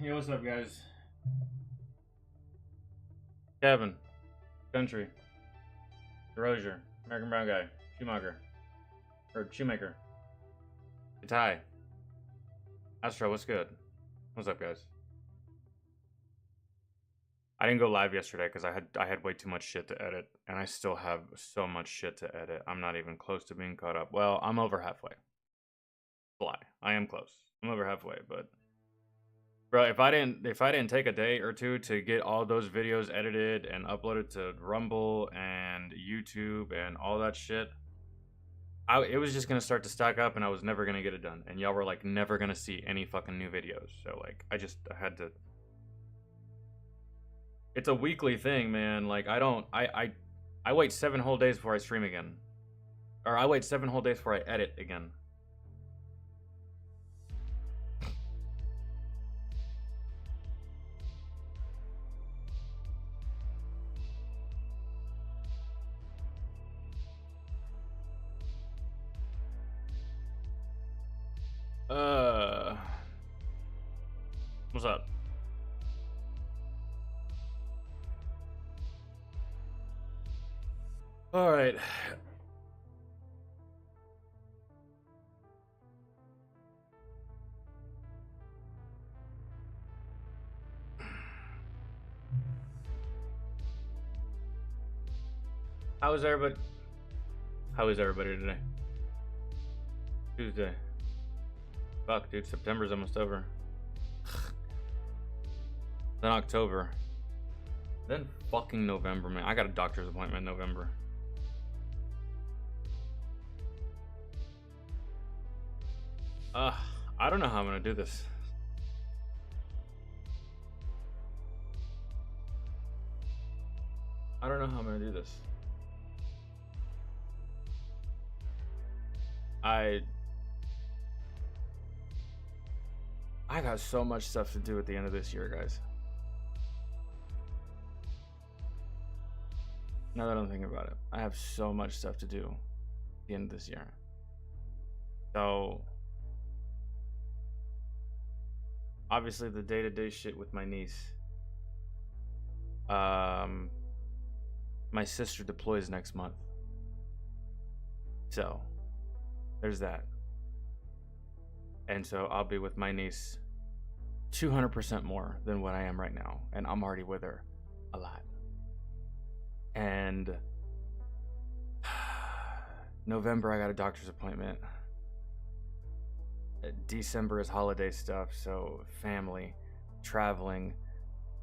Yo, what's up, guys? Kevin, Country, Rozier, American Brown Guy, Shoemaker, Ty, Astro, what's good? What's up, guys? I didn't go live yesterday because I had way too much shit to edit, and I still have so much shit to edit. I'm not even close to being caught up. Well, I'm over halfway. Fly, I am close. I'm over halfway, but bro, if I didn't take a day or two to get all those videos edited and uploaded to Rumble and YouTube and all that shit, it was just gonna start to stack up, and I was never gonna get it done. And y'all were like never gonna see any fucking new videos. So like, I had to. It's a weekly thing, man. Like I wait 7 whole days before I stream again, or I wait 7 whole days before I edit again. What's up? All right. How is everybody today? Tuesday. Fuck, dude, September's almost over. Then October. Then fucking November, man. I got a doctor's appointment in November. I don't know how I'm gonna do this. I don't know how I'm gonna do this. I got so much stuff to do at the end of this year, guys. Now that I'm thinking about it, I have so much stuff to do at the end of this year. So obviously the day-to-day shit with my niece. My sister deploys next month. So there's that. And so I'll be with my niece 200% more than what I am right now. And I'm already with her a lot. And November, I got a doctor's appointment. December is holiday stuff, so family, traveling.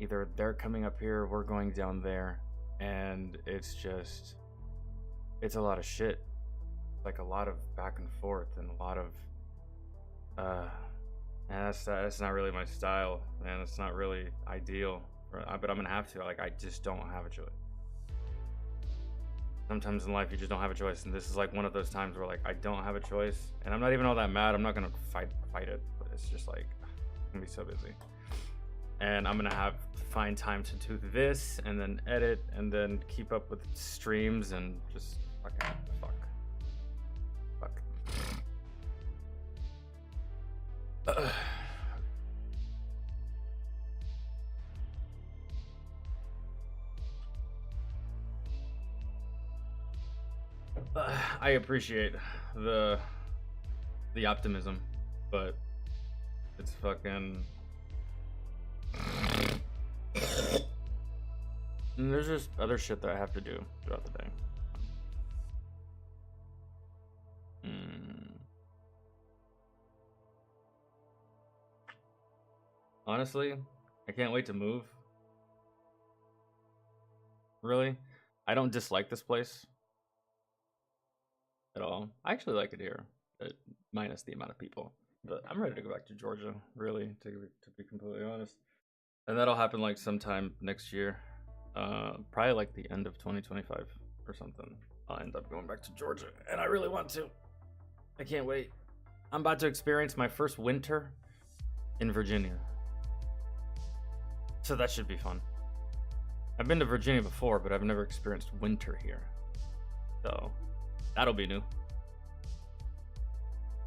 Either they're coming up here, we're going down there. And it's a lot of shit. Like a lot of back and forth and a lot of, and that's not really my style, man. It's not really ideal, but I'm gonna have to. Like, I just don't have a choice. Sometimes in life you just don't have a choice, and this is like one of those times where like I don't have a choice, and I'm not even all that mad. I'm not gonna fight it, but it's just like I'm gonna be so busy, and I'm gonna have to find time to do this and then edit and then keep up with streams and just fucking fuck. I appreciate the optimism, but it's fucking. And there's just other shit that I have to do throughout the day. Honestly, I can't wait to move. Really, I don't dislike this place at all. I actually like it here, minus the amount of people. But I'm ready to go back to Georgia, really, to be completely honest. And that'll happen like sometime next year, probably like the end of 2025 or something. I'll end up going back to Georgia, and I really want to. I can't wait. I'm about to experience my first winter in Virginia, so that should be fun. I've been to Virginia before, but I've never experienced winter here, so that'll be new.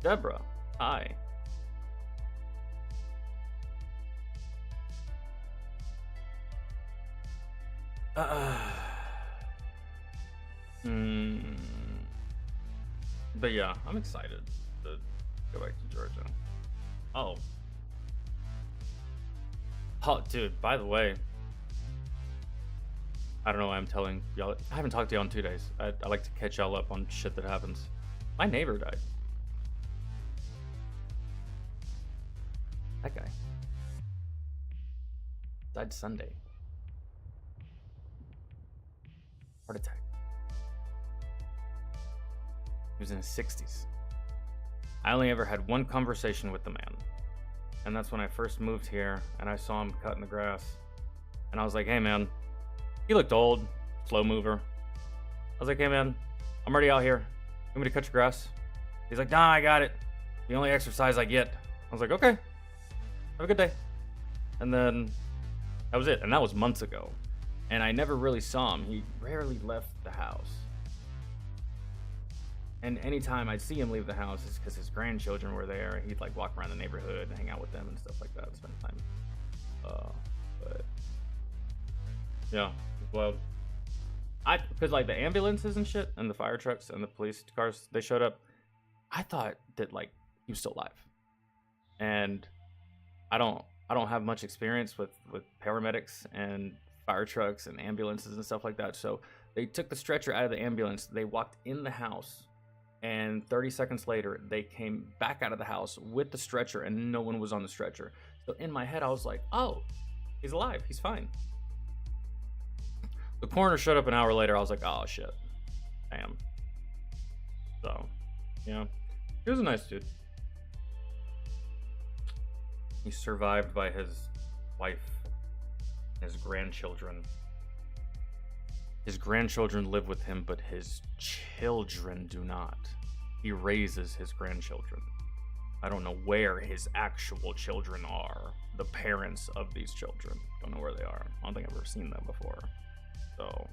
Deborah, hi. But yeah, I'm excited to go back to Georgia. Oh, dude, by the way, I don't know why I'm telling y'all. I haven't talked to y'all in 2 days. I like to catch y'all up on shit that happens. My neighbor died. That guy died Sunday. Heart attack. He was in his 60s. I only ever had one conversation with the man. And that's when I first moved here and I saw him cutting the grass. And I was like, hey man, he looked old, slow mover. I was like, hey man, I'm already out here. You want me to cut your grass? He's like, nah, I got it. The only exercise I get. I was like, okay, have a good day. And then that was it. And that was months ago. And I never really saw him. He rarely left the house. And anytime I'd see him leave the house, it's because his grandchildren were there. He'd like walk around the neighborhood and hang out with them and stuff like that, spend time. But yeah, it's wild. Because like the ambulances and shit, and the fire trucks and the police cars, they showed up. I thought that like he was still alive, and I don't have much experience with paramedics and fire trucks and ambulances and stuff like that. So they took the stretcher out of the ambulance. They walked in the house. And 30 seconds later, they came back out of the house with the stretcher, and no one was on the stretcher. So in my head, I was like, oh, he's alive. He's fine. The coroner showed up an hour later. I was like, oh, shit. Damn. So, yeah. He was a nice dude. He survived by his wife, his grandchildren. His grandchildren live with him, but his children do not. He raises his grandchildren. I don't know where his actual children are. The parents of these children. Don't know where they are. I don't think I've ever seen them before. So,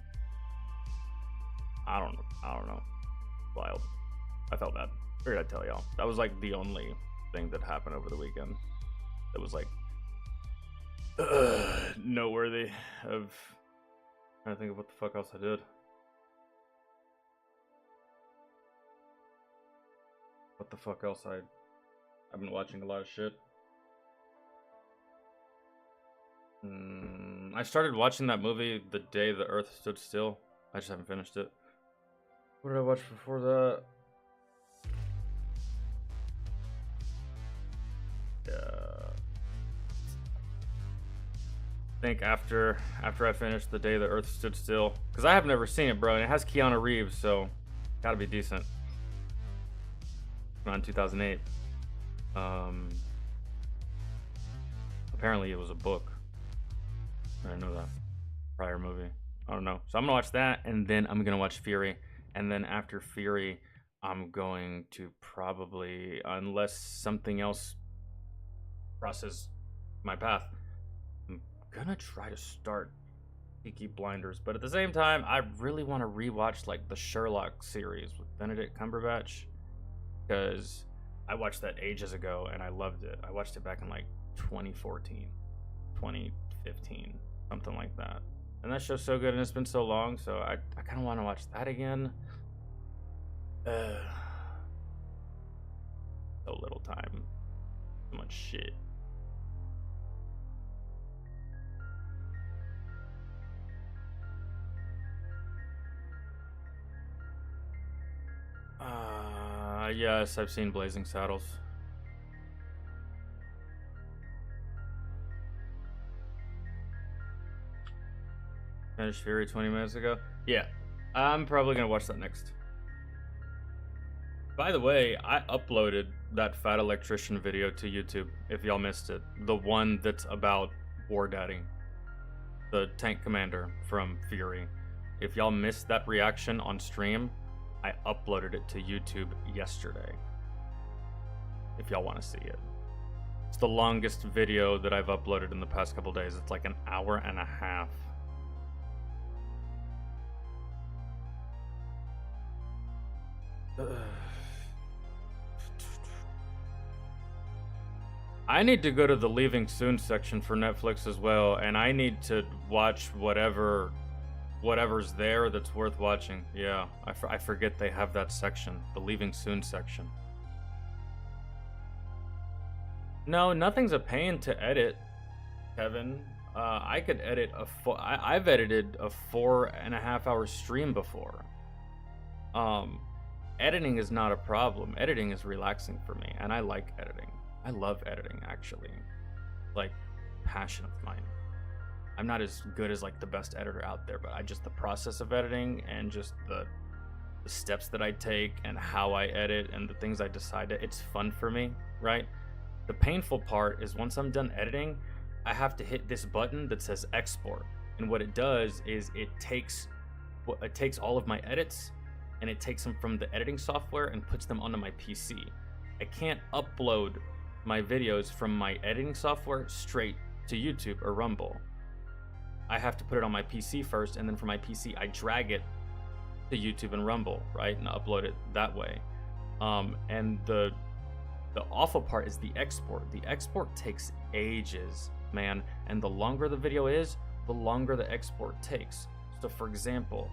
I don't know. Wild. I felt bad. Figured I'd tell y'all. That was like the only thing that happened over the weekend. That was like noteworthy of... I think of what the fuck else I did. What the fuck else I've been watching a lot of shit. I started watching that movie The Day the Earth Stood Still. I just haven't finished it. What did I watch before that? I think after I finished The Day the Earth Stood Still, because I have never seen it, bro, and it has Keanu Reeves, so gotta be decent. Around 2008. Apparently it was a book. I didn't know that. Prior movie. I don't know. So I'm gonna watch that, and then I'm gonna watch Fury, and then after Fury, I'm going to probably, unless something else crosses my path, gonna try to start Peaky Blinders, but at the same time, I really want to rewatch like the Sherlock series with Benedict Cumberbatch, because I watched that ages ago and I loved it. I watched it back in like 2014, 2015, something like that. And that show's so good, and it's been so long, so I kind of want to watch that again. So little time, so much shit. Yes, I've seen Blazing Saddles. Finished Fury 20 minutes ago. Yeah, I'm probably gonna watch that next. By the way, I uploaded that Fat Electrician video to YouTube, if y'all missed it. The one that's about War Daddy, the tank commander from Fury. If y'all missed that reaction on stream, I uploaded it to YouTube yesterday. If y'all want to see it. It's the longest video that I've uploaded in the past couple days. It's like an hour and a half. I need to go to the Leaving Soon section for Netflix as well, and I need to watch whatever whatever's there that's worth watching. Yeah, I forget they have that section, the leaving soon section. No, nothing's a pain to edit, Kevin. I could edit I've edited a 4.5 hour stream before. Editing is not a problem. Editing is relaxing for me, and I like editing. I love editing, actually. Like, passion of mine. I'm not as good as like the best editor out there, but the process of editing and just the steps that I take and how I edit and the things I decide, it's fun for me, right? The painful part is once I'm done editing, I have to hit this button that says export. And what it does is it takes all of my edits and it takes them from the editing software and puts them onto my PC. I can't upload my videos from my editing software straight to YouTube or Rumble. I have to put it on my PC first, and then from my PC I drag it to YouTube and Rumble, right, and upload it that way. And the awful part is the export. The export takes ages, man, and the longer the video is, the longer the export takes. So for example,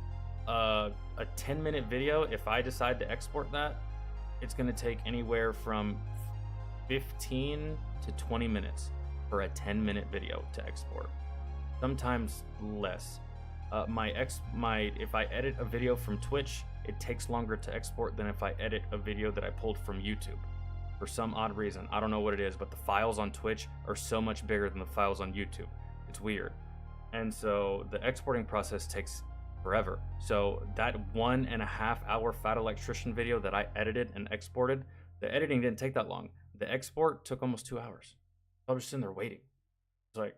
a 10-minute video, if I decide to export that, it's going to take anywhere from 15 to 20 minutes for a 10-minute video to export. Sometimes less. If I edit a video from Twitch, it takes longer to export than if I edit a video that I pulled from YouTube. For some odd reason, I don't know what it is, but the files on Twitch are so much bigger than the files on YouTube. It's weird. And so the exporting process takes forever. So that 1.5 hour Fat Electrician video that I edited and exported, the editing didn't take that long. The export took almost 2 hours. I was just sitting there waiting. It's like,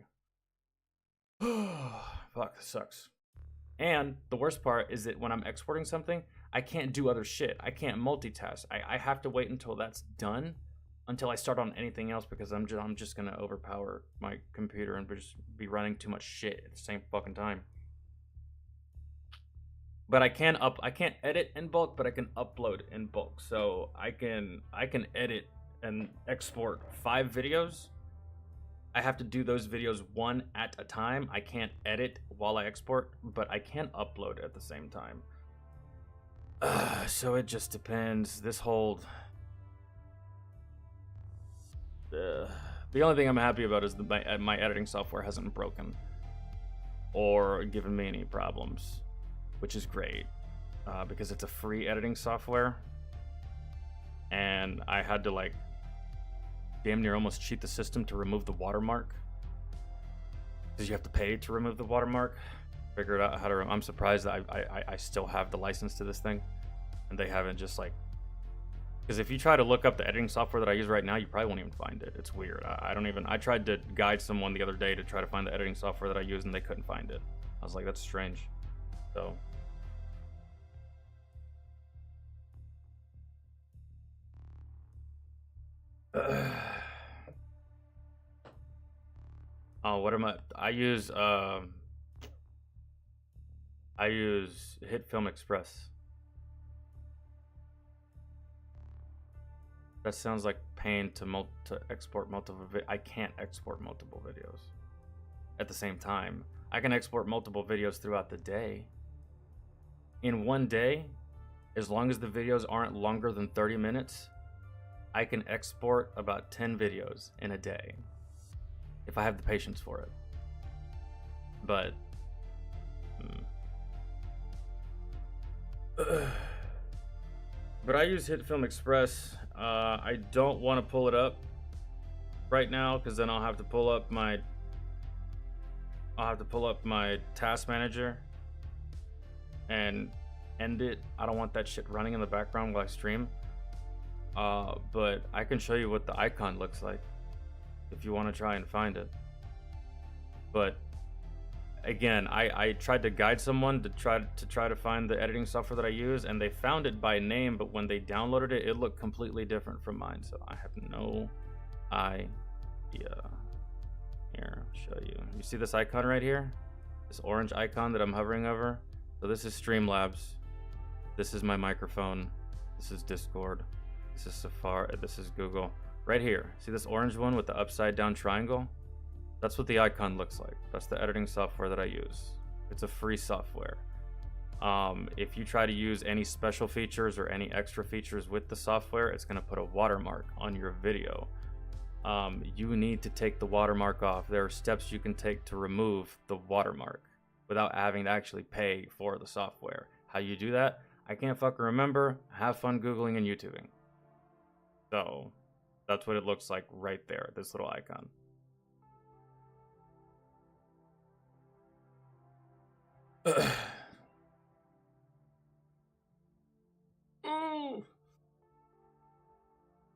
fuck, this sucks. And the worst part is that when I'm exporting something, I can't do other shit. I can't multitask. I have to wait until that's done, until I start on anything else, because I'm just gonna overpower my computer and just be running too much shit at the same fucking time. But I can't edit in bulk, but I can upload in bulk. So I can edit and export 5 videos. I have to do those videos one at a time. I can't edit while I export, but I can upload at the same time. So it just depends. The only thing I'm happy about is that my editing software hasn't broken or given me any problems, which is great, because it's a free editing software, and I had to like damn near almost cheat the system to remove the watermark, because you have to pay to remove the watermark. Figured out how to. I'm surprised that I still have the license to this thing, and they haven't just like. Because if you try to look up the editing software that I use right now, you probably won't even find it. It's weird. I tried to guide someone the other day to try to find the editing software that I use, and they couldn't find it. I was like, that's strange. So. Oh, what am I use Hit Film Express. That sounds like pain to export multiple I can't export multiple videos at the same time. I can export multiple videos throughout the day. In one day, as long as the videos aren't longer than 30 minutes, I can export about 10 videos in a day if I have the patience for it. But I use Hit Film Express. I don't want to pull it up right now, because then I'll have to pull up my task manager and end it. I don't want that shit running in the background while I stream. But I can show you what the icon looks like if you want to try and find it. But again, I tried to guide someone to try to find the editing software that I use, and they found it by name, but when they downloaded it, it looked completely different from mine. So I have no idea. Here, I'll show you. You see this icon right here? This orange icon that I'm hovering over? So this is Streamlabs. This is my microphone. This is Discord. This is Safari. This is Google. Right here. See this orange one with the upside down triangle? That's what the icon looks like. That's the editing software that I use. It's a free software. If you try to use any special features or any extra features with the software, it's going to put a watermark on your video. You need to take the watermark off. There are steps you can take to remove the watermark without having to actually pay for the software. How you do that, I can't fucking remember. Have fun Googling and YouTubing. So that's what it looks like right there, this little icon.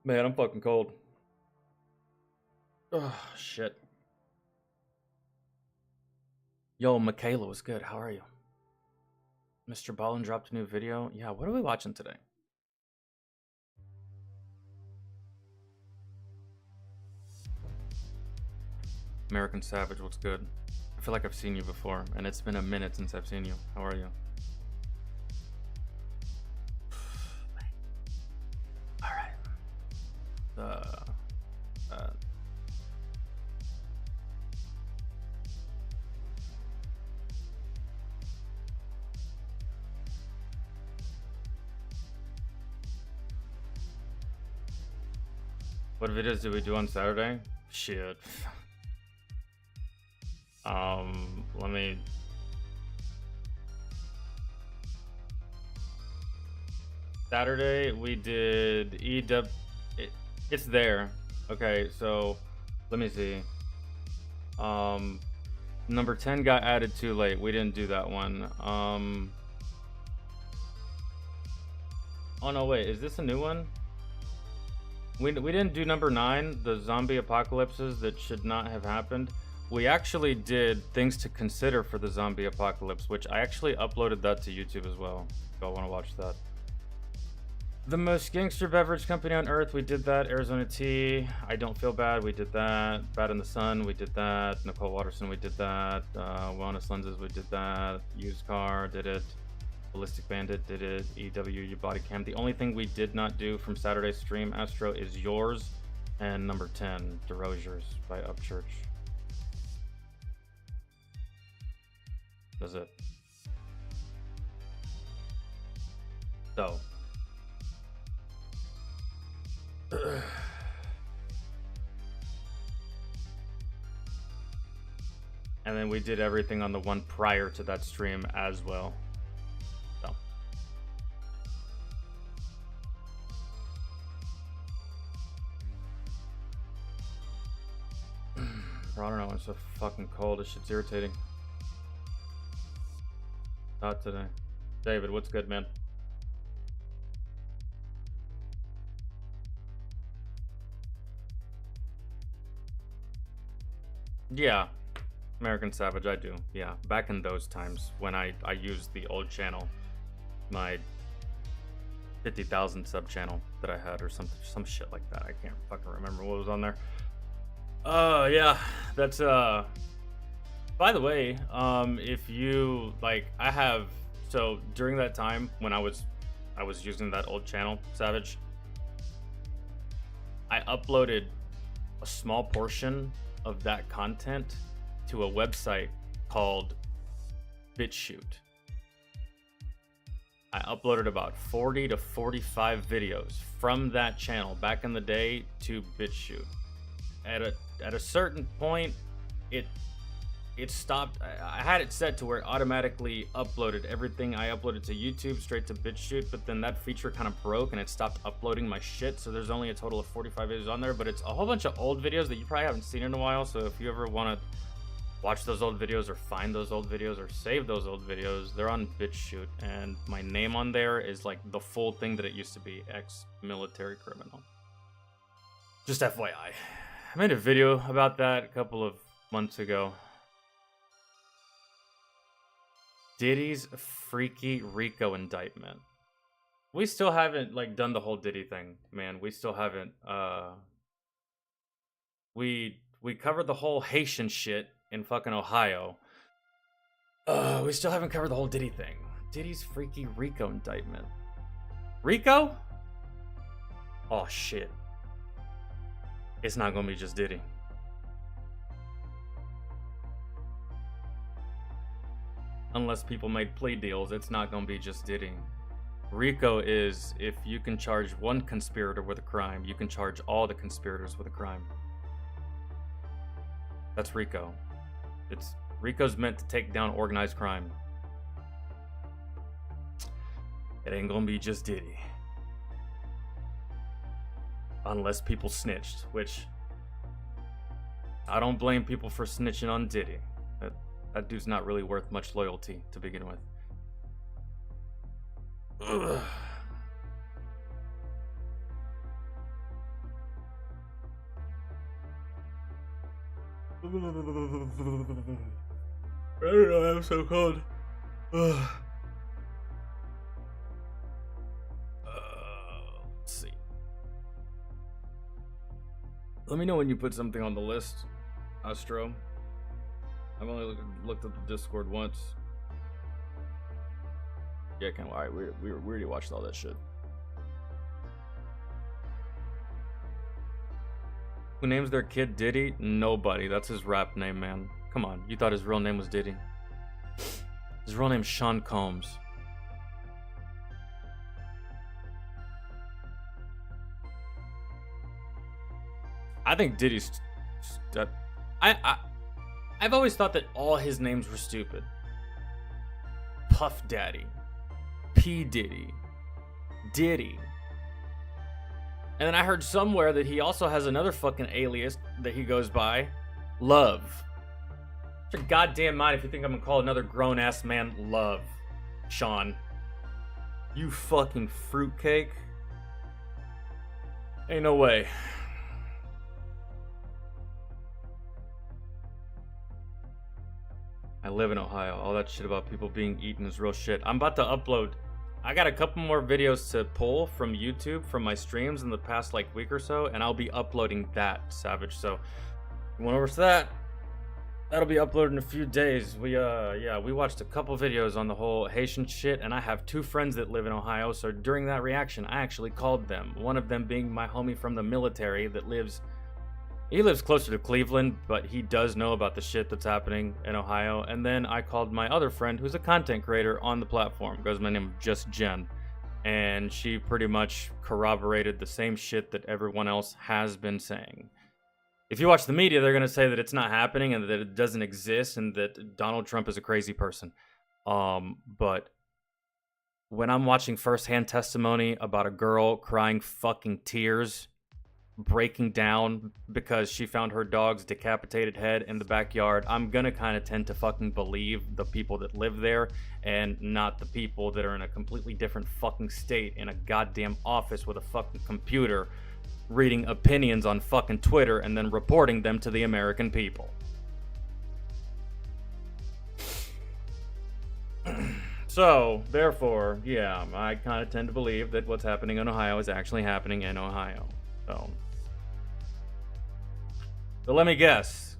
Man, I'm fucking cold. Oh, shit. Yo, Michaela was good. How are you? Mr. Ballin dropped a new video. Yeah, what are we watching today? American Savage, what's good? I feel like I've seen you before, and it's been a minute since I've seen you. How are you? Alright. What videos did we do on Saturday? Shit. Let me... Saturday, we did EW... It's there. Okay, so... Let me see. Number 10 got added too late. We didn't do that one. Oh no, wait. Is this a new one? We didn't do number 9, the zombie apocalypses that should not have happened. We actually did things to consider for the zombie apocalypse, which I actually uploaded that to YouTube as well, if y'all want to watch that. The most gangster beverage company on earth, we did that. Arizona Tea, I Don't Feel Bad, we did that. Bad in the Sun, we did that. Nicole Watterson, we did that. Wellness Lenses, we did that. Used Car, did it. Ballistic Bandit did it. EW, Your Body Cam. The only thing we did not do from Saturday's stream, Astro, is yours and number 10, DeRozier's by Upchurch. That's it. So. And then we did everything on the one prior to that stream as well. So. I don't know, it's so fucking cold. This shit's irritating. Not today. David, what's good, man? Yeah, American Savage, I do. Yeah, back in those times when I used the old channel, my 50,000 sub channel that I had, or some shit like that. I can't fucking remember what was on there. Yeah, that's by the way, if you like, I have, so during that time when I was using that old channel, Savage, I uploaded a small portion of that content to a website called BitChute. I uploaded about 40 to 45 videos from that channel back in the day to BitChute. At a certain point, it stopped. I had it set to where it automatically uploaded everything I uploaded to YouTube straight to BitChute, but then that feature kind of broke and it stopped uploading my shit, so there's only a total of 45 videos on there, but it's a whole bunch of old videos that you probably haven't seen in a while, so if you ever want to watch those old videos or find those old videos or save those old videos, they're on BitChute, and my name on there is like the full thing that it used to be, ex-military criminal. Just FYI. I made a video about that a couple of months ago. Diddy's freaky RICO indictment. We still haven't like done the whole Diddy thing, man. We still haven't. We covered the whole Haitian shit in fucking Ohio. We still haven't covered the whole Diddy thing. Diddy's freaky RICO indictment. RICO? Oh shit. It's not gonna be just Diddy. unless people made plea deals, it's not gonna be just Diddy. RICO is if you can charge one conspirator with a crime, you can charge all the conspirators with a crime. That's RICO. RICO's meant to take down organized crime. It ain't gonna be just Diddy. Unless people snitched, which I don't blame people for snitching on Diddy. That dude's not really worth much loyalty to begin with. Ugh. I don't know, I'm so cold. Let's see. Let me know when you put something on the list, Astro. I've only looked at the Discord once. Yeah, kind of. Alright, we already watched all that shit. Who names their kid Diddy? Nobody. That's his rap name, man. Come on, you thought his real name was Diddy? His real name's Sean Combs. I think Diddy's... I've always thought that all his names were stupid. Puff Daddy, P. Diddy, Diddy. And then I heard somewhere that he also has another fucking alias that he goes by. Love. Your goddamn mind if you think I'm gonna call another grown-ass man Love, Sean. You fucking fruitcake. Ain't no way. I live in Ohio. All that shit about people being eaten is real shit. I'm about to upload. I got a couple more videos to pull from YouTube from my streams in the past like week or so, and I'll be uploading that, Savage. So, you went over to that. That'll be uploaded in a few days. We watched a couple videos on the whole Haitian shit, and I have two friends that live in Ohio. So during that reaction, I actually called them. One of them being my homie from the military that lives. He lives closer to Cleveland, but he does know about the shit that's happening in Ohio. And then I called my other friend, who's a content creator on the platform. Goes by the name of Just Jen. And she pretty much corroborated the same shit that everyone else has been saying. If you watch the media, they're going to say that it's not happening and that it doesn't exist and that Donald Trump is a crazy person. But when I'm watching firsthand testimony about a girl crying fucking tears, breaking down because she found her dog's decapitated head in the backyard, I'm gonna kind of tend to fucking believe the people that live there and not the people that are in a completely different fucking state in a goddamn office with a fucking computer reading opinions on fucking Twitter and then reporting them to the American people. So, therefore, yeah, I kind of tend to believe that what's happening in Ohio is actually happening in Ohio. So let me guess.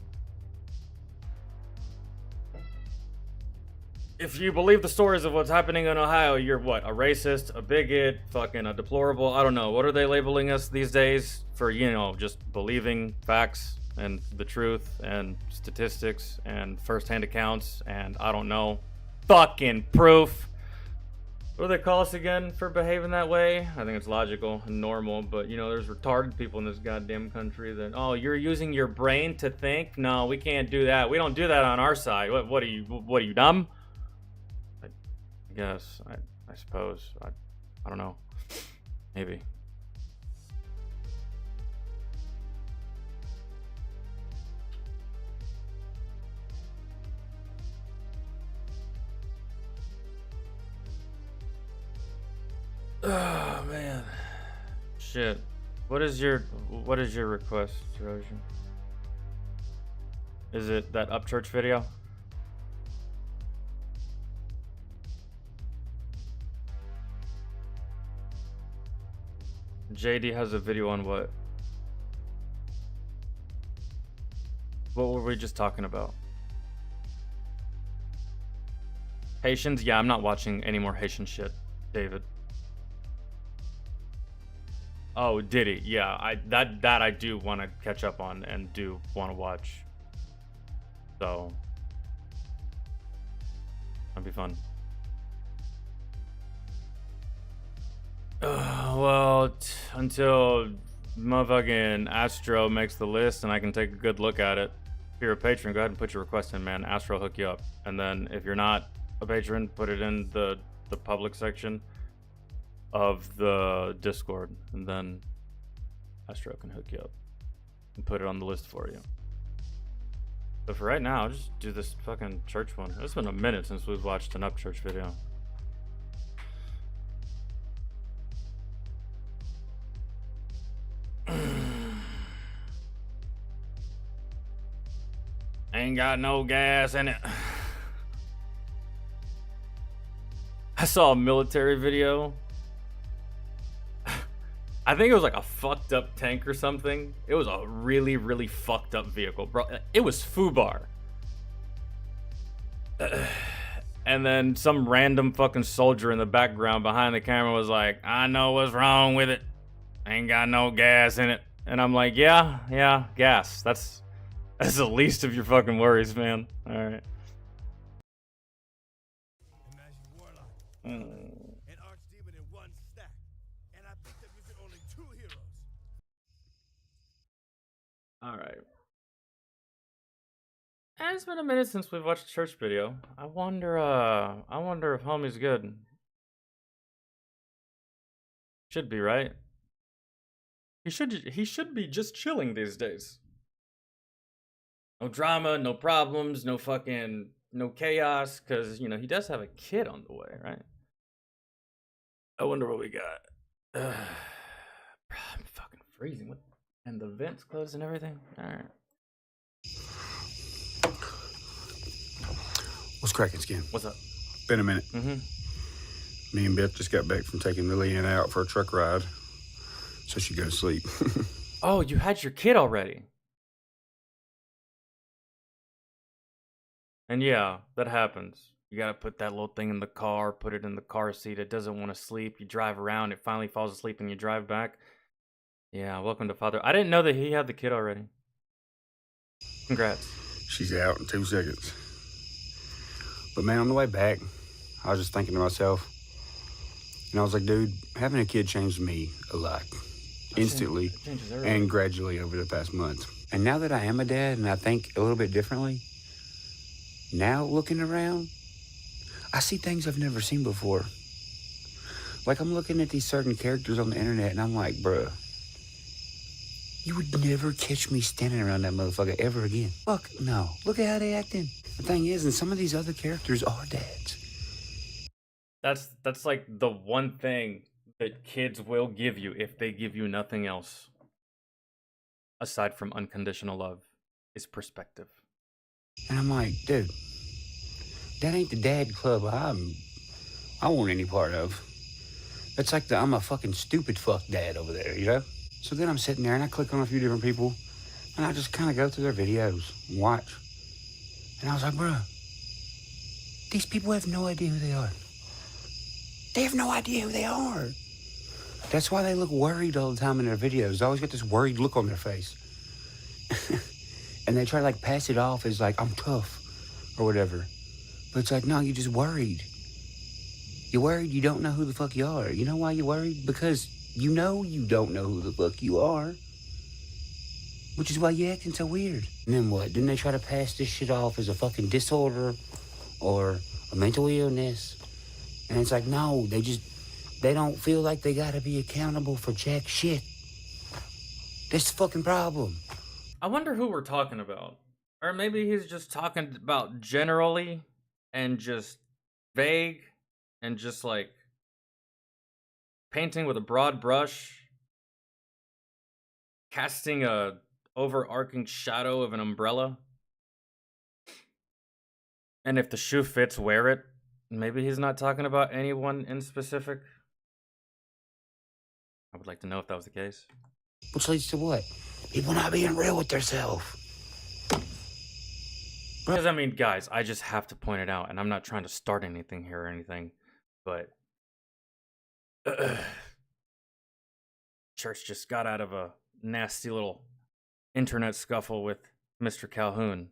If you believe the stories of what's happening in Ohio, you're what? A racist, a bigot, fucking a deplorable, I don't know. What are they labeling us these days for, just believing facts and the truth and statistics and first-hand accounts and I don't know, fucking proof. What do they call us again for behaving that way? I think it's logical and normal, but there's retarded people in this goddamn country that, oh, you're using your brain to think? No, we can't do that. We don't do that on our side. What are you, dumb? I guess, I suppose. I don't know. Maybe. Oh man, shit. What is your request, Rojan? Is it that Upchurch video? JD has a video on what? What were we just talking about? Haitians? Yeah, I'm not watching any more Haitian shit, David. Oh, Diddy. Yeah, that I do want to catch up on and do want to watch. So That'd be fun. Well, until motherfucking Astro makes the list and I can take a good look at it. If you're a patron, go ahead and put your request in, man. Astro will hook you up. And then if you're not a patron, put it in the public section of the Discord, and then Astro can hook you up and put it on the list for you. But for right now, I'll just do this fucking church one. It's been a minute since we've watched an Upchurch video. Ain't got no gas in it. I saw a military video. I think it was like a fucked up tank or something. It was a really, really fucked up vehicle, bro. It was FUBAR. And then some random fucking soldier in the background behind the camera was like, I know what's wrong with it. Ain't got no gas in it. And I'm like, yeah, gas. That's the least of your fucking worries, man. All right. All right. And it's been a minute since we've watched a church video. I wonder if homie's good. Should be, right? He should be just chilling these days. No drama, no problems, no chaos, because, you know, he does have a kid on the way, right? I wonder what we got. I'm fucking freezing. What? And the vents closed and everything? Alright. What's cracking, Skin? What's up? Been a minute. Mm-hmm. Me and Beth just got back from taking Lily and out for a truck ride, so she go to sleep. Oh, you had your kid already. And yeah, that happens. You gotta put that little thing in the car, put it in the car seat. It doesn't want to sleep. You drive around, it finally falls asleep, and you drive back. Yeah, welcome to father. I didn't know that he had the kid already. Congrats. She's out in 2 seconds. But man, on the way back, I was just thinking to myself, and I was like, dude, having a kid changed me a lot. Instantly and gradually over the past month. And now that I am a dad and I think a little bit differently, now looking around, I see things I've never seen before. Like I'm looking at these certain characters on the internet and I'm like, bruh, you would never catch me standing around that motherfucker ever again. Fuck no. Look at how they acting. The thing is, and some of these other characters are dads. That's like the one thing that kids will give you if they give you nothing else. Aside from unconditional love, is perspective. And I'm like, dude, that ain't the dad club I want any part of. That's like I'm a fucking stupid fuck dad over there, you know? So then I'm sitting there and I click on a few different people and I just kind of go through their videos and watch. And I was like, bro, these people have no idea who they are. They have no idea who they are. That's why they look worried all the time in their videos. They always got this worried look on their face. And they try to like pass it off as like, I'm tough or whatever. But it's like, no, you're just worried. You're worried you don't know who the fuck you are. You know why you're worried? Because you know you don't know who the fuck you are. Which is why you're acting so weird. And then what? Then they try to pass this shit off as a fucking disorder or a mental illness. And it's like, no, they don't feel like they gotta be accountable for jack shit. That's the fucking problem. I wonder who we're talking about. Or maybe he's just talking about generally and just vague and just like painting with a broad brush, casting a overarching shadow of an umbrella. And if the shoe fits, wear it. Maybe he's not talking about anyone in specific. I would like to know if that was the case. Which leads to what? People not being real with themselves. Because, I mean, guys, I just have to point it out, and I'm not trying to start anything here or anything, but Church just got out of a nasty little internet scuffle with Mr. Calhoun,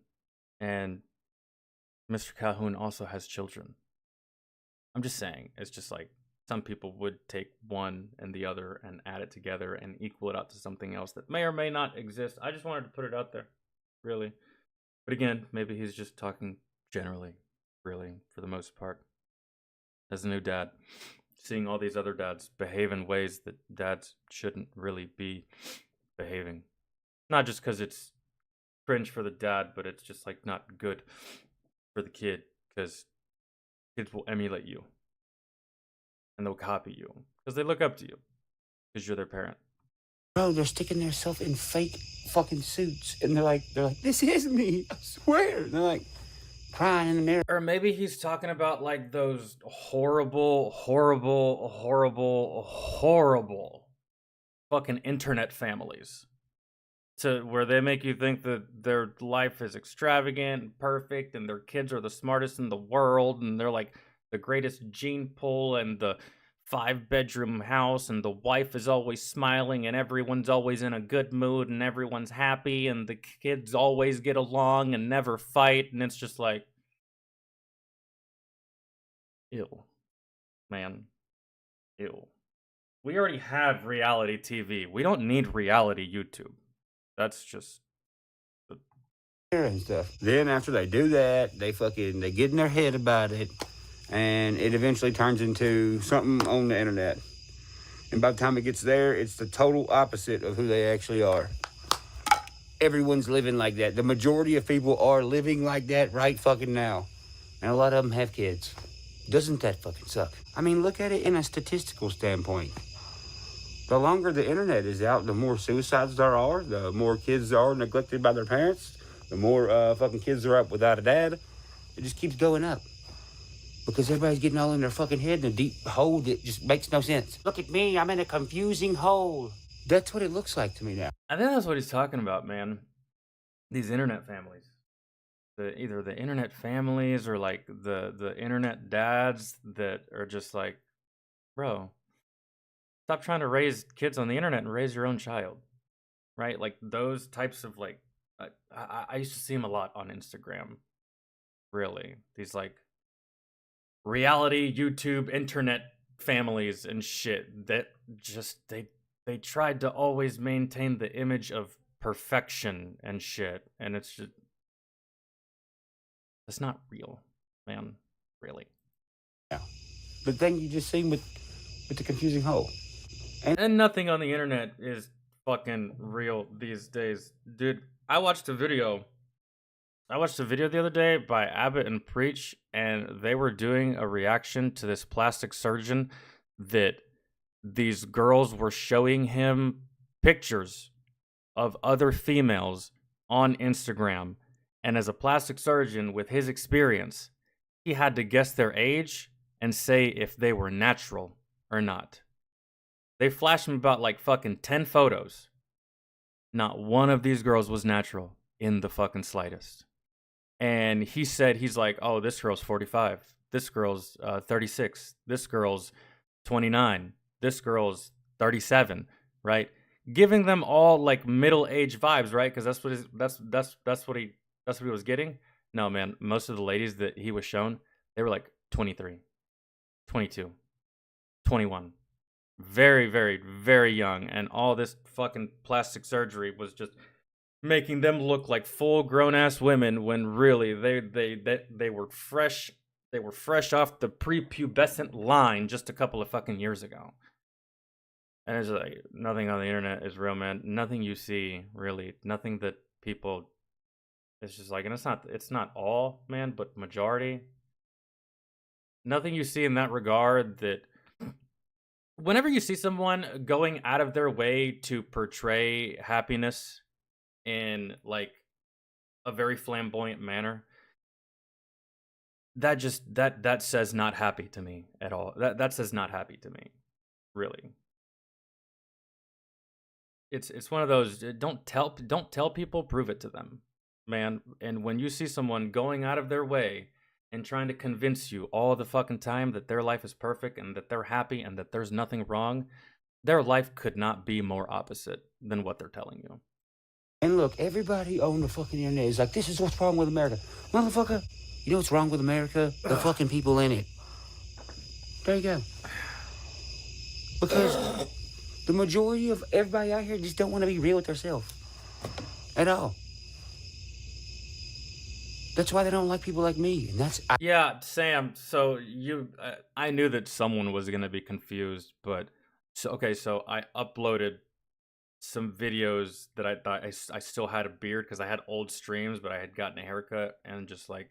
and Mr. Calhoun also has children. I'm just saying, it's just like some people would take one and the other and add it together and equal it out to something else that may or may not exist. I just wanted to put it out there, really. But again, maybe he's just talking generally, really, for the most part. As a new dad, seeing all these other dads behave in ways that dads shouldn't really be behaving. Not just because it's cringe for the dad, but it's just like not good for the kid because kids will emulate you and they'll copy you because they look up to you because you're their parent. Bro, they're sticking themselves in fake fucking suits, and they're like, this is me, I swear. And they're like crying in the mirror. Or maybe he's talking about like those horrible, horrible, horrible, horrible fucking internet families. To where they make you think that their life is extravagant and perfect and their kids are the smartest in the world and they're like the greatest gene pool and the 5-bedroom house and the wife is always smiling and everyone's always in a good mood and everyone's happy and the kids always get along and never fight, and it's just like, ew, man, ew. We already have reality TV. We don't need reality YouTube. That's just And stuff. Then after they do that, they get in their head about it, and it eventually turns into something on the internet. And by the time it gets there, it's the total opposite of who they actually are. Everyone's living like that. The majority of people are living like that right fucking now. And a lot of them have kids. Doesn't that fucking suck? I mean, look at it in a statistical standpoint. The longer the internet is out, the more suicides there are, the more kids are neglected by their parents, the more fucking kids are up without a dad. It just keeps going up. Because everybody's getting all in their fucking head in a deep hole that just makes no sense. Look at me, I'm in a confusing hole. That's what it looks like to me now. I think that's what he's talking about, man. These internet families. Either the internet families or like the internet dads that are just like, bro, stop trying to raise kids on the internet and raise your own child, right? Like those types of like, I used to see them a lot on Instagram. Really, these like reality YouTube internet families and shit that just they tried to always maintain the image of perfection and shit, and it's just it's not real, man. Really. Yeah. But then you just seen with the confusing hole. And nothing on the internet is fucking real these days. Dude, I watched a video the other day by Abbott and Preach, and they were doing a reaction to this plastic surgeon that these girls were showing him pictures of other females on Instagram. And as a plastic surgeon with his experience, he had to guess their age and say if they were natural or not. They flashed him about like fucking 10 photos. Not one of these girls was natural in the fucking slightest. And he said, he's like, oh, this girl's 45. This girl's 36. This girl's 29. This girl's 37, right? Giving them all like middle-aged vibes, right? Because that's what he was getting. No, man, most of the ladies that he was shown, they were like 23, 22, 21. Very, very, very young, and all this fucking plastic surgery was just making them look like full grown-ass women when really they were fresh. They were fresh off the prepubescent line just a couple of fucking years ago. And it's like nothing on the internet is real, man. Nothing you see, really, nothing that people. It's just like, and it's not all, man, but majority. Nothing you see in that regard that. Whenever you see someone going out of their way to portray happiness in like a very flamboyant manner, that says not happy to me at all. That says not happy to me, really. It's one of those don't tell people, prove it to them, man. And when you see someone going out of their way and trying to convince you all the fucking time that their life is perfect and that they're happy and that there's nothing wrong, their life could not be more opposite than what they're telling you. And look, everybody on the fucking internet is like, this is what's wrong with America. Motherfucker, you know what's wrong with America? The fucking people in it. There you go. Because the majority of everybody out here just don't want to be real with themselves. At all. That's why they don't like people like me. And that's... Yeah, Sam. So I knew that someone was gonna be confused, but so I uploaded some videos that I thought I still had a beard because I had old streams, but I had gotten a haircut and just like,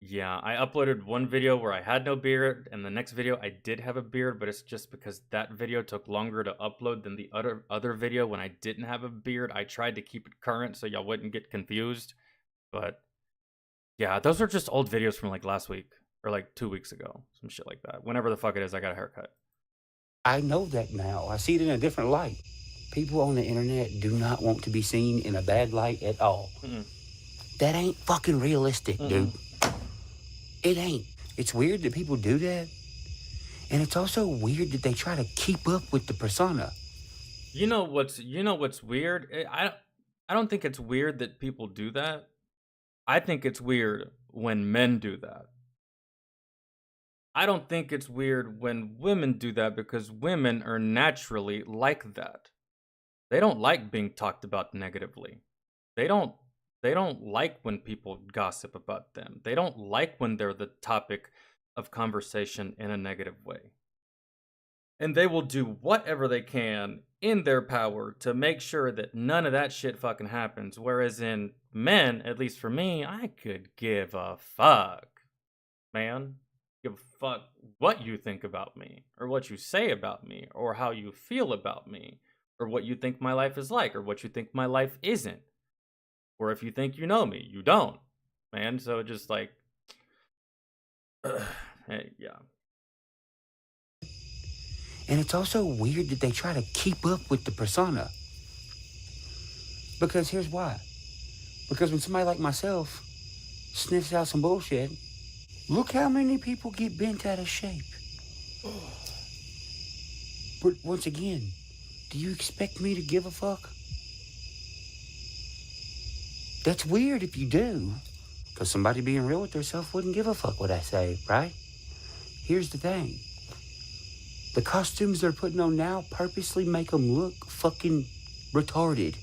yeah, I uploaded one video where I had no beard, and the next video I did have a beard, but it's just because that video took longer to upload than the other video when I didn't have a beard. I tried to keep it current so y'all wouldn't get confused, but yeah, those are just old videos from like last week or like 2 weeks ago, some shit like that. Whenever the fuck it is, I got a haircut. I know that now. I see it in a different light. People on the internet do not want to be seen in a bad light at all. Mm-mm. That ain't fucking realistic, dude. It ain't. It's weird that people do that. And it's also weird that they try to keep up with the persona. You know what's weird? I don't think it's weird that people do that. I think it's weird when men do that. I don't think it's weird when women do that because women are naturally like that. They don't like being talked about negatively. They don't like when people gossip about them. They don't like when they're the topic of conversation in a negative way. And they will do whatever they can in their power to make sure that none of that shit fucking happens. Whereas in men, at least for me, I could give a fuck, man. Give a fuck what you think about me, or what you say about me, or how you feel about me, or what you think my life is like, or what you think my life isn't. Or if you think you know me, you don't, man. So just like, hey, yeah. And it's also weird that they try to keep up with the persona. Because here's why. Because when somebody like myself sniffs out some bullshit, look how many people get bent out of shape. But once again, do you expect me to give a fuck? That's weird if you do. Because somebody being real with themselves wouldn't give a fuck what I say, right? Here's the thing. The costumes they're putting on now purposely make them look fucking retarded.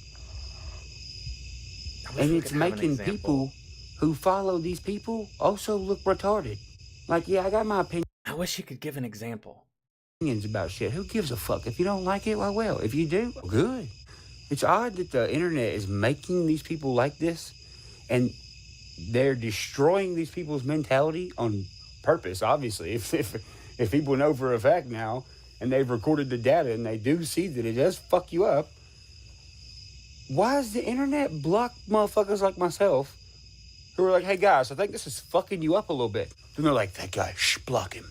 And it's making people who follow these people also look retarded. Like, yeah, I got my opinions I wish you could give an example. about shit. Who gives a fuck? If you don't like it, well. If you do, good. It's odd that the internet is making these people like this, and they're destroying these people's mentality on purpose, obviously. If people know for a fact now, and they've recorded the data, and they do see that it does fuck you up, why does the internet block motherfuckers like myself who are like, hey guys, I think this is fucking you up a little bit? Then they're like, that guy, shh, block him.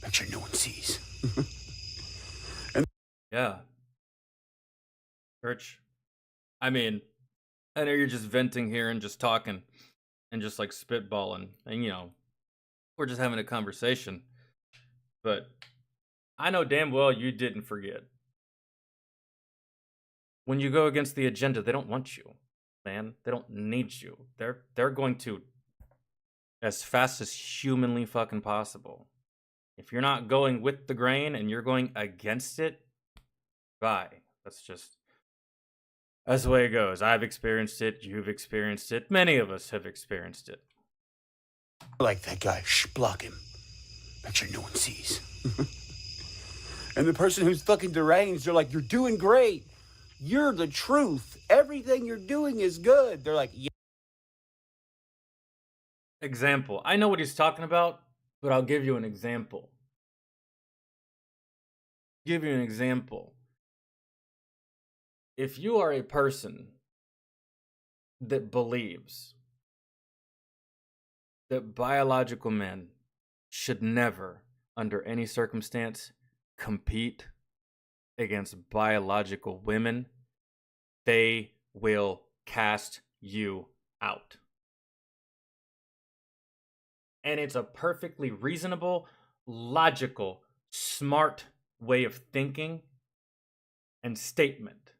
Make sure no one sees. Yeah. Church. I mean, I know you're just venting here and just talking and just like spitballing, and you know, we're just having a conversation. But I know damn well you didn't forget. When you go against the agenda, they don't want you, man. They don't need you. They're going to, as fast as humanly fucking possible. If you're not going with the grain and you're going against it, bye. That's the way it goes. I've experienced it. You've experienced it. Many of us have experienced it. Like that guy, shh, block him. Make sure no one sees. And the person who's fucking deranged, they're like, you're doing great. You're the truth. Everything you're doing is good. They're like, yeah. Example. I know what he's talking about, but I'll give you an example. If you are a person that believes that biological men should never, under any circumstance, compete against biological women, they will cast you out. And it's a perfectly reasonable, logical, smart way of thinking and statement.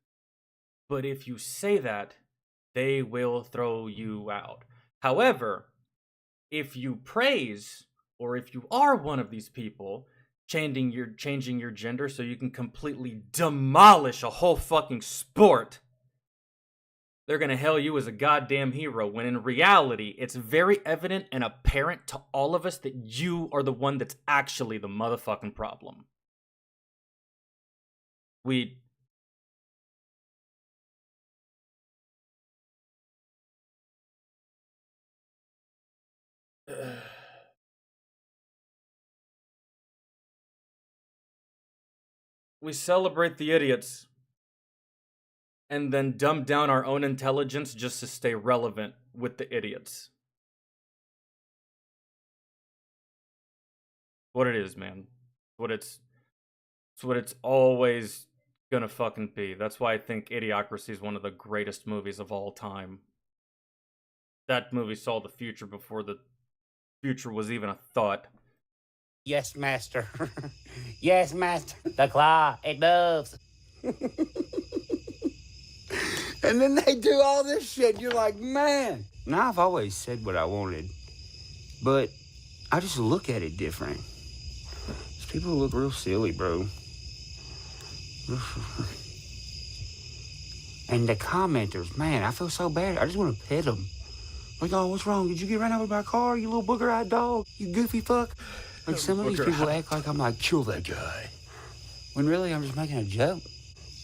But if you say that, they will throw you out. However, if you praise or if you are one of these people changing your gender so you can completely demolish a whole fucking sport, they're gonna hail you as a goddamn hero, when in reality, it's very evident and apparent to all of us that you are the one that's actually the motherfucking problem. We celebrate the idiots and then dumb down our own intelligence just to stay relevant with the idiots. What it is, man. It's what it's always gonna fucking be. That's why I think Idiocracy is one of the greatest movies of all time. That movie saw the future before the future was even a thought. Yes, master. Yes, master. The claw, it moves. And then they do all this shit. You're like, man. Now, I've always said what I wanted, but I just look at it different. These people look real silly, bro. And the commenters, man, I feel so bad. I just want to pet them. Like, oh, what's wrong? Did you get ran over by a car, you little booger-eyed dog? You goofy fuck? Like, some of these people act like I'm like, kill that guy. When really, I'm just making a joke.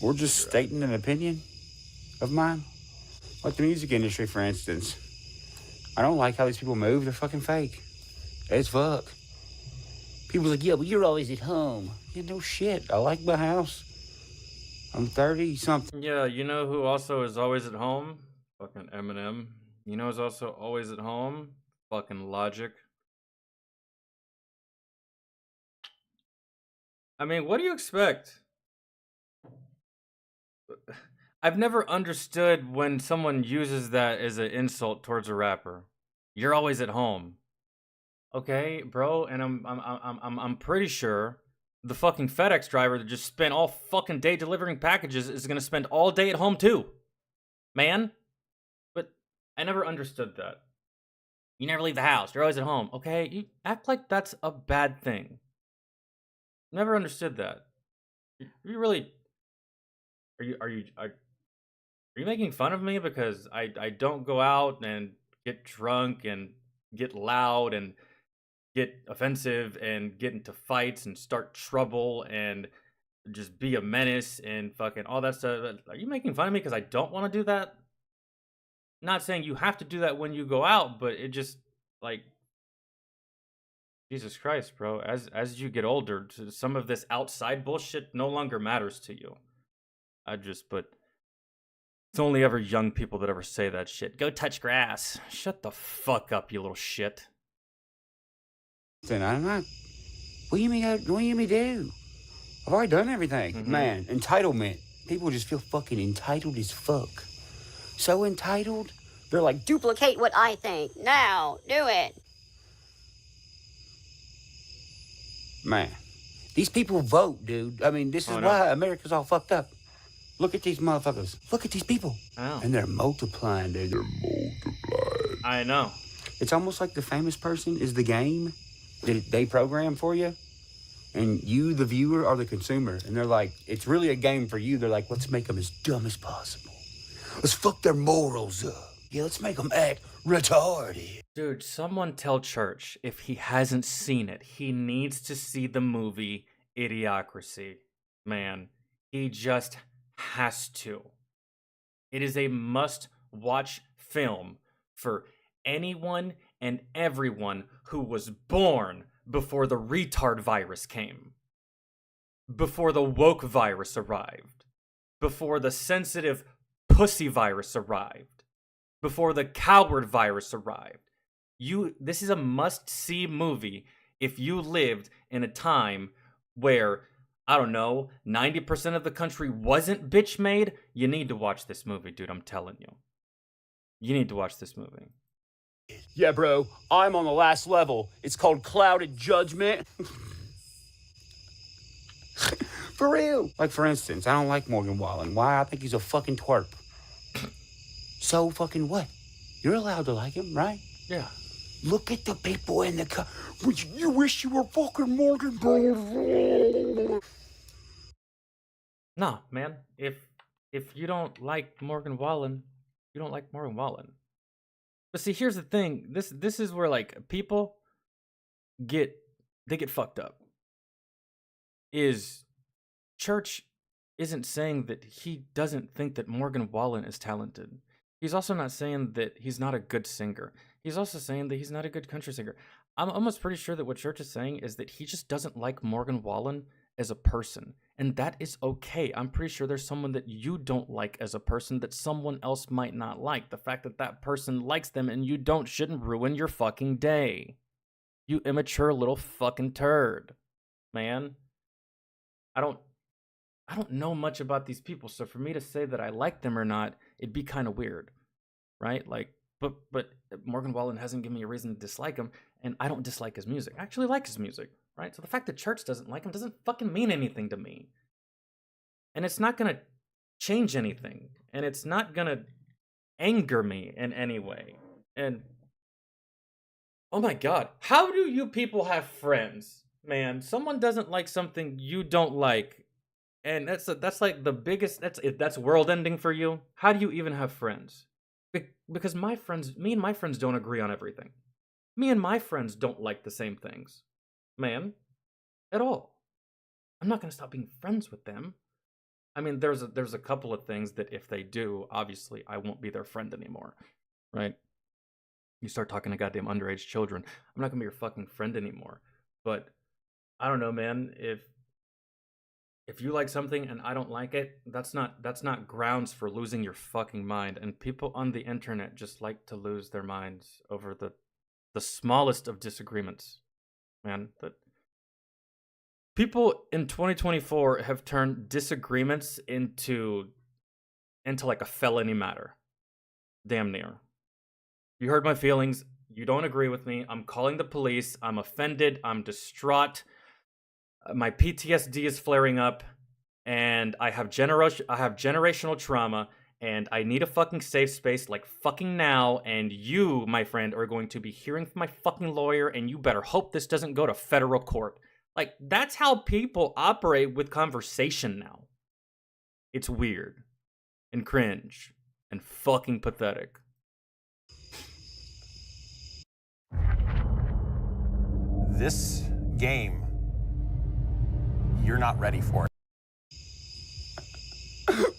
Or just stating an opinion of mine. Like the music industry, for instance. I don't like how these people move. They're fucking fake. As fuck. People are like, yeah, but you're always at home. Yeah, no shit. I like my house. I'm 30-something. Yeah, you know who also is always at home? Fucking Eminem. You know who's also always at home? Fucking Logic. I mean, what do you expect? I've never understood when someone uses that as an insult towards a rapper. You're always at home. Okay, bro, and I'm pretty sure the fucking FedEx driver that just spent all fucking day delivering packages is gonna spend all day at home too. Man. But I never understood that. You never leave the house. You're always at home. Okay, you act like that's a bad thing. Never understood that. You really are you making fun of me because I don't go out and get drunk and get loud and get offensive and get into fights and start trouble and just be a menace and fucking all that stuff? Are you making fun of me because I don't want to do that? Not saying you have to do that when you go out, but it just, like, Jesus Christ, bro. As you get older, some of this outside bullshit no longer matters to you. But it's only ever young people that ever say that shit. Go touch grass. Shut the fuck up, you little shit. Then I'm not. What do you mean? What do you mean do? I've already done everything. Mm-hmm. Man, entitlement. People just feel fucking entitled as fuck. So entitled, they're like, duplicate what I think. Now, do it. Man, these people vote, dude. I mean, this is why America's all fucked up. Look at these motherfuckers. Look at these people. And they're multiplying, dude. They're multiplying. I know. It's almost like the famous person is the game that they program for you. And you, the viewer, are the consumer. And they're like, it's really a game for you. They're like, let's make them as dumb as possible. Let's fuck their morals up. Yeah, let's make them act retarded. Dude, someone tell Church if he hasn't seen it, he needs to see the movie Idiocracy. Man, he just has to. It is a must-watch film for anyone and everyone who was born before the retard virus came, before the woke virus arrived, before the sensitive pussy virus arrived, before the coward virus arrived. This is a must-see movie if you lived in a time where, I don't know, 90% of the country wasn't bitch-made. You need to watch this movie, dude. I'm telling you. You need to watch this movie. Yeah, bro. I'm on the last level. It's called Clouded Judgment. For real. Like, for instance, I don't like Morgan Wallen. Why? I think he's a fucking twerp. So fucking what? You're allowed to like him, right? Yeah. Look at the people in the car. You wish you were fucking Morgan, bro. Nah, man. If you don't like Morgan Wallen, you don't like Morgan Wallen. But see, here's the thing. This is where like people get fucked up. Is Church isn't saying that he doesn't think that Morgan Wallen is talented. He's also not saying that he's not a good singer. He's also saying that he's not a good country singer. I'm almost pretty sure that what Church is saying is that he just doesn't like Morgan Wallen as a person. And that is okay. I'm pretty sure there's someone that you don't like as a person that someone else might not like. The fact that that person likes them and you don't shouldn't ruin your fucking day. You immature little fucking turd, man. I don't know much about these people, so for me to say that I like them or not, it'd be kind of weird, right? Like, but Morgan Wallen hasn't given me a reason to dislike him, and I don't dislike his music. I actually like his music, right? So the fact that Church doesn't like him doesn't fucking mean anything to me. And it's not gonna change anything, and it's not gonna anger me in any way. And oh my god, how do you people have friends? Man, someone doesn't like something you don't like. And that's like the biggest, that's world ending for you. How do you even have friends? Because me and my friends don't agree on everything. Me and my friends don't like the same things, man, at all. I'm not gonna stop being friends with them. I mean, there's a couple of things that if they do, obviously I won't be their friend anymore, right? You start talking to goddamn underage children, I'm not gonna be your fucking friend anymore. But I don't know, man. If you like something and I don't like it, that's not grounds for losing your fucking mind. And people on the internet just like to lose their minds over the smallest of disagreements, man. But people in 2024 have turned disagreements into like a felony matter. Damn near. You heard my feelings. You don't agree with me. I'm calling the police. I'm offended. I'm distraught. My PTSD is flaring up, and I have generational trauma, and I need a fucking safe space like fucking now, and you, my friend, are going to be hearing from my fucking lawyer, and you better hope this doesn't go to federal court. Like, that's how people operate with conversation now. It's weird, and cringe, and fucking pathetic. This game, you're not ready for it.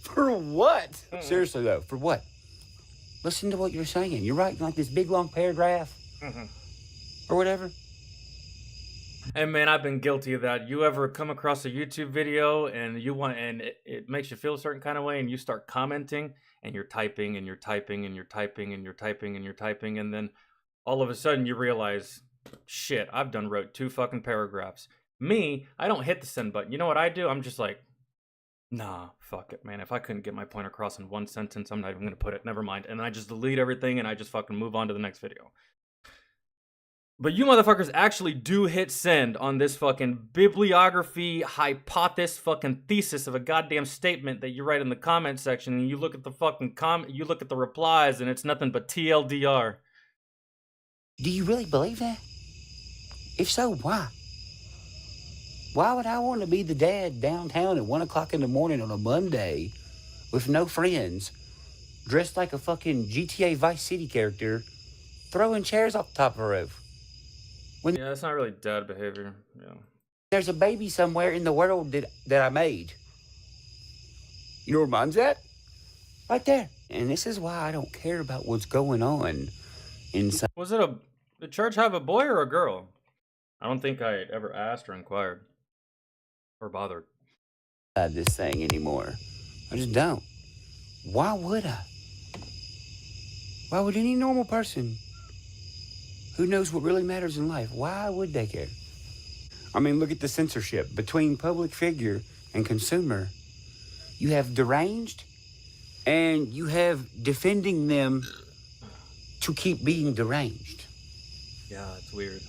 For what? Seriously, though, for what? Listen to what you're saying. You're writing like this big, long paragraph. Or whatever. Hey, man, I've been guilty of that. You ever come across a YouTube video and it makes you feel a certain kind of way, and you start commenting, and you're typing, and you're typing, and you're typing, and you're typing, and you're typing, and then all of a sudden you realize, shit, I've wrote 2 fucking paragraphs. Me, I don't hit the send button. You know what I do? I'm just like, nah, fuck it, man. If I couldn't get my point across in 1 sentence, I'm not even gonna put it. Never mind. And I just delete everything and I just fucking move on to the next video. But you motherfuckers actually do hit send on this fucking bibliography, hypothesis, fucking thesis of a goddamn statement that you write in the comment section, and you look at the fucking you look at the replies, and it's nothing but TLDR. Do you really believe that? If so, why? Why would I want to be the dad downtown at 1 o'clock in the morning on a Monday with no friends, dressed like a fucking GTA Vice City character, throwing chairs off the top of a roof? When Yeah, that's not really dad behavior. Yeah. there's a baby somewhere in the world that I made. You know where mine's at? Right there. And this is why I don't care about what's going on inside Did Church have a boy or a girl? I don't think I ever asked or inquired. Or bothered. this thing anymore. I just don't. Why would I? Why would any normal person who knows what really matters in life, why would they care? I mean, look at the censorship between public figure and consumer. You have deranged, and you have defending them to keep being deranged. Yeah, it's weird.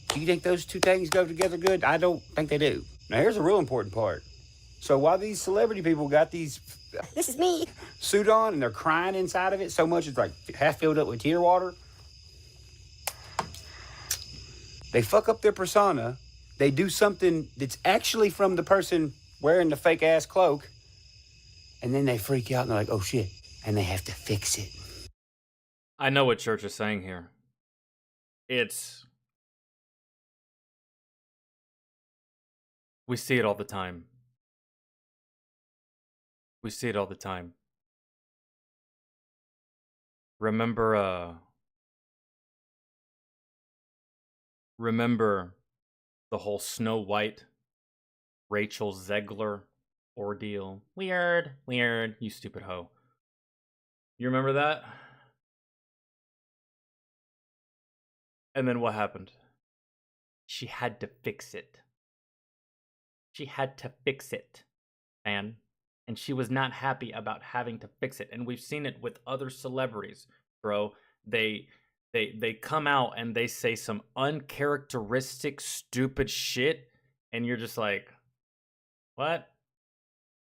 Do you think those two things go together good? I don't think they do. Now, here's a real important part. So while these celebrity people got these This is me. suit on and they're crying inside of it so much it's like half filled up with tear water, They fuck up their persona. They do something that's actually from the person wearing the fake ass cloak. And then they freak out and they're like, oh shit. And they have to fix it. I know what Church is saying here. We see it all the time. We see it all the time. Remember the whole Snow White, Rachel Zegler ordeal? Weird, you stupid hoe. You remember that? And then what happened? She had to fix it. She had to fix it, man. And she was not happy about having to fix it. And we've seen it with other celebrities, bro. They come out and they say some uncharacteristic, stupid shit, and you're just like, what?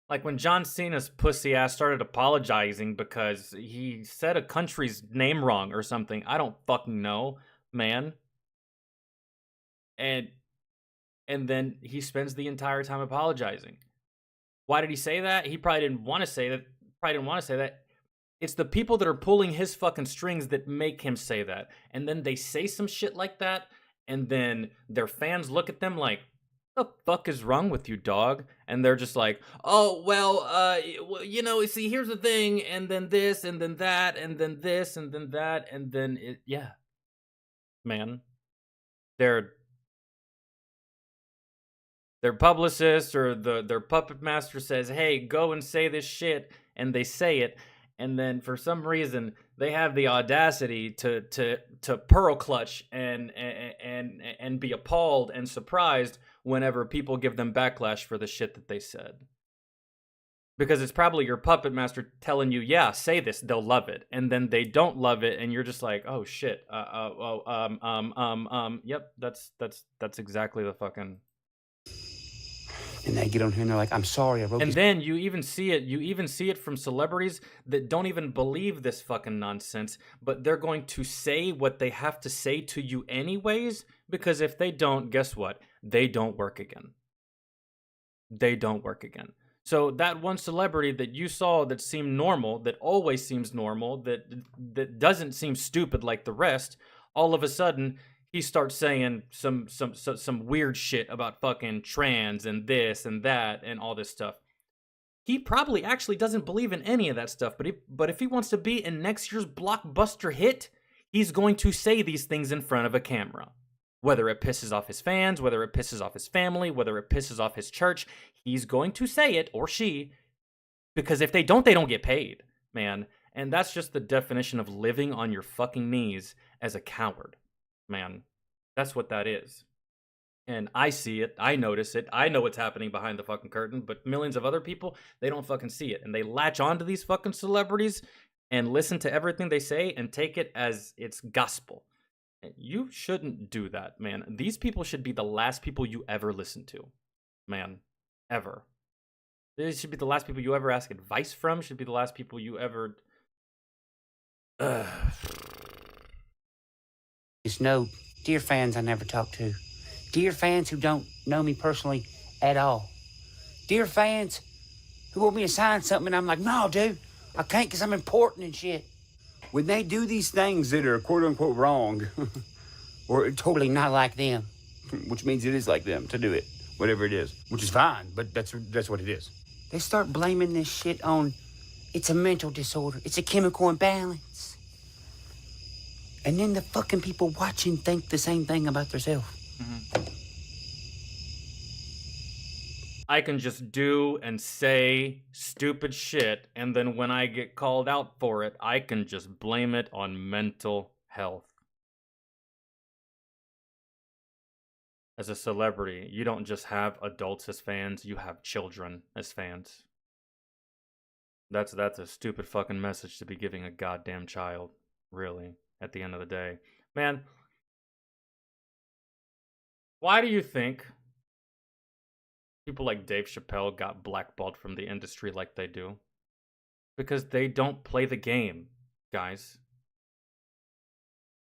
Like when John Cena's pussy ass started apologizing because he said a country's name wrong or something. I don't fucking know, man. And then he spends the entire time apologizing. Why did he say that? He probably didn't want to say that. It's the people that are pulling his fucking strings that make him say that. And then they say some shit like that, and then their fans look at them like, what the fuck is wrong with you, dog? And they're just like, oh, well, you know, see, here's the thing, and then this, and then that, and then this, and then that, and then it, yeah. Man. Their publicist or their puppet master says, hey, go and say this shit, and they say it, and then for some reason they have the audacity to pearl clutch and be appalled and surprised whenever people give them backlash for the shit that they said. Because it's probably your puppet master telling you, yeah, say this, they'll love it. And then they don't love it, and you're just like, oh shit. Yep, that's exactly the fucking. And they get on here and they're like, I'm sorry, I wrote And then you even see it from celebrities that don't even believe this fucking nonsense, but they're going to say what they have to say to you anyways, because if they don't, guess what? They don't work again. They don't work again. So that one celebrity that you saw that seemed normal, that always seems normal, that doesn't seem stupid like the rest, all of a sudden he starts saying some weird shit about fucking trans and this and that and all this stuff. He probably actually doesn't believe in any of that stuff, but if he wants to be in next year's blockbuster hit, he's going to say these things in front of a camera. Whether it pisses off his fans, whether it pisses off his family, whether it pisses off his church, he's going to say it, or she, because if they don't get paid, man. And that's just the definition of living on your fucking knees as a coward. Man, that's what that is. And I see it, I notice it, I know what's happening behind the fucking curtain, but millions of other people, they don't fucking see it. And they latch onto these fucking celebrities and listen to everything they say and take it as it's gospel. And you shouldn't do that, man. These people should be the last people you ever listen to, man. Ever. These should be the last people you ever ask advice from, should be the last people you ever... Just know, dear fans I never talk to, dear fans who don't know me personally at all, dear fans who want me to sign something and I'm like, no, dude, I can't because I'm important and shit. When they do these things that are quote-unquote wrong, or totally not like them, which means it is like them to do it, whatever it is, which is fine, but that's what it is. They start blaming this shit on, it's a mental disorder, it's a chemical imbalance. And then the fucking people watching think the same thing about themselves. Mm-hmm. I can just do and say stupid shit, and then when I get called out for it, I can just blame it on mental health. As a celebrity, you don't just have adults as fans, you have children as fans. That's a stupid fucking message to be giving a goddamn child, really. At the end of the day. Man, why do you think people like Dave Chappelle got blackballed from the industry like they do? Because they don't play the game, guys.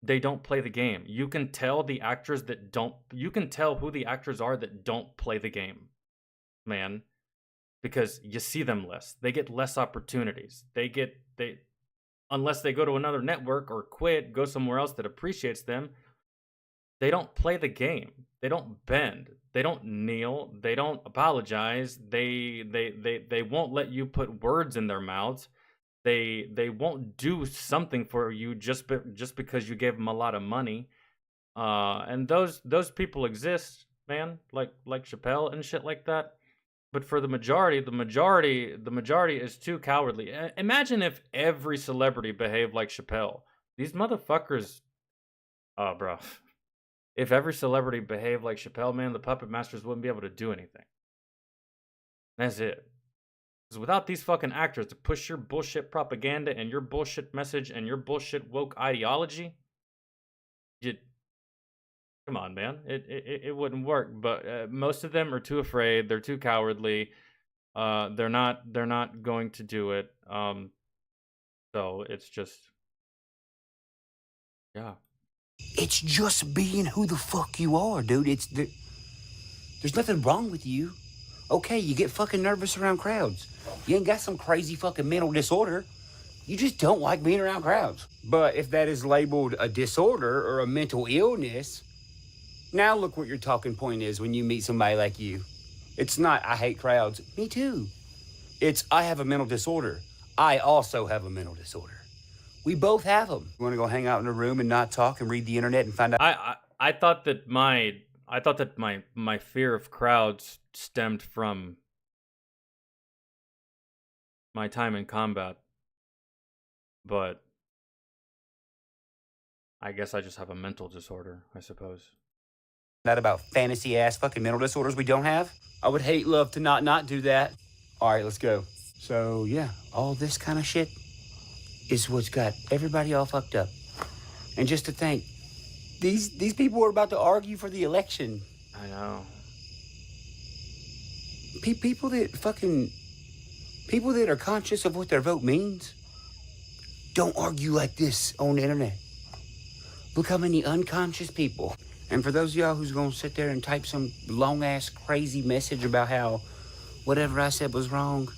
They don't play the game. You can tell the actors that don't, you can tell who the actors are that don't play the game, man. Because you see them less. They get less opportunities. Unless they go to another network or quit, go somewhere else that appreciates them, they don't play the game. They don't bend. They don't kneel. They don't apologize. They won't let you put words in their mouths. They won't do something for you just because you gave them a lot of money. And those people exist, man, like Chappelle and shit like that. But for the majority is too cowardly. Imagine if every celebrity behaved like Chappelle. These motherfuckers, oh, bro. If every celebrity behaved like Chappelle, man, the puppet masters wouldn't be able to do anything. That's it. Because without these fucking actors to push your bullshit propaganda and your bullshit message and your bullshit woke ideology, come on, man. It wouldn't work. But most of them are too afraid. They're too cowardly. They're not going to do it. So it's just, yeah. It's just being who the fuck you are, dude. There's nothing wrong with you. Okay, you get fucking nervous around crowds. You ain't got some crazy fucking mental disorder. You just don't like being around crowds. But if that is labeled a disorder or a mental illness, now look what your talking point is when you meet somebody like you. It's not, I hate crowds. Me too. It's, I have a mental disorder. I also have a mental disorder. We both have them. You want to go hang out in a room and not talk and read the internet and find out? I thought that my fear of crowds stemmed from my time in combat, but I guess I just have a mental disorder, I suppose. That about fantasy ass fucking mental disorders we don't have? I would hate love to not do that. All right, let's go. So yeah, all this kind of shit is what's got everybody all fucked up. And just to think, these people are about to argue for the election. I know. People that are conscious of what their vote means don't argue like this on the internet. Look how many unconscious people. And for those of y'all who's gonna sit there and type some long-ass crazy message about how whatever I said was wrong,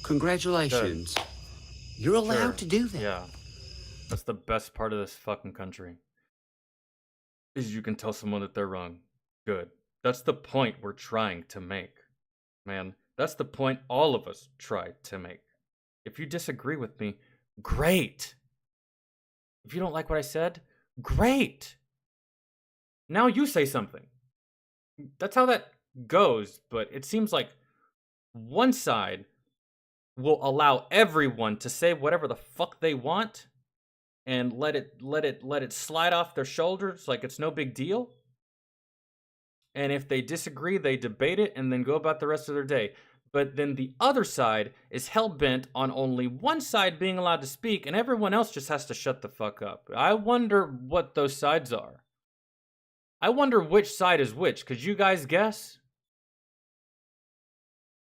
congratulations. Sure. You're allowed to do that. Yeah. That's the best part of this fucking country. Is you can tell someone that they're wrong. Good. That's the point we're trying to make. Man, that's the point all of us try to make. If you disagree with me, great. If you don't like what I said, great. Now you say something. That's how that goes, but it seems like one side will allow everyone to say whatever the fuck they want and let it slide off their shoulders like it's no big deal. And if they disagree, they debate it and then go about the rest of their day. But then the other side is hell-bent on only one side being allowed to speak, and everyone else just has to shut the fuck up. I wonder what those sides are. I wonder which side is which. Could you guys guess?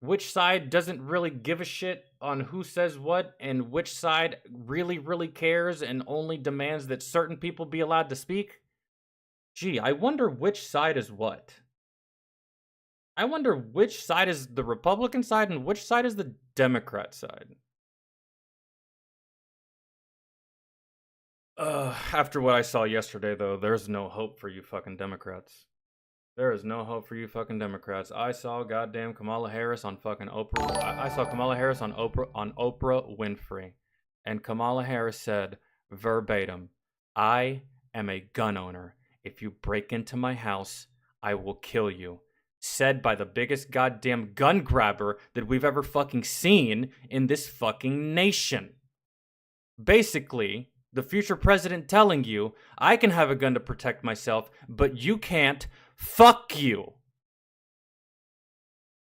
Which side doesn't really give a shit on who says what, and which side really, really cares and only demands that certain people be allowed to speak? Gee, I wonder which side is what. I wonder which side is the Republican side and which side is the Democrat side. After what I saw yesterday, though, there's no hope for you fucking Democrats. There is no hope for you fucking Democrats. I saw goddamn Kamala Harris on fucking Oprah. I saw Kamala Harris on Oprah Winfrey. And Kamala Harris said, verbatim, I am a gun owner. If you break into my house, I will kill you. Said by the biggest goddamn gun grabber that we've ever fucking seen in this fucking nation. Basically, the future president telling you, I can have a gun to protect myself, but you can't. Fuck you.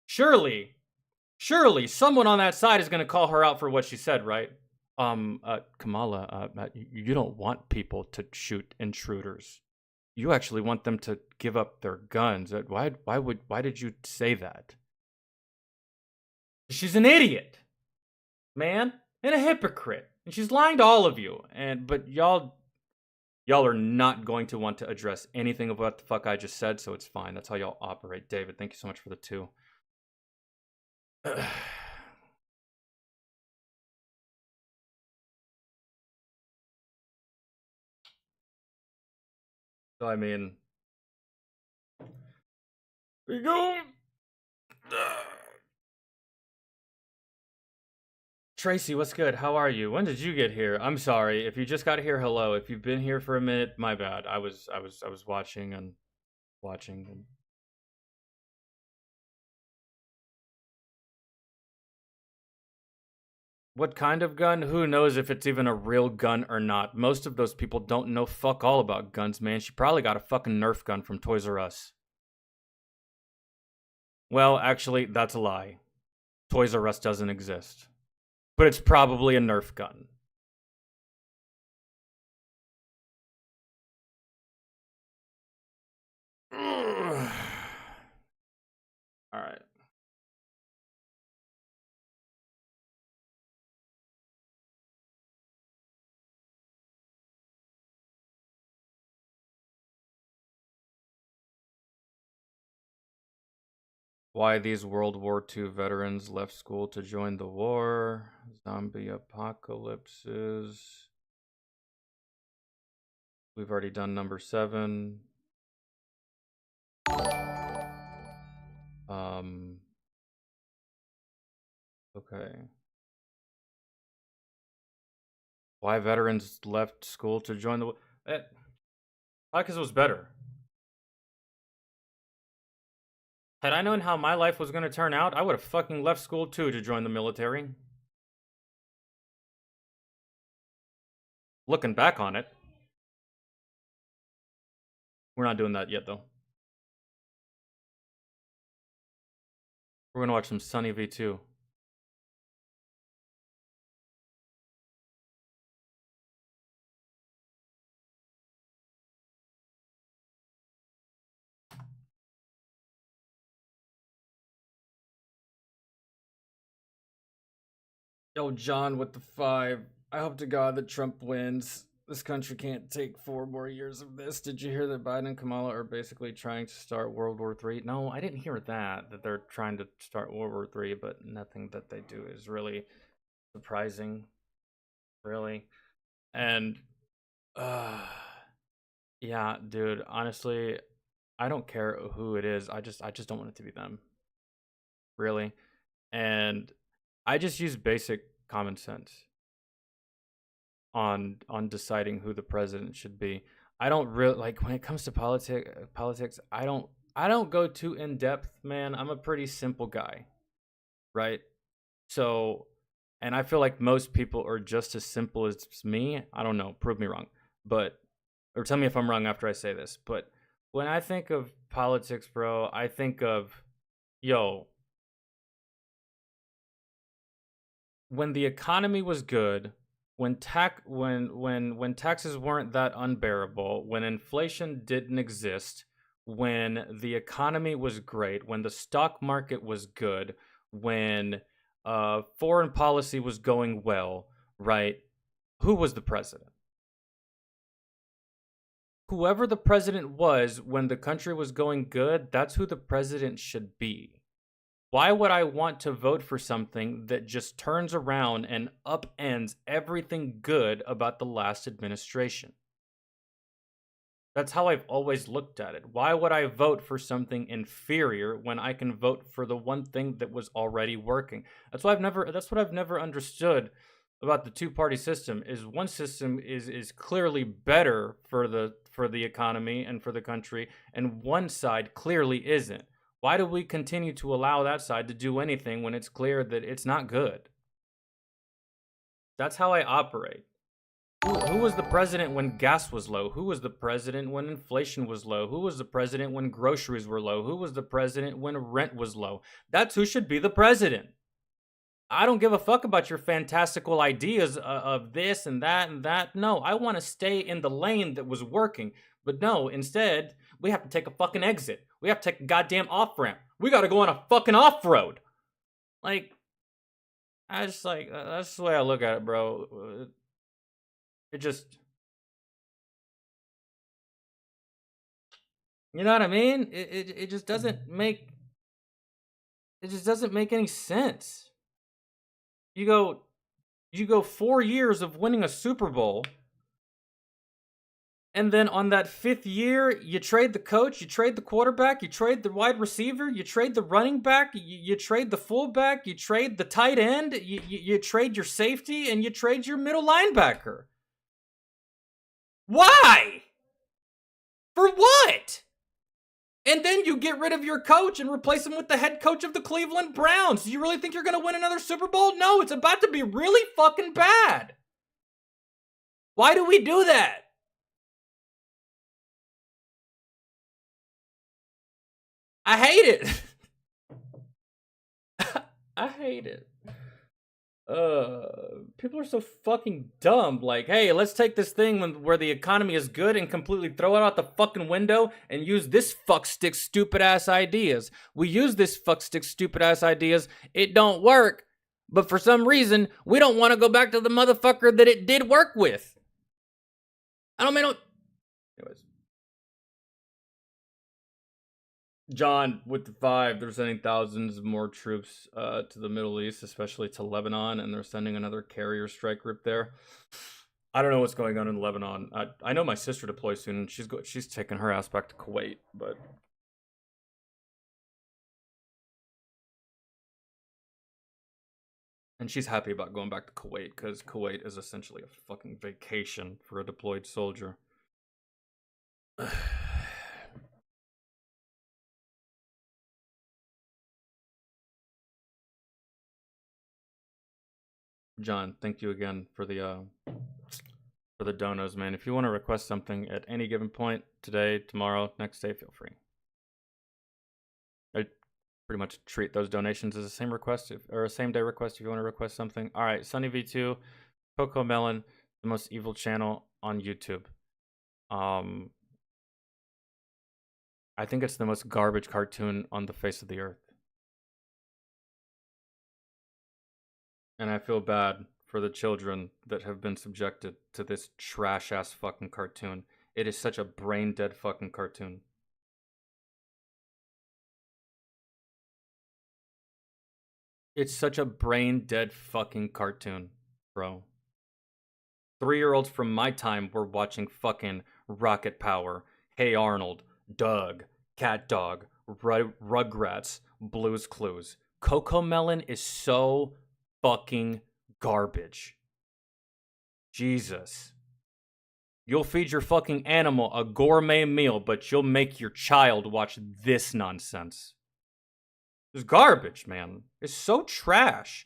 Surely someone on that side is going to call her out for what she said, right? Kamala, you don't want people to shoot intruders. You actually want them to give up their guns. Why did you say that? She's an idiot, man, and a hypocrite. And she's lying to all of you. But y'all Y'all are not going to want to address anything of what the fuck I just said, so it's fine. That's how y'all operate. David, thank you so much for the 2. So, I mean, we go. Tracy, what's good? How are you? When did you get here? I'm sorry. If you just got here, hello. If you've been here for a minute, my bad. I was watching and watching and what kind of gun? Who knows if it's even a real gun or not? Most of those people don't know fuck all about guns, man. She probably got a fucking Nerf gun from Toys R Us. Well, actually, that's a lie. Toys R Us doesn't exist. But it's probably a Nerf gun. Alright. Why these World War II veterans left school to join the war. Zombie apocalypses. We've already done number 7. Okay. Why veterans left school to join the war. Probably because it was better. Had I known how my life was going to turn out, I would have fucking left school too to join the military. Looking back on it. We're not doing that yet, though. We're going to watch some Sunny V2. Yo, John with the 5. I hope to God that Trump wins. This country can't take 4 more years of this. Did you hear that Biden and Kamala are basically trying to start World War III? No, I didn't hear that they're trying to start World War III, but nothing that they do is really surprising. Really. And, yeah, dude, honestly, I don't care who it is. I just don't want it to be them. Really. And I just use basic common sense on deciding who the president should be. I don't really like when it comes to politics, I don't go too in depth, man. I'm a pretty simple guy. Right? So, and I feel like most people are just as simple as me. I don't know, prove me wrong. But or tell me if I'm wrong after I say this. But when I think of politics, bro, I think of yo, when the economy was good, when taxes weren't that unbearable, when inflation didn't exist, when the economy was great, when the stock market was good, when foreign policy was going well, right? Who was the president? Whoever the president was when the country was going good, that's who the president should be. Why would I want to vote for something that just turns around and upends everything good about the last administration? That's how I've always looked at it. Why would I vote for something inferior when I can vote for the one thing that was already working? That's what I've never understood about the two-party system. Is one system is clearly better for the economy and for the country, and one side clearly isn't. Why do we continue to allow that side to do anything when it's clear that it's not good? That's how I operate. Who was the president when gas was low? Who was the president when inflation was low? Who was the president when groceries were low? Who was the president when rent was low? That's who should be the president. I don't give a fuck about your fantastical ideas of this and that and that. No, I want to stay in the lane that was working. But no, instead, we have to take a fucking exit. We have to take a goddamn off-ramp. We got to go on a fucking off-road. Like, I just like, that's the way I look at it, bro. It just, You know what I mean? It just doesn't make any sense. You go 4 years of winning a Super Bowl, and then on that 5th year, you trade the coach, you trade the quarterback, you trade the wide receiver, you trade the running back, you trade the fullback, you trade the tight end, you trade your safety, and you trade your middle linebacker. Why? For what? And then you get rid of your coach and replace him with the head coach of the Cleveland Browns. Do you really think you're going to win another Super Bowl? No, it's about to be really fucking bad. Why do we do that? I hate it. I hate it. People are so fucking dumb. Like, hey, let's take this thing where the economy is good and completely throw it out the fucking window and use this fuckstick stupid ass ideas. We use this fuckstick stupid ass ideas. It don't work. But for some reason, we don't want to go back to the motherfucker that it did work with. Anyways. John with the 5, they're sending thousands more troops to the Middle East, especially to Lebanon, and they're sending another carrier strike group there. I don't know what's going on in Lebanon. I know my sister deploys soon, and she's taking her ass back to Kuwait, but and she's happy about going back to Kuwait because Kuwait is essentially a fucking vacation for a deployed soldier. John, thank you again for the donos, man. If you want to request something at any given point, today, tomorrow, next day, feel free. I pretty much treat those donations as a same request, or a same day request if you want to request something. All right, Sunny V2, Coco Melon, the most evil channel on YouTube. I think it's the most garbage cartoon on the face of the earth. And I feel bad for the children that have been subjected to this trash-ass fucking cartoon. It is such a brain-dead fucking cartoon. It's such a brain-dead fucking cartoon, bro. 3-year-olds from my time were watching fucking Rocket Power, Hey Arnold, Doug, Cat Dog, Rugrats, Blue's Clues. Coco Melon is so fucking garbage. Jesus. You'll feed your fucking animal a gourmet meal, but you'll make your child watch this nonsense. It's garbage, man. It's so trash.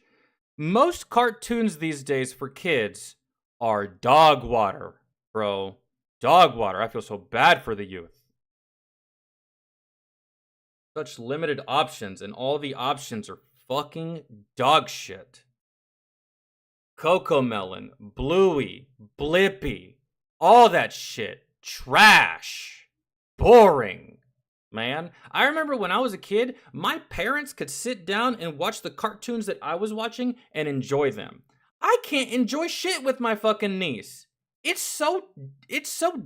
Most cartoons these days for kids are dog water, bro. Dog water. I feel so bad for the youth. Such limited options, and all the options are fucking dog shit. Coco Melon, Bluey, Blippy, all that shit. Trash. Boring. Man, I remember when I was a kid, my parents could sit down and watch the cartoons that I was watching and enjoy them. I can't enjoy shit with my fucking niece. It's so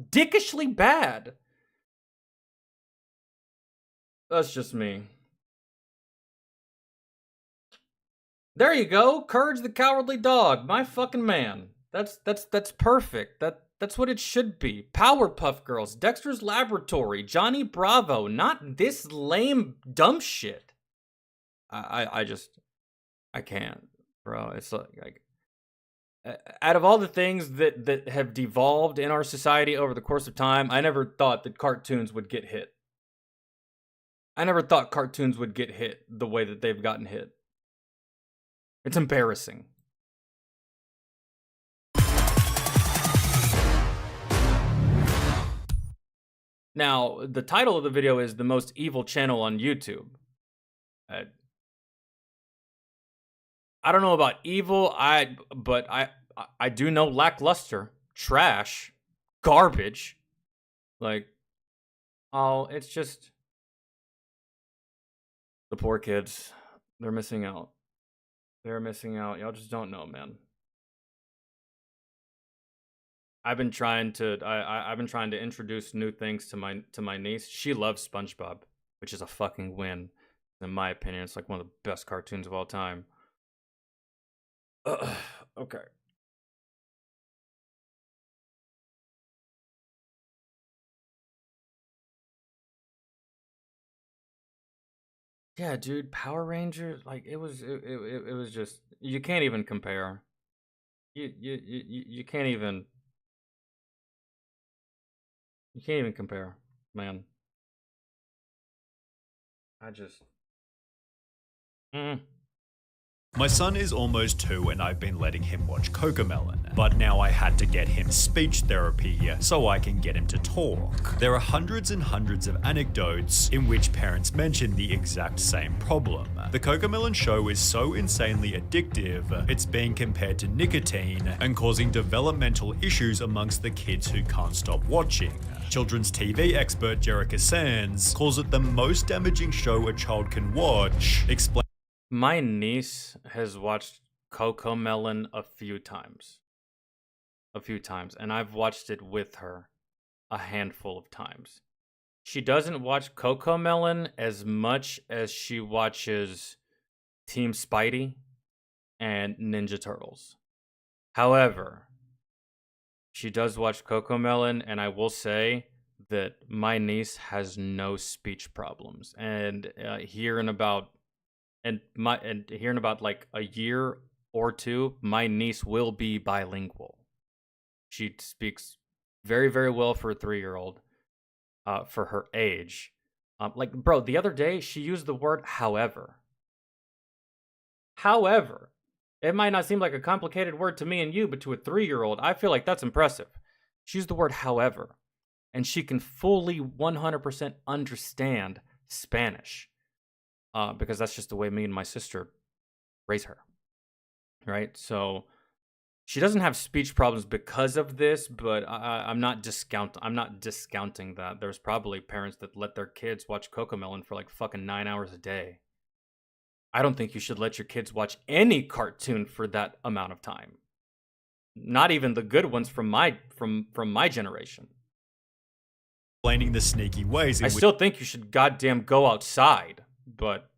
dickishly bad. That's just me. There you go, Courage the Cowardly Dog, my fucking man. That's perfect. That's what it should be. Powerpuff Girls, Dexter's Laboratory, Johnny Bravo, not this lame dumb shit. I can't, bro. It's like out of all the things that have devolved in our society over the course of time, I never thought that cartoons would get hit. I never thought cartoons would get hit the way that they've gotten hit. It's embarrassing. Now, the title of the video is The Most Evil Channel on YouTube. I don't know about evil, but I do know lackluster, trash, garbage. Like, oh, it's just the poor kids. They're missing out. They're missing out. Y'all just don't know, man. I've been trying to I've been trying to introduce new things to my niece. She loves SpongeBob, which is a fucking win, in my opinion. It's like one of the best cartoons of all time. Okay. Yeah, dude, Power Rangers, like it was just you can't even compare. You can't even compare, man. I just mm. My son is almost 2 and I've been letting him watch Cocomelon, but now I had to get him speech therapy so I can get him to talk. There are hundreds and hundreds of anecdotes in which parents mention the exact same problem. The Cocomelon show is so insanely addictive, it's being compared to nicotine and causing developmental issues amongst the kids who can't stop watching. Children's TV expert Jerica Sands calls it the most damaging show a child can watch, explaining My niece has watched Cocomelon a few times. And I've watched it with her a handful of times. She doesn't watch Cocomelon as much as she watches Team Spidey and Ninja Turtles. However, she does watch Cocomelon, and I will say that my niece has no speech problems. And hearing about like a year or two, my niece will be bilingual. She speaks very, very well for a 3-year-old, for her age. Like, bro, the other day she used the word however. However, it might not seem like a complicated word to me and you, but to a 3-year-old, I feel like that's impressive. She used the word however, and she can fully 100% understand Spanish. Because that's just the way me and my sister raise her, right? So she doesn't have speech problems because of this, but I'm not discounting that. There's probably parents that let their kids watch Cocomelon for like fucking 9 hours a day. I don't think you should let your kids watch any cartoon for that amount of time. Not even the good ones from my generation. the sneaky ways in I still think you should goddamn go outside. But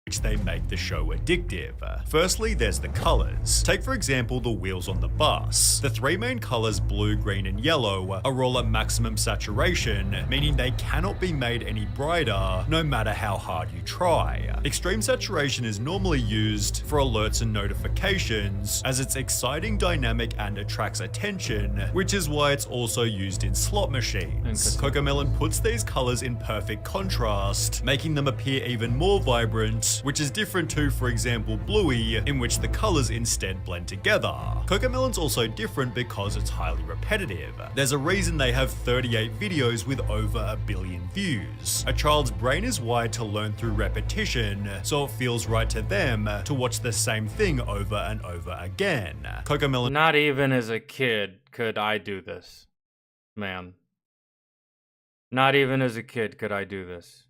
which they make the show addictive. Firstly, there's the colors. Take for example the wheels on the bus. The 3 main colors, blue, green, and yellow, are all at maximum saturation, meaning they cannot be made any brighter, no matter how hard you try. Extreme saturation is normally used for alerts and notifications, as it's exciting, dynamic, and attracts attention, which is why it's also used in slot machines. Cocomelon puts these colors in perfect contrast, making them appear even more vibrant, which is different to, for example, Bluey, in which the colors instead blend together. Cocomelon's also different because it's highly repetitive. There's a reason they have 38 videos with over 1 billion views. A child's brain is wired to learn through repetition, so it feels right to them to watch the same thing over and over again. Cocomelon— not even as a kid could I do this, man. Not even as a kid could I do this.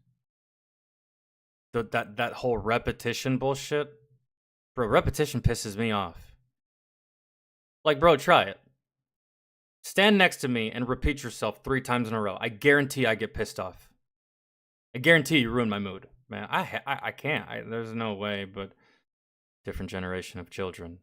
That whole repetition bullshit, bro. Repetition pisses me off. Like, bro, try it. Stand next to me and repeat yourself 3 times in a row. I guarantee I get pissed off. I guarantee you ruin my mood, man. I can't. There's no way. But different generation of children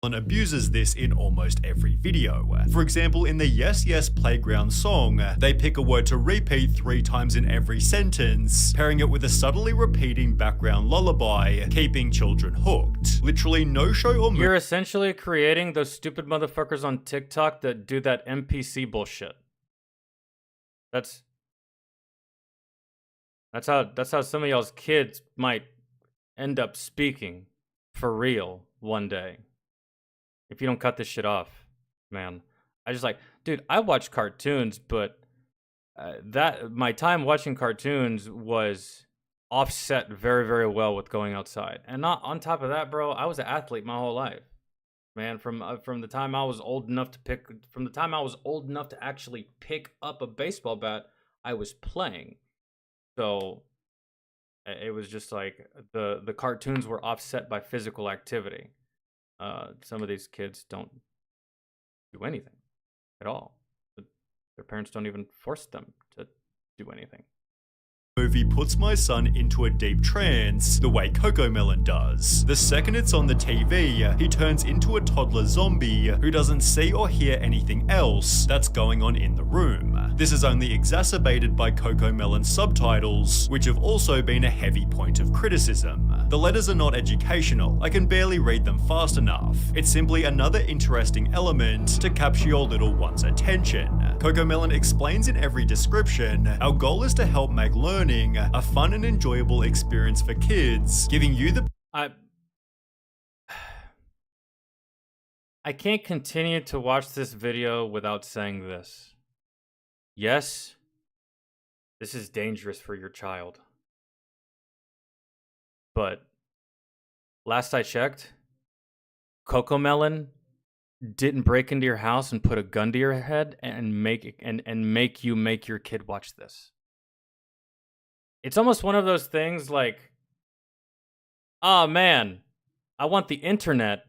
abuses this in almost every video. For example, in the Yes Yes Playground song, they pick a word to repeat 3 times in every sentence, pairing it with a subtly repeating background lullaby, keeping children hooked. Literally no show or movie— You're essentially creating those stupid motherfuckers on TikTok that do that NPC bullshit. That's how some of y'all's kids might end up speaking for real one day. If you don't cut this shit off, man. I just like, dude, I watch cartoons, but that my time watching cartoons was offset very, very well with going outside. And not on top of that, bro, I was an athlete my whole life, man. From the time I was old enough to actually pick up a baseball bat, I was playing. So it was just like the cartoons were offset by physical activity. Some of these kids don't do anything at all. Their parents don't even force them to do anything. Movie puts my son into a deep trance the way Cocomelon does. The second it's on the TV, he turns into a toddler zombie who doesn't see or hear anything else that's going on in the room. This is only exacerbated by Cocomelon's subtitles, which have also been a heavy point of criticism. The letters are not educational, I can barely read them fast enough. It's simply another interesting element to capture your little one's attention. Cocomelon explains in every description, our goal is to help make learning a fun and enjoyable experience for kids, giving you the... I can't continue to watch this video without saying this. Yes, this is dangerous for your child. But last I checked, Cocomelon didn't break into your house and put a gun to your head and make you make your kid watch this. It's almost one of those things like, oh man, I want the internet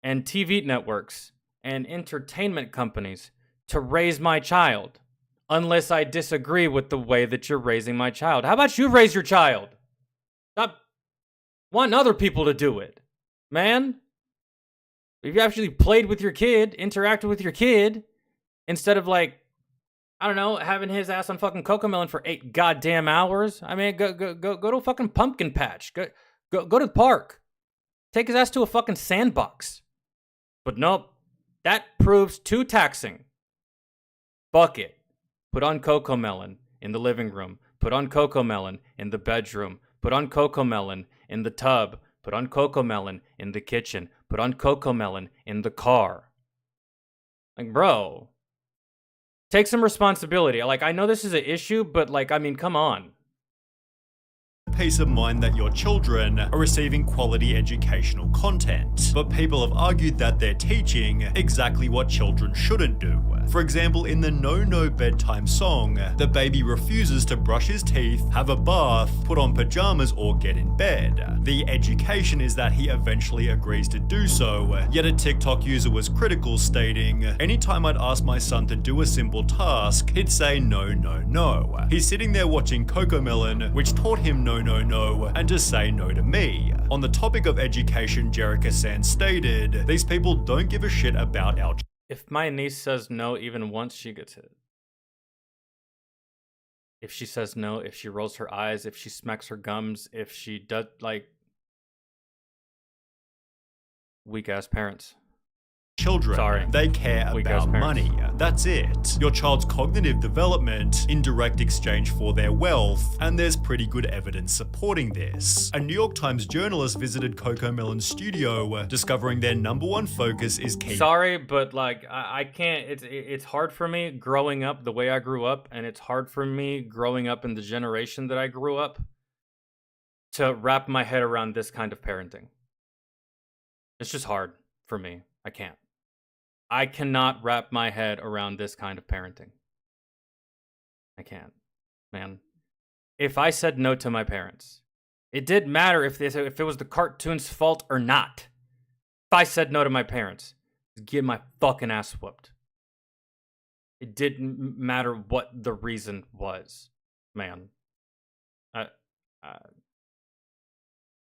and TV networks and entertainment companies to raise my child, unless I disagree with the way that you're raising my child. How about you raise your child? Stop wanting other people to do it, man. If you actually played with your kid, interacted with your kid, instead of like, I don't know, having his ass on fucking Cocomelon for 8 goddamn hours. I mean, go to a fucking pumpkin patch. Go to the park. Take his ass to a fucking sandbox. But nope, that proves too taxing. Fuck it. Put on Cocomelon in the living room. Put on Cocomelon in the bedroom. Put on Cocomelon in the tub. Put on Cocomelon in the kitchen. Put on Cocomelon in the car. Like, bro, take some responsibility. Like, I know this is an issue, but like, I mean, come on. Peace of mind that your children are receiving quality educational content, but people have argued that they're teaching exactly what children shouldn't do. For example, in the No Bedtime song, the baby refuses to brush his teeth, have a bath, put on pajamas, or get in bed. The education is that he eventually agrees to do so, yet a TikTok user was critical, stating, anytime I'd ask my son to do a simple task, he'd say no, no, no. He's sitting there watching Cocomelon, which taught him no, no, no, and to say no to me. On the topic of education, Jerica San stated, these people don't give a shit about our... If my niece says no even once, she gets hit. If she says no, if she rolls her eyes, if she smacks her gums, if she does, like... Weak-ass parents. Children. Sorry. They care about money. That's it. Your child's cognitive development in direct exchange for their wealth, and there's pretty good evidence supporting this. A New York Times journalist visited Cocomelon's studio, discovering their #1 focus is keeping... Sorry, but like, I can't, it's hard for me growing up the way I grew up, and it's hard for me growing up in the generation that I grew up to wrap my head around this kind of parenting. It's just hard for me. I can't. I cannot wrap my head around this kind of parenting. I can't, man. If I said no to my parents, it didn't matter if it was the cartoon's fault or not. If I said no to my parents, get my fucking ass whooped. It didn't matter what the reason was, man.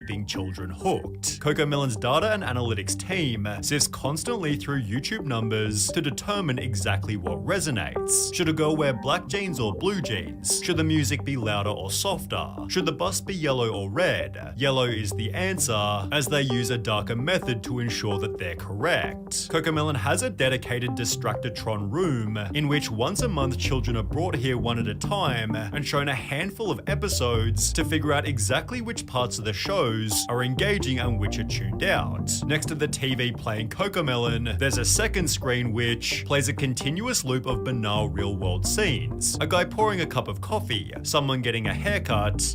Keeping children hooked. Cocomelon's data and analytics team sifts constantly through YouTube numbers to determine exactly what resonates. Should a girl wear black jeans or blue jeans? Should the music be louder or softer? Should the bus be yellow or red? Yellow is the answer, as they use a darker method to ensure that they're correct. Cocomelon has a dedicated Distractatron room, in which once a month children are brought here one at a time and shown a handful of episodes to figure out exactly which parts of the show are engaging and which are tuned out. Next to the TV playing Cocomelon, there's a second screen which plays a continuous loop of banal real-world scenes. A guy pouring a cup of coffee, someone getting a haircut,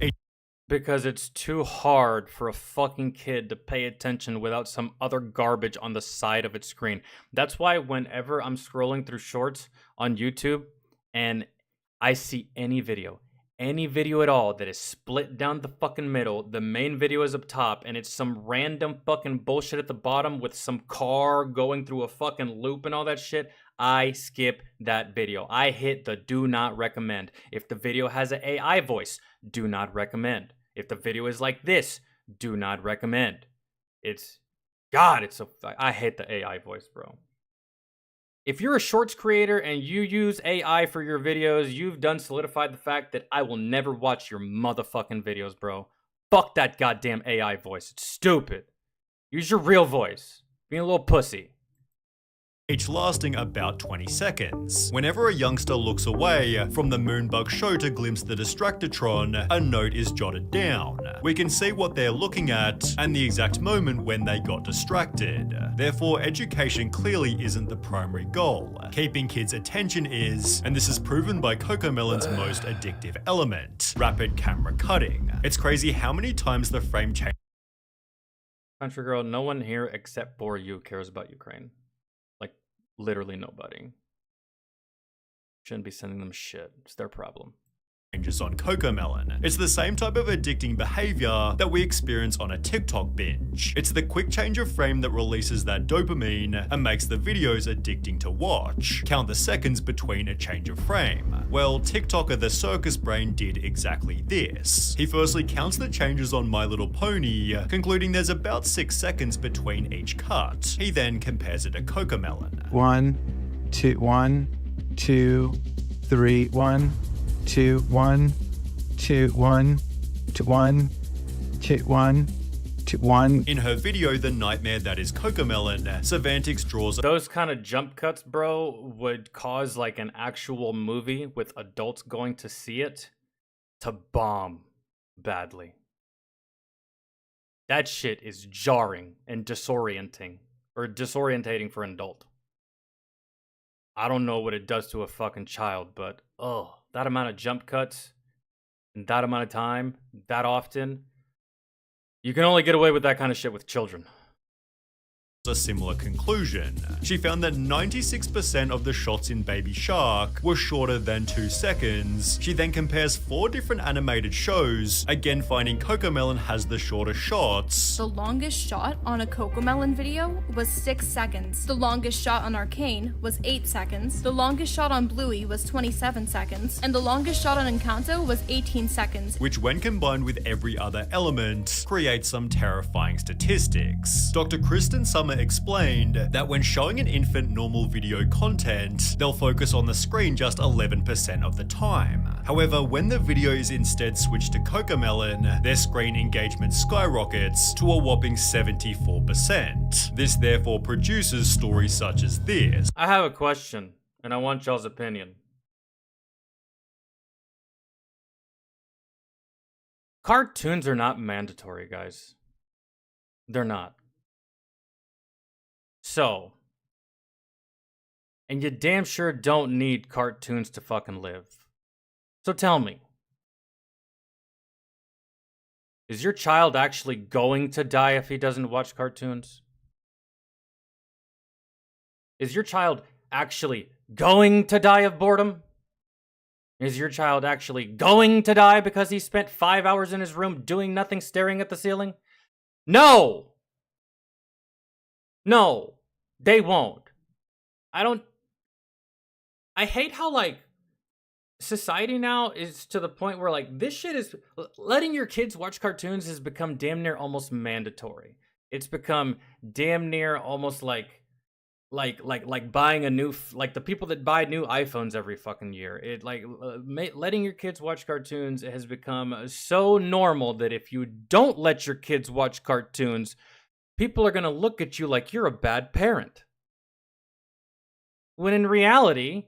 because it's too hard for a fucking kid to pay attention without some other garbage on the side of its screen. That's why whenever I'm scrolling through shorts on YouTube and I see any video, any video at all that is split down the fucking middle, the main video is up top, and it's some random fucking bullshit at the bottom with some car going through a fucking loop and all that shit, I skip that video. I hit the do not recommend. If the video has an AI voice, do not recommend. If the video is like this, do not recommend. I hate the AI voice, bro. If you're a shorts creator and you use AI for your videos, you've done solidified the fact that I will never watch your motherfucking videos, bro. Fuck that goddamn AI voice. It's stupid. Use your real voice. Being a little pussy. Each lasting about 20 seconds. Whenever a youngster looks away from the Moonbug show to glimpse the Distractotron, a note is jotted down. We can see what they're looking at and the exact moment when they got distracted. Therefore, education clearly isn't the primary goal. Keeping kids' attention is, and this is proven by Cocomelon's most addictive element, rapid camera cutting. It's crazy how many times the frame change. Country girl, no one here except for you cares about Ukraine. Literally nobody. Shouldn't be sending them shit. It's their problem. Changes on Cocomelon. It's the same type of addicting behavior that we experience on a TikTok binge. It's the quick change of frame that releases that dopamine and makes the videos addicting to watch. Count the seconds between a change of frame. Well, TikToker the Circus Brain did exactly this. He firstly counts the changes on My Little Pony, concluding there's about 6 seconds between each cut. He then compares it to Cocomelon. 1, 2, 1, 2, 3, 1. 2, 1, 2, 1, 2, 1, 2, 1, 2, 1. In her video, The Nightmare That Is Cocomelon, Savantix draws those kind of jump cuts, bro, would cause like an actual movie with adults going to see it to bomb badly. That shit is jarring and disorienting for an adult. I don't know what it does to a fucking child, but that amount of jump cuts in that amount of time, that often, you can only get away with that kind of shit with children. A similar conclusion. She found that 96% of the shots in Baby Shark were shorter than 2 seconds. She then compares 4 different animated shows, again finding Cocomelon has the shorter shots. The longest shot on a Cocomelon video was 6 seconds. The longest shot on Arcane was 8 seconds. The longest shot on Bluey was 27 seconds. And the longest shot on Encanto was 18 seconds. Which, when combined with every other element, creates some terrifying statistics. Dr. Kristen Summer explained that when showing an infant normal video content, they'll focus on the screen just 11% of the time. However, when the video is instead switched to Cocomelon, their screen engagement skyrockets to a whopping 74%. This therefore produces stories such as this. I have a question, and I want y'all's opinion. Cartoons are not mandatory, guys. They're not. So, and you damn sure don't need cartoons to fucking live. So tell me, is your child actually going to die if he doesn't watch cartoons? Is your child actually going to die of boredom? Is your child actually going to die because he spent 5 hours in his room doing nothing, staring at the ceiling? No! No, they won't. I hate how, like, society now is to the point where, like, this shit is, letting your kids watch cartoons has become damn near almost mandatory. It's become damn near almost like buying a new, like the people that buy new iPhones every fucking year. It letting your kids watch cartoons has become so normal that if you don't let your kids watch cartoons, people are going to look at you like you're a bad parent. When in reality,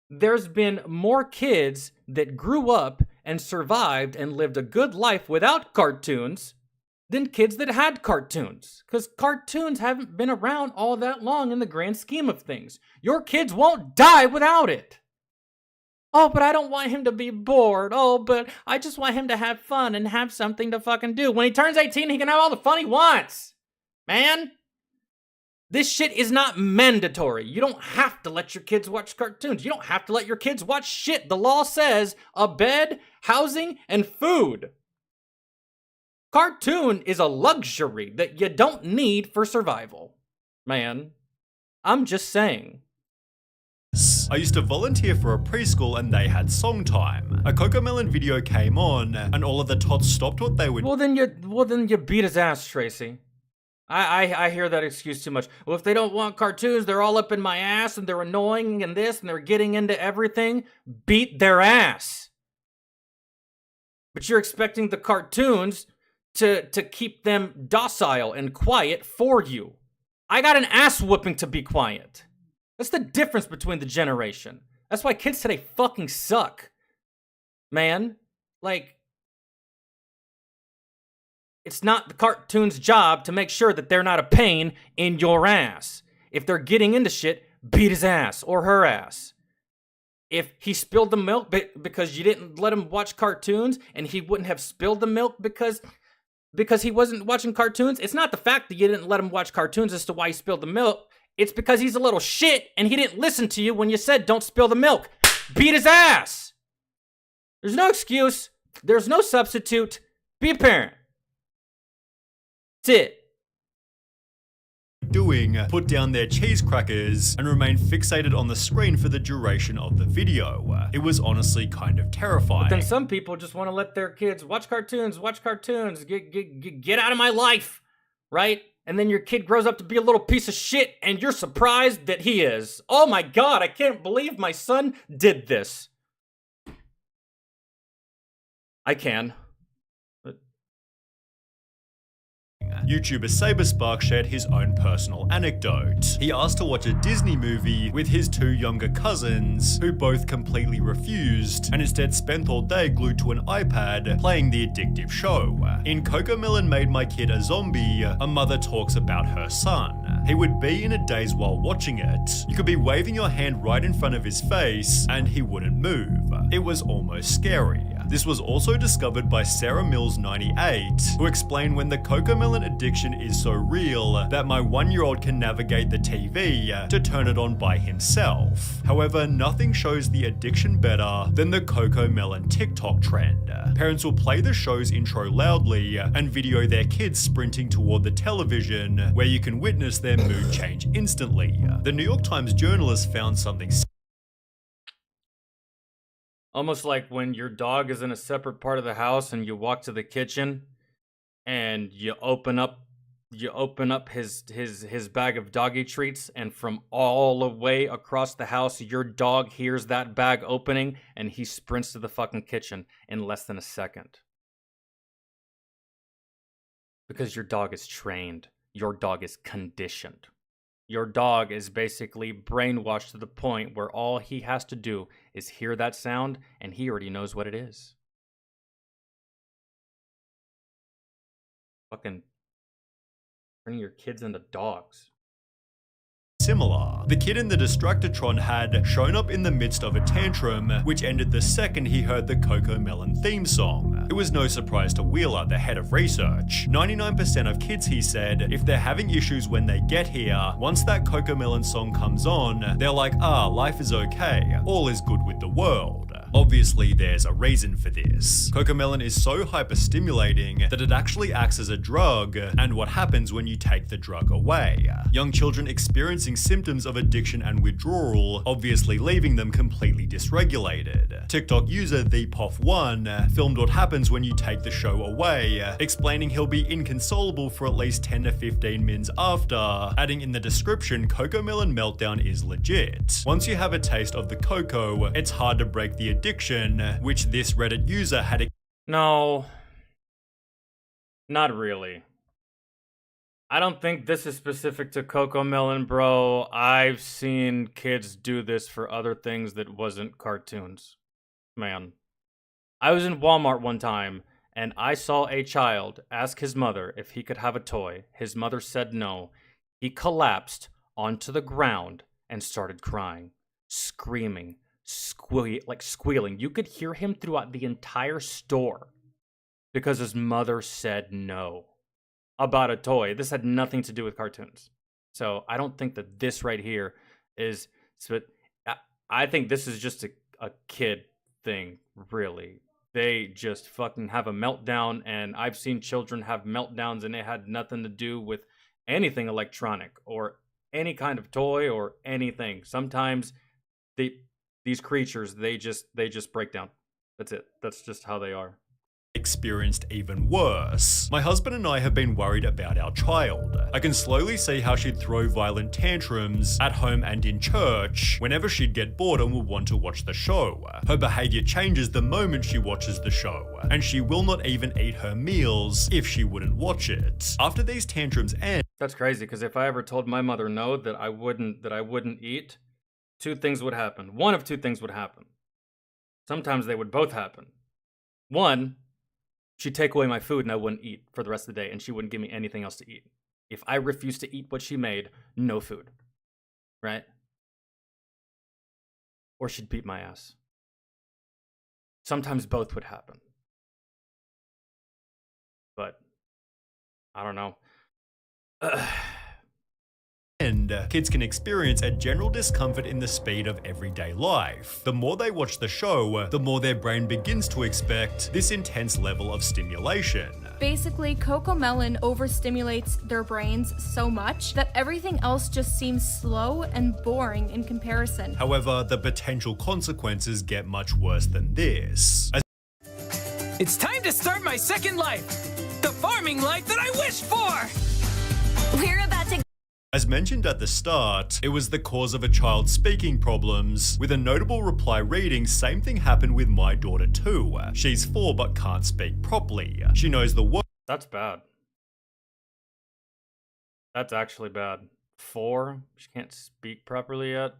there's been more kids that grew up and survived and lived a good life without cartoons than kids that had cartoons. Because cartoons haven't been around all that long in the grand scheme of things. Your kids won't die without it. Oh, but I don't want him to be bored. Oh, but I just want him to have fun and have something to fucking do. When he turns 18, he can have all the fun he wants. Man. This shit is not mandatory. You don't have to let your kids watch cartoons. You don't have to let your kids watch shit. The law says a bed, housing, and food. Cartoon is a luxury that you don't need for survival. Man, I'm just saying. I used to volunteer for a preschool and they had song time. A Cocomelon video came on and all of the tots stopped what they were Well then you beat his ass, Tracy. I hear that excuse too much. Well, if they don't want cartoons, they're all up in my ass and they're annoying and this and they're getting into everything. Beat their ass. But you're expecting the cartoons to keep them docile and quiet for you. I got an ass whooping to be quiet. That's the difference between the generation. That's why kids today fucking suck. Man, like, it's not the cartoon's job to make sure that they're not a pain in your ass. If they're getting into shit, beat his ass or her ass. If he spilled the milk because you didn't let him watch cartoons and he wouldn't have spilled the milk because he wasn't watching cartoons, it's not the fact that you didn't let him watch cartoons as to why he spilled the milk. It's because he's a little shit and he didn't listen to you when you said don't spill the milk. Beat his ass. There's no excuse. There's no substitute. Be a parent. That's it. doing, put down their cheese crackers, and remain fixated on the screen for the duration of the video. It was honestly kind of terrifying. But then some people just want to let their kids watch cartoons, get out of my life, right? And then your kid grows up to be a little piece of shit, and you're surprised that he is. Oh my God, I can't believe my son did this. I can. YouTuber Saberspark shared his own personal anecdote. He asked to watch a Disney movie with his two younger cousins, who both completely refused, and instead spent all day glued to an iPad playing the addictive show. In Cocomelon Made My Kid a Zombie, a mother talks about her son. He would be in a daze while watching it. You could be waving your hand right in front of his face, and he wouldn't move. It was almost scary. This was also discovered by Sarah Mills 98, who explained when the Cocomelon addiction is so real that my 1-year-old can navigate the TV to turn it on by himself. However, nothing shows the addiction better than the Cocomelon TikTok trend. Parents will play the show's intro loudly and video their kids sprinting toward the television, where you can witness their mood change instantly. The New York Times journalist found something Almost like when your dog is in a separate part of the house and you walk to the kitchen and you open up his bag of doggy treats, and from all the way across the house your dog hears that bag opening and he sprints to the fucking kitchen in less than a second. Because your dog is trained. Your dog is conditioned. Your dog is basically brainwashed to the point where all he has to do is hear that sound and he already knows what it is. Fucking turning your kids into dogs. similar. The kid in the Distractotron had shown up in the midst of a tantrum, which ended the second he heard the Cocomelon theme song. It was no surprise to Wheeler, the head of research. 99% of kids, he said, if they're having issues when they get here, once that Cocomelon song comes on, they're like, life is okay, all is good with the world. Obviously, there's a reason for this. Cocomelon is so hyper-stimulating that it actually acts as a drug, and what happens when you take the drug away. Young children experiencing symptoms of addiction and withdrawal, obviously leaving them completely dysregulated. TikTok user ThePoff1 filmed what happens when you take the show away, explaining he'll be inconsolable for at least 10 to 15 mins after, adding in the description, Cocomelon meltdown is legit. Once you have a taste of the cocoa, it's hard to break the addiction, which this Reddit user had. No, not really. I don't think this is specific to Cocomelon, bro. I've seen kids do this for other things that wasn't cartoons. Man. I was in Walmart one time, and I saw a child ask his mother if he could have a toy. His mother said no. He collapsed onto the ground and started crying, screaming, squealing. You could hear him throughout the entire store because his mother said no about a toy. This had nothing to do with cartoons. So I don't think that this right here is. So I think this is just a kid thing, really. They just fucking have a meltdown, and I've seen children have meltdowns, and it had nothing to do with anything electronic or any kind of toy or anything. Sometimes these creatures, they just break down. That's it. That's just how they are. Experienced even worse. My husband and I have been worried about our child. I can slowly see how she'd throw violent tantrums at home and in church whenever she'd get bored and would want to watch the show. Her behavior changes the moment she watches the show, and she will not even eat her meals if she wouldn't watch it. After these tantrums end, That's crazy, because if I ever told my mother no, that I wouldn't eat, two things would happen. One of two things would happen. Sometimes they would both happen. One, she'd take away my food and I wouldn't eat for the rest of the day, and she wouldn't give me anything else to eat. If I refused to eat what she made, no food. Right? Or she'd beat my ass. Sometimes both would happen. But I don't know. kids can experience a general discomfort in the speed of everyday life. The more they watch the show, the more their brain begins to expect this intense level of stimulation. Basically, Cocomelon overstimulates their brains so much that everything else just seems slow and boring in comparison. However, the potential consequences get much worse than this. It's time to start my second life! The farming life that I wished for! We're about to. As mentioned at the start, it was the cause of a child's speaking problems, with a notable reply reading, "Same thing happened with my daughter too. She's 4 but can't speak properly. She knows the word." That's bad. That's actually bad. 4? She can't speak properly yet?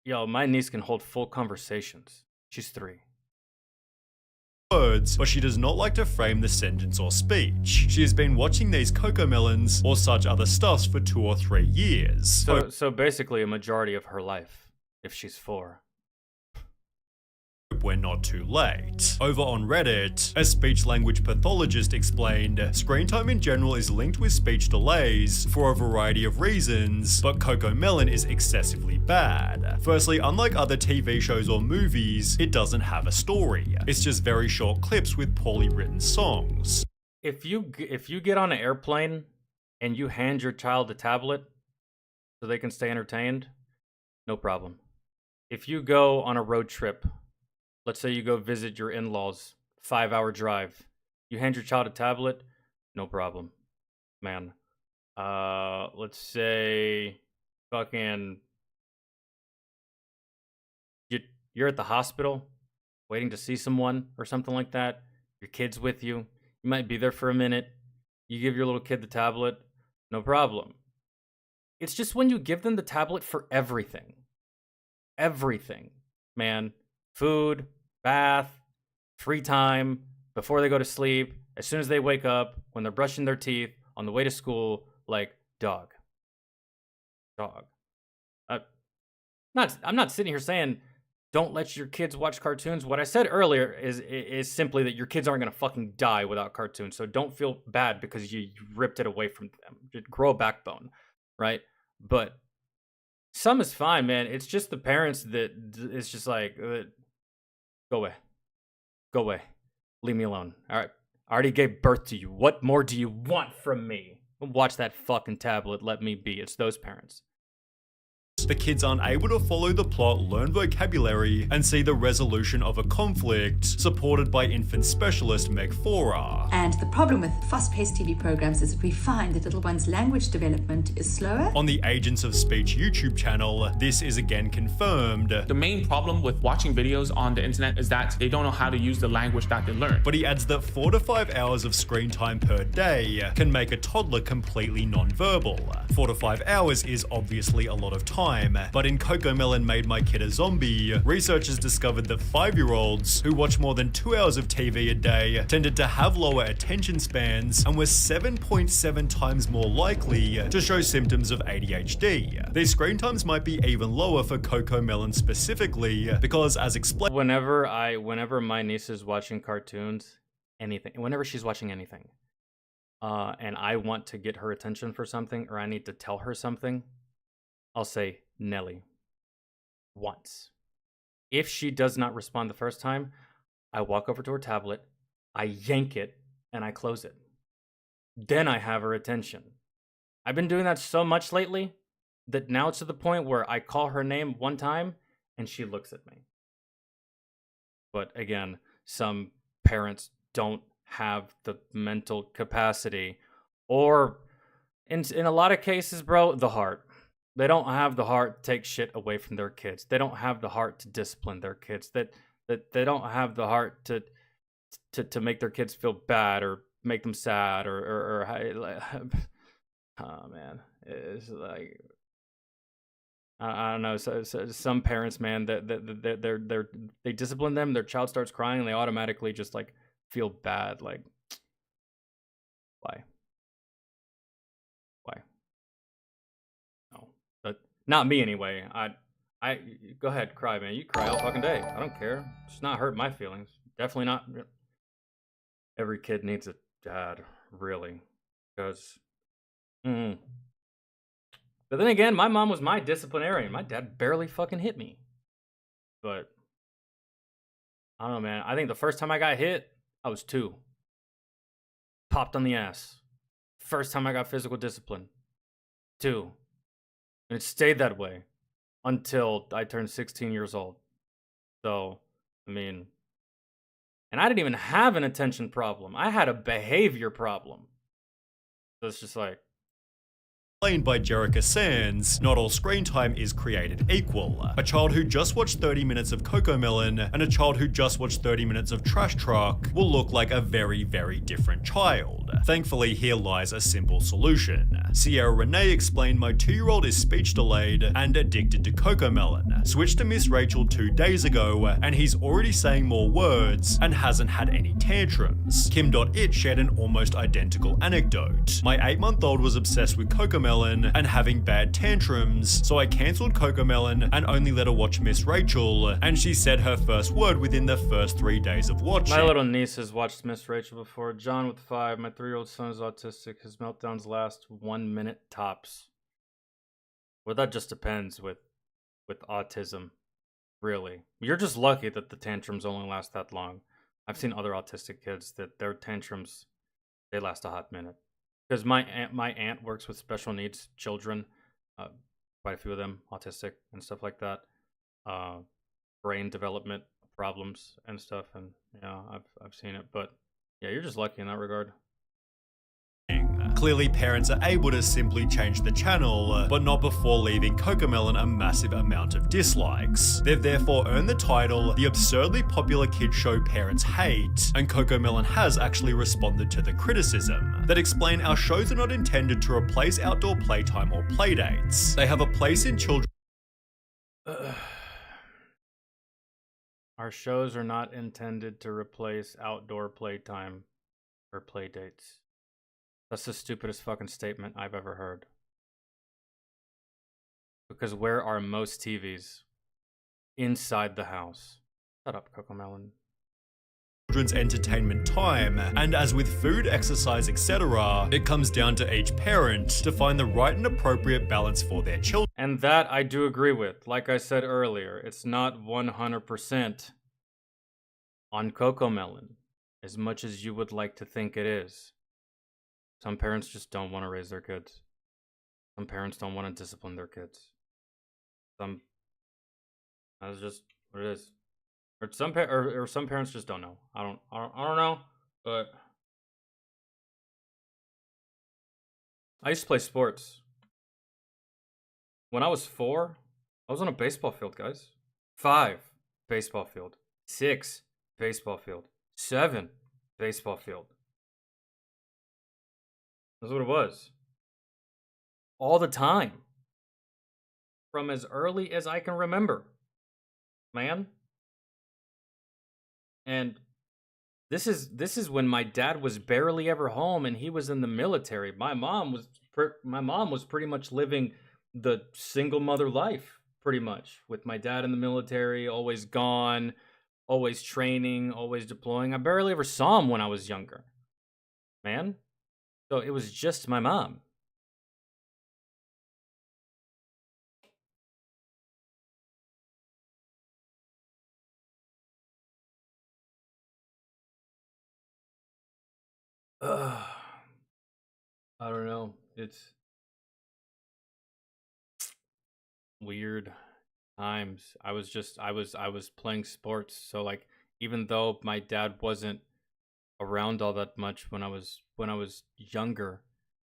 Yo, my niece can hold full conversations. She's 3. Words, but she does not like to frame the sentence or speech. She has been watching these Cocomelons or such other stuffs for 2 or 3 years. So basically a majority of her life, if she's 4. We're not too late. Over on Reddit, a speech-language pathologist explained, screen time in general is linked with speech delays for a variety of reasons, but Cocomelon is excessively bad. Firstly, unlike other TV shows or movies, it doesn't have a story. It's just very short clips with poorly written songs. If you get on an airplane and you hand your child a tablet so they can stay entertained, no problem. If you go on a road trip, let's say you go visit your in-laws, 5-hour drive. You hand your child a tablet, no problem, man. Let's say fucking you're at the hospital waiting to see someone or something like that. Your kid's with you. You might be there for a minute. You give your little kid the tablet, no problem. It's just when you give them the tablet for everything. Everything, man. Food, bath, free time, before they go to sleep, as soon as they wake up, when they're brushing their teeth, on the way to school, like, dog. I'm not sitting here saying don't let your kids watch cartoons. What I said earlier is simply that your kids aren't going to fucking die without cartoons, so don't feel bad because you ripped it away from them. Just grow a backbone, right? But some is fine, man. It's just the parents that it's just like... Go away. Go away. Leave me alone. All right. I already gave birth to you. What more do you want from me? Watch that fucking tablet. Let me be. It's those parents. The kids aren't able to follow the plot, learn vocabulary, and see the resolution of a conflict, supported by infant specialist Meg Fora. And the problem with fast-paced TV programs is that we find that little one's language development is slower. On the Agents of Speech YouTube channel, this is again confirmed. The main problem with watching videos on the internet is that they don't know how to use the language that they learn. But he adds that 4 to 5 hours of screen time per day can make a toddler completely non-verbal. 4 to 5 hours is obviously a lot of time. But in Cocomelon Made My Kid a Zombie, researchers discovered that 5-year-olds who watch more than 2 hours of TV a day tended to have lower attention spans and were 7.7 times more likely to show symptoms of ADHD. These screen times might be even lower for Cocomelon specifically because, as explained, whenever my niece is watching cartoons, whenever she's watching anything, and I want to get her attention for something, or I need to tell her something, I'll say, Nelly, once. If she does not respond the first time, I walk over to her tablet, I yank it, and I close it. Then I have her attention. I've been doing that so much lately that now it's to the point where I call her name one time and she looks at me. But again, some parents don't have the mental capacity, or in a lot of cases, bro, the heart. They don't have the heart to take shit away from their kids. They don't have the heart to discipline their kids. That they don't have the heart to make their kids feel bad or make them sad or oh man, it's like I don't know. So some parents, man, they discipline them. Their child starts crying, and they automatically just like feel bad. Like, why? No, but not me anyway. I go ahead, cry, man. You cry all fucking day. I don't care. It's not hurt my feelings. Definitely not. Every kid needs a dad, really, because. But then again, my mom was my disciplinarian. My dad barely fucking hit me. But I don't know, man. I think the first time I got hit, I was 2. Popped on the ass. First time I got physical discipline. 2. And it stayed that way until I turned 16 years old. So, I mean, and I didn't even have an attention problem. I had a behavior problem. So it's just like, Explained by Jerica Sands, not all screen time is created equal. A child who just watched 30 minutes of Cocomelon and a child who just watched 30 minutes of Trash Truck will look like a very, very different child. Thankfully, here lies a simple solution. Sierra Renee explained my 2-year-old is speech delayed and addicted to Cocomelon. Switched to Miss Rachel 2 days ago, and he's already saying more words and hasn't had any tantrums. Kim.it shared an almost identical anecdote. My 8-month-old was obsessed with Cocomelon and having bad tantrums, so I cancelled Cocomelon and only let her watch Miss Rachel, and she said her first word within the first 3 days of watching. My little niece has watched Miss Rachel before. John with 5. My 3-year-old son is autistic. His meltdowns last 1 minute tops. Well, that just depends with autism, really. You're just lucky that the tantrums only last that long. I've seen other autistic kids that their tantrums, they last a hot minute. Because my aunt works with special needs children, quite a few of them autistic and stuff like that, brain development problems and stuff, and yeah, I've seen it. But yeah, you're just lucky in that regard. Clearly, parents are able to simply change the channel, but not before leaving Cocomelon a massive amount of dislikes. They've therefore earned the title, the absurdly popular kids show parents hate, and Cocomelon has actually responded to the criticism that explain our shows are not intended to replace outdoor playtime or playdates. They have a place in children. Our shows are not intended to replace outdoor playtime or playdates. That's the stupidest fucking statement I've ever heard. Because where are most TVs? Inside the house. Shut up, Cocomelon. Children's entertainment time, and as with food, exercise, etc., it comes down to each parent to find the right and appropriate balance for their children. And that I do agree with. Like I said earlier, it's not 100% on Cocomelon, as much as you would like to think it is. Some parents just don't want to raise their kids. Some parents don't want to discipline their kids. That's just what it is. Or some parents just don't know. I don't know, but I used to play sports. When I was 4, I was on a baseball field, guys. 5, baseball field. 6, baseball field. 7, baseball field. That's what it was. All the time. From as early as I can remember. Man. And this is when my dad was barely ever home and he was in the military. My mom was pretty much living the single mother life, pretty much, with my dad in the military, always gone, always training, always deploying. I barely ever saw him when I was younger. Man. So it was just my mom. Ugh. I don't know. It's weird times. I was playing sports, so like even though my dad wasn't around all that much when I was younger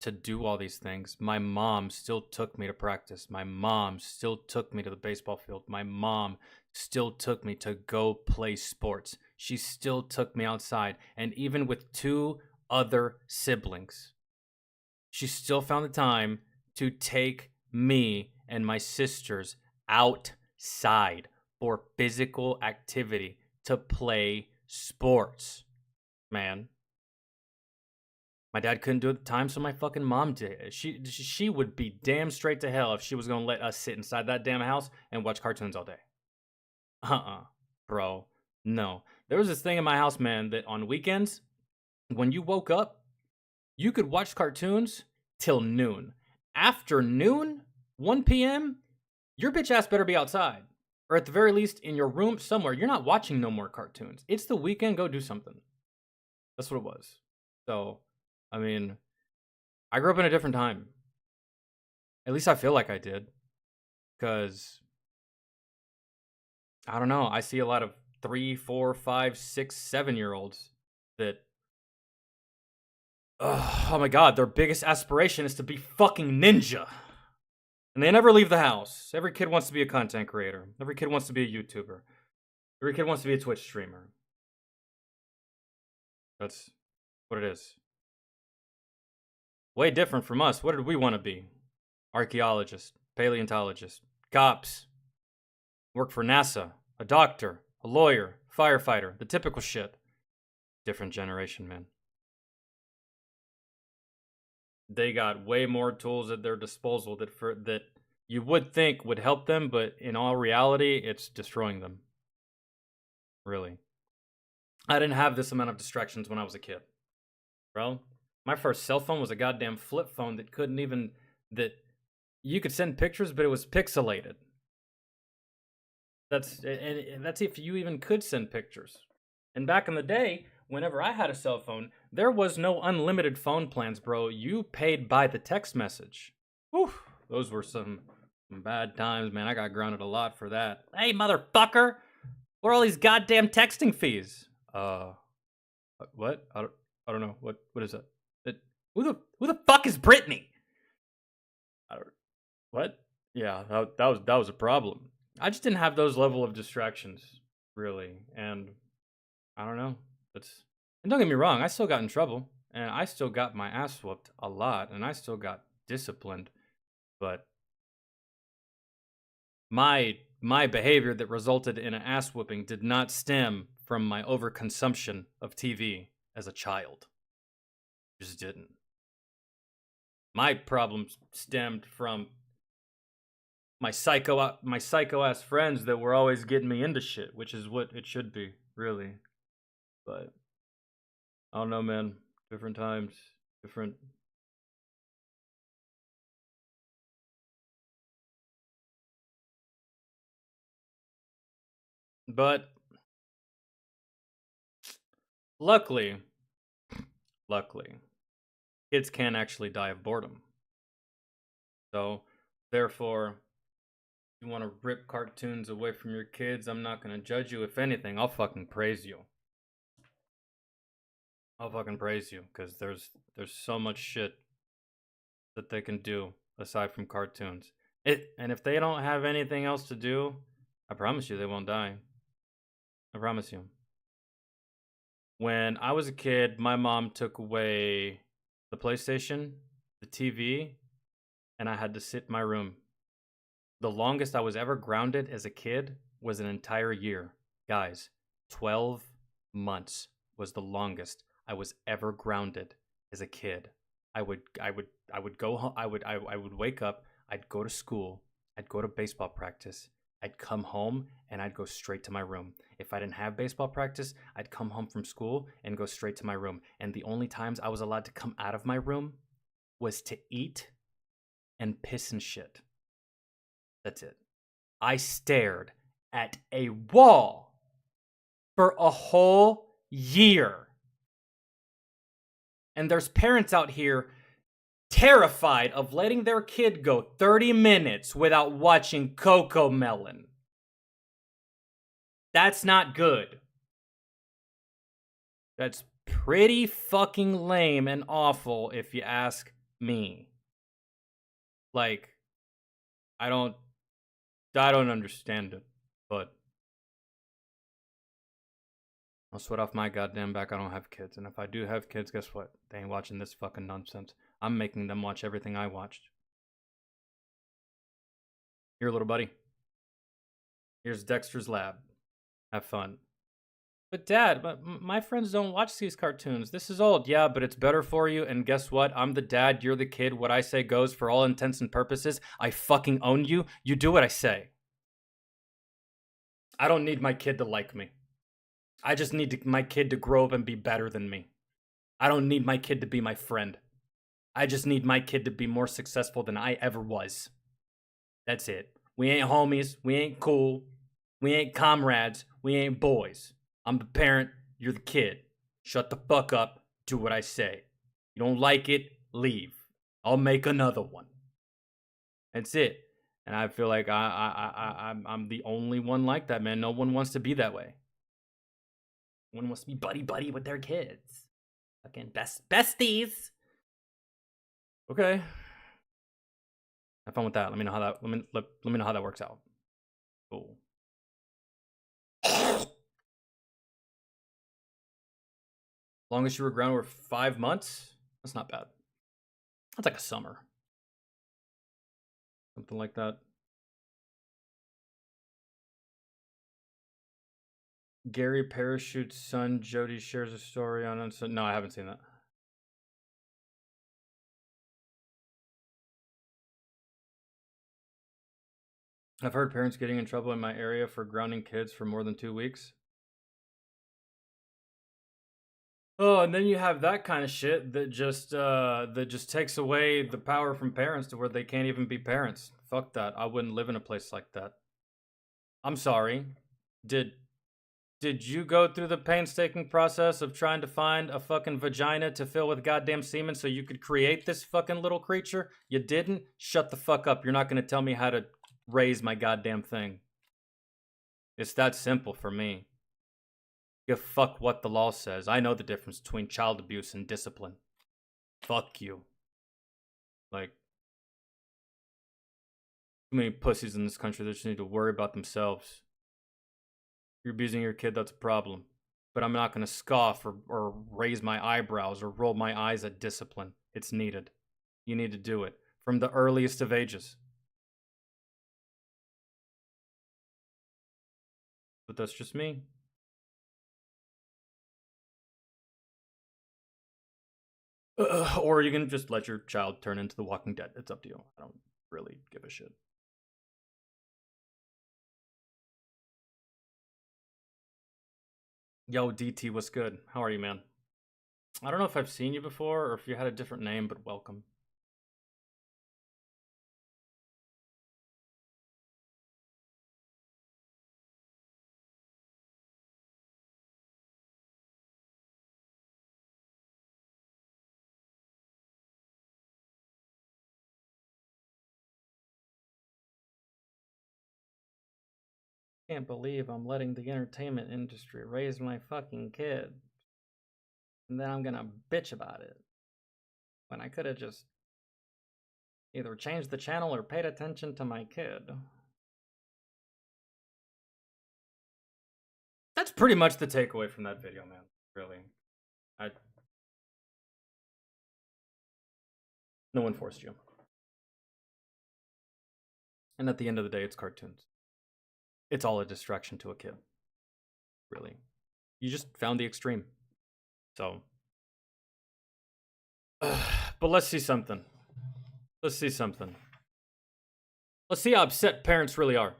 to do all these things, my mom still took me to practice. My mom still took me to the baseball field. My mom still took me to go play sports. She still took me outside, and even with two other siblings, she still found the time to take me and my sisters outside for physical activity to play sports. Man, my dad couldn't do it at the time, so my fucking mom did. She would be damn straight to hell if she was gonna let us sit inside that damn house and watch cartoons all day. Bro, no. There was this thing in my house, man, that on weekends, when you woke up, you could watch cartoons till noon. After noon, 1 p.m., your bitch ass better be outside. Or at the very least, in your room somewhere. You're not watching no more cartoons. It's the weekend, go do something. That's what it was. So, I mean, I grew up in a different time. At least I feel like I did. Because, I don't know, I see a lot of 3, 4, 5, 6, 7-year-olds that, oh my god, their biggest aspiration is to be fucking ninja. And they never leave the house. Every kid wants to be a content creator. Every kid wants to be a YouTuber. Every kid wants to be a Twitch streamer. That's what it is. Way different from us. What did we want to be? Archaeologists, paleontologists, cops, work for NASA, a doctor, a lawyer, firefighter, the typical shit. Different generation, man. They got way more tools at their disposal that you would think would help them, but in all reality, it's destroying them. Really. I didn't have this amount of distractions when I was a kid. Bro, my first cell phone was a goddamn flip phone that you could send pictures, but it was pixelated. That's if you even could send pictures. And back in the day, whenever I had a cell phone, there was no unlimited phone plans, bro. You paid by the text message. Whew, those were some bad times, man. I got grounded a lot for that. Hey, motherfucker! What are all these goddamn texting fees? What? I don't know. What is that? Who the fuck is Brittany? What? Yeah, that was a problem. I just didn't have those level of distractions, really, and I don't know. And don't get me wrong, I still got in trouble, and I still got my ass whooped a lot, and I still got disciplined, but my behavior that resulted in an ass whooping did not stem from my overconsumption of TV as a child. It just didn't. My problems stemmed from my psycho ass friends that were always getting me into shit, which is what it should be, really. But I don't know, man. Different times, different. But luckily, kids can't actually die of boredom. So, therefore, if you want to rip cartoons away from your kids, I'm not going to judge you. If anything, I'll fucking praise you. I'll fucking praise you, because there's so much shit that they can do aside from cartoons. And if they don't have anything else to do, I promise you they won't die. I promise you. When I was a kid, my mom took away the PlayStation, the TV, and I had to sit in my room. The longest I was ever grounded as a kid was an entire year. Guys, 12 months was the longest I was ever grounded as a kid. I would go home, I would wake up, I'd go to school, I'd go to baseball practice, I'd come home and I'd go straight to my room. If I didn't have baseball practice, I'd come home from school and go straight to my room. And the only times I was allowed to come out of my room was to eat and piss and shit. That's it. I stared at a wall for a whole year. And there's parents out here terrified of letting their kid go 30 minutes without watching Cocomelon. That's not good. That's pretty fucking lame and awful if you ask me. Like, I don't understand it, but I'll sweat off my goddamn back. I don't have kids, and if I do have kids, guess what? They ain't watching this fucking nonsense. I'm making them watch everything I watched. Here, little buddy. Here's Dexter's Lab. Have fun. But Dad, my friends don't watch these cartoons. This is old. Yeah, but it's better for you. And guess what? I'm the dad. You're the kid. What I say goes for all intents and purposes. I fucking own you. You do what I say. I don't need my kid to like me. I just need my kid to grow up and be better than me. I don't need my kid to be my friend. I just need my kid to be more successful than I ever was. That's it. We ain't homies. We ain't cool. We ain't comrades. We ain't boys. I'm the parent. You're the kid. Shut the fuck up. Do what I say. You don't like it, leave. I'll make another one. That's it. And I feel like I'm the only one like that, man. No one wants to be that way. No one wants to be buddy with their kids. Fucking besties. Okay. Have fun with that. Let me know how that. Let me know how that works out. Cool. Longest you were grounded were 5 months? That's not bad. That's like a summer. Something like that. Gary Parachute's son, Jody, shares a story on it. No, I haven't seen that. I've heard parents getting in trouble in my area for grounding kids for more than 2 weeks. Oh, and then you have that kind of shit that just takes away the power from parents to where they can't even be parents. Fuck that. I wouldn't live in a place like that. I'm sorry. Did you go through the painstaking process of trying to find a fucking vagina to fill with goddamn semen so you could create this fucking little creature? You didn't? Shut the fuck up. You're not going to tell me how to raise my goddamn thing. It's that simple for me. Give fuck what the law says. I know the difference between child abuse and discipline. Fuck you. Like, too many pussies in this country that just need to worry about themselves. If you're abusing your kid, that's a problem. But I'm not going to scoff or raise my eyebrows or roll my eyes at discipline. It's needed. You need to do it from the earliest of ages. But that's just me. Or you can just let your child turn into the Walking Dead. It's up to you. I don't really give a shit. Yo, DT, what's good? How are you, man? I don't know if I've seen you before or if you had a different name, but welcome. Can't believe I'm letting the entertainment industry raise my fucking kid. And then I'm gonna bitch about it. When I could have just either changed the channel or paid attention to my kid. That's pretty much the takeaway from that video, man. Really. No one forced you. And at the end of the day, it's cartoons. It's all a distraction to a kid. Really. You just found the extreme. So. But let's see something. Let's see something. Let's see how upset parents really are.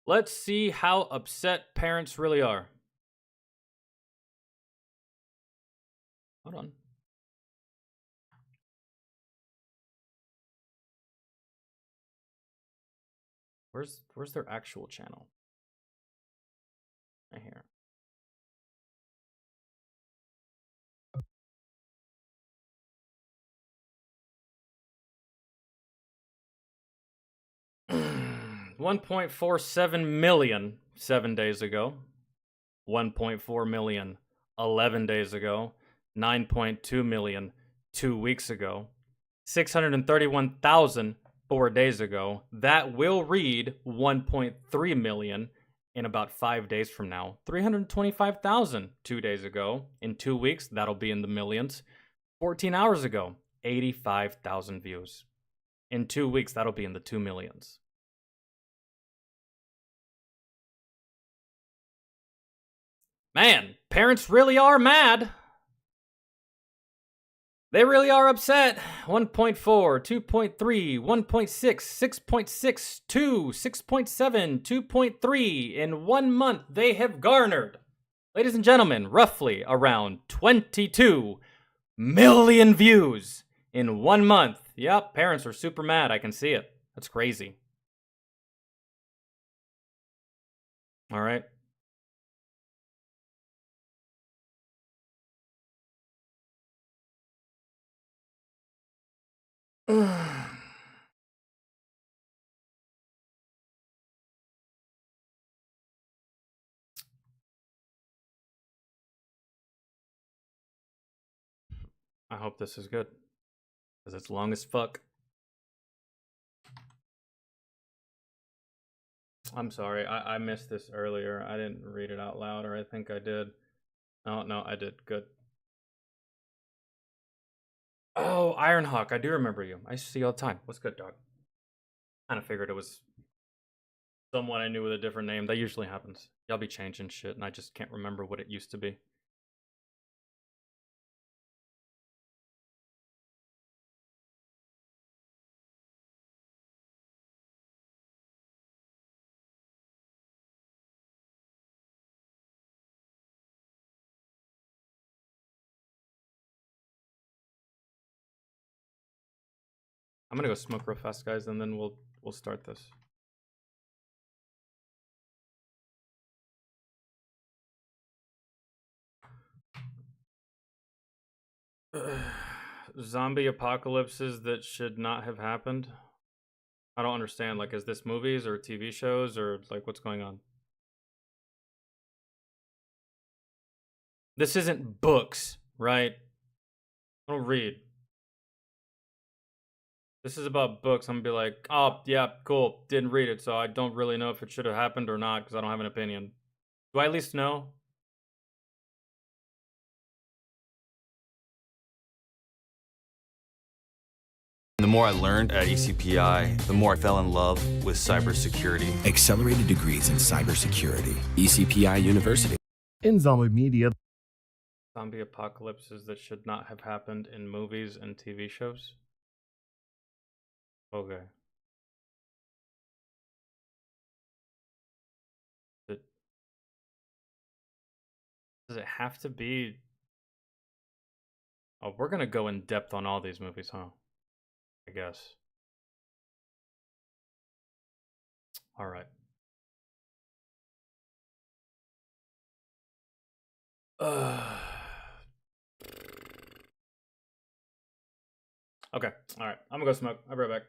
Let's see how upset parents really are. Hold on. Where's their actual channel? Right here. $1.47 million 7 days ago. 1.4 million 11 days ago. 9.2 million 2 weeks ago. 631,000 4 days ago. That will read 1.3 million in about 5 days from now. 325,000 2 days ago. In 2 weeks, that'll be in the millions. 14 hours ago, 85,000 views. In 2 weeks, that'll be in the 2 millions. Man, parents really are mad. They really are upset. 1.4, 2.3, 1.6, 6.6, 2, 6.7, 2.3. In 1 month, they have garnered, ladies and gentlemen, roughly around 22 million views in 1 month. Yep, parents are super mad. I can see it. That's crazy. All right. I hope this is good, because it's long as fuck. I'm sorry, I missed this earlier. I didn't read it out loud, or I think I did. Oh, no, I did. Good. Oh, Ironhawk, I do remember you. I see you all the time. What's good, dog? Kind of figured it was someone I knew with a different name. That usually happens. Y'all be changing shit, and I just can't remember what it used to be. I'm gonna go smoke real fast, guys, and then we'll start this. Zombie apocalypses that should not have happened. I don't understand. Like, is this movies or TV shows or like what's going on? This isn't books, right? I don't read. This is about books. I'm gonna be like, oh yeah, cool. Didn't read it, so I don't really know if it should have happened or not because I don't have an opinion. Do I at least know? The more I learned at ECPI, the more I fell in love with cybersecurity. Accelerated degrees in cybersecurity. ECPI University. In zombie media. Zombie apocalypses that should not have happened in movies and TV shows? Okay. Does it have to be? Oh, we're gonna go in depth on all these movies, huh? I guess. All right. Okay. All right. I'm gonna go smoke. I'll be right back.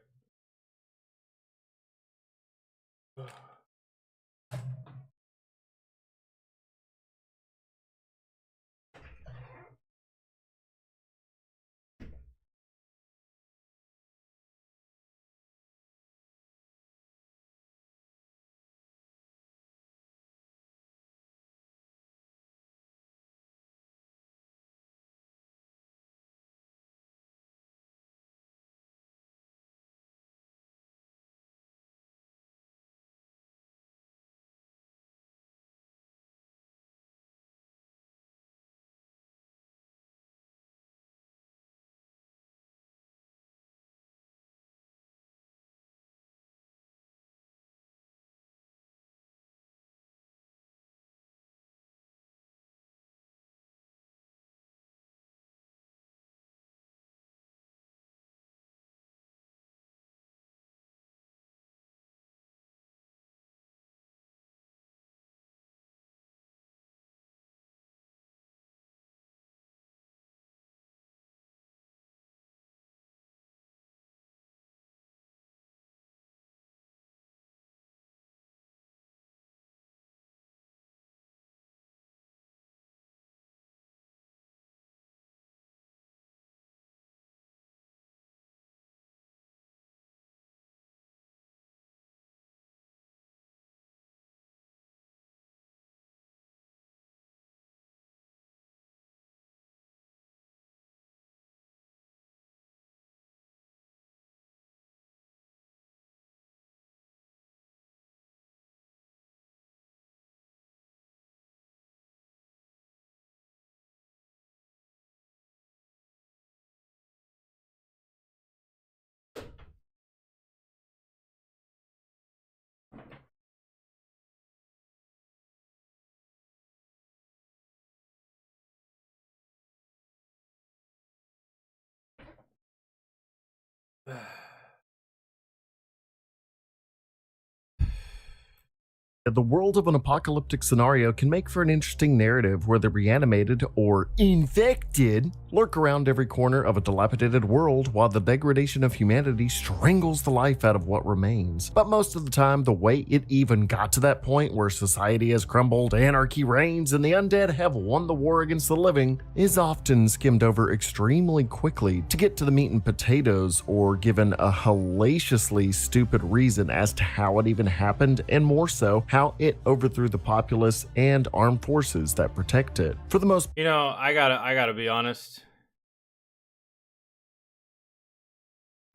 The world of an apocalyptic scenario can make for an interesting narrative where the reanimated or infected lurk around every corner of a dilapidated world while the degradation of humanity strangles the life out of what remains. But most of the time, the way it even got to that point where society has crumbled, anarchy reigns, and the undead have won the war against the living is often skimmed over extremely quickly to get to the meat and potatoes, or given a hellaciously stupid reason as to how it even happened, and more so, how it overthrew the populace and armed forces that protect it. For the most, you know, I gotta be honest.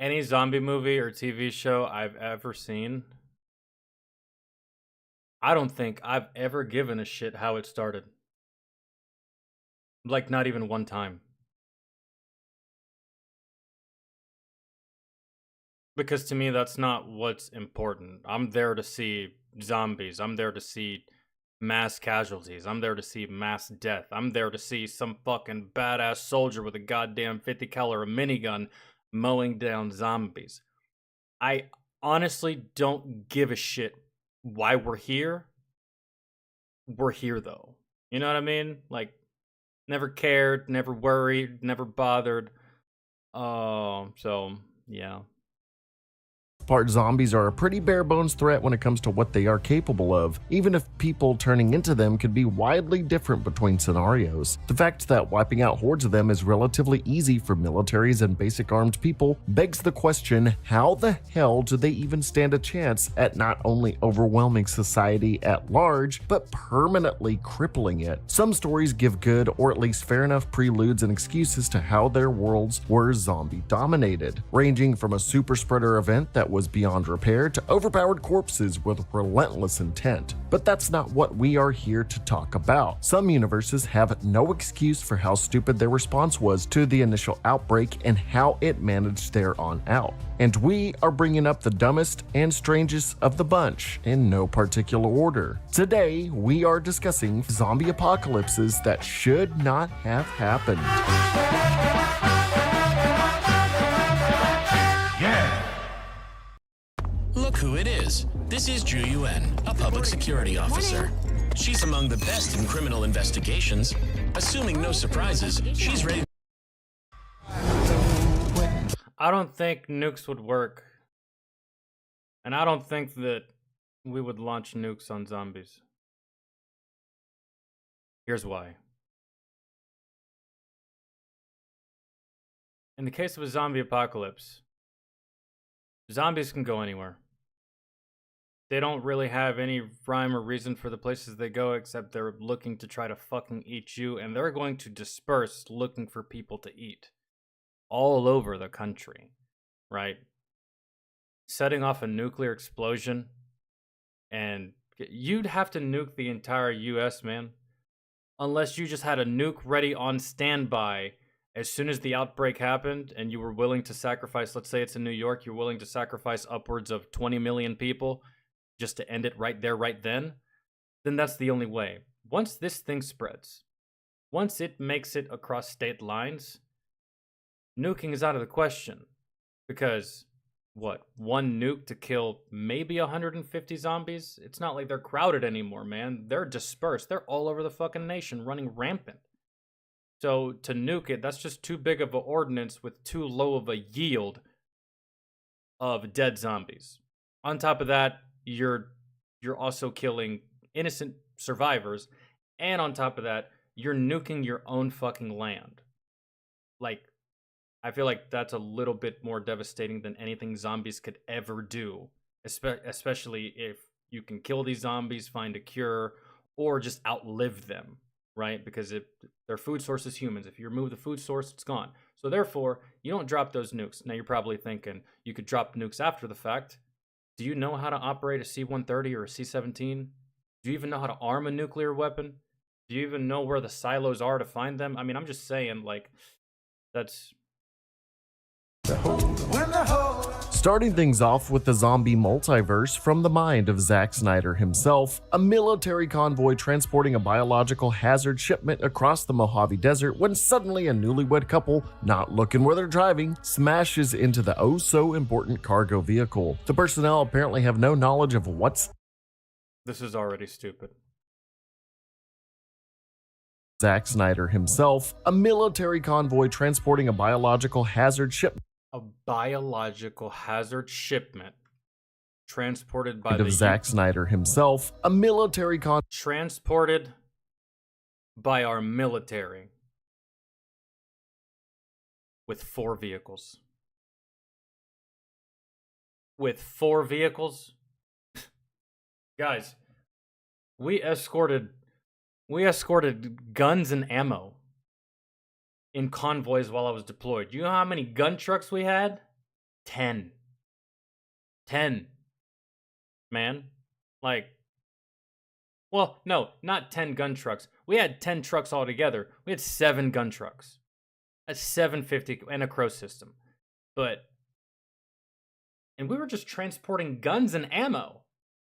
Any zombie movie or TV show I've ever seen, I don't think I've ever given a shit how it started. Like, not even one time. Because to me, that's not what's important. I'm there to see zombies. I'm there to see mass casualties. I'm there to see mass death. I'm there to see some fucking badass soldier with a goddamn 50 caliber minigun mowing down zombies. I honestly don't give a shit why we're here. We're here though. You know what I mean? Like, never cared, never worried, never bothered. So yeah. part, zombies are a pretty bare bones threat when it comes to what they are capable of, even if people turning into them could be widely different between scenarios. The fact that wiping out hordes of them is relatively easy for militaries and basic armed people begs the question, how the hell do they even stand a chance at not only overwhelming society at large, but permanently crippling it? Some stories give good or at least fair enough preludes and excuses to how their worlds were zombie dominated, ranging from a super spreader event that was beyond repair to overpowered corpses with relentless intent. But that's not what we are here to talk about. Some universes have no excuse for how stupid their response was to the initial outbreak and how it managed there on out. And we are bringing up the dumbest and strangest of the bunch in no particular order. Today, we are discussing zombie apocalypses that should not have happened. Look who it is. This is Ju Yuen, a public security officer. She's among the best in criminal investigations. Assuming no surprises, she's ready. I don't think nukes would work. And I don't think that we would launch nukes on zombies. Here's why. In the case of a zombie apocalypse, zombies can go anywhere. They don't really have any rhyme or reason for the places they go, except they're looking to try to fucking eat you, and they're going to disperse looking for people to eat all over the country, right? Setting off a nuclear explosion, and you'd have to nuke the entire US, man. Unless you just had a nuke ready on standby as soon as the outbreak happened, and you were willing to sacrifice, let's say it's in New York, you're willing to sacrifice upwards of 20 million people just to end it right there, right then that's the only way. Once this thing spreads, once it makes it across state lines, nuking is out of the question. Because, what, one nuke to kill maybe 150 zombies? It's not like they're crowded anymore, man. They're dispersed. They're all over the fucking nation, running rampant. So, to nuke it, that's just too big of an ordinance with too low of a yield of dead zombies. On top of that, you're also killing innocent survivors, and on top of that, you're nuking your own fucking land. Like, I feel like that's a little bit more devastating than anything zombies could ever do, especially if you can kill these zombies, find a cure, or just outlive them, right? Because their food source is humans. If you remove the food source, it's gone. So therefore, you don't drop those nukes. Now you're probably thinking you could drop nukes after the fact. Do you know how to operate a C-130 or a C-17? Do you even know how to arm a nuclear weapon? Do you even know where the silos are to find them? I mean, I'm just saying, like, that's... Starting things off with the zombie multiverse from the mind of Zack Snyder himself, a military convoy transporting a biological hazard shipment across the Mojave Desert when suddenly a newlywed couple, not looking where they're driving, smashes into the oh-so-important cargo vehicle. The personnel apparently have no knowledge of what's This is already stupid. Zack Snyder himself, a military convoy transporting a biological hazard shipment A biological hazard shipment transported by of Zack Snyder himself, a military transported by our military with 4 vehicles. With 4 vehicles? Guys, we escorted guns and ammo in convoys while I was deployed. You know how many gun trucks we had? 10. 10. Man. Like, well, no, not 10 gun trucks. We had 10 trucks altogether. We had 7 gun trucks. That's 750 and a crow system. And we were just transporting guns and ammo.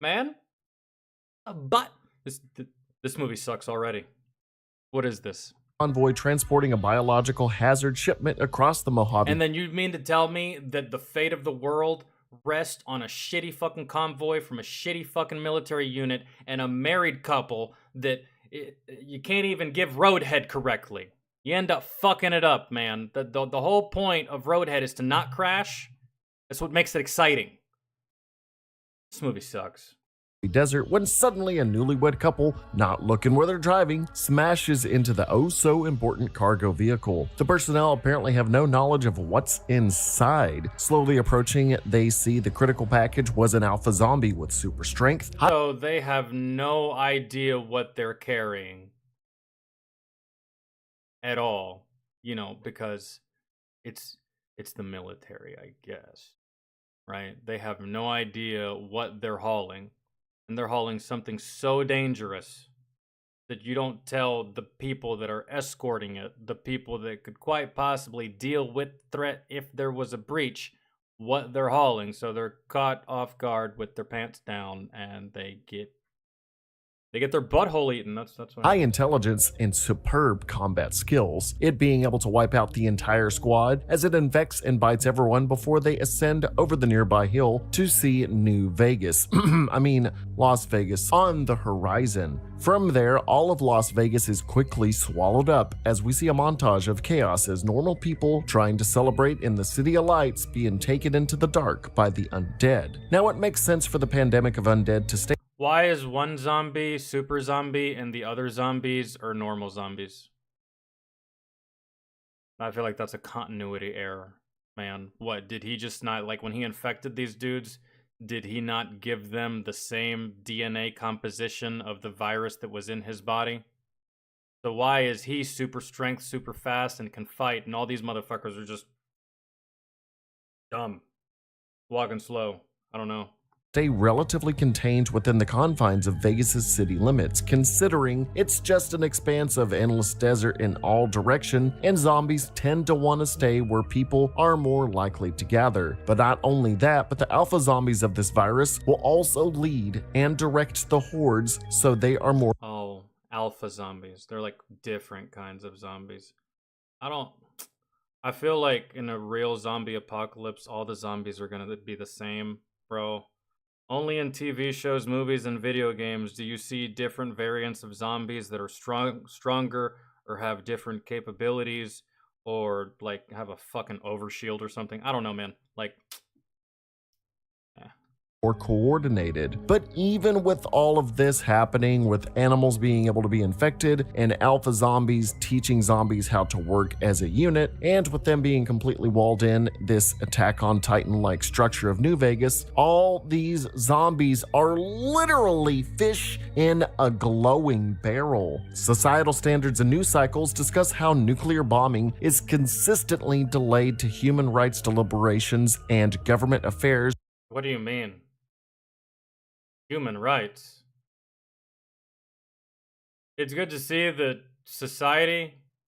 Man. But this movie sucks already. What is this? Convoy transporting a biological hazard shipment across the Mojave. And then you mean to tell me that the fate of the world rests on a shitty fucking convoy from a shitty fucking military unit and a married couple that you can't even give Roadhead correctly. You end up fucking it up, man. The whole point of Roadhead is to not crash. That's what makes it exciting. This movie sucks. Desert when suddenly a newlywed couple, not looking where they're driving, smashes into the oh-so-important cargo vehicle. The personnel apparently have no knowledge of what's inside. Slowly approaching, they see the critical package was an alpha zombie with super strength. So they have no idea what they're carrying at all, you know, because it's the military, I guess, right? They have no idea what they're hauling. And they're hauling something so dangerous that you don't tell the people that are escorting it, the people that could quite possibly deal with threat if there was a breach, what they're hauling. So they're caught off guard with their pants down and they get their butthole eaten. That's what high intelligence and superb combat skills, it being able to wipe out the entire squad as it infects and bites everyone before they ascend over the nearby hill to see New Vegas. Las Vegas on the horizon. From there, all of Las Vegas is quickly swallowed up as we see a montage of chaos as normal people trying to celebrate in the City of Lights being taken into the dark by the undead. Now it makes sense for the pandemic of undead to stay. Why is one zombie super zombie and the other zombies are normal zombies? I feel like that's a continuity error, man. What, did he just not, like when he infected these dudes, did he not give them the same DNA composition of the virus that was in his body? So why is he super strength, super fast, and can fight, and all these motherfuckers are just dumb, walking slow? I don't know. Stay relatively contained within the confines of Vegas's city limits, considering it's just an expanse of endless desert in all direction, and zombies tend to want to stay where people are more likely to gather. But not only that, but the alpha zombies of this virus will also lead and direct the hordes, so they are more alpha zombies. They're like different kinds of zombies. I feel like in a real zombie apocalypse, all the zombies are gonna be the same, bro. Only in TV shows, movies, and video games do you see different variants of zombies that are stronger or have different capabilities or like have a fucking overshield or something. I don't know, man. Like, or coordinated. But even with all of this happening, with animals being able to be infected and alpha zombies teaching zombies how to work as a unit, and with them being completely walled in this Attack on Titan-like structure of New Vegas, all these zombies are literally fish in a glowing barrel. Societal standards and news cycles discuss how nuclear bombing is consistently delayed to human rights deliberations and government affairs. What do you mean? Human rights. It's good to see that society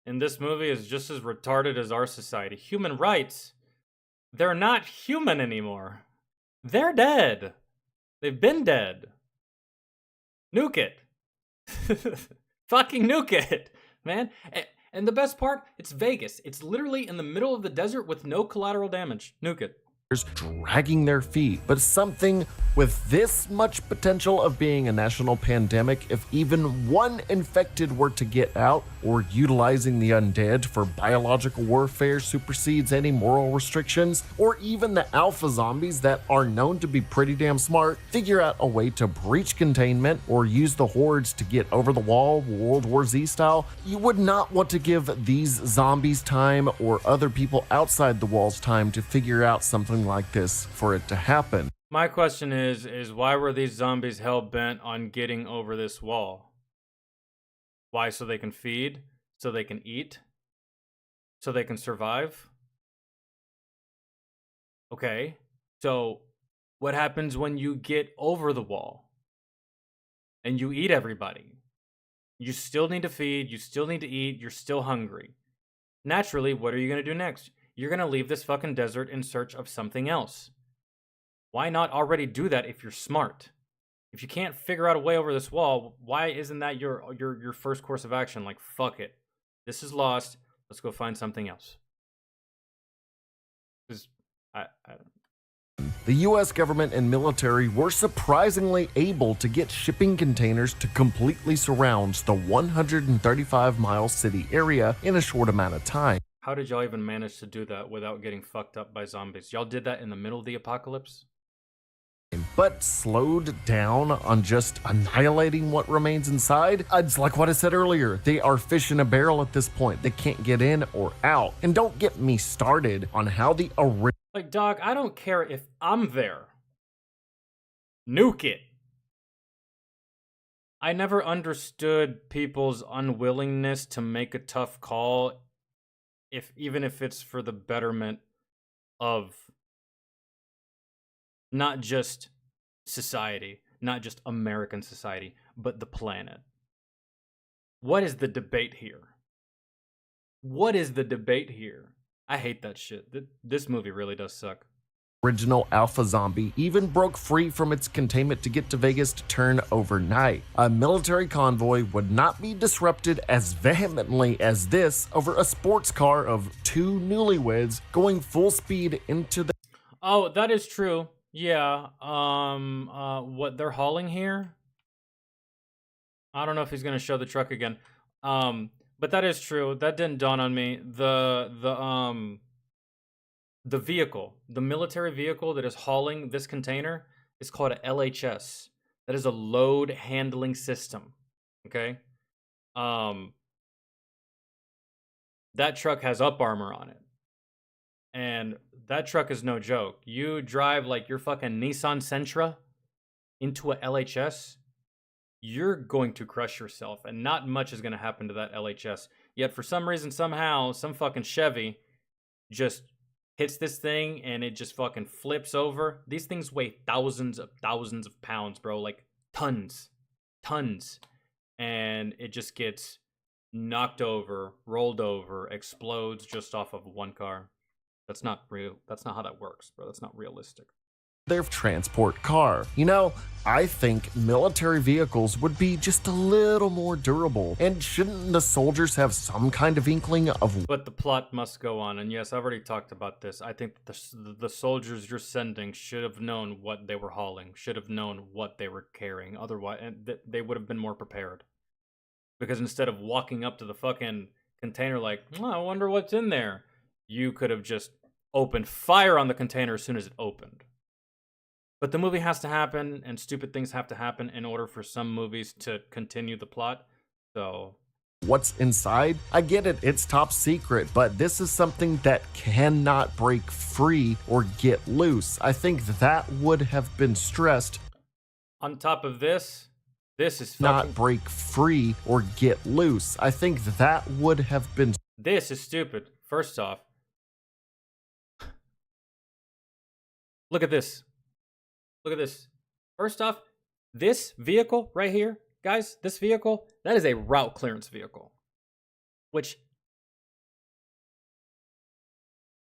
in this movie is just as retarded as our society. Human rights? They're not human anymore. They're dead. They've been dead. Nuke it. Fucking nuke it, man. And the best part, it's Vegas. It's literally in the middle of the desert with no collateral damage. Nuke it. Dragging their feet, but something with this much potential of being a national pandemic, if even one infected were to get out, or utilizing the undead for biological warfare supersedes any moral restrictions, or even the alpha zombies that are known to be pretty damn smart figure out a way to breach containment or use the hordes to get over the wall World War Z style, you would not want to give these zombies time or other people outside the walls time to figure out something like this for it to happen. My question is why were these zombies hell-bent on getting over this wall? Why? So they can feed? So they can eat? So they can survive? Okay, so what happens when you get over the wall and you eat everybody? You still need to feed, you still need to eat, you're still hungry. Naturally, what are you going to do next? You're going to leave this fucking desert in search of something else. Why not already do that if you're smart? If you can't figure out a way over this wall, why isn't that your first course of action? Like, fuck it. This is lost. Let's go find something else. Because I The US government and military were surprisingly able to get shipping containers to completely surround the 135-mile city area in a short amount of time. How did y'all even manage to do that without getting fucked up by zombies? Y'all did that in the middle of the apocalypse? But slowed down on just annihilating what remains inside. It's like what I said earlier, they are fish in a barrel at this point. They can't get in or out. And don't get me started on how the original... Like, dog, I don't care if I'm there. Nuke it. I never understood people's unwillingness to make a tough call, even if it's for the betterment of not just society, not just American society, but the planet. What is the debate here? What is the debate here? I hate that shit. This movie really does suck. Original alpha zombie even broke free from its containment to get to Vegas to turn overnight. A military convoy would not be disrupted as vehemently as this over a sports car of two newlyweds going full speed into the... Oh, that is true. Yeah. What they're hauling here? I don't know if he's gonna show the truck again. But that is true. That didn't dawn on me. The vehicle, the military vehicle that is hauling this container is called a LHS. That is a load handling system. Okay? That truck has up armor on it. And that truck is no joke. You drive like your fucking Nissan Sentra into a LHS, you're going to crush yourself, and not much is going to happen to that LHS. Yet for some reason, somehow, some fucking Chevy just hits this thing and it just fucking flips over. These things weigh thousands of pounds, bro. Like tons. And it just gets knocked over, rolled over, explodes just off of one car. That's not real. That's not how that works, bro. That's not realistic. Their transport car. You know, I think military vehicles would be just a little more durable. And shouldn't the soldiers have some kind of inkling of... But the plot must go on. And yes, I've already talked about this. I think the soldiers you're sending should have known what they were hauling, should have known what they were carrying. Otherwise, they would have been more prepared. Because instead of walking up to the fucking container like, I wonder what's in there, you could have just opened fire on the container as soon as it opened. But the movie has to happen, and stupid things have to happen in order for some movies to continue the plot. So... what's inside? I get it, it's top secret, but this is something that cannot break free or get loose. I think that would have been stressed. On top of this is fucking... not break free or get loose. I think that would have been... This is stupid. First off, look at this. Look at this. First off, this vehicle right here, guys, this vehicle, that is a route clearance vehicle. Which,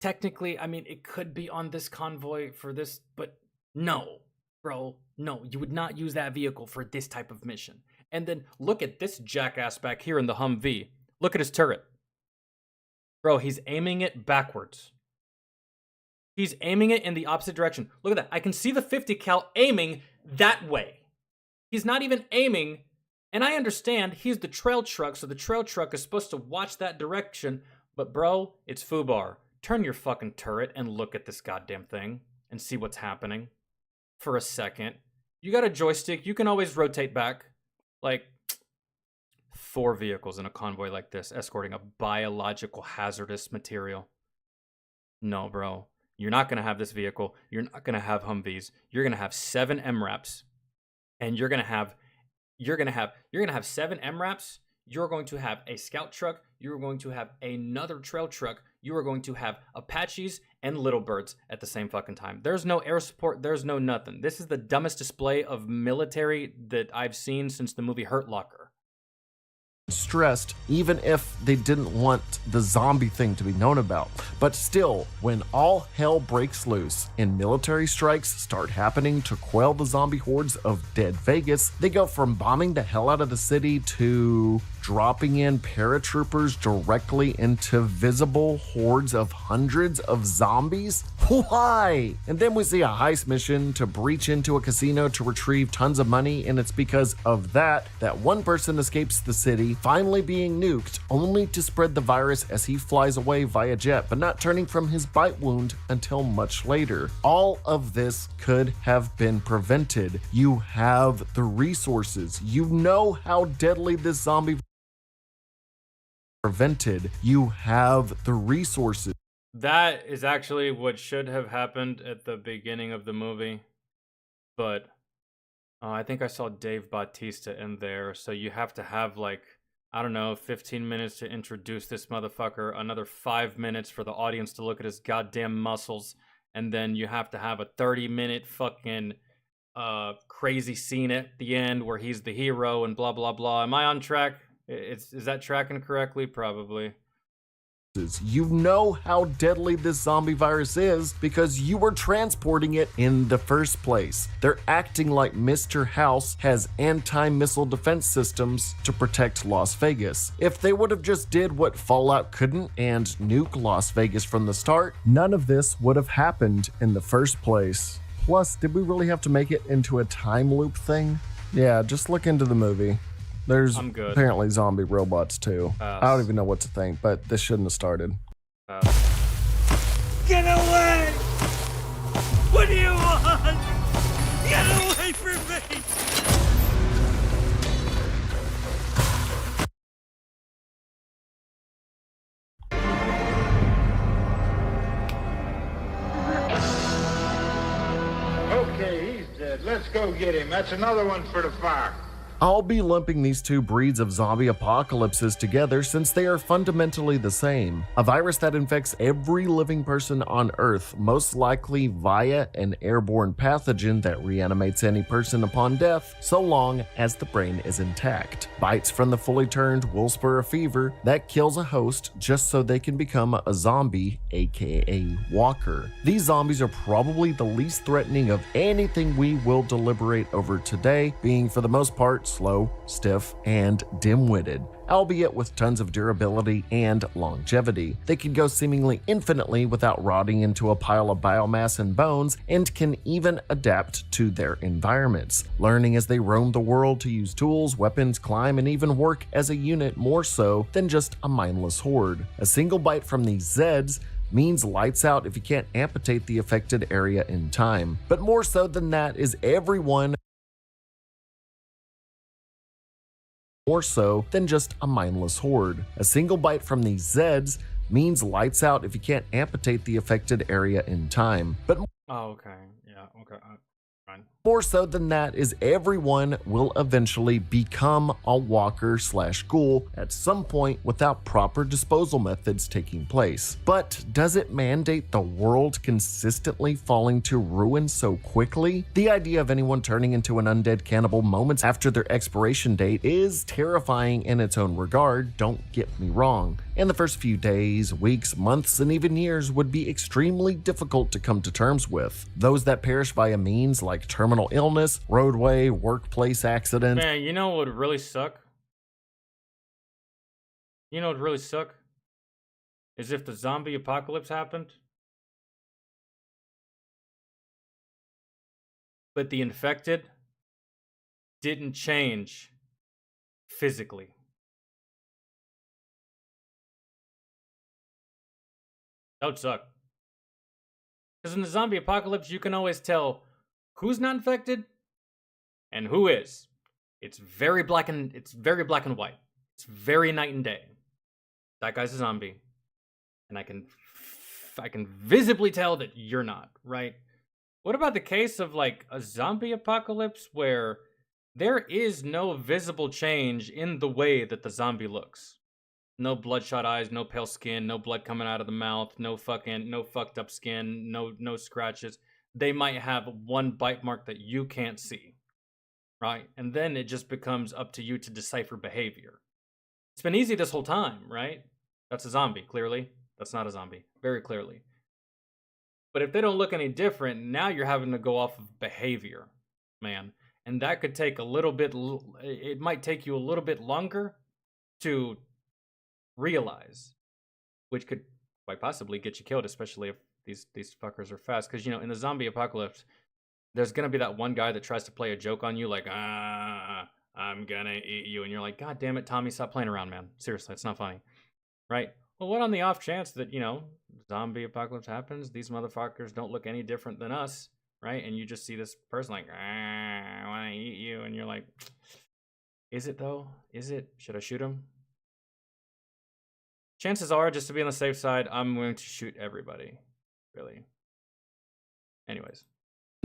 technically, I mean, it could be on this convoy for this, but no, bro, no, you would not use that vehicle for this type of mission. And then look at this jackass back here in the Humvee. Look at his turret. Bro, he's aiming it backwards. He's aiming it in the opposite direction. Look at that. I can see the 50 cal aiming that way. He's not even aiming, and I understand he's the trail truck, so the trail truck is supposed to watch that direction, but bro, it's FUBAR. Turn your fucking turret and look at this goddamn thing and see what's happening for a second. You got a joystick, you can always rotate back. Like, 4 vehicles in a convoy like this escorting a biological hazardous material. No, bro. You're not going to have this vehicle. You're not going to have Humvees. You're going to have 7 MRAPs. And you're going to have 7 MRAPs. You're going to have a scout truck. You're going to have another trail truck. You are going to have Apaches and Little Birds at the same fucking time. There's no air support. There's no nothing. This is the dumbest display of military that I've seen since the movie Hurt Locker. Stressed, even if they didn't want the zombie thing to be known about. But still, when all hell breaks loose and military strikes start happening to quell the zombie hordes of dead Vegas, they go from bombing the hell out of the city to dropping in paratroopers directly into visible hordes of hundreds of zombies? Why? And then we see a heist mission to breach into a casino to retrieve tons of money, and it's because of that one person escapes the city, finally being nuked, only to spread the virus as he flies away via jet, but not turning from his bite wound until much later. All of this could have been prevented. You have the resources. You know how deadly this zombie prevented. You have the resources. That is actually what should have happened at the beginning of the movie. But I think I saw Dave Bautista in there. So you have to have, like, I don't know, 15 minutes to introduce this motherfucker. Another 5 minutes for the audience to look at his goddamn muscles. And then you have to have a 30-minute fucking crazy scene at the end where he's the hero and blah, blah, blah. Am I on track? Is that tracking correctly? Probably. You know how deadly this zombie virus is because you were transporting it in the first place. They're acting like Mr. House has anti-missile defense systems to protect Las Vegas. If they would have just did what Fallout couldn't and nuke Las Vegas from the start, none of this would have happened in the first place. Plus, did we really have to make it into a time loop thing? Yeah, just look into the movie. There's apparently zombie robots too. I don't even know what to think, but this shouldn't have started. Get away! What do you want? Get away from me! Okay, he's dead. Let's go get him. That's another one for the fire. I'll be lumping these two breeds of zombie apocalypses together since they are fundamentally the same. A virus that infects every living person on Earth, most likely via an airborne pathogen that reanimates any person upon death, so long as the brain is intact. Bites from the fully turned will spur a fever that kills a host just so they can become a zombie, aka walker. These zombies are probably the least threatening of anything we will deliberate over today, being for the most part slow, stiff, and dim-witted, albeit with tons of durability and longevity. They can go seemingly infinitely without rotting into a pile of biomass and bones, and can even adapt to their environments, learning as they roam the world to use tools, weapons, climb, and even work as a unit more so than just a mindless horde. A single bite from these Zeds means lights out if you can't amputate the affected area in time. But more so than that is everyone more so than just a mindless horde. A single bite from these Zeds means lights out if you can't amputate the affected area in time. But okay. Yeah, okay. Fine. More so than that is everyone will eventually become a walker/ghoul at some point without proper disposal methods taking place. But does it mandate the world consistently falling to ruin so quickly? The idea of anyone turning into an undead cannibal moments after their expiration date is terrifying in its own regard, don't get me wrong. and the first few days, weeks, months, and even years would be extremely difficult to come to terms with. Those that perish via means like terminal illness, roadway, workplace accidents. Man, you know what would really suck? You know what would really suck? Is if the zombie apocalypse happened, but the infected didn't change physically. That would suck. Because in the zombie apocalypse, you can always tell who's not infected and who is. It's very black and white. It's very night and day. That guy's a zombie, and I can visibly tell that you're not, right? What about the case of like a zombie apocalypse where there is no visible change in the way that the zombie looks? No bloodshot eyes, no pale skin, no blood coming out of the mouth, no fucked up skin, no scratches. They might have one bite mark that you can't see, right? And then it just becomes up to you to decipher behavior. It's been easy this whole time, right? That's a zombie, clearly. That's not a zombie, very clearly. But if they don't look any different, now you're having to go off of behavior, man. And that could take a little bit, it might take you a little bit longer to realize, which could quite possibly get you killed, especially if these fuckers are fast. Because, you know, in the zombie apocalypse, there's going to be that one guy that tries to play a joke on you, like, I'm gonna eat you. And you're like, God damn it, Tommy, stop playing around, man. Seriously, it's not funny, right? Well, what on the off chance that, you know, zombie apocalypse happens, these motherfuckers don't look any different than us, right? And you just see this person like, I want to eat you. And you're like, is it though? Is it? Should I shoot him? Chances are, just to be on the safe side, I'm going to shoot everybody, really. Anyways.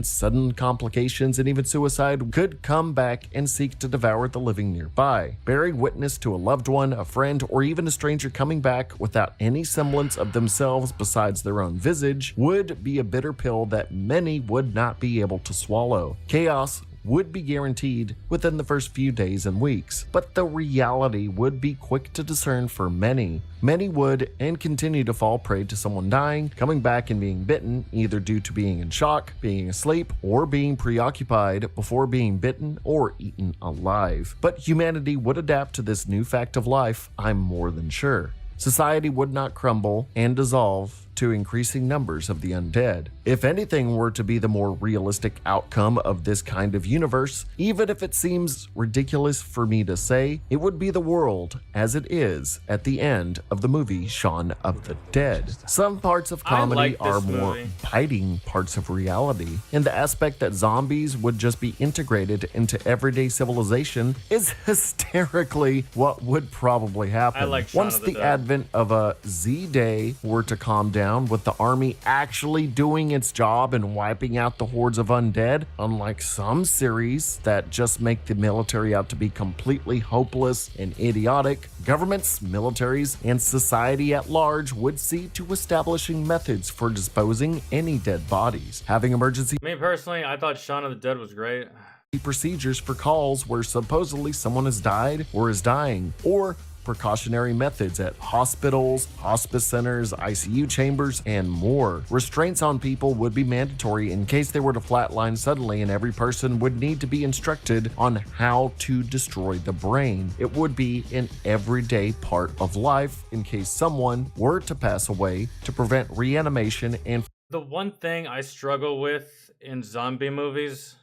Sudden complications and even suicide could come back and seek to devour the living nearby. Bearing witness to a loved one, a friend, or even a stranger coming back without any semblance of themselves besides their own visage would be a bitter pill that many would not be able to swallow. Chaos would be guaranteed within the first few days and weeks, but the reality would be quick to discern for many. Many would and continue to fall prey to someone dying, coming back and being bitten, either due to being in shock, being asleep, or being preoccupied before being bitten or eaten alive. But humanity would adapt to this new fact of life, I'm more than sure. Society would not crumble and dissolve to increasing numbers of the undead. If anything were to be the more realistic outcome of this kind of universe, even if it seems ridiculous for me to say, it would be the world as it is at the end of the movie Shaun of the Dead. Some parts of comedy are more biting parts of reality, and the aspect that zombies would just be integrated into everyday civilization is hysterically what would probably happen. Once the advent of a Z-Day were to calm down, with the army actually doing its job and wiping out the hordes of undead, unlike some series that just make the military out to be completely hopeless and idiotic, governments, militaries, and society at large would see to establishing methods for disposing any dead bodies, having emergency Me personally, I thought Shaun of the Dead was great. procedures for calls where supposedly someone has died or is dying, or precautionary methods at hospitals, hospice centers, ICU chambers, and more. Restraints on people would be mandatory in case they were to flatline suddenly, and every person would need to be instructed on how to destroy the brain. It would be an everyday part of life in case someone were to pass away, to prevent reanimation and The one thing I struggle with in zombie movies,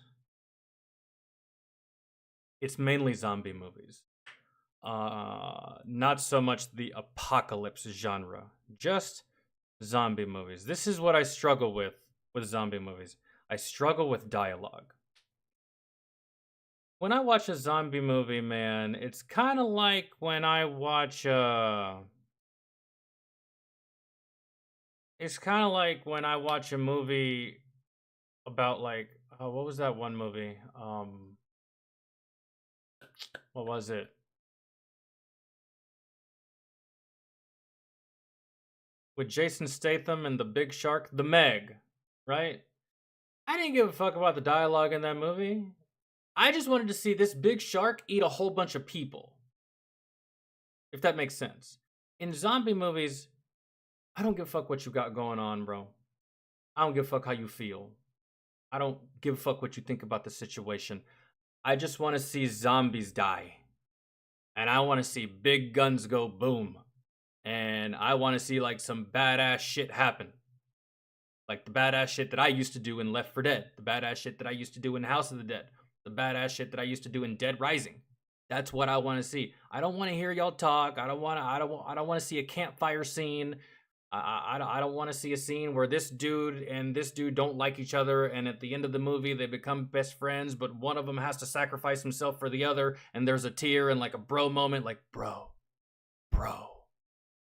it's mainly zombie movies. Not so much the apocalypse genre, just zombie movies. This is what I struggle with zombie movies. I struggle with dialogue. When I watch a zombie movie, man, it's kind of like when I watch it's kind of like when I watch a movie about like what was that one movie? What was it? With Jason Statham and the big shark, The Meg, right? I didn't give a fuck about the dialogue in that movie. I just wanted to see this big shark eat a whole bunch of people. If that makes sense. in zombie movies, I don't give a fuck what you got going on, bro. I don't give a fuck how you feel. I don't give a fuck what you think about the situation. I just want to see zombies die. And I want to see big guns go boom. And I want to see like some badass shit happen. Like the badass shit that I used to do in Left 4 Dead. The badass shit that I used to do in House of the Dead. The badass shit that I used to do in Dead Rising. That's what I want to see. I don't want to hear y'all talk. I don't want to see a campfire scene. I don't want to see a scene where this dude and this dude don't like each other, and at the end of the movie they become best friends, but one of them has to sacrifice himself for the other, and there's a tear and like a bro moment, like bro,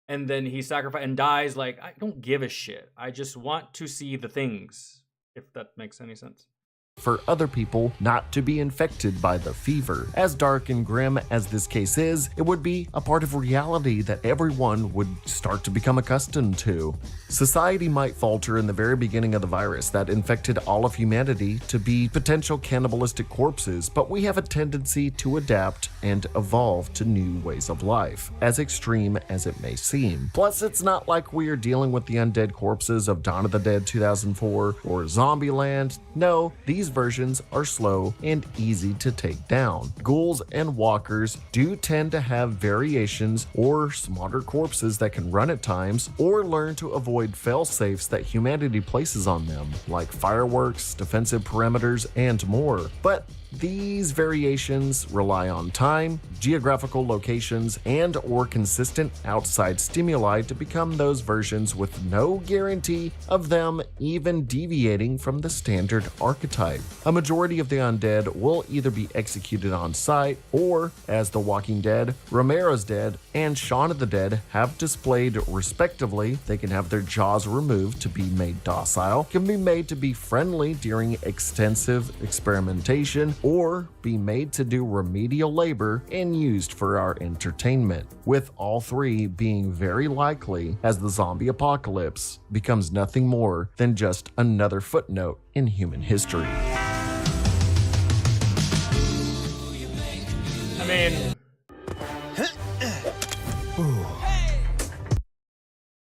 and then he sacrifices and dies. Like, I don't give a shit. I just want to see the things, if that makes any sense. For other people not to be infected by the fever. As dark and grim as this case is, it would be a part of reality that everyone would start to become accustomed to. Society might falter in the very beginning of the virus that infected all of humanity to be potential cannibalistic corpses, but we have a tendency to adapt and evolve to new ways of life, as extreme as it may seem. Plus, it's not like we are dealing with the undead corpses of Dawn of the Dead 2004 or Zombieland. No, these versions are slow and easy to take down. Ghouls and walkers do tend to have variations or smarter corpses that can run at times or learn to avoid fail-safes that humanity places on them, like fireworks, defensive perimeters, and more. But these variations rely on time, geographical locations, and or consistent outside stimuli to become those versions with no guarantee of them even deviating from the standard archetype. A majority of the undead will either be executed on sight, or, as The Walking Dead, Romero's Dead, and Shaun of the Dead have displayed respectively, they can have their jaws removed to be made docile, can be made to be friendly during extensive experimentation, or be made to do remedial labor and used for our entertainment, with all three being very likely as the zombie apocalypse becomes nothing more than just another footnote in human history. I mean,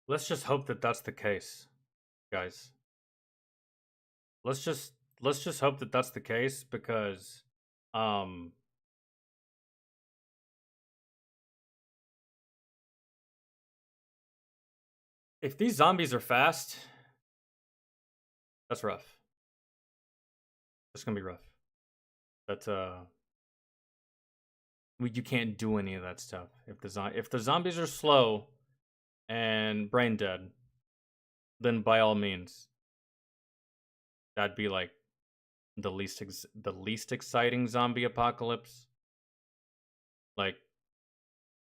let's just hope that that's the case, guys. Let's just hope that that's the case, because if these zombies are fast, that's rough. That's gonna be rough. That's you can't do any of that stuff if the zombies are slow and brain dead. Then by all means, that'd be like the least exciting zombie apocalypse. Like,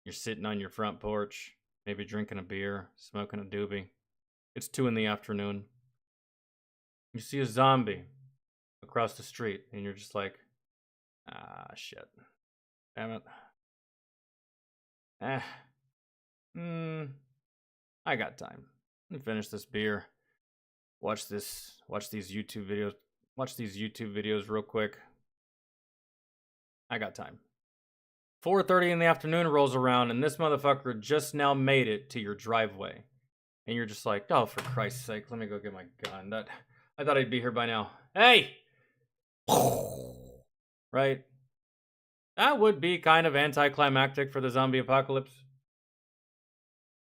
you're sitting on your front porch, maybe drinking a beer, smoking a doobie. It's 2 PM. You see a zombie across the street, and you're just like, ah, shit. Damn it. I got time. Let me finish this beer. Watch these YouTube videos real quick. I got time. 4:30 PM rolls around, and this motherfucker just now made it to your driveway. And you're just like, oh, for Christ's sake, let me go get my gun. I thought I'd be here by now. Hey! Right? That would be kind of anticlimactic for the zombie apocalypse.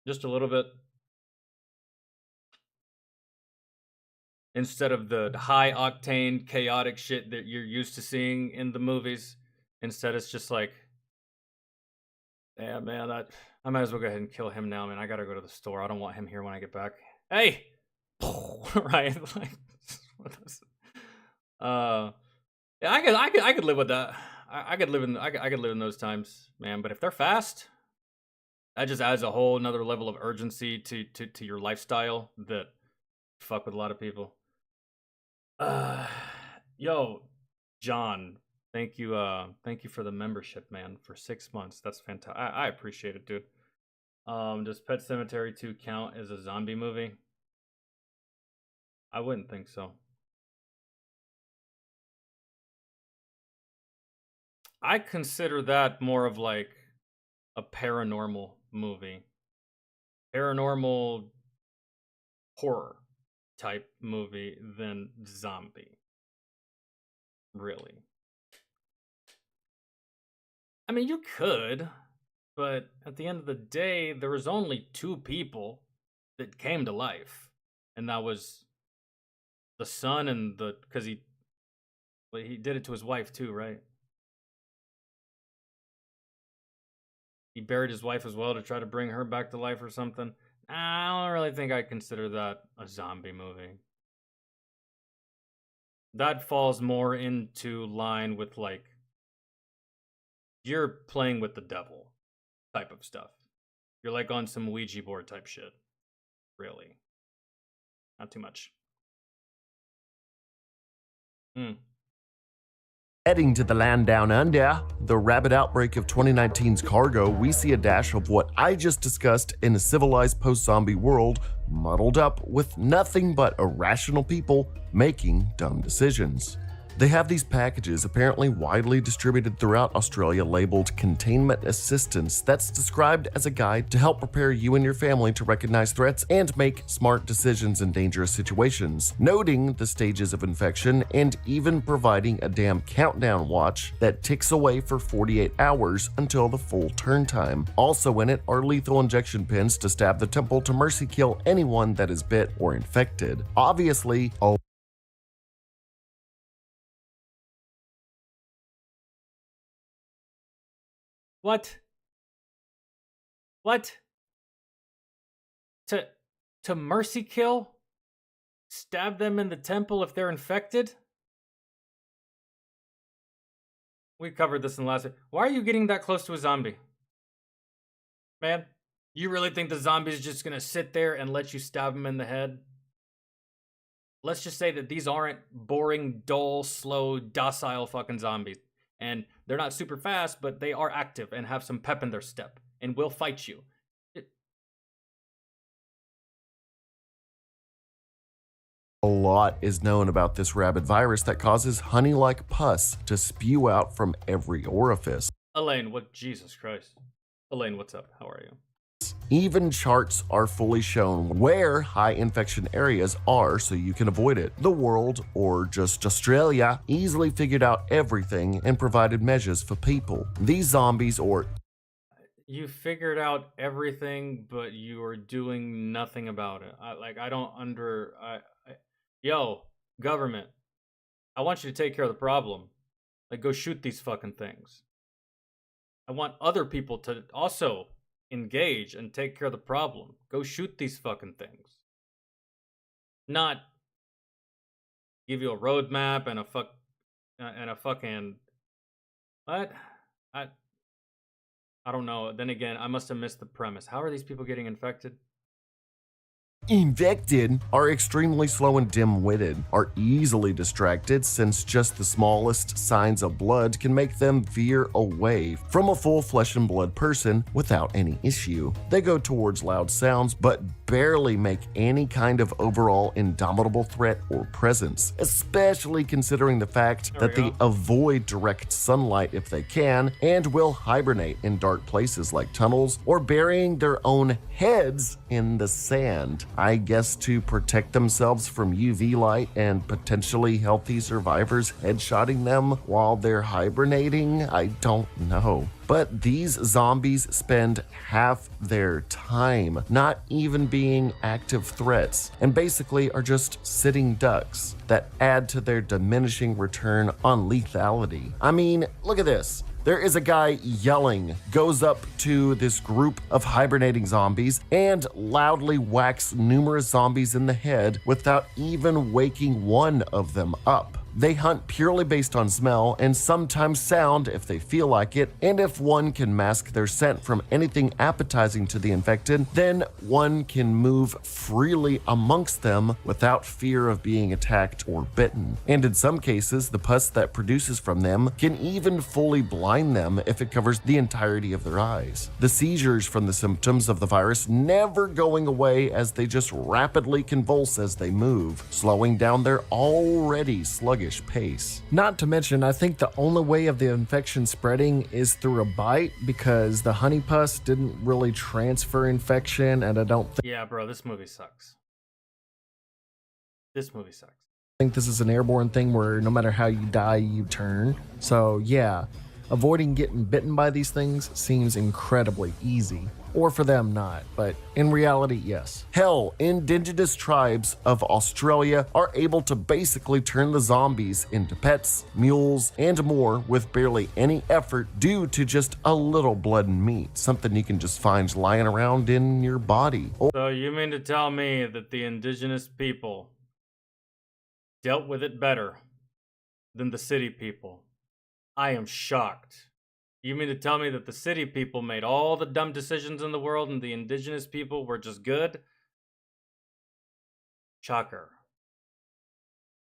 Just a little bit. Instead of the high-octane, chaotic shit that you're used to seeing in the movies. Instead, it's just like, yeah, man, I might as well go ahead and kill him now, man. I gotta go to the store. I don't want him here when I get back. Hey! Right? Like, yeah, I could live with that. I could live in those times, man. But if they're fast, that just adds a whole another level of urgency to your lifestyle that fuck with a lot of people. Yo, John, thank you for the membership, man, for 6 months. That's fantastic. I appreciate it, dude. Does Pet Sematary 2 count as a zombie movie? I wouldn't think so. I consider that more of like a paranormal movie. paranormal horror type movie than zombie. Really. I mean, you could, but at the end of the day, there was only 2 people that came to life. And that was the son and because he did it to his wife too, right? He buried his wife as well to try to bring her back to life or something. I don't really think I consider that a zombie movie. That falls more into line with, like, you're playing with the devil type of stuff. You're like on some Ouija board type shit. Really. Not too much. Heading to the land down under, the rabid outbreak of 2019's Cargo, we see a dash of what I just discussed in a civilized post-zombie world, muddled up with nothing but irrational people making dumb decisions. They have these packages apparently widely distributed throughout Australia labeled Containment Assistance that's described as a guide to help prepare you and your family to recognize threats and make smart decisions in dangerous situations, noting the stages of infection and even providing a damn countdown watch that ticks away for 48 hours until the full turn time. Also in it are lethal injection pins to stab the temple to mercy kill anyone that is bit or infected. Obviously, What? What? To mercy kill? Stab them in the temple if they're infected? We covered this in the last week. Why are you getting that close to a zombie? Man, you really think the zombie's just gonna sit there and let you stab him in the head? Let's just say that these aren't boring, dull, slow, docile fucking zombies. And they're not super fast, but they are active and have some pep in their step and will fight you. A lot is known about this rabid virus that causes honey-like pus to spew out from every orifice. Elaine, Jesus Christ. Elaine, what's up? How are you? Even charts are fully shown where high infection areas are so you can avoid it. The world, or just Australia, easily figured out everything and provided measures for people. These zombies You figured out everything, but you are doing nothing about it. Yo, government, I want you to take care of the problem. Like, go shoot these fucking things. I want other people to also engage and take care of the problem. Go shoot these fucking things. Not give you a roadmap and a fucking what? I don't know. Then again, I must have missed the premise. How are these people getting infected? Infected are extremely slow and dim-witted, are easily distracted since just the smallest signs of blood can make them veer away from a full flesh and blood person without any issue. They go towards loud sounds but barely make any kind of overall indomitable threat or presence, especially considering the fact that they avoid direct sunlight if they can and will hibernate in dark places like tunnels or burying their own heads in the sand. I guess to protect themselves from UV light and potentially healthy survivors headshotting them while they're hibernating? I don't know. But these zombies spend half their time not even being active threats and basically are just sitting ducks that add to their diminishing return on lethality. I mean, look at this. There is a guy yelling, goes up to this group of hibernating zombies, and loudly whacks numerous zombies in the head without even waking one of them up. They hunt purely based on smell and sometimes sound if they feel like it, and if one can mask their scent from anything appetizing to the infected, then one can move freely amongst them without fear of being attacked or bitten. And in some cases, the pus that produces from them can even fully blind them if it covers the entirety of their eyes. The seizures from the symptoms of the virus never going away as they just rapidly convulse as they move, slowing down their already sluggish sluggish pace. Not to mention, I think the only way of the infection spreading is through a bite, because the honey pus didn't really transfer infection, and I don't Yeah, bro, this movie sucks. This movie sucks. think this is an airborne thing where no matter how you die, you turn. So yeah, avoiding getting bitten by these things seems incredibly easy. Or for them, not. But in reality, yes. Hell, indigenous tribes of Australia are able to basically turn the zombies into pets, mules, and more with barely any effort due to just a little blood and meat. Something you can just find lying around in your body. So you mean to tell me that the indigenous people dealt with it better than the city people? I am shocked. You mean to tell me that the city people made all the dumb decisions in the world and the indigenous people were just good? Shocker.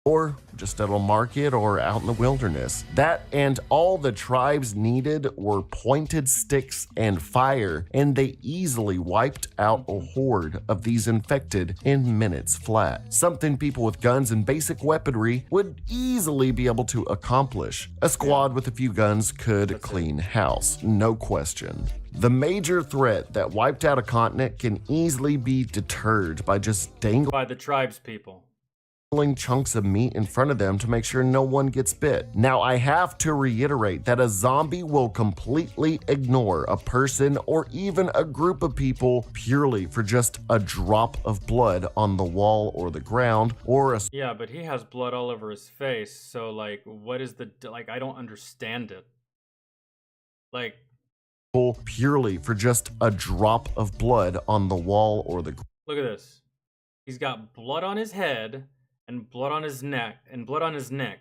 Or just at a market or out in the wilderness. That and all the tribes needed were pointed sticks and fire, and they easily wiped out a horde of these infected in minutes flat. Something people with guns and basic weaponry would easily be able to accomplish. A squad with a few guns could clean house, no question. The major threat that wiped out a continent can easily be deterred by just dangling by the tribes people. Chunks of meat in front of them to make sure no one gets bit. Now, I have to reiterate that a zombie will completely ignore a person or even a group of people purely for just a drop of blood on the wall or the ground, or a... Yeah, but he has blood all over his face, so like, what is the... like, I don't understand it. Like... purely for just a drop of blood on the wall or the... Look at this. He's got blood on his head and blood on his neck,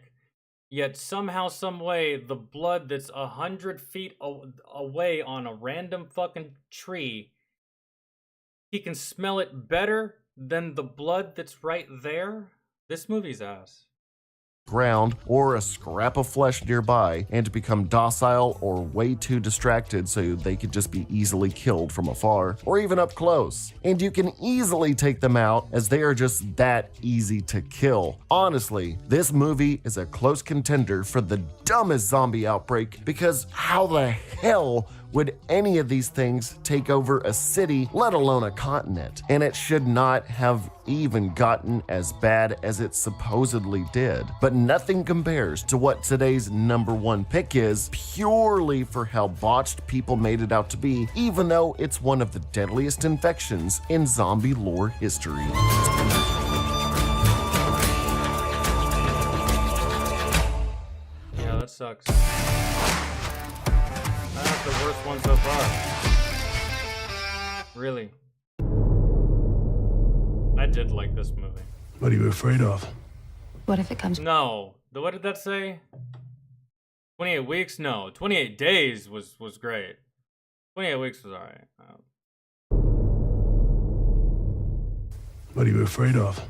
yet somehow, some way, the blood that's 100 feet away on a random fucking tree, he can smell it better than the blood that's right there? This movie's ass. Ground or a scrap of flesh nearby and to become docile or way too distracted so they could just be easily killed from afar or even up close. And you can easily take them out as they are just that easy to kill. Honestly, this movie is a close contender for the dumbest zombie outbreak, because how the hell would any of these things take over a city, let alone a continent? And it should not have even gotten as bad as it supposedly did. But nothing compares to what today's #1 pick is, purely for how botched people made it out to be, even though it's one of the deadliest infections in zombie lore history. Yeah, that sucks. That's the worst one so far. Really. I did like this movie. What are you afraid of? What if it comes? No. What did that say? 28 weeks? No. 28 days was great. 28 weeks was alright. What are you afraid of?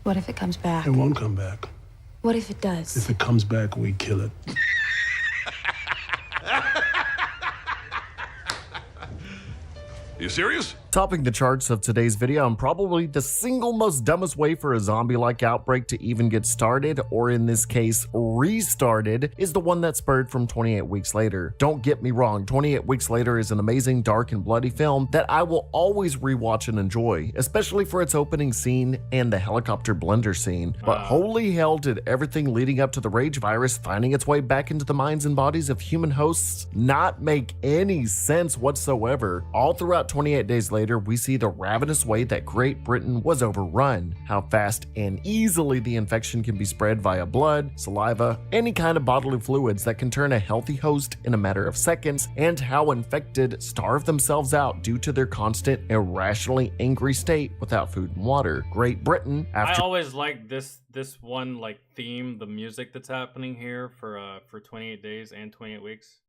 What if it comes back? It won't come back. What if it does? If it comes back, we kill it. You serious? Topping the charts of today's video, and probably the single most dumbest way for a zombie-like outbreak to even get started, or in this case, restarted, is the one that spurred from 28 Weeks Later. Don't get me wrong, 28 Weeks Later is an amazing, dark, and bloody film that I will always rewatch and enjoy, especially for its opening scene and the helicopter blender scene. But holy hell, did everything leading up to the rage virus finding its way back into the minds and bodies of human hosts not make any sense whatsoever. All throughout 28 Days Later, we see the ravenous way that Great Britain was overrun, how fast and easily the infection can be spread via blood, saliva, any kind of bodily fluids that can turn a healthy host in a matter of seconds, and how infected starve themselves out due to their constant, irrationally angry state without food and water. Great Britain, after... I always like this one like theme, the music that's happening here for 28 days and 28 weeks.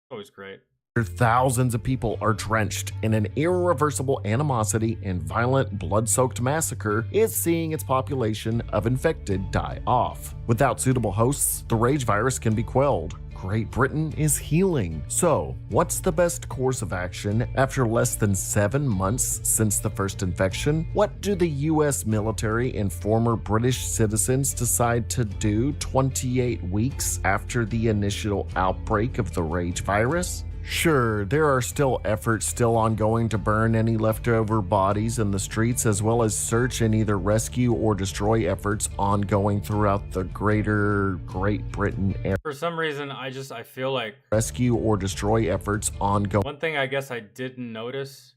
Always great. Thousands of people are drenched in an irreversible animosity and violent, blood-soaked massacre, is seeing its population of infected die off. Without suitable hosts, the rage virus can be quelled. Great Britain is healing. So, what's the best course of action after less than 7 months since the first infection? What do the US military and former British citizens decide to do 28 weeks after the initial outbreak of the rage virus? Sure, there are still efforts ongoing to burn any leftover bodies in the streets, as well as search and either rescue or destroy efforts ongoing throughout the greater Great Britain area. For some reason, I feel like Rescue or destroy efforts ongoing. one thing I guess I didn't notice,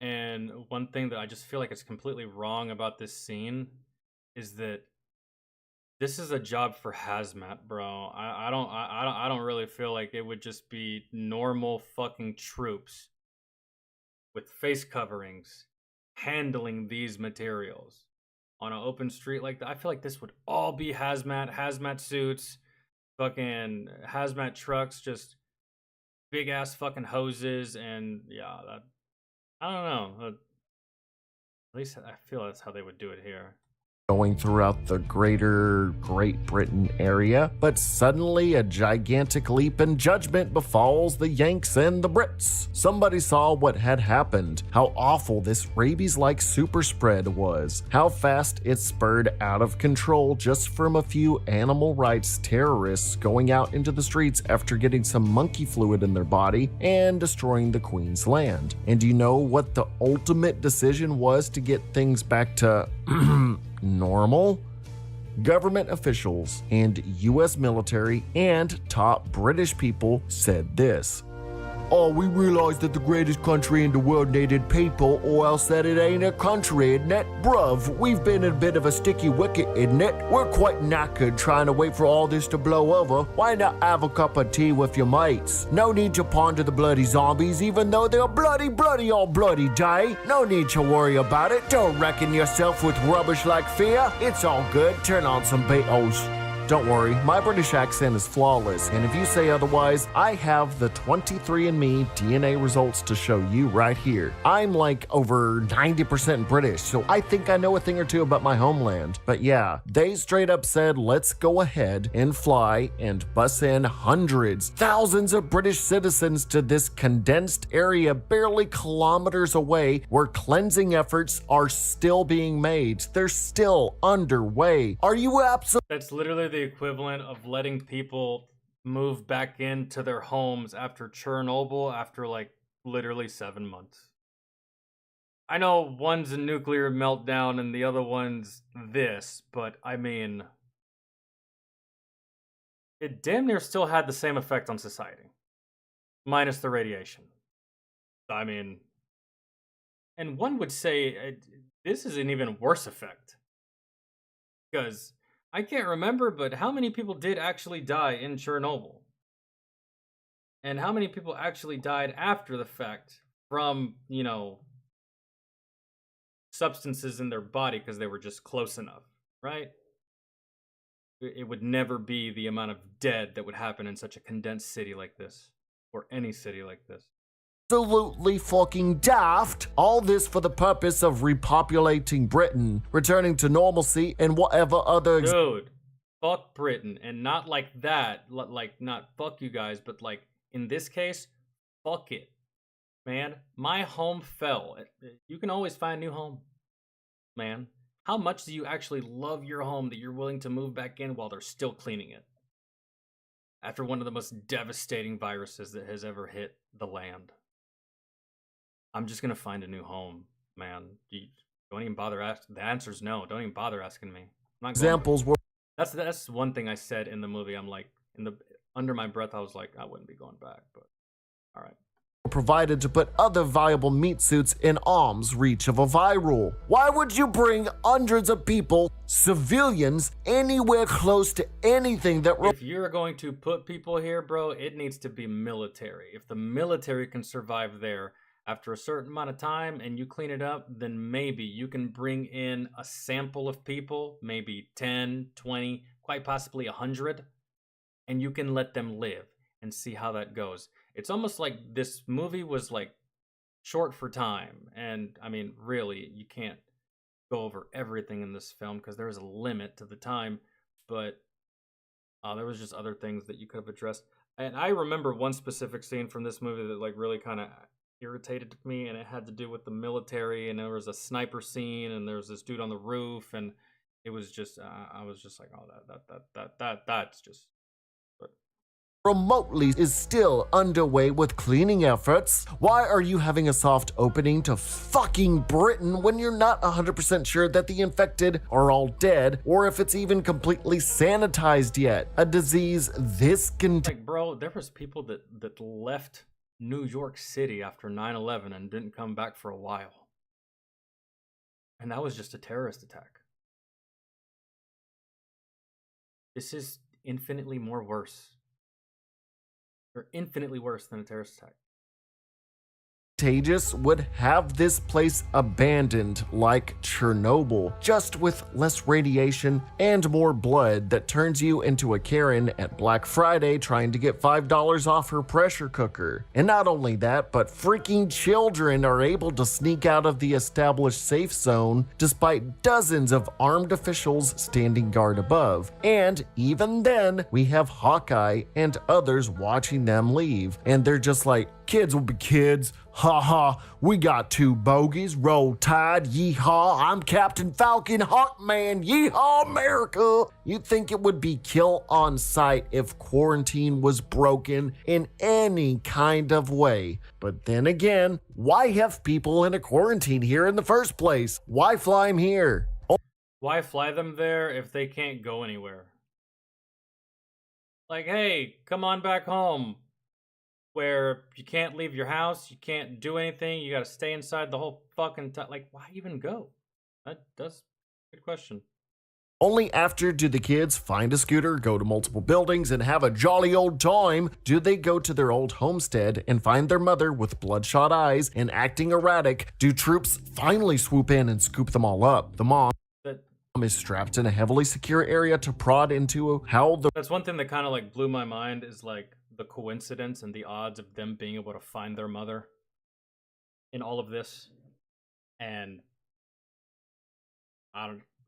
and one thing that I just feel like is completely wrong about this scene, is that this is a job for hazmat, bro. I don't really feel like it would just be normal fucking troops with face coverings handling these materials on an open street like that. I feel like this would all be hazmat suits, fucking hazmat trucks, just big ass fucking hoses, and yeah, that, I don't know. At least I feel that's how they would do it here. Going throughout the greater Great Britain area, but suddenly a gigantic leap in judgment befalls the Yanks and the Brits. Somebody saw what had happened, how awful this rabies-like super spread was, how fast it spurred out of control just from a few animal rights terrorists going out into the streets after getting some monkey fluid in their body and destroying the Queen's land. And do you know what the ultimate decision was to get things back to normal? Government officials and US military and top British people said this: "Oh, we realized that the greatest country in the world needed people, or else that it ain't a country, isn't it? Bruv, we've been in a bit of a sticky wicket, isn't it? We're quite knackered trying to wait for all this to blow over. Why not have a cup of tea with your mates? No need to ponder the bloody zombies, even though they're bloody on bloody day. No need to worry about it. Don't reckon yourself with rubbish like fear. It's all good. Turn on some Beatles." Don't worry, my British accent is flawless, and if you say otherwise, I have the 23andMe DNA results to show you right here. I'm like over 90% British, so I think I know a thing or two about my homeland. But yeah, they straight up said, let's go ahead and fly and bus in hundreds, thousands of British citizens to this condensed area barely kilometers away where cleansing efforts are still being made. They're still underway. Are you absolutely... That's literally the equivalent of letting people move back into their homes after Chernobyl after like literally 7 months. I know one's a nuclear meltdown and the other one's this, but I mean, it damn near still had the same effect on society, minus the radiation. I mean, and one would say this is an even worse effect, because I can't remember, but how many people did actually die in Chernobyl? And how many people actually died after the fact from, you know, substances in their body because they were just close enough, right? It would never be the amount of dead that would happen in such a condensed city like this, or any city like this. Absolutely fucking daft. All this for the purpose of repopulating Britain, returning to normalcy and whatever other... Dude, fuck Britain. And not like that, like not fuck you guys, but like in this case, fuck it. Man, my home fell. You can always find a new home, man. How much do you actually love your home that you're willing to move back in while they're still cleaning it? After one of the most devastating viruses that has ever hit the land. I'm just gonna find a new home, man. Don't even bother asking. The answer's no. Don't even bother asking me. I'm not Examples were... That's one thing I said in the movie. I'm like, under my breath, I was like, I wouldn't be going back, but all right. Provided to put other viable meat suits in arm's reach of a viral. Why would you bring hundreds of people, civilians, anywhere close to anything that... If you're going to put people here, bro, it needs to be military. If the military can survive there after a certain amount of time and you clean it up, then maybe you can bring in a sample of people, maybe 10, 20, quite possibly 100, and you can let them live and see how that goes. It's almost like this movie was like short for time. And I mean, really, you can't go over everything in this film because there is a limit to the time, but There was just other things that you could have addressed. And I remember one specific scene from this movie that like really kind of irritated me, and it had to do with the military, and there was a sniper scene, and there was this dude on the roof, and it was just I was just like, oh, that's just. Remotely is still underway with cleaning efforts. Why are you having a soft opening to fucking Britain when you're not 100% sure that the infected are all dead, or if it's even completely sanitized yet? A disease this Like, bro, there was people that left New York City after 9/11 and didn't come back for a while. And that was just a terrorist attack. This is infinitely more worse. Or infinitely worse than a terrorist attack. Contagious would have this place abandoned like Chernobyl, just with less radiation and more blood that turns you into a Karen at Black Friday trying to get $5 off her pressure cooker. And not only that, but freaking children are able to sneak out of the established safe zone despite dozens of armed officials standing guard above. And even then, we have Hawkeye and others watching them leave, and they're just like, kids will be kids. Ha ha, we got two bogeys. Roll Tide, yeehaw. I'm Captain Falcon, Hawkman, yeehaw, America. You'd think it would be kill on sight if quarantine was broken in any kind of way. But then again, why have people in a quarantine here in the first place? Why fly them here? Why fly them there if they can't go anywhere? Like, hey, come on back home. Where you can't leave your house, you can't do anything, you gotta stay inside the whole fucking time. Like, why even go? That's a good question. Only after do the kids find a scooter, go to multiple buildings, and have a jolly old time do they go to their old homestead and find their mother with bloodshot eyes and acting erratic. Do troops finally swoop in and scoop them all up? The mom is strapped in a heavily secure area to prod into how the... That's one thing that kind of like blew my mind, is like the coincidence and the odds of them being able to find their mother in all of this. And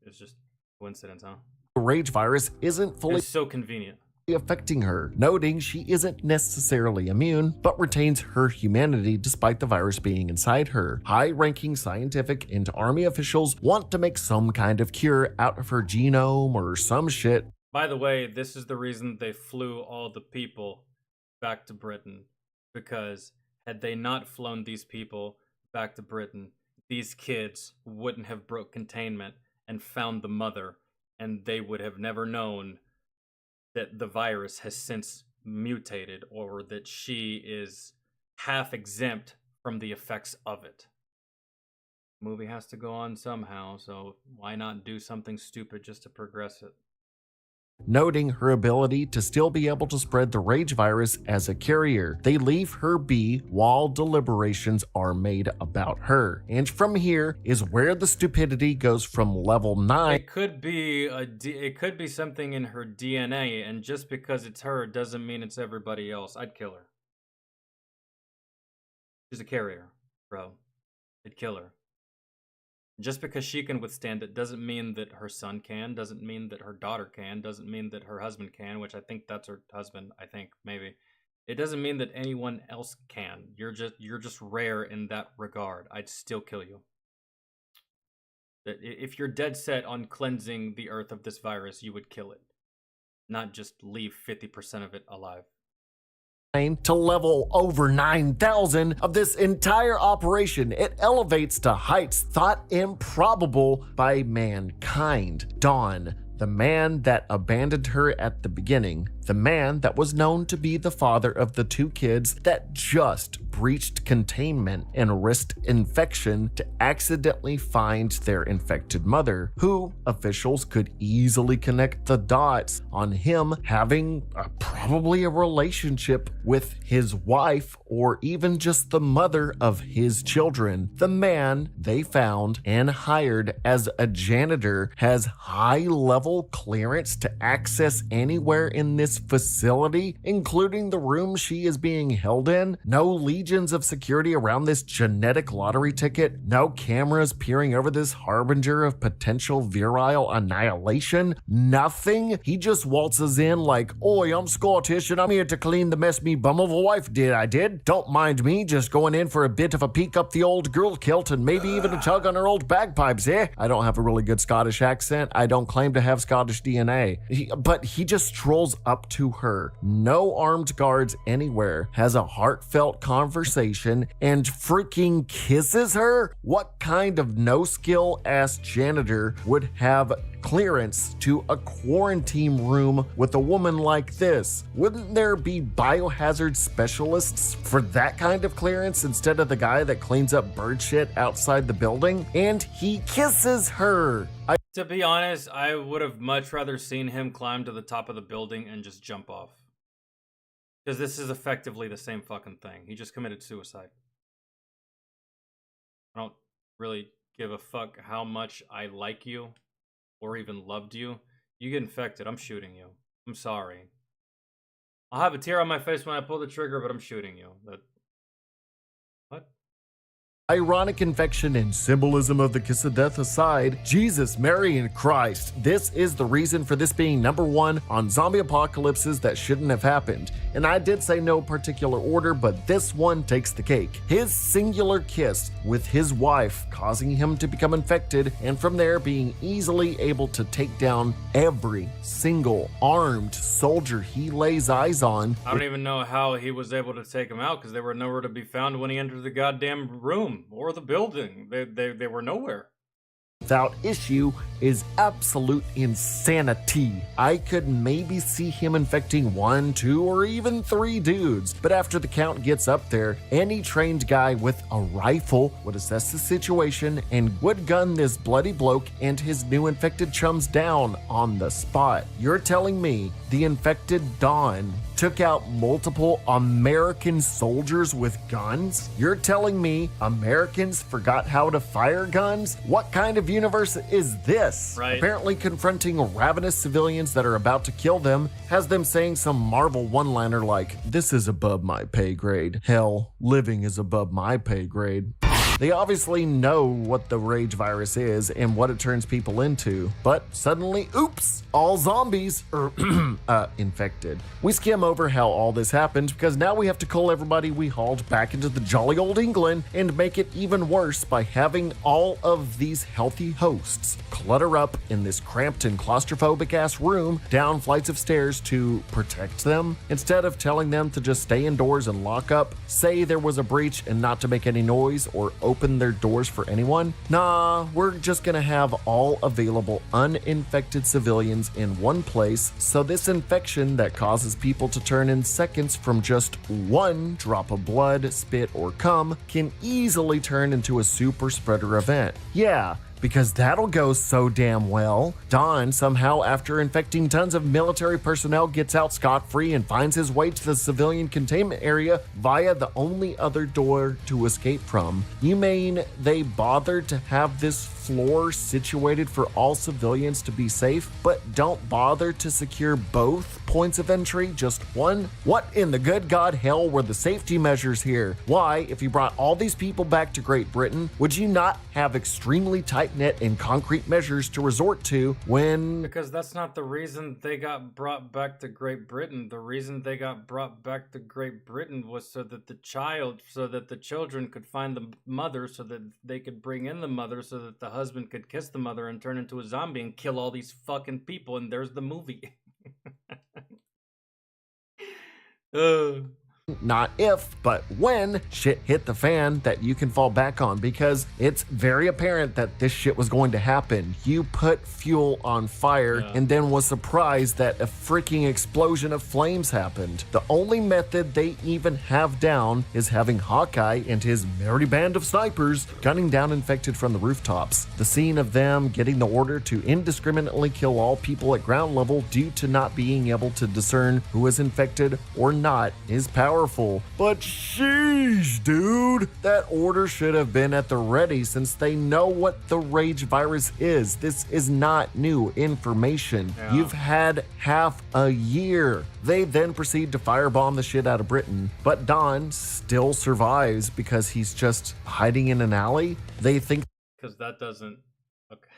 it's just coincidence, huh? The rage virus isn't fully... It's so convenient. Affecting her, noting she isn't necessarily immune, but retains her humanity despite the virus being inside her. High-ranking scientific and army officials want to make some kind of cure out of her genome or some shit. By the way, this is the reason they flew all the people back to Britain, because had they not flown these people back to Britain, these kids wouldn't have broke containment and found the mother, and they would have never known that the virus has since mutated, or that she is half exempt from the effects of it. The movie has to go on somehow, so why not do something stupid just to progress it? Noting her ability to still be able to spread the rage virus as a carrier, they leave her be while deliberations are made about her. And from here is where the stupidity goes from level 9. It could be something in her DNA, and just because it's her doesn't mean it's everybody else. I'd kill her. She's a carrier, bro. I'd kill her. Just because she can withstand it doesn't mean that her son can, doesn't mean that her daughter can, doesn't mean that her husband can, which I think that's her husband, I think, maybe. It doesn't mean that anyone else can. You're just rare in that regard. I'd still kill you. If you're dead set on cleansing the earth of this virus, you would kill it. Not just leave 50% of it alive. To level over 9,000 of this entire operation, it elevates to heights thought improbable by mankind. Dawn, the man that abandoned her at the beginning, the man that was known to be the father of the two kids that just breached containment and risked infection to accidentally find their infected mother, who officials could easily connect the dots on him having probably a relationship with his wife, or even just the mother of his children. The man they found and hired as a janitor has high level level clearance to access anywhere in this facility, including the room she is being held in. No legions of security around this genetic lottery ticket. No cameras peering over this harbinger of potential virile annihilation. Nothing. He just waltzes in like, "Oi, I'm Scottish and I'm here to clean the mess me bum of a wife I did. Don't mind me, just going in for a bit of a peek up the old girl kilt and maybe even a tug on her old bagpipes, eh?" I don't have a really good Scottish accent. I don't claim to have Scottish DNA. But he just strolls up to her. No armed guards anywhere. Has a heartfelt conversation and freaking kisses her? What kind of no-skill ass janitor would have clearance to a quarantine room with a woman like this? Wouldn't there be biohazard specialists for that kind of clearance instead of the guy that cleans up bird shit outside the building? And he kisses her. To be honest, I would have much rather seen him climb to the top of the building and just jump off. Because this is effectively the same fucking thing. He just committed suicide. I don't really give a fuck how much I like you or even loved you. You get infected, I'm shooting you. I'm sorry. I'll have a tear on my face when I pull the trigger, but I'm shooting you. What? Ironic infection and symbolism of the kiss of death aside, Jesus, Mary, and Christ, this is the reason for this being #1 on zombie apocalypses that shouldn't have happened. And I did say no particular order, but this one takes the cake. His singular kiss with his wife causing him to become infected, and from there being easily able to take down every single armed soldier he lays eyes on. I don't even know how he was able to take him out because they were nowhere to be found when he entered the goddamn room. Or the building. They were nowhere. Without issue is absolute insanity. I could maybe see him infecting 1, 2, or even 3 dudes, but after the count gets up there, any trained guy with a rifle would assess the situation and would gun this bloody bloke and his new infected chums down on the spot. You're telling me the infected Don took out multiple American soldiers with guns? You're telling me Americans forgot how to fire guns? What kind of universe is this? Right. Apparently confronting ravenous civilians that are about to kill them has them saying some Marvel one-liner like, "This is above my pay grade. Hell, living is above my pay grade." They obviously know what the rage virus is and what it turns people into, but suddenly, oops, all zombies are infected. We skim over how all this happened because now we have to cull everybody we hauled back into the jolly old England and make it even worse by having all of these healthy hosts clutter up in this cramped and claustrophobic ass room down flights of stairs to protect them instead of telling them to just stay indoors and lock up, say there was a breach and not to make any noise or open their doors for anyone. Nah, we're just gonna have all available uninfected civilians in one place, so this infection that causes people to turn in seconds from just 1 drop of blood, spit, or cum can easily turn into a super spreader event. Yeah, because that'll go so damn well. Don, somehow after infecting tons of military personnel, gets out scot-free and finds his way to the civilian containment area via the only other door to escape from. You mean they bothered to have this floor situated for all civilians to be safe, but don't bother to secure both points of entry, just one? What in the good God hell were the safety measures here? Why, if you brought all these people back to Great Britain, would you not have extremely tight-knit and concrete measures to resort to when... Because that's not the reason they got brought back to Great Britain. The reason they got brought back to Great Britain was so that the children could find the mother, so that they could bring in the mother, so that the husband could kiss the mother and turn into a zombie and kill all these fucking people, and there's the movie. Not if, but when shit hit the fan that you can fall back on, because it's very apparent that this shit was going to happen. You put fuel on fire and then was surprised that a freaking explosion of flames happened. The only method they even have down is having Hawkeye and his merry band of snipers gunning down infected from the rooftops. The scene of them getting the order to indiscriminately kill all people at ground level due to not being able to discern who is infected or not is powerful powerful. But sheesh, dude, that order should have been at the ready since they know what the rage virus is. This is not new information. You've had half a year. They then proceed to firebomb the shit out of Britain, but Don still survives because he's just hiding in an alley. They think Because that doesn't. Okay.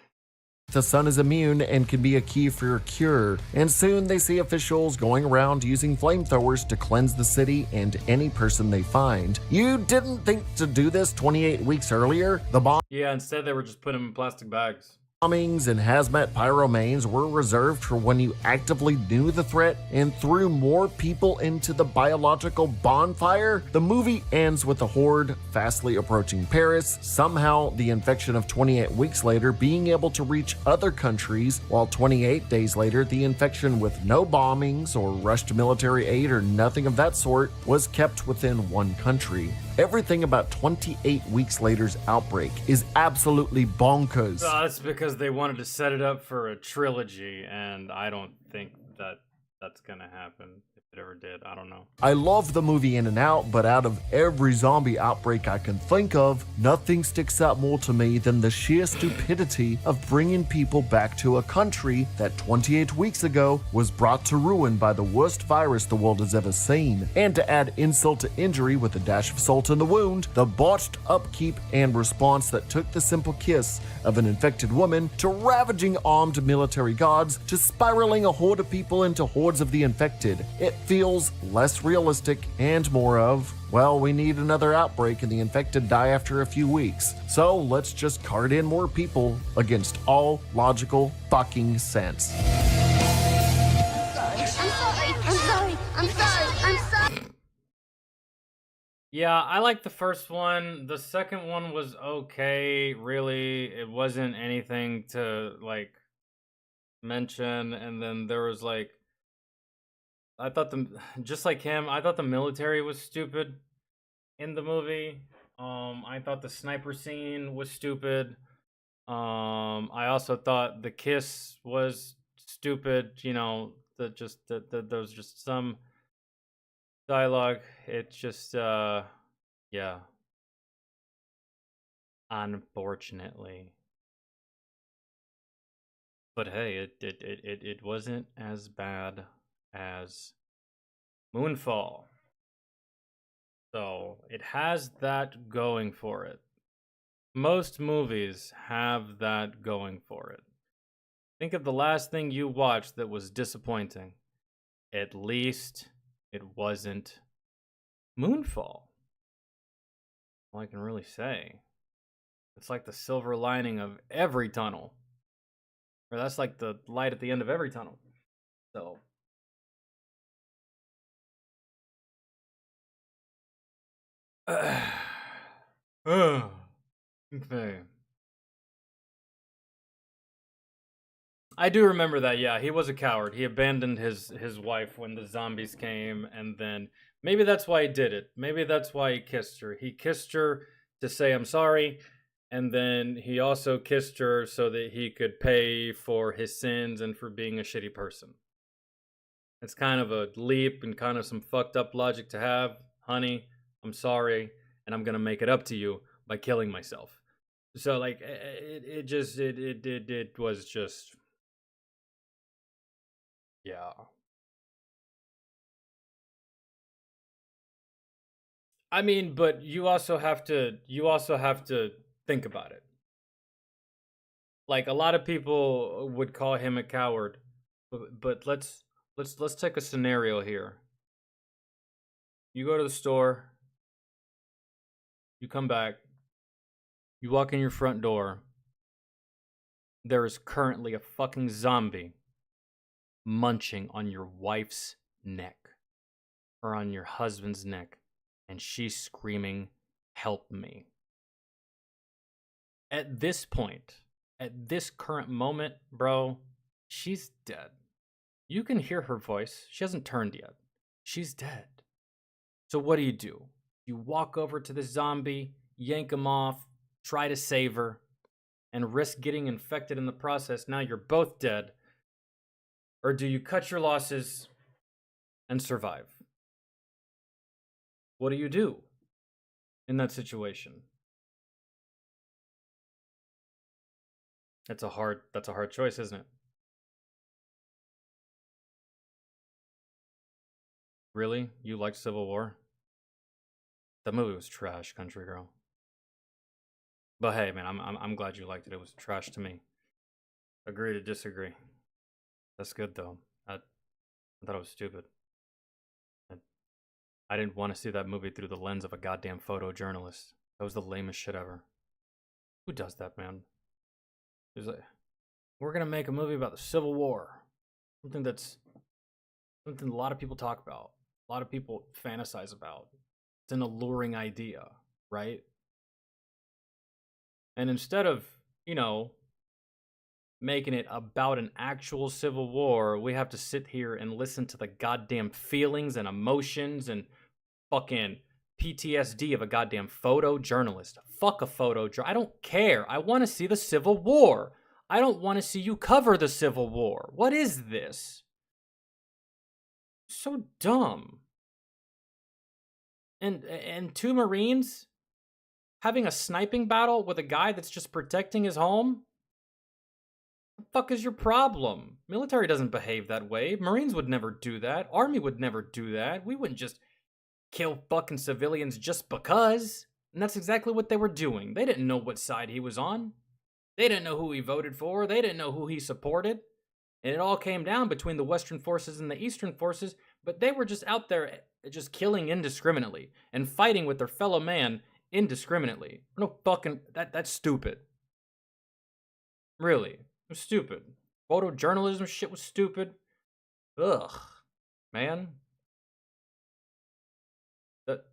the sun is immune and can be a key for your cure, and soon they see officials going around using flamethrowers to cleanse the city and any person they find. You didn't think to do this 28 weeks earlier? The Yeah, instead they were just putting them in plastic bags. bombings and hazmat pyromanes were reserved for when you actively knew the threat and threw more people into the biological bonfire. The movie ends with the horde fastly approaching Paris, somehow the infection of 28 weeks later being able to reach other countries, while 28 days later the infection with no bombings or rushed military aid or nothing of that sort was kept within one country. Everything about 28 weeks later's outbreak is absolutely bonkers. That's because they wanted to set it up for a trilogy, and I don't think that that's gonna happen. If it ever did, I don't know. I love the movie in and out, but out of every zombie outbreak I can think of, nothing sticks out more to me than the sheer stupidity of bringing people back to a country that 28 weeks ago was brought to ruin by the worst virus the world has ever seen. And to add insult to injury with a dash of salt in the wound, the botched upkeep and response that took the simple kiss of an infected woman to ravaging armed military guards to spiraling a horde of people into hordes of the infected. It feels less realistic and more of, well, we need another outbreak and the infected die after a few weeks. So let's just cart in more people against all logical fucking sense. I'm sorry. Yeah, I like the first one. The second one was okay, really. It wasn't anything to, like, mention. And then there was, like, I thought just like him, I thought the military was stupid in the movie. I thought the sniper scene was stupid. I also thought the kiss was stupid. You know, there was just some dialogue. It's just, yeah. Unfortunately. But hey, it wasn't as bad as Moonfall. So it has that going for it. Most movies have that going for it. Think of the last thing you watched that was disappointing. At least it wasn't Moonfall. All I can really say. It's like the silver lining of every tunnel. Or that's like the light at the end of every tunnel. So okay. I do remember that, yeah, he was a coward. He abandoned his wife when the zombies came, and then maybe that's why he did it. Maybe that's why he kissed her. He kissed her to say I'm sorry, and then he also kissed her so that he could pay for his sins and for being a shitty person. It's kind of a leap and kind of some fucked up logic to have. Honey, I'm sorry, and I'm gonna make it up to you by killing myself. So like it was just, yeah. I mean, but you also have to think about it. Like a lot of people would call him a coward, but let's take a scenario here. You go to the store, you come back, you walk in your front door. There is currently a fucking zombie munching on your wife's neck or on your husband's neck, and she's screaming, "Help me." At this point, at this current moment, bro, she's dead. You can hear her voice. She hasn't turned yet. She's dead. So what do? You walk over to the zombie, yank him off, try to save her, and risk getting infected in the process. Now you're both dead. Or do you cut your losses and survive? What do you do in that situation? That's a hard choice, isn't it? Really? You liked Civil War? That movie was trash, Country Girl. But hey, man, I'm glad you liked it. It was trash to me. Agree to disagree. That's good though. I thought it was stupid. I didn't want to see that movie through the lens of a goddamn photojournalist. That was the lamest shit ever. Who does that, man? It's like, we're gonna make a movie about the Civil War. Something a lot of people talk about. A lot of people fantasize about. It's an alluring idea, right? And instead of, making it about an actual civil war, we have to sit here and listen to the goddamn feelings and emotions and fucking PTSD of a goddamn photojournalist. Fuck a photojournalist. I don't care. I want to see the Civil War. I don't want to see you cover the Civil War. What is this? So dumb. And two Marines having a sniping battle with a guy that's just protecting his home? What the fuck is your problem? Military doesn't behave that way. Marines would never do that. Army would never do that. We wouldn't just kill fucking civilians just because. And that's exactly what they were doing. They didn't know what side he was on. They didn't know who he voted for. They didn't know who he supported. And it all came down between the Western forces and the Eastern forces, but they were just out there just killing indiscriminately and fighting with their fellow man indiscriminately. No fucking, that's stupid. Really, it was stupid. Photojournalism shit was stupid. Ugh, man. That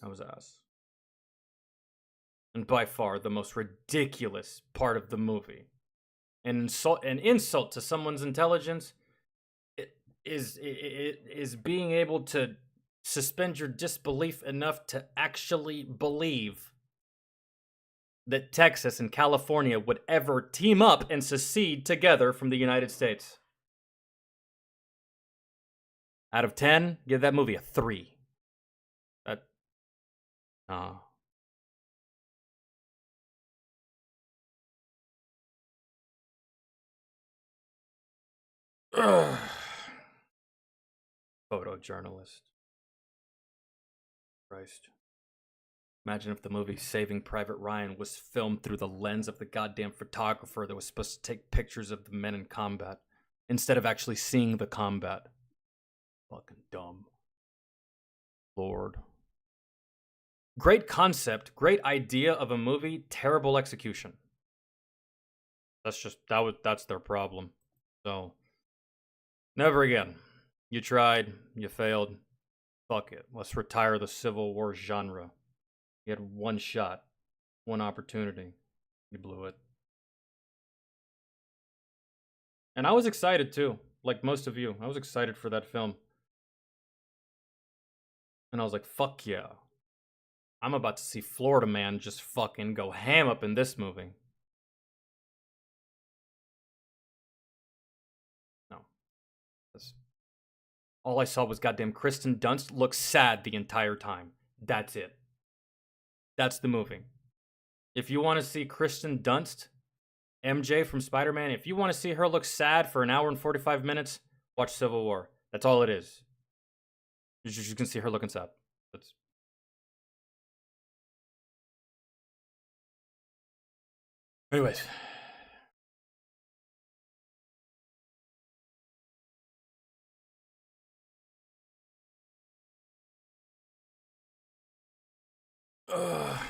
was ass. And by far the most ridiculous part of the movie. An insult to someone's intelligence is being able to suspend your disbelief enough to actually believe that Texas and California would ever team up and secede together from the United States. Out of 10, give that movie a 3. Photojournalist. Christ. Imagine if the movie Saving Private Ryan was filmed through the lens of the goddamn photographer that was supposed to take pictures of the men in combat, instead of actually seeing the combat. Fucking dumb. Lord. Great concept, great idea of a movie, terrible execution. That's their problem. So, never again. You tried, you failed. Fuck it. Let's retire the Civil War genre. You had one shot, one opportunity. You blew it. And I was excited too, like most of you. I was excited for that film. And I was like, fuck yeah. I'm about to see Florida Man just fucking go ham up in this movie. No. All I saw was goddamn Kristen Dunst look sad the entire time. That's it. That's the movie. If you want to see Kristen Dunst, MJ from Spider-Man, if you want to see her look sad for an hour and 45 minutes, watch Civil War. That's all it is. You can see her looking sad. Anyways.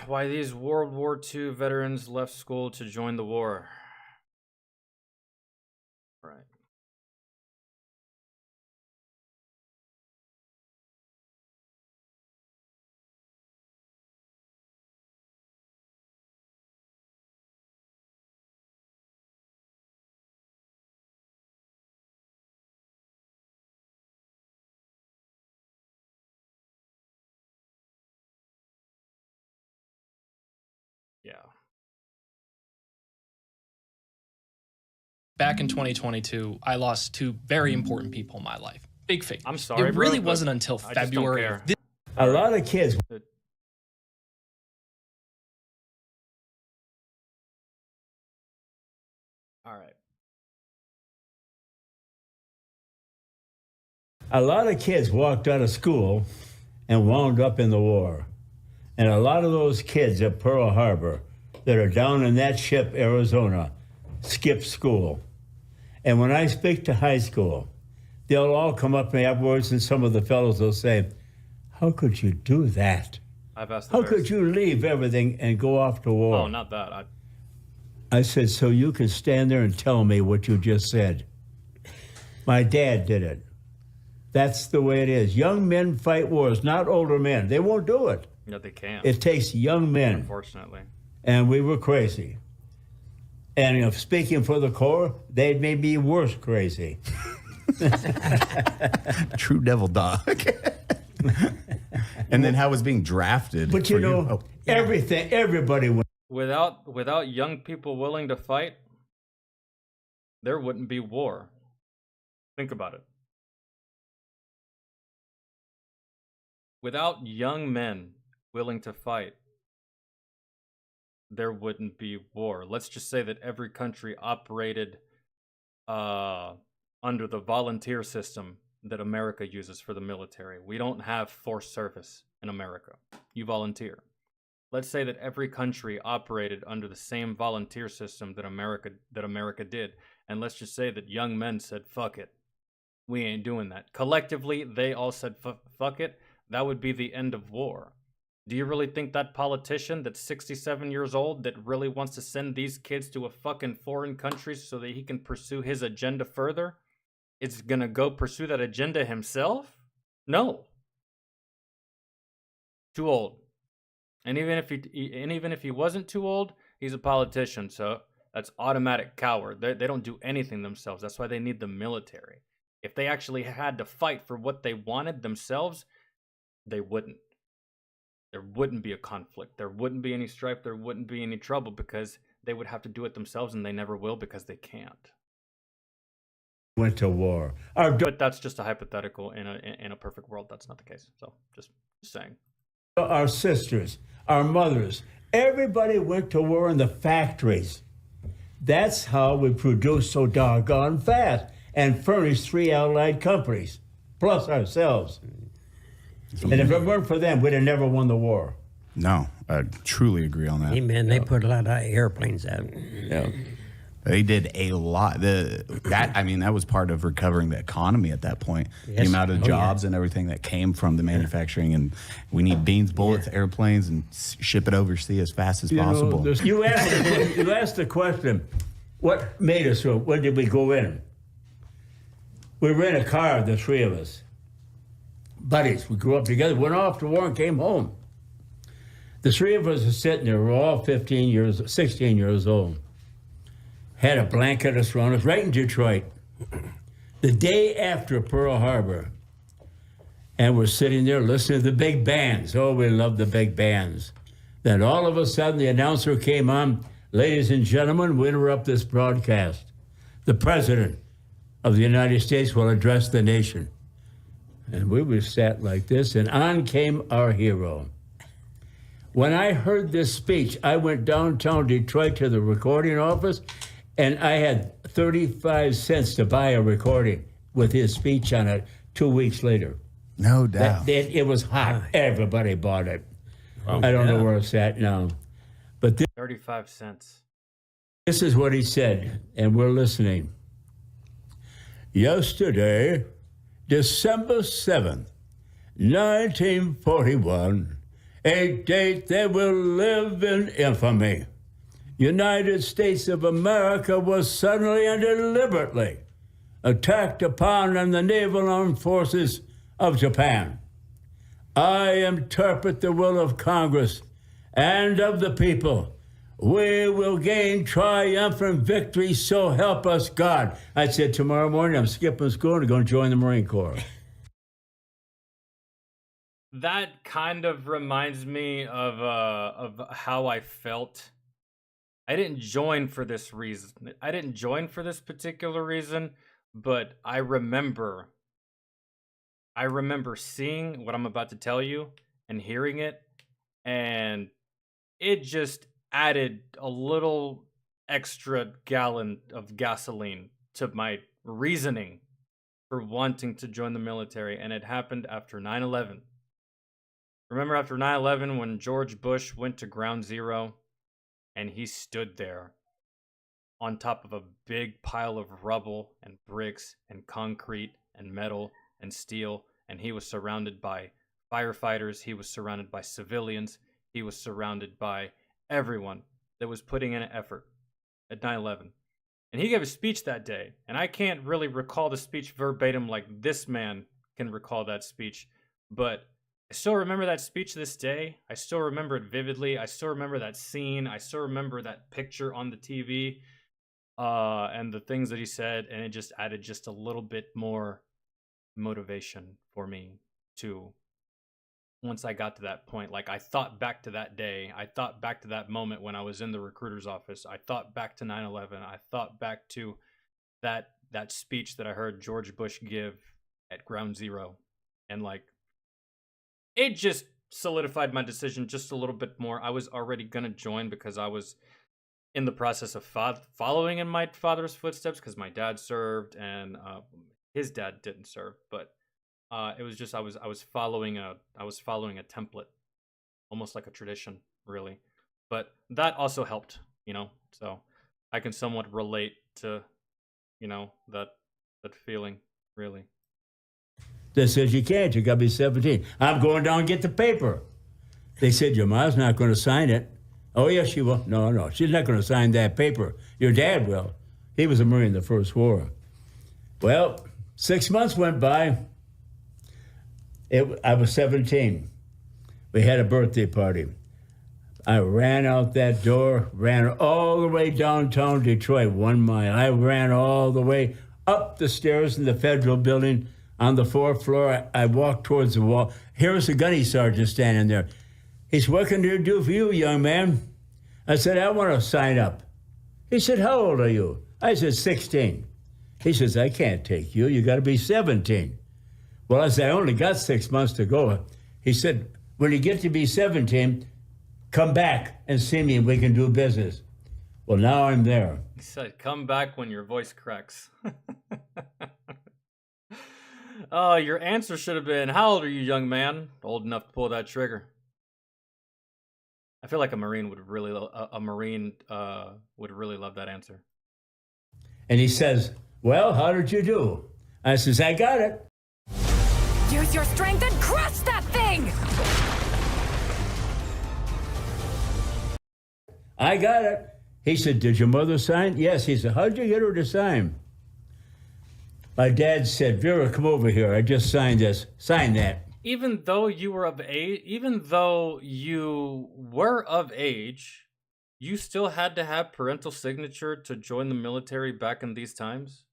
Why these World War II veterans left school to join the war. Right. Yeah. Back in 2022, I lost two very important people in my life. fake. I'm sorry, It really bro, wasn't until I just don't February care. of this. A lot of kids. All right. A lot of kids walked out of school and wound up in the war. And a lot of those kids at Pearl Harbor that are down in that ship, Arizona, skipped school. And when I speak to high school, they'll all come up to me afterwards, and some of the fellows will say, how could you do that? I've asked How could you leave everything and go off to war? Oh, not that. I said, so you can stand there and tell me what you just said. My dad did it. That's the way it is. Young men fight wars, not older men. They won't do it. No, they can't. It takes young men. Unfortunately. And we were crazy. And if speaking for the Corps, they made me worse crazy. True devil dog. And then how was being drafted? But you know, everybody went. Without young people willing to fight, there wouldn't be war. Think about it. Without young men willing to fight, there wouldn't be war. Let's just say that every country operated under the volunteer system that America uses for the military. We don't have forced service in America. You volunteer. Let's say that every country operated under the same volunteer system that America did, and let's just say that young men said, fuck it. We ain't doing that. Collectively, they all said, fuck it. That would be the end of war. Do you really think that politician that's 67 years old that really wants to send these kids to a fucking foreign country so that he can pursue his agenda further is gonna go pursue that agenda himself? No. Too old. And even if he wasn't too old, he's a politician, so that's automatic coward. They don't do anything themselves. That's why they need the military. If they actually had to fight for what they wanted themselves, they wouldn't. There wouldn't be a conflict. There wouldn't be any strife. There wouldn't be any trouble because they would have to do it themselves, and they never will because they can't. Went to war. But that's just a hypothetical. In a perfect world, that's not the case. So just saying. Our sisters, our mothers, everybody went to war in the factories. That's how we produced so doggone fast and furnished 3 allied companies, plus ourselves. And if it weren't for them, we'd have never won the war. No, I truly agree on that. Hey, man, they put a lot of airplanes out. Yeah. They did a lot. That was part of recovering the economy at that point. Yes. The amount of jobs and everything that came from the manufacturing, and we need beans, bullets, airplanes, and ship it overseas as fast as possible. You asked the question, what made us, or when did we go in? We rent a car, the 3 of us. Buddies, we grew up together, went off to war and came home. The 3 of us are sitting there, we're all 16 years old. Had a blanket us around us right in Detroit. The day after Pearl Harbor. And we're sitting there listening to the big bands. Oh, we love the big bands. Then all of a sudden the announcer came on, ladies and gentlemen, we interrupt this broadcast. The President of the United States will address the nation. And we were sat like this, and on came our hero. When I heard this speech, I went downtown Detroit to the recording office, and I had 35 cents to buy a recording with his speech on it 2 weeks later. No doubt. It was hot. Everybody bought it. Wow. I don't know where it's at now. But 35 cents. This is what he said, and we're listening. Yesterday, December 7th, 1941, a date that will live in infamy. United States of America was suddenly and deliberately attacked upon in the naval armed forces of Japan. I interpret the will of Congress and of the people. We will gain triumphant victory, so help us God. I said, tomorrow morning I'm skipping school and going to join the Marine Corps. That kind of reminds me of how I felt. I didn't join for this reason. I didn't join for this particular reason, but I remember I remember seeing what I'm about to tell you and hearing it, and it just added a little extra gallon of gasoline to my reasoning for wanting to join the military, and it happened after 9/11. Remember after 9/11 when George Bush went to Ground Zero and he stood there on top of a big pile of rubble and bricks and concrete and metal and steel, and he was surrounded by firefighters, he was surrounded by civilians, he was surrounded by everyone that was putting in an effort at 9/11. And he gave a speech that day, and I can't really recall the speech verbatim like this man can recall that speech, but I still remember that speech this day. I still remember it vividly. I still remember that scene. I still remember that picture on the TV, and the things that he said, and it just added just a little bit more motivation for me to, once I got to that point, like I thought back to that day, I thought back to that moment when I was in the recruiter's office, I thought back to 9/11, I thought back to that speech that I heard George Bush give at Ground Zero, and like it just solidified my decision just a little bit more. I was already gonna join because I was in the process of following in my father's footsteps because my dad served and his dad didn't serve, but it was just I was following a template, almost like a tradition, really. But that also helped, so I can somewhat relate to, that feeling, really. They said, you can't, you gotta be 17. I'm going down and get the paper. They said, your mom's not gonna sign it. Oh, yes, she will. No, she's not gonna sign that paper. Your dad will. He was a Marine in the First War. Well, 6 months went by. I was 17. We had a birthday party. I ran out that door, ran all the way downtown Detroit, 1 mile. I ran all the way up the stairs in the federal building. On the 4th floor, I walked towards the wall. Here's the gunny sergeant standing there. He said, what can I do for you, young man? I said, I want to sign up. He said, how old are you? I said, 16. He says, I can't take you. You got to be 17. Well, I said, I only got 6 months to go. He said, when you get to be 17, come back and see me and we can do business. Well, now I'm there. He said, come back when your voice cracks. Oh, your answer should have been, how old are you, young man? Old enough to pull that trigger. I feel like a Marine would really love that answer. And he says, well, how did you do? I says, I got it. Use your strength and crush that thing! I got it. He said, did your mother sign? Yes. He said, how'd you get her to sign? My dad said, Vera, come over here. I just signed this. Sign that. Even though you were of age, you still had to have parental signature to join the military back in these times?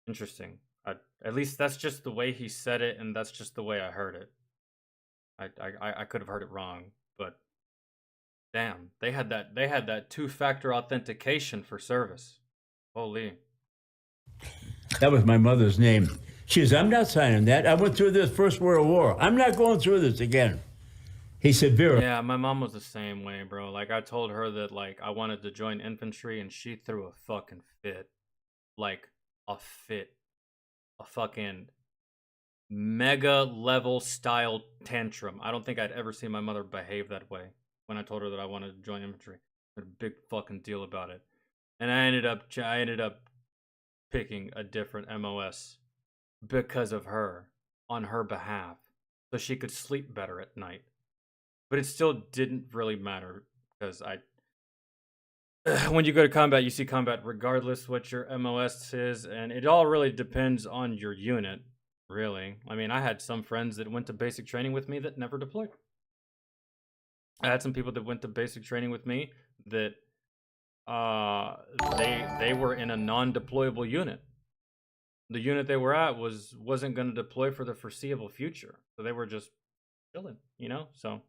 Interesting. At least that's just the way he said it, and that's just the way I heard it. I could have heard it wrong, but damn, they had that two-factor authentication for service. Holy. That was my mother's name. She says, I'm not signing that. I went through this First World War. I'm not going through this again. He said, Vera. Yeah, my mom was the same way, bro. Like, I told her that, like, I wanted to join infantry, and she threw a fucking fit. Like, a fit. A fucking mega level style tantrum. I don't think I'd ever seen my mother behave that way when I told her that I wanted to join infantry. I made a big fucking deal about it. And I ended up picking a different MOS because of her, on her behalf, so she could sleep better at night. But it still didn't really matter, because when you go to combat, you see combat regardless what your MOS is, and it all really depends on your unit, really. I mean, I had some friends that went to basic training with me that never deployed. I had some people that went to basic training with me that they were in a non-deployable unit. The unit they were at wasn't going to deploy for the foreseeable future, so they were just chilling, So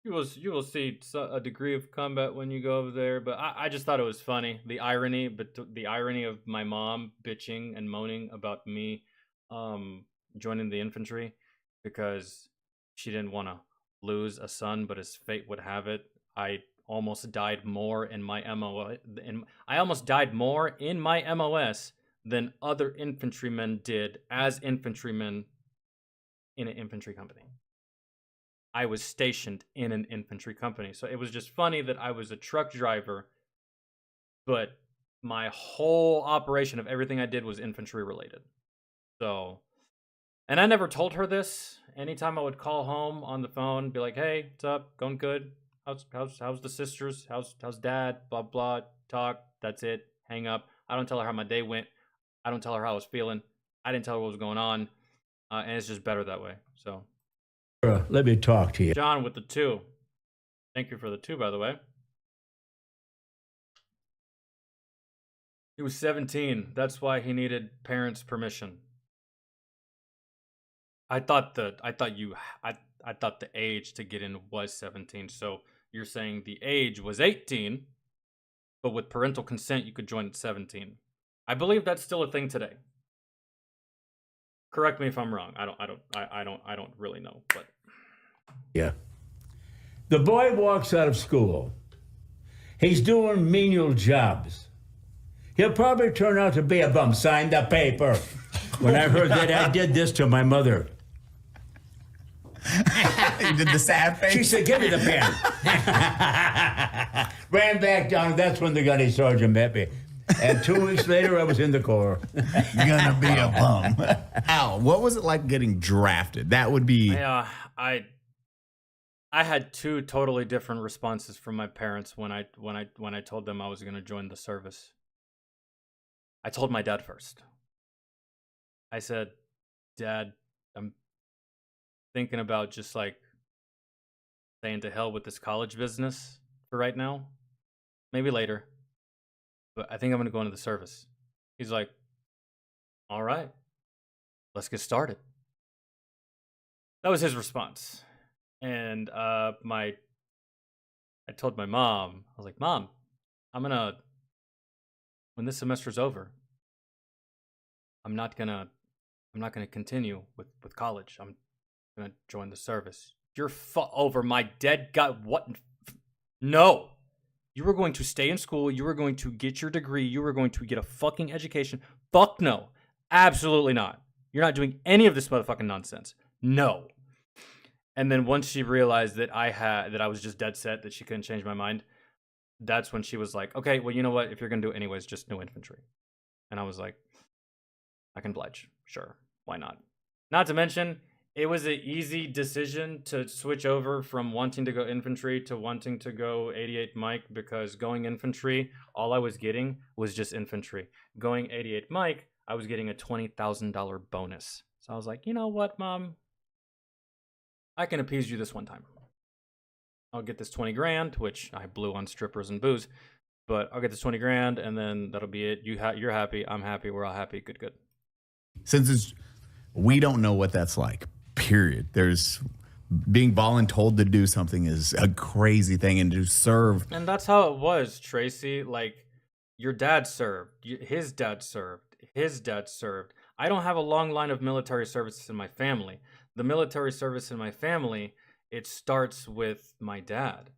you will see a degree of combat when you go over there, but I just thought it was funny, the irony, but the irony of my mom bitching and moaning about me joining the infantry because she didn't want to lose a son, but as fate would have it, I almost died more in my MOS. I almost died more in my MOS than other infantrymen did as infantrymen in an infantry company. I was stationed in an infantry company. So it was just funny that I was a truck driver, but my whole operation of everything I did was infantry related. So, and I never told her this. Anytime I would call home on the phone, be like, "Hey, what's up? Going good? How's the sisters? How's dad? Blah blah." Talk. That's it. Hang up. I don't tell her how my day went. I don't tell her how I was feeling. I didn't tell her what was going on, and it's just better that way. So. Let me talk to you. John with the 2. Thank you for the 2, by the way. He was 17. That's why he needed parents' permission. I thought the age to get in was 17. So you're saying the age was 18, but with parental consent you could join at 17. I believe that's still a thing today. Correct me if I'm wrong. I don't really know, but yeah. The boy walks out of school. He's doing menial jobs. He'll probably turn out to be a bum. Sign the paper. When I heard that, I did this to my mother. You did the sad face? She said, "Give me the pen." Ran back down. That's when the gunny sergeant met me. And 2 weeks later, I was in the Corps. You're gonna be a bum. Al, what was it like getting drafted? That would be. I had 2 totally different responses from my parents when I told them I was going to join the service. I told my dad first. I said, "Dad, I'm thinking about just like saying to hell with this college business for right now. Maybe later. But I think I'm going to go into the service." He's like, "All right, let's get started." That was his response. And I told my mom, I was like, "Mom, when this semester's over, I'm not gonna continue with college. I'm gonna join the service." You're over my dead gut. What? No. You were going to stay in school. You were going to get your degree. You were going to get a fucking education. Fuck no. Absolutely not. You're not doing any of this motherfucking nonsense. No. And then once she realized that I was just dead set, that she couldn't change my mind, that's when she was like, "Okay, well, you know what? If you're going to do it anyways, just no infantry." And I was like, I can pledge. Sure. Why not? Not to mention, it was an easy decision to switch over from wanting to go infantry to wanting to go 88 Mike, because going infantry, all I was getting was just infantry. Going 88 Mike, I was getting a $20,000 bonus. So I was like, "You know what, Mom? I can appease you this one time. I'll get this 20 grand, which I blew on strippers and booze, but I'll get this 20 grand and then that'll be it. You're happy. I'm happy. We're all happy. Good. Since we don't know what that's like, period. There's being voluntold to do something is a crazy thing, and to serve. And that's how it was, Tracy. Like, your dad served. His dad served. His dad served. I don't have a long line of military services in my family. The military service in my family, it starts with my dad.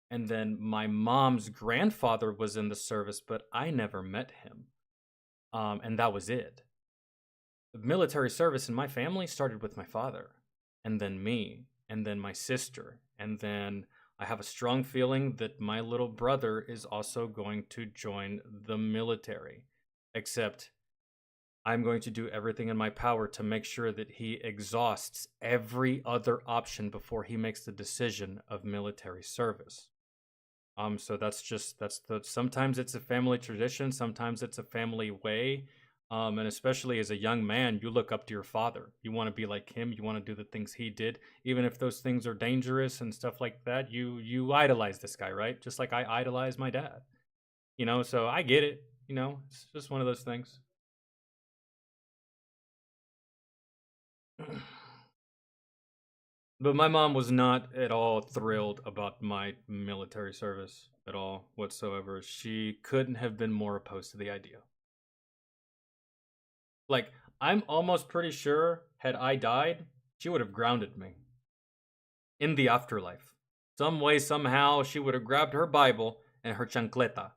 And then my mom's grandfather was in the service, but I never met him. And that was it. The military service in my family started with my father, and then me, and then my sister. And then I have a strong feeling that my little brother is also going to join the military, except I'm going to do everything in my power to make sure that he exhausts every other option before he makes the decision of military service. So sometimes it's a family tradition, sometimes it's a family way. And especially as a young man, you look up to your father. You want to be like him. You want to do the things he did, even if those things are dangerous and stuff like that. You idolize this guy, right? Just like I idolize my dad. So I get it. It's just one of those things. But my mom was not at all thrilled about my military service at all whatsoever. She couldn't have been more opposed to the idea. Like, I'm almost pretty sure had I died, she would have grounded me in the afterlife. Some way, somehow, she would have grabbed her Bible and her chancleta,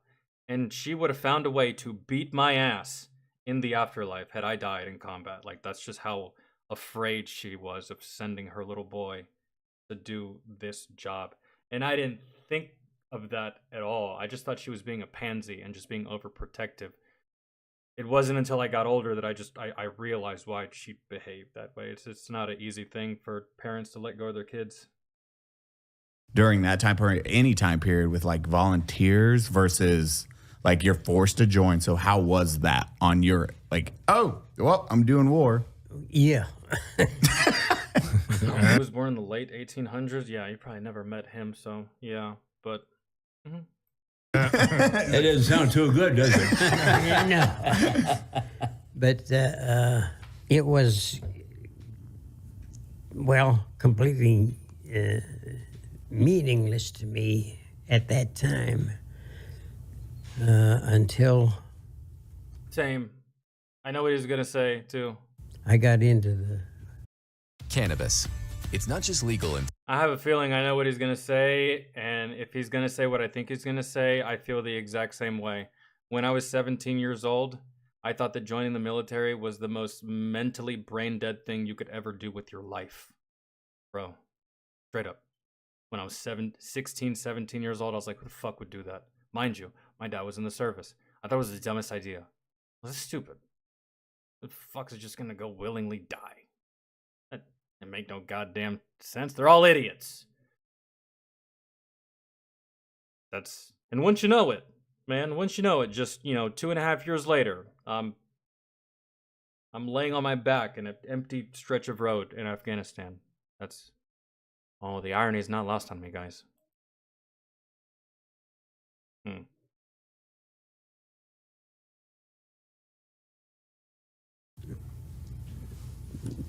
and she would have found a way to beat my ass in the afterlife had I died in combat. Like, that's just how afraid she was of sending her little boy to do this job. And I didn't think of that at all. I just thought she was being a pansy and just being overprotective. It wasn't until I got older that I realized why she behaved that way. It's not an easy thing for parents to let go of their kids. During that time period, any time period with like volunteers versus like you're forced to join. So how was that on your, like, oh, well, I'm doing war. Yeah. He was born in the late 1800s. Yeah, you probably never met him, so yeah. But It doesn't sound too good, does it? No. But it was, well, completely meaningless to me at that time until same. I know what he's gonna say too. I got into the Cannabis. It's not just legal in. I have a feeling I know what he's gonna say, and if he's gonna say what I think he's gonna say, I feel the exact same way. When I was 17 years old, I thought that joining the military was the most mentally brain dead thing you could ever do with your life. Bro, straight up. When I was 16, 17 years old, I was like, who the fuck would do that? Mind you, my dad was in the service. I thought it was the dumbest idea. This is stupid. Who the fuck is just gonna go willingly die? It make no goddamn sense. They're all idiots. And once you know it, man, once you know it, just, 2.5 years later, I'm laying on my back in an empty stretch of road in Afghanistan. The irony is not lost on me, guys.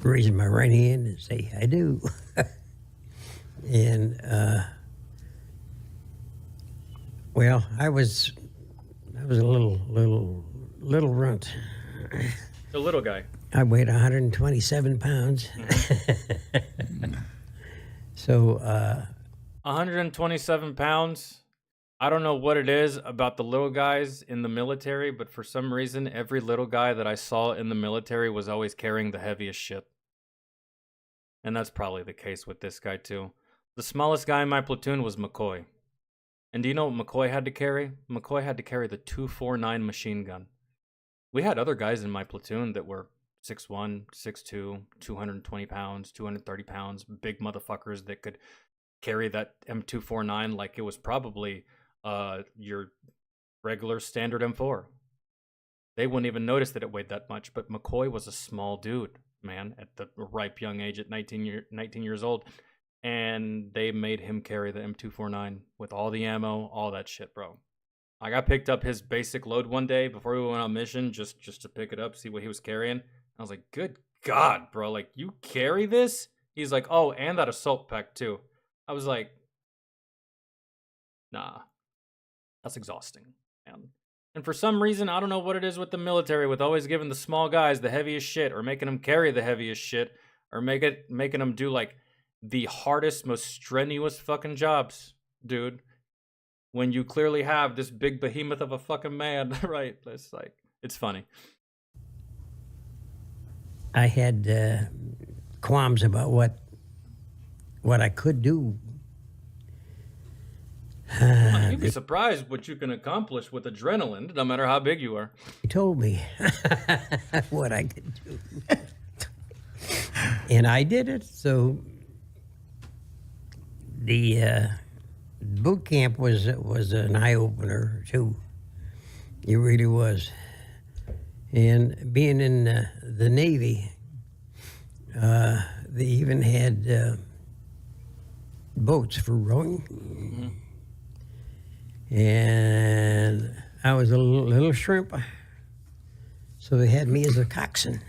raising my right hand and say, I do. And, well, I was a little runt. The little guy. I weighed 127 pounds. So, 127 pounds. I don't know what it is about the little guys in the military, but for some reason, every little guy that I saw in the military was always carrying the heaviest shit. And that's probably the case with this guy, too. The smallest guy in my platoon was McCoy. And do you know what McCoy had to carry? McCoy had to carry the 249 machine gun. We had other guys in my platoon that were 6'1", 6'2", 220 pounds, 230 pounds, big motherfuckers that could carry that M249 like it was probably your regular standard M4. They wouldn't even notice that it weighed that much, but McCoy was a small dude, man, at the ripe young age at 19 years old, and they made him carry the M249 with all the ammo, all that shit, bro. I got picked up his basic load one day before we went on mission just to pick it up, see what he was carrying. I was like, good God, bro, like, you carry this? He's like, oh, and that assault pack, too. I was like, nah, that's exhausting, man. And for some reason, I don't know what it is with the military, with always giving the small guys the heaviest shit, or making them carry the heaviest shit, or making them do, like, the hardest, most strenuous fucking jobs, dude. When you clearly have this big behemoth of a fucking man, right? It's like, it's funny. I had qualms about what I could do. You'd be surprised what you can accomplish with adrenaline, no matter how big you are. He told me what I could do. And I did it, so the boot camp was an eye-opener, too. It really was. And being in the Navy, they even had boats for rowing. Mm-hmm. And I was a little shrimp, so they had me as a coxswain.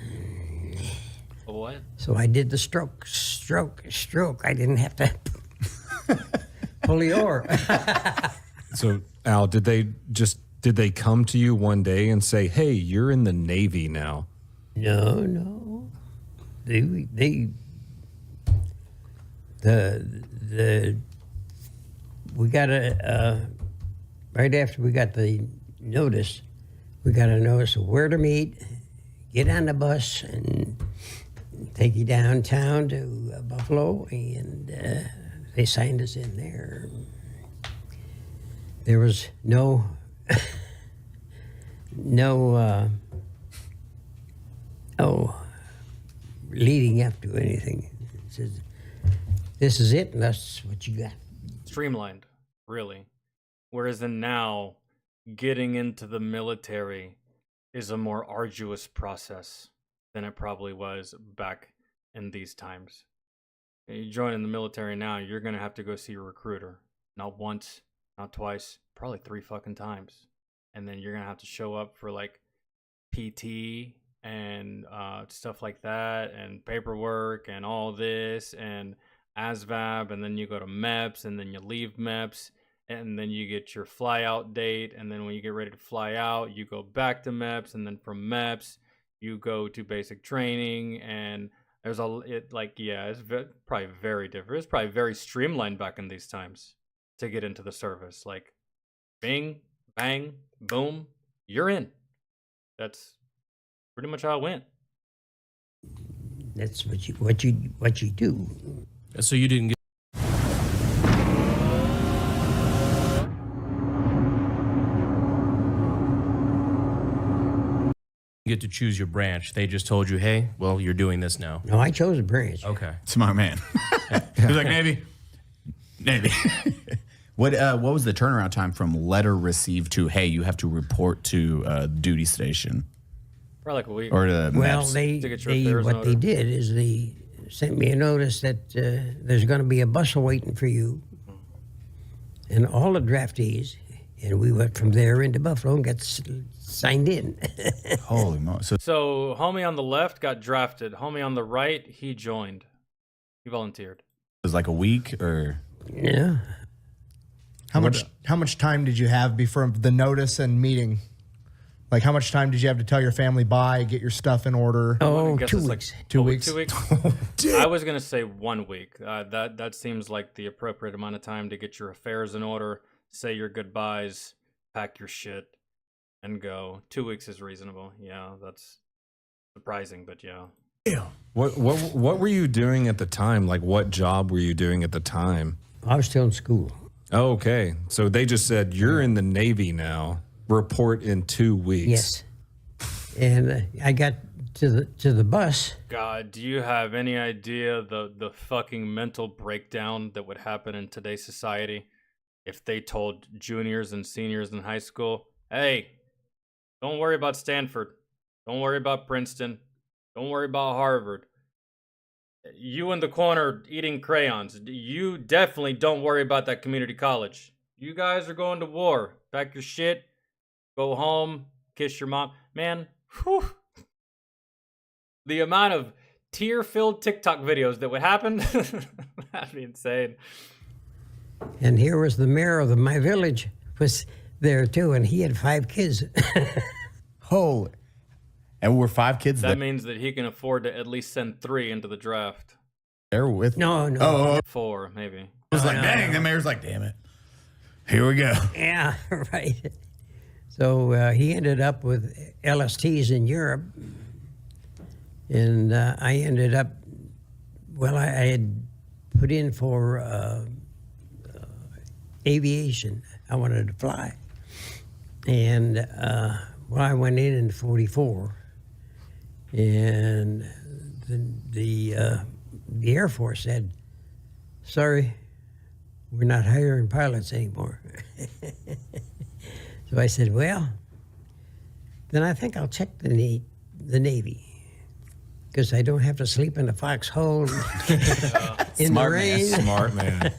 Oh What? So I did the stroke. I didn't have to pull the oar. So, Al, did they come to you one day and say, "Hey, you're in the Navy now"? No. We got right after we got the notice, we got a notice of where to meet, get on the bus, and take you downtown to Buffalo, and they signed us in there. There was no leading up to anything. It says, this is it, and that's what you got. Streamlined, really. Whereas in now, getting into the military is a more arduous process than it probably was back in these times. You join in the military now, you're going to have to go see your recruiter. Not once, not twice, probably 3 fucking times. And then you're going to have to show up for like PT and stuff like that, and paperwork and all this, and ASVAB, and then you go to MEPS, and then you leave MEPS, and then you get your fly out date, and then when you get ready to fly out, you go back to MEPS, and then from MEPS, you go to basic training, and there's it's probably very different. It's probably very streamlined back in these times to get into the service. Like, bing, bang, boom, you're in. That's pretty much how it went. That's what you do. So you didn't get to choose your branch. They just told you, hey, well, you're doing this now. No, I chose a branch. Okay. Smart man. He's like, Navy. What was the turnaround time from letter received to, hey, you have to report to duty station? Probably like a week. Or to Well, MEPS? they did is they sent me a notice that there's going to be a bus waiting for you, and all the draftees, and we went from there into Buffalo and got signed in. Holy moly! So homie on the left got drafted. Homie on the right, he joined. He volunteered. It was like a week, or yeah. How much time did you have before the notice and meeting? Like, how much time did you have to tell your family bye, get your stuff in order? Oh, I guess 2 it's weeks. Like, 2 weeks. 2 weeks. I was gonna say 1 week. That seems like the appropriate amount of time to get your affairs in order, say your goodbyes, pack your shit, and go. 2 weeks is reasonable. Yeah, that's surprising, but yeah. What were you doing at the time? Like, what job were you doing at the time? I was still in school. Oh, okay, so they just said you're in the Navy now. Report in 2 weeks. Yes. And I got to the bus. God, do you have any idea the fucking mental breakdown that would happen in today's society if they told juniors and seniors in high school, hey, don't worry about Stanford. Don't worry about Princeton. Don't worry about Harvard. You in the corner eating crayons. You definitely don't worry about that community college. You guys are going to war. Pack your shit. Go home. Kiss your mom. Man, whew. The amount of tear-filled TikTok videos that would happen, that'd be insane. And here was the mayor of my village was there too, and he had 5 kids. Holy. And we're 5 kids. That means that he can afford to at least send 3 into the draft. They're with No. Oh, 4, maybe. I was like, dang, the mayor's like, damn it. Here we go. Yeah, right. So he ended up with LSTs in Europe, and I ended up, well, I had put in for aviation. I wanted to fly. And, well, I went in 44, and the Air Force said, sorry, we're not hiring pilots anymore. So I said, well, then I think I'll check the Navy, because I don't have to sleep in a foxhole in Smart the rain. Man. Smart man.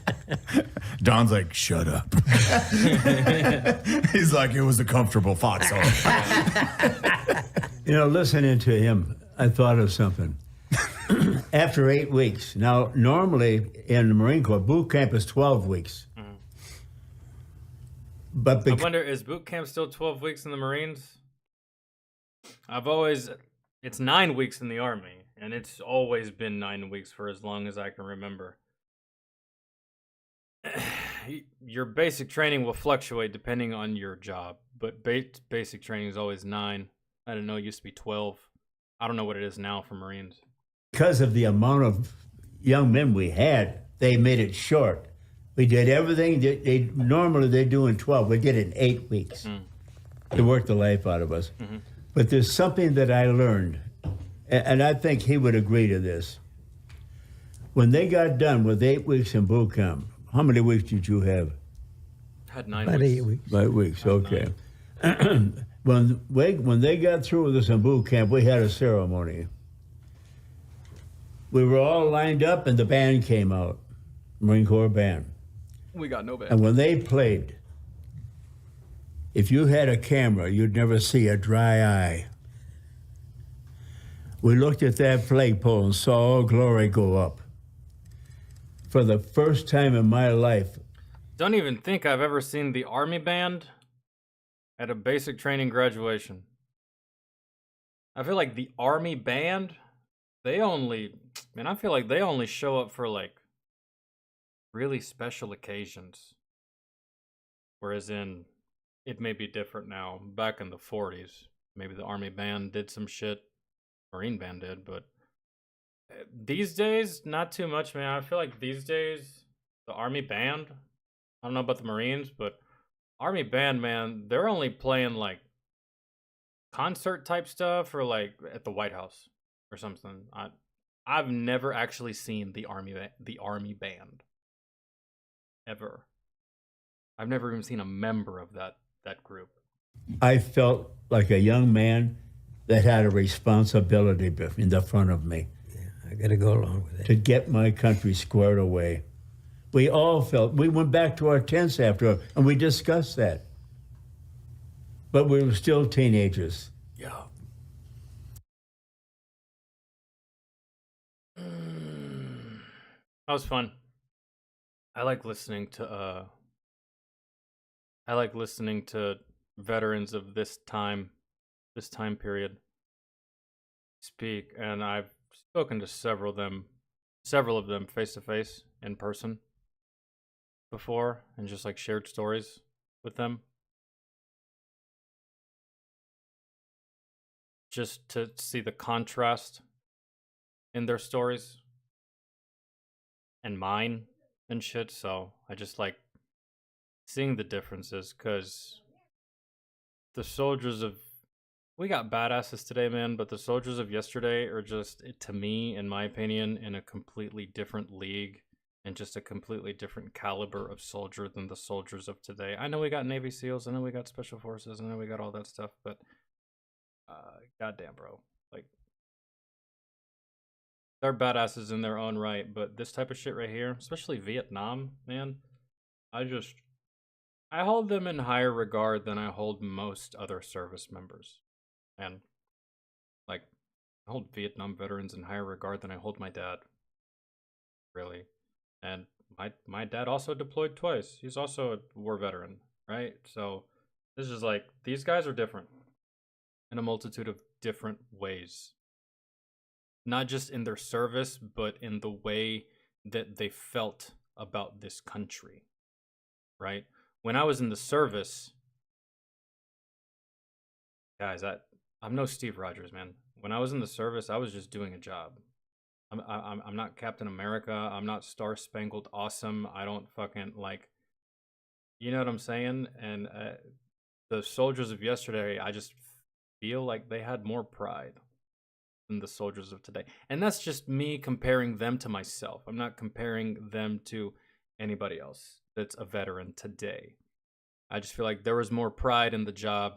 Don's like, shut up. He's like, it was a comfortable foxhole. You know, listening to him, I thought of something. after 8 weeks. Now, normally in the Marine Corps, boot camp is 12 weeks. But I wonder, is boot camp still 12 weeks in the Marines? It's 9 weeks in the Army, and it's always been 9 weeks for as long as I can remember. Your basic training will fluctuate depending on your job, but basic training is always 9. I didn't know it used to be 12. I don't know what it is now for Marines. because of the amount of young men we had, they made it short. We did everything normally they do in 12. We did it in 8 weeks. They worked the life out of us. But there's something that I learned, and I think he would agree to this. When they got done with 8 weeks in boot camp, how many weeks did you have? Had 9 About weeks. 8 weeks. 8 weeks, okay. When they got through with us in boot camp, we had a ceremony. We were all lined up, and the band came out, Marine Corps band. We got no band. And when they played, if you had a camera, you'd never see a dry eye. We looked at that flagpole and saw all glory go up. For the first time in my life. Don't even think I've ever seen the Army band at a basic training graduation. I feel like the Army band, I feel like they only show up for like really special occasions. Whereas it may be different now. Back in the 40s, maybe the Army band did some shit. Marine band did, but these days, not too much, man. I feel like these days, the Army band, I don't know about the Marines, but Army band, man, they're only playing like concert type stuff or like at the White House or something. I've never actually seen the Army band ever. I've never even seen a member of that group. I felt like a young man that had a responsibility in the front of me. I got to go along with it. To get my country squared away. We all felt, we went back to our tents after, and we discussed that. But we were still teenagers. Yeah. That was fun. I like listening to veterans of this time period speak, and I've spoken to several of them face to face in person before, and just like shared stories with them, just to see the contrast in their stories and mine and shit. So I just like seeing the differences, because the soldiers of, we got badasses today, man, but the soldiers of yesterday are just, to me, in my opinion, in a completely different league and just a completely different caliber of soldier than the soldiers of today. I know we got Navy SEALs, I know we got Special Forces, I know we got all that stuff, but goddamn, bro. Like, they're badasses in their own right, but this type of shit right here, especially Vietnam, man, I hold them in higher regard than I hold most other service members. And, like, I hold Vietnam veterans in higher regard than I hold my dad. Really. And my dad also deployed twice. He's also a war veteran, right? So, this is like, these guys are different in a multitude of different ways. Not just in their service, but in the way that they felt about this country, right? When I was in the service, guys, I'm no Steve Rogers, man. When I was in the service, I was just doing a job. I'm not Captain America. I'm not Star Spangled Awesome. I don't fucking like, you know what I'm saying? And the soldiers of yesterday, I just feel like they had more pride than the soldiers of today. And that's just me comparing them to myself. I'm not comparing them to anybody else that's a veteran today. I just feel like there was more pride in the job,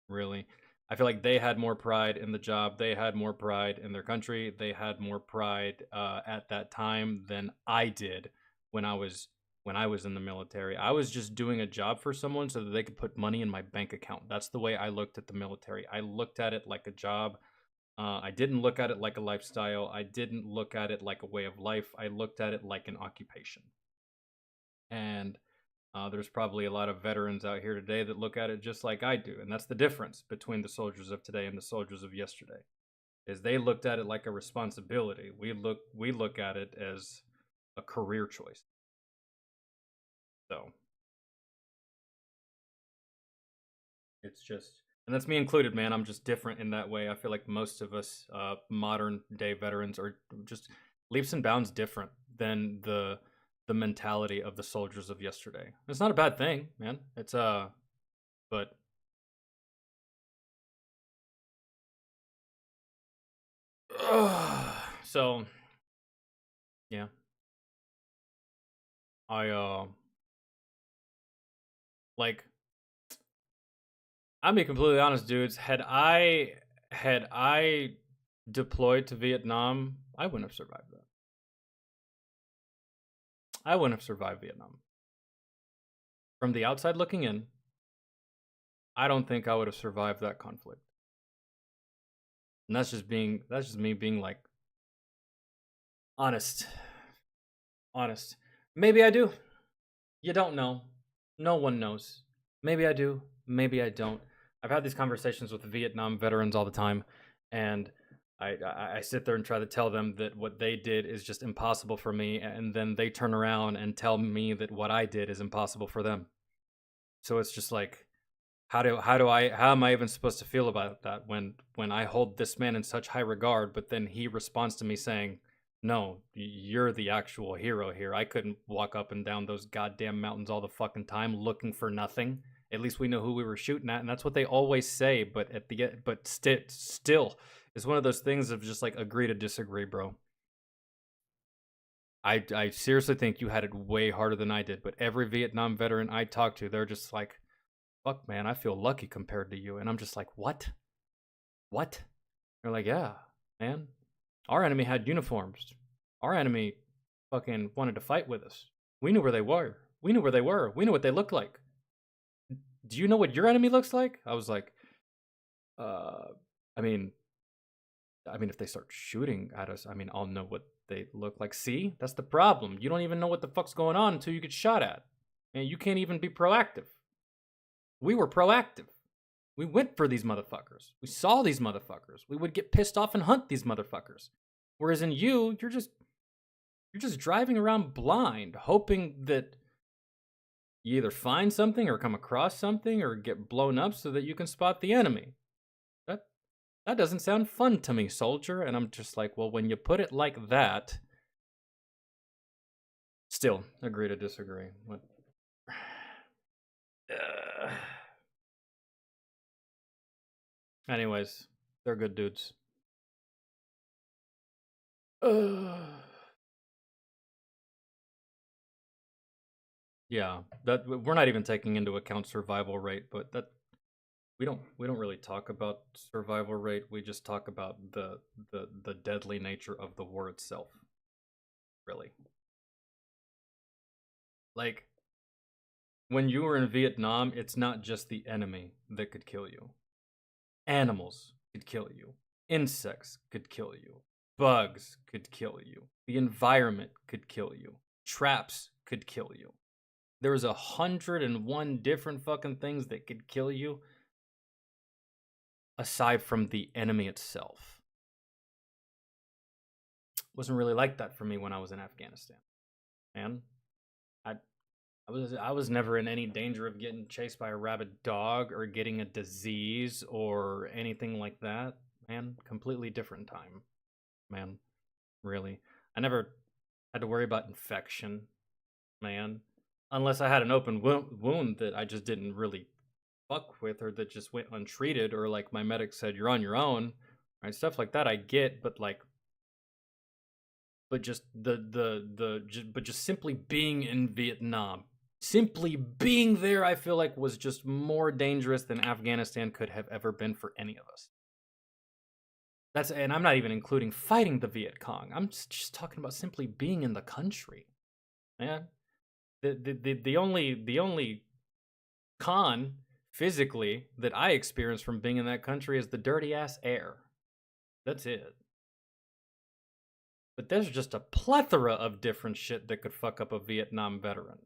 really. I feel like they had more pride in the job. They had more pride in their country. They had more pride at that time than I did when I was in the military. I was just doing a job for someone so that they could put money in my bank account. That's the way I looked at the military. I looked at it like a job. I didn't look at it like a lifestyle. I didn't look at it like a way of life. I looked at it like an occupation. And there's probably a lot of veterans out here today that look at it just like I do. And that's the difference between the soldiers of today and the soldiers of yesterday. Is they looked at it like a responsibility. We look at it as a career choice. So it's just, and that's me included, man. I'm just different in that way. I feel like most of us modern day veterans are just leaps and bounds different than the mentality of the soldiers of yesterday. It's not a bad thing, man. It's but so yeah. I like, I'll be completely honest, dudes. Had I deployed to Vietnam, I wouldn't have survived that. I wouldn't have survived Vietnam. From the outside looking in, I don't think I would have survived that conflict. And that's just me being like honest. Honest. Maybe I do. You don't know. No one knows. Maybe I do. Maybe I don't. I've had these conversations with Vietnam veterans all the time, and I sit there and try to tell them that what they did is just impossible for me, and then they turn around and tell me that what I did is impossible for them. So it's just like, how am I even supposed to feel about that when I hold this man in such high regard, but then he responds to me saying, "No, you're the actual hero here. I couldn't walk up and down those goddamn mountains all the fucking time looking for nothing. At least we know who we were shooting at," and that's what they always say. But at the end, but still, it's one of those things of just like agree to disagree, bro. I seriously think you had it way harder than I did. But every Vietnam veteran I talk to, they're just like, "Fuck, man, I feel lucky compared to you," and I'm just like, "What? What?" They're like, "Yeah, man. Our enemy had uniforms. Our enemy fucking wanted to fight with us. We knew where they were. We knew where they were. We knew what they looked like. Do you know what your enemy looks like?" I was like, I mean, if they start shooting at us, I mean, I'll know what they look like. See, that's the problem. You don't even know what the fuck's going on until you get shot at. And you can't even be proactive. We were proactive. We went for these motherfuckers. We saw these motherfuckers. We would get pissed off and hunt these motherfuckers. Whereas in you, you're just driving around blind, hoping that you either find something or come across something or get blown up so that you can spot the enemy. That doesn't sound fun to me, soldier. And I'm just like, well, when you put it like that, still agree to disagree. What? Anyways, they're good dudes. Yeah, that we're not even taking into account survival rate, but that we don't really talk about survival rate. We just talk about the deadly nature of the war itself. Really. Like, when you were in Vietnam, it's not just the enemy that could kill you. Animals could kill you. Insects could kill you. Bugs could kill you. The environment could kill you. Traps could kill you. There was 101 different fucking things that could kill you aside from the enemy itself. It wasn't really like that for me when I was in Afghanistan. Man, I was never in any danger of getting chased by a rabid dog or getting a disease or anything like that. Man, completely different time. Man, really. I never had to worry about infection, man. Unless I had an open wound that I just didn't really fuck with, or that just went untreated, or like my medic said, "You're on your own," right? Stuff like that I get, but like, but just but just simply being in Vietnam, simply being there, I feel like was just more dangerous than Afghanistan could have ever been for any of us. And I'm not even including fighting the Viet Cong. I'm just talking about simply being in the country, man. The only con physically that I experienced from being in that country is the dirty ass air. That's it. But there's just a plethora of different shit that could fuck up a Vietnam veteran.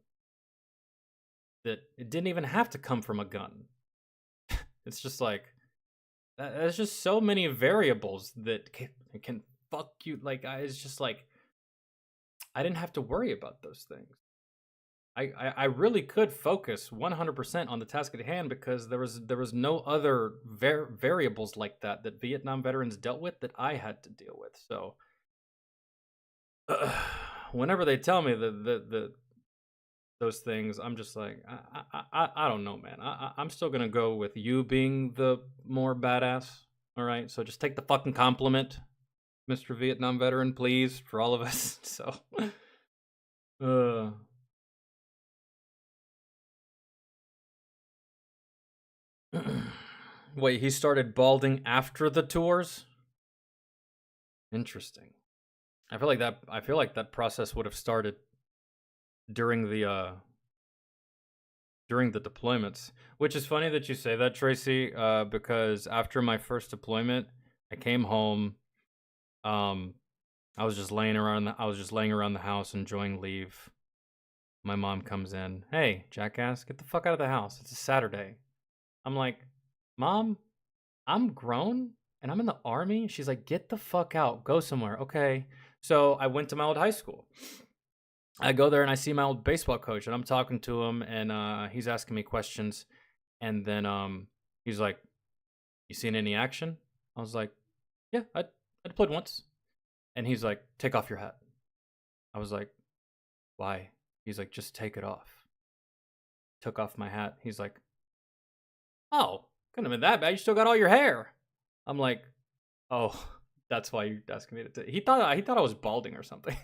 That it didn't even have to come from a gun. It's just like, there's just so many variables that can fuck you. Like, it's just like, I didn't have to worry about those things. I really could focus 100% on the task at hand because there was no other variables like that Vietnam veterans dealt with that I had to deal with. So whenever they tell me those things, I'm just like, I don't know, man. I'm still gonna go with you being the more badass. All right, so just take the fucking compliment, Mr. Vietnam veteran, please, for all of us. So, wait, he started balding after the tours? Interesting. I feel like that process would have started during the deployments, which is funny that you say that, Tracy, because after my first deployment, I came home. I was just laying around the house enjoying leave. My mom comes in. Hey, jackass, get the fuck out of the house. It's a Saturday. I'm like, Mom, I'm grown and I'm in the army. She's like, get the fuck out. Go somewhere. Okay. So I went to my old high school. I go there and I see my old baseball coach and I'm talking to him and he's asking me questions. And then he's like, you seen any action? I was like, yeah, I deployed once. And he's like, take off your hat. I was like, why? He's like, just take it off. Took off my hat. He's like, oh, couldn't have been that bad. You still got all your hair. I'm like, oh, that's why you're asking me to take. He thought I was balding or something.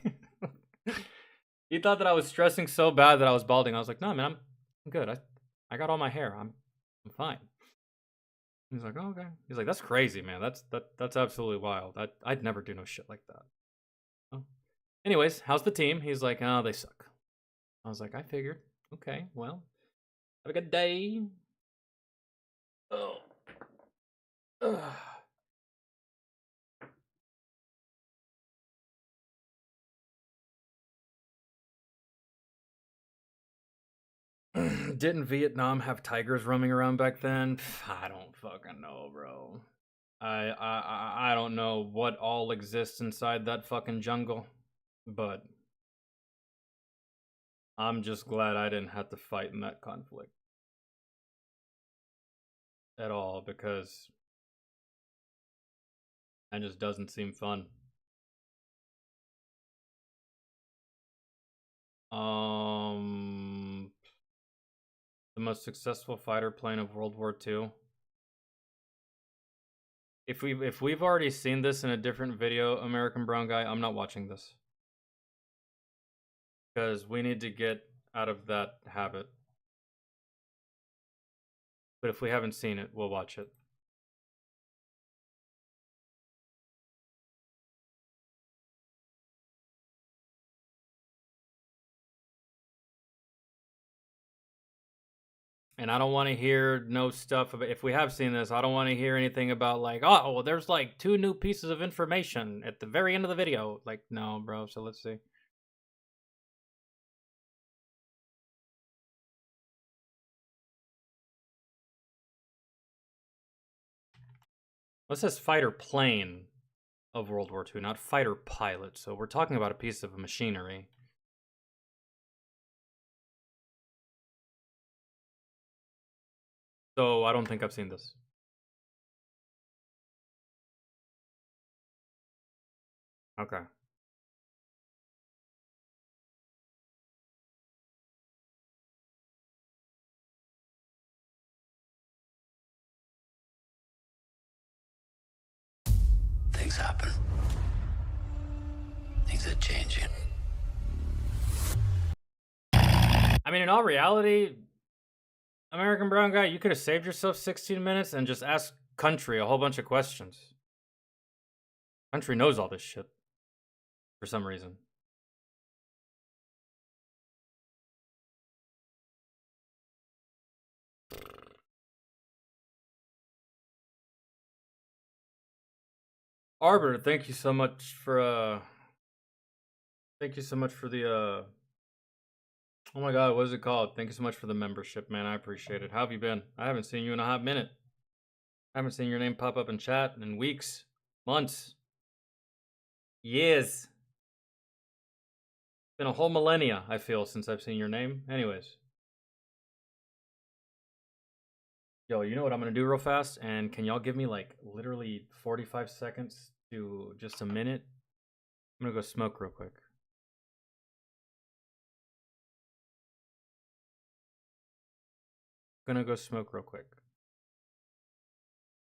He thought that I was stressing so bad that I was balding. I was like, no, man, I'm good. I got all my hair. I'm fine. He's like, oh, okay. He's like, that's crazy, man. That's absolutely wild. I'd never do no shit like that. Oh. Anyways, how's the team? He's like, oh, they suck. I was like, I figured. Okay, well, have a good day. Oh. Ugh. Didn't Vietnam have tigers roaming around back then? I don't fucking know, bro. I don't know what all exists inside that fucking jungle, but I'm just glad I didn't have to fight in that conflict at all because that just doesn't seem fun. The most successful fighter plane of World War II. If we've already seen this in a different video, American Brown Guy, I'm not watching this. Because we need to get out of that habit. But if we haven't seen it, we'll watch it. And I don't want to hear no stuff about, if we have seen this, I don't want to hear anything about like, oh, well, there's like 2 new pieces of information at the very end of the video. Like, no, bro. So let's see. Well, it says fighter plane of World War II, not fighter pilot. So we're talking about a piece of machinery. So I don't think I've seen this. Okay. Things happen. Things are changing. I mean, in all reality, American Brown Guy, you could have saved yourself 16 minutes and just asked Country a whole bunch of questions. Country knows all this shit. For some reason. Arbiter, thank you so much for thank you so much for the oh my god, what is it called? Thank you so much for the membership, man. I appreciate it. How have you been? I haven't seen you in a hot minute. I haven't seen your name pop up in chat in weeks, months, years. Been a whole millennia, I feel, since I've seen your name. Anyways. Yo, you know what I'm gonna do real fast? And can y'all give me like literally 45 seconds to just a minute? I'm gonna go smoke real quick. Gonna go smoke real quick.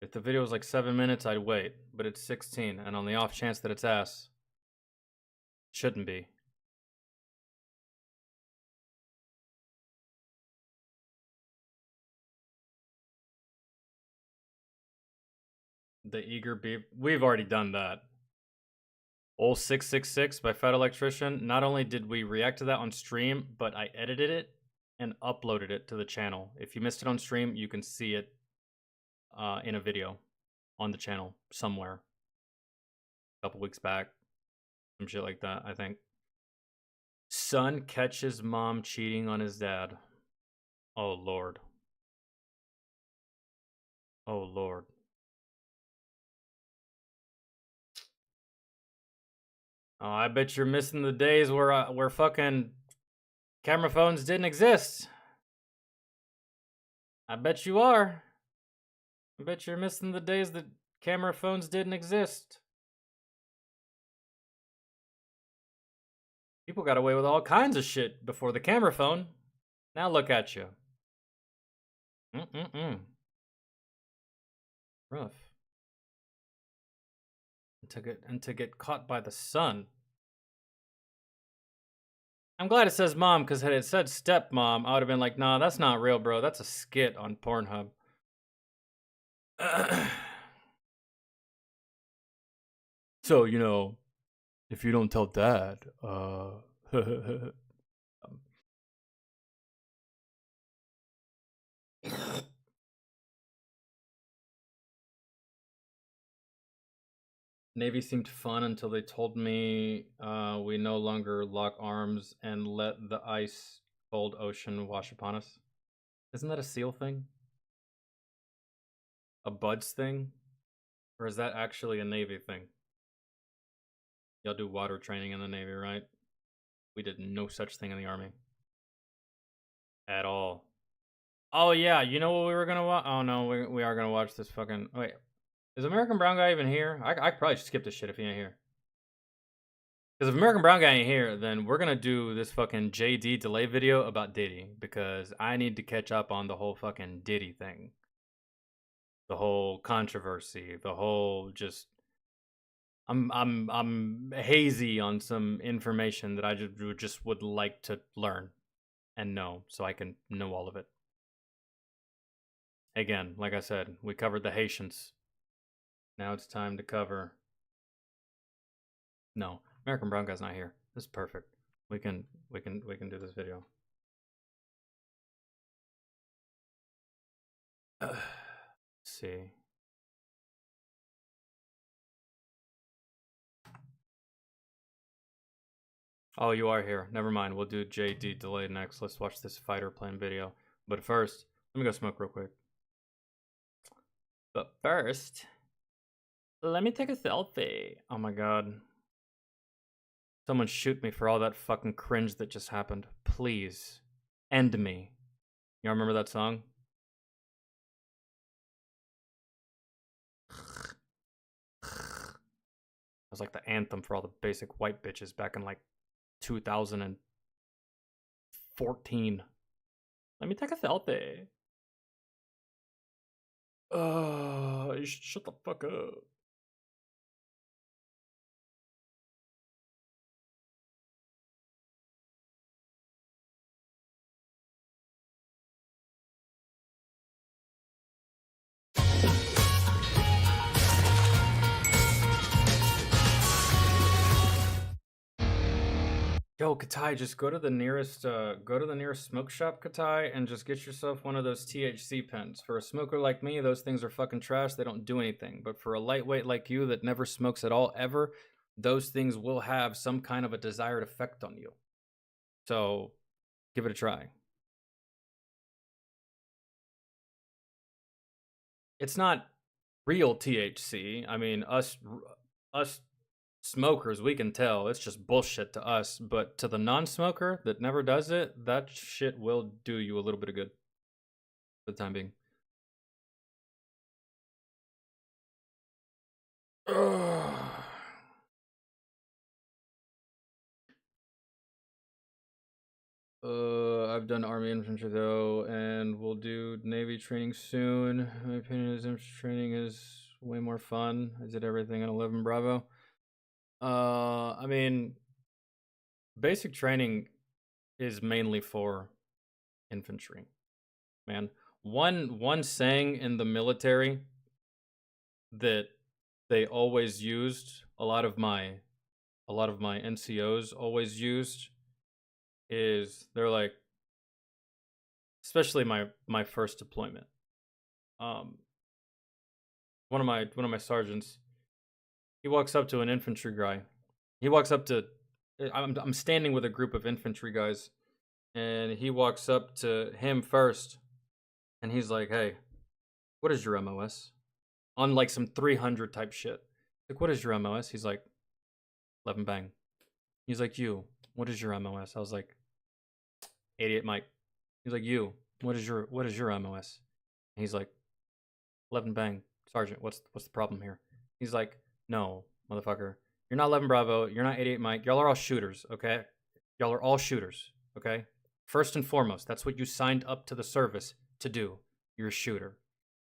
If the video was like 7 minutes, I'd wait, but it's 16, and on the off chance that it's ass, shouldn't be. The Eager Beef. We've already done that. Old 666 by Fat Electrician. Not only did we react to that on stream, but I edited it and uploaded it to the channel. If you missed it on stream, you can see it in a video on the channel somewhere. A couple weeks back. Some shit like that, I think. Son catches mom cheating on his dad. Oh, Lord. Oh, Lord. Oh, I bet you're missing the days where fucking camera phones didn't exist. I bet you are. I bet you're missing the days that camera phones didn't exist. People got away with all kinds of shit before the camera phone. Now look at you. Rough. And to get caught by the sun. I'm glad it says mom, because had it said stepmom, I would have been like, nah, that's not real, bro. That's a skit on Pornhub. So, you know, if you don't tell dad, Navy seemed fun until they told me we no longer lock arms and let the ice cold ocean wash upon us. Isn't that a SEAL thing? A BUDS thing? Or is that actually a Navy thing? Y'all do water training in the Navy, right? We did no such thing in the Army. At all. Oh yeah, you know what we were gonna watch? Oh no, we are gonna watch this fucking... Wait. Is American Brown Guy even here? I probably should skip this shit if he ain't here. Because if American Brown Guy ain't here, then we're gonna do this fucking JD delay video about Diddy. Because I need to catch up on the whole fucking Diddy thing. The whole controversy. The whole just... I'm hazy on some information that I just would like to learn. And know. So I can know all of it. Again, like I said, we covered the Haitians. Now it's time to cover... No, American Brown Guy's not here. This is perfect. We can do this video. Let's see. Oh, you are here. Never mind. We'll do JD delay next. Let's watch this fighter plane video. But first, let me go smoke real quick. But first... let me take a selfie. Oh my god. Someone shoot me for all that fucking cringe that just happened. Please. End me. Y'all remember that song? It was like the anthem for all the basic white bitches back in like 2014. Let me take a selfie. You should shut the fuck up. Yo, Katai, just go to the nearest smoke shop, Katai, and just get yourself one of those THC pens. For a smoker like me, those things are fucking trash. They don't do anything. But for a lightweight like you that never smokes at all ever, those things will have some kind of a desired effect on you. So, give it a try. It's not real THC. I mean, us smokers, we can tell it's just bullshit to us, but to the non-smoker that never does it, that shit will do you a little bit of good for the time being. I've done Army infantry though, and we'll do Navy training soon. My opinion is infantry training is way more fun. I did everything at 11 Bravo. I mean, basic training is mainly for infantry, man. One saying in the military that they always used, a lot of my NCOs always used, is they're like, especially my first deployment. One of my sergeants, he walks up to an infantry guy. He walks up to, I'm standing with a group of infantry guys, and he walks up to him first, and he's like, "Hey, what is your MOS?" On like some 300 type shit. Like, "What is your MOS?" He's like, "11 bang." He's like, "You, what is your MOS?" I was like, 88 Mike. He's like, "You, what is your MOS?" And he's like, 11 bang. Sergeant, what's the problem here? He's like, "No, motherfucker. You're not 11 Bravo. You're not 88 Mike. Y'all are all shooters, okay? Y'all are all shooters, okay? First and foremost, that's what you signed up to the service to do. You're a shooter.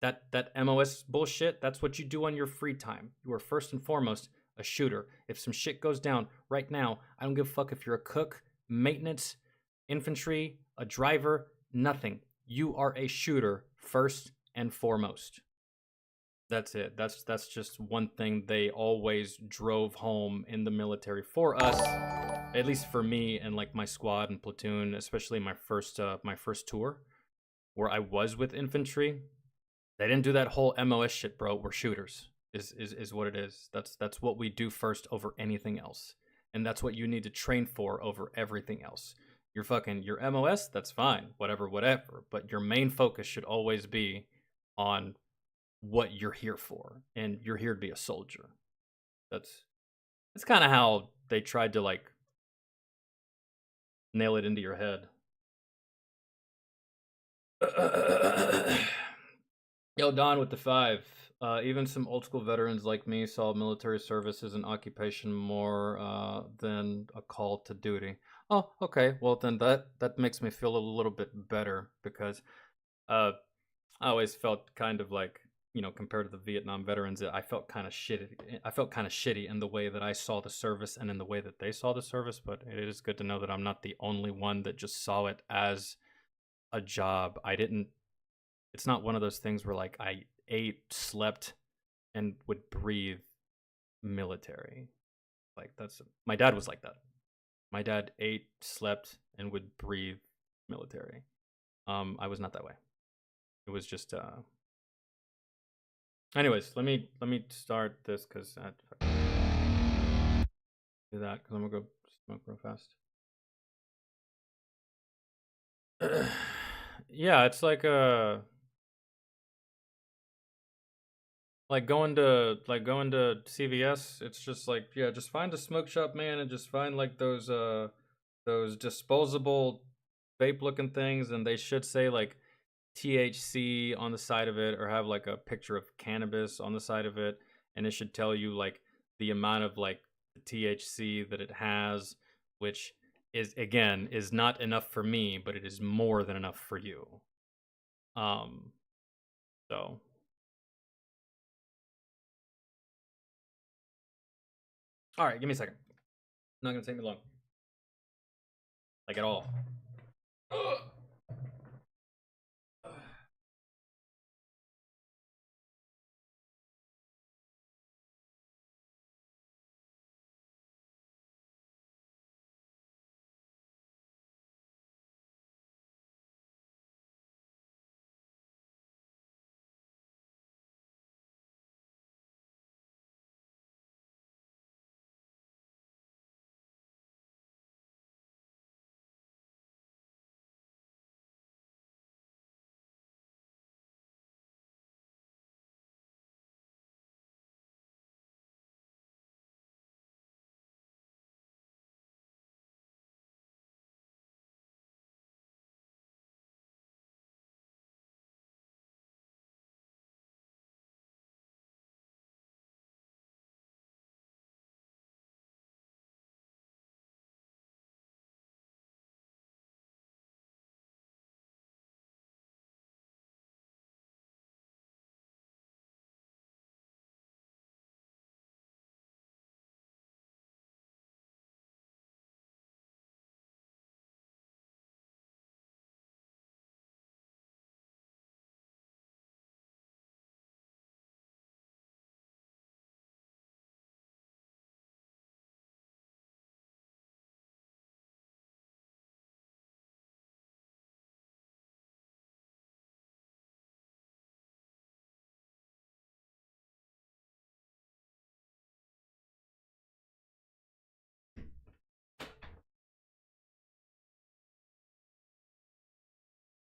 That MOS bullshit, that's what you do on your free time. You are first and foremost a shooter. If some shit goes down right now, I don't give a fuck if you're a cook, maintenance, infantry, a driver, nothing. You are a shooter first and foremost. That's it. That's just one thing they always drove home in the military for us, at least for me and like my squad and platoon, especially my first tour where I was with infantry. They didn't do that whole MOS shit, bro. We're shooters. Is what it is. That's what we do first over anything else. And that's what you need to train for over everything else. Your MOS, that's fine. Whatever. But your main focus should always be on what you're here for, and you're here to be a soldier. That's kind of how they tried to like nail it into your head. Yo, Don with the 5. Even some old school veterans like me saw military service as an occupation more than a call to duty. Oh, okay. Well, then that makes me feel a little bit better, because I always felt kind of like, you know, compared to the Vietnam veterans, I felt kind of shitty. I felt kind of shitty in the way that I saw the service and in the way that they saw the service. But it is good to know that I'm not the only one that just saw it as a job. It's not one of those things where like I ate, slept, and would breathe military. Like my dad was like that. My dad ate, slept, and would breathe military. I was not that way. It was just anyways, let me start this, because I do that, because I'm gonna go smoke real fast. Yeah, it's like going to CVS. It's just like, yeah, just find a smoke shop, man, and just find like those disposable vape looking things, and they should say like THC on the side of it, or have like a picture of cannabis on the side of it, and it should tell you like the amount of like THC that it has, which is not enough for me, but it is more than enough for you. So all right, give me a second. Not gonna take me long, like at all.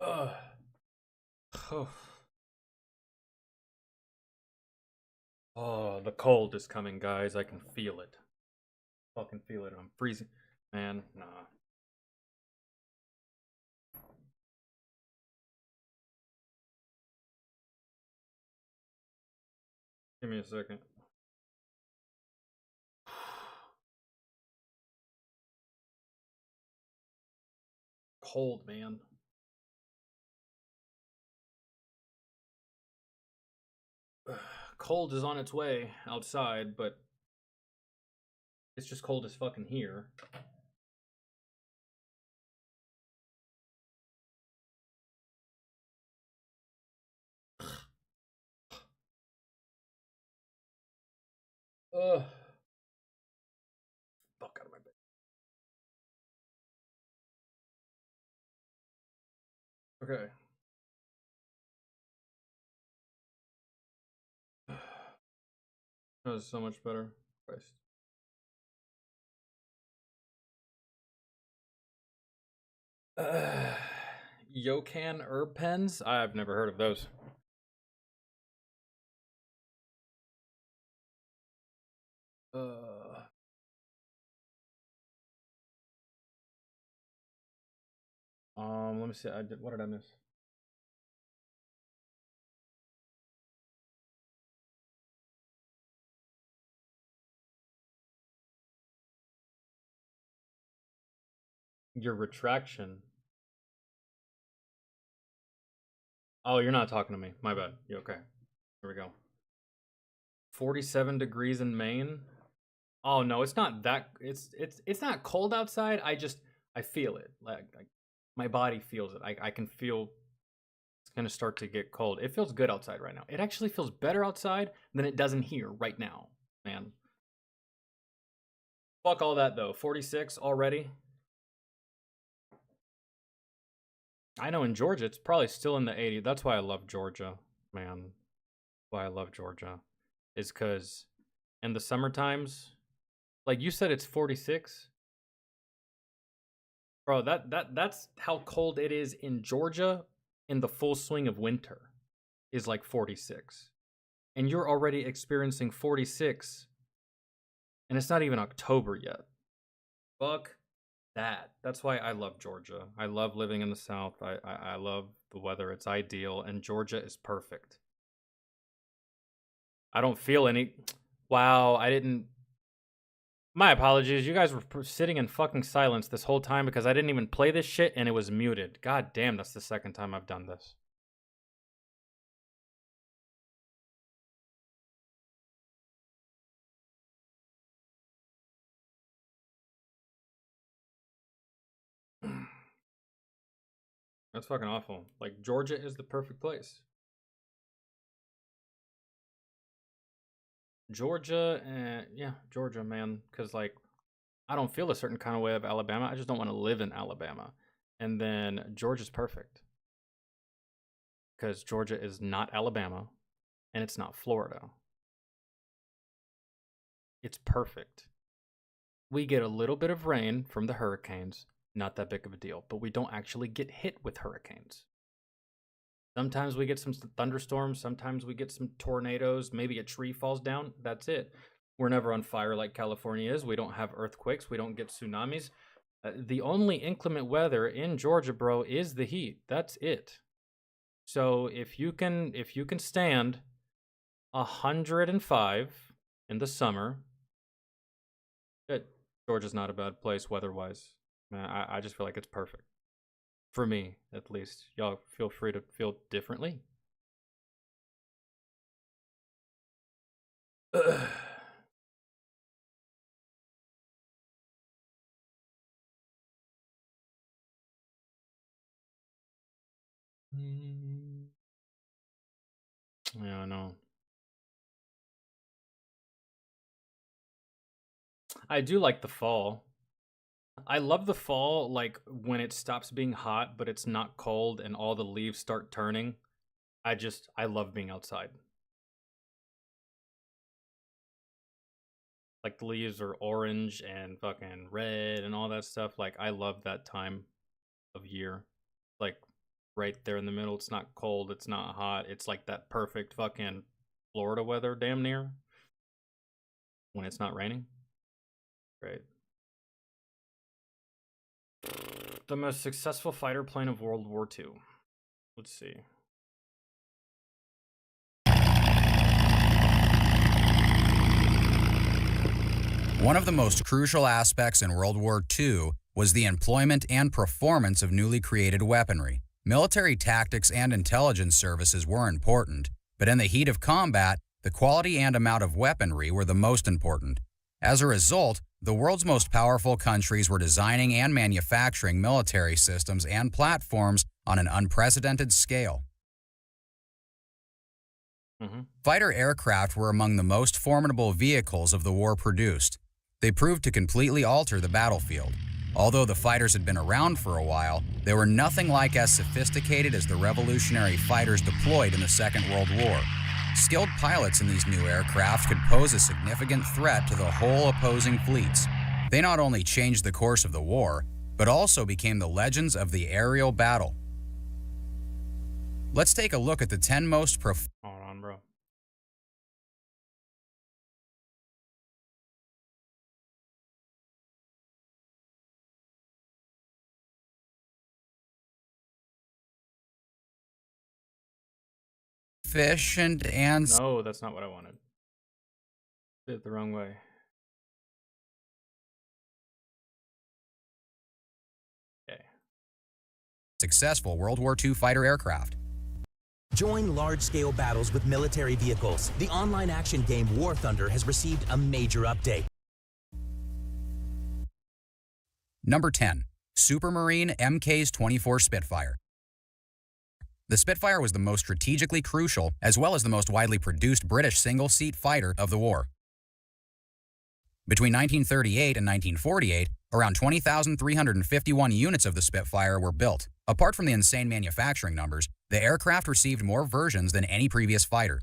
Ugh. Oh, the cold is coming, guys. I can feel it. Fucking feel it. I'm freezing. Man, nah. Give me a second. Cold, man. Cold is on its way outside, but it's just cold as fucking here. Ugh. Fuck out of my bed. Okay. That was so much better. Christ. Yokan herb pens? I've never heard of those. Let me see. What did I miss? Your retraction. Oh, you're not talking to me. My bad. You okay? Here we go. 47 degrees in Maine. Oh no, it's not that. It's not cold outside. I feel it. Like my body feels it. I can feel it's gonna start to get cold. It feels good outside right now. It actually feels better outside than it does in here right now, man. Fuck all that though. 46 already. I know in Georgia it's probably still in the 80s. That's why I love Georgia, man. Why I love Georgia is because in the summer times, like you said, it's 46. Bro, that's how cold it is in Georgia in the full swing of winter is like 46. And you're already experiencing 46 and it's not even October yet. Fuck that. That's why I love Georgia. I love living in the South. I love the weather. It's ideal and Georgia is perfect. I don't feel any. Wow, I didn't. My apologies. You guys were sitting in fucking silence this whole time because I didn't even play this shit and it was muted. God damn, that's the second time I've done this. That's fucking awful. Like, Georgia is the perfect place. Georgia, yeah, Georgia, man. Because, like, I don't feel a certain kind of way of Alabama. I just don't want to live in Alabama. And then Georgia's perfect. Because Georgia is not Alabama. And it's not Florida. It's perfect. We get a little bit of rain from the hurricanes. Not that big of a deal. But we don't actually get hit with hurricanes. Sometimes we get some thunderstorms. Sometimes we get some tornadoes. Maybe a tree falls down. That's it. We're never on fire like California is. We don't have earthquakes. We don't get tsunamis. The only inclement weather in Georgia, bro, is the heat. That's it. So if you can stand 105 in the summer, Georgia's not a bad place weather-wise. Man, I just feel like it's perfect. For me, at least. Y'all feel free to feel differently. Yeah, I know. I do like the fall. I love the fall, like when it stops being hot, but it's not cold and all the leaves start turning. I love being outside. Like the leaves are orange and fucking red and all that stuff. Like I love that time of year. Like right there in the middle. It's not cold. It's not hot. It's like that perfect fucking Florida weather, damn near, when it's not raining. Right. The most successful fighter plane of World War II. Let's see. One of the most crucial aspects in World War II was the employment and performance of newly created weaponry. Military tactics and intelligence services were important, but in the heat of combat, the quality and amount of weaponry were the most important. As a result, the world's most powerful countries were designing and manufacturing military systems and platforms on an unprecedented scale. Fighter aircraft were among the most formidable vehicles of the war produced. They proved to completely alter the battlefield. Although the fighters had been around for a while, they were nothing like as sophisticated as the revolutionary fighters deployed in the Second World War. Skilled pilots in these new aircraft could pose a significant threat to the whole opposing fleets. They not only changed the course of the war, but also became the legends of the aerial battle. Let's take a look at the 10 most Hold on, bro. Efficient and No, that's not what I wanted. Did it the wrong way. Okay. Successful World War II fighter aircraft. Join large-scale battles with military vehicles. The online action game War Thunder has received a major update. Number 10. Supermarine Mks-24 Spitfire. The Spitfire was the most strategically crucial, as well as the most widely produced British single-seat fighter of the war. Between 1938 and 1948, around 20,351 units of the Spitfire were built. Apart from the insane manufacturing numbers, the aircraft received more versions than any previous fighter.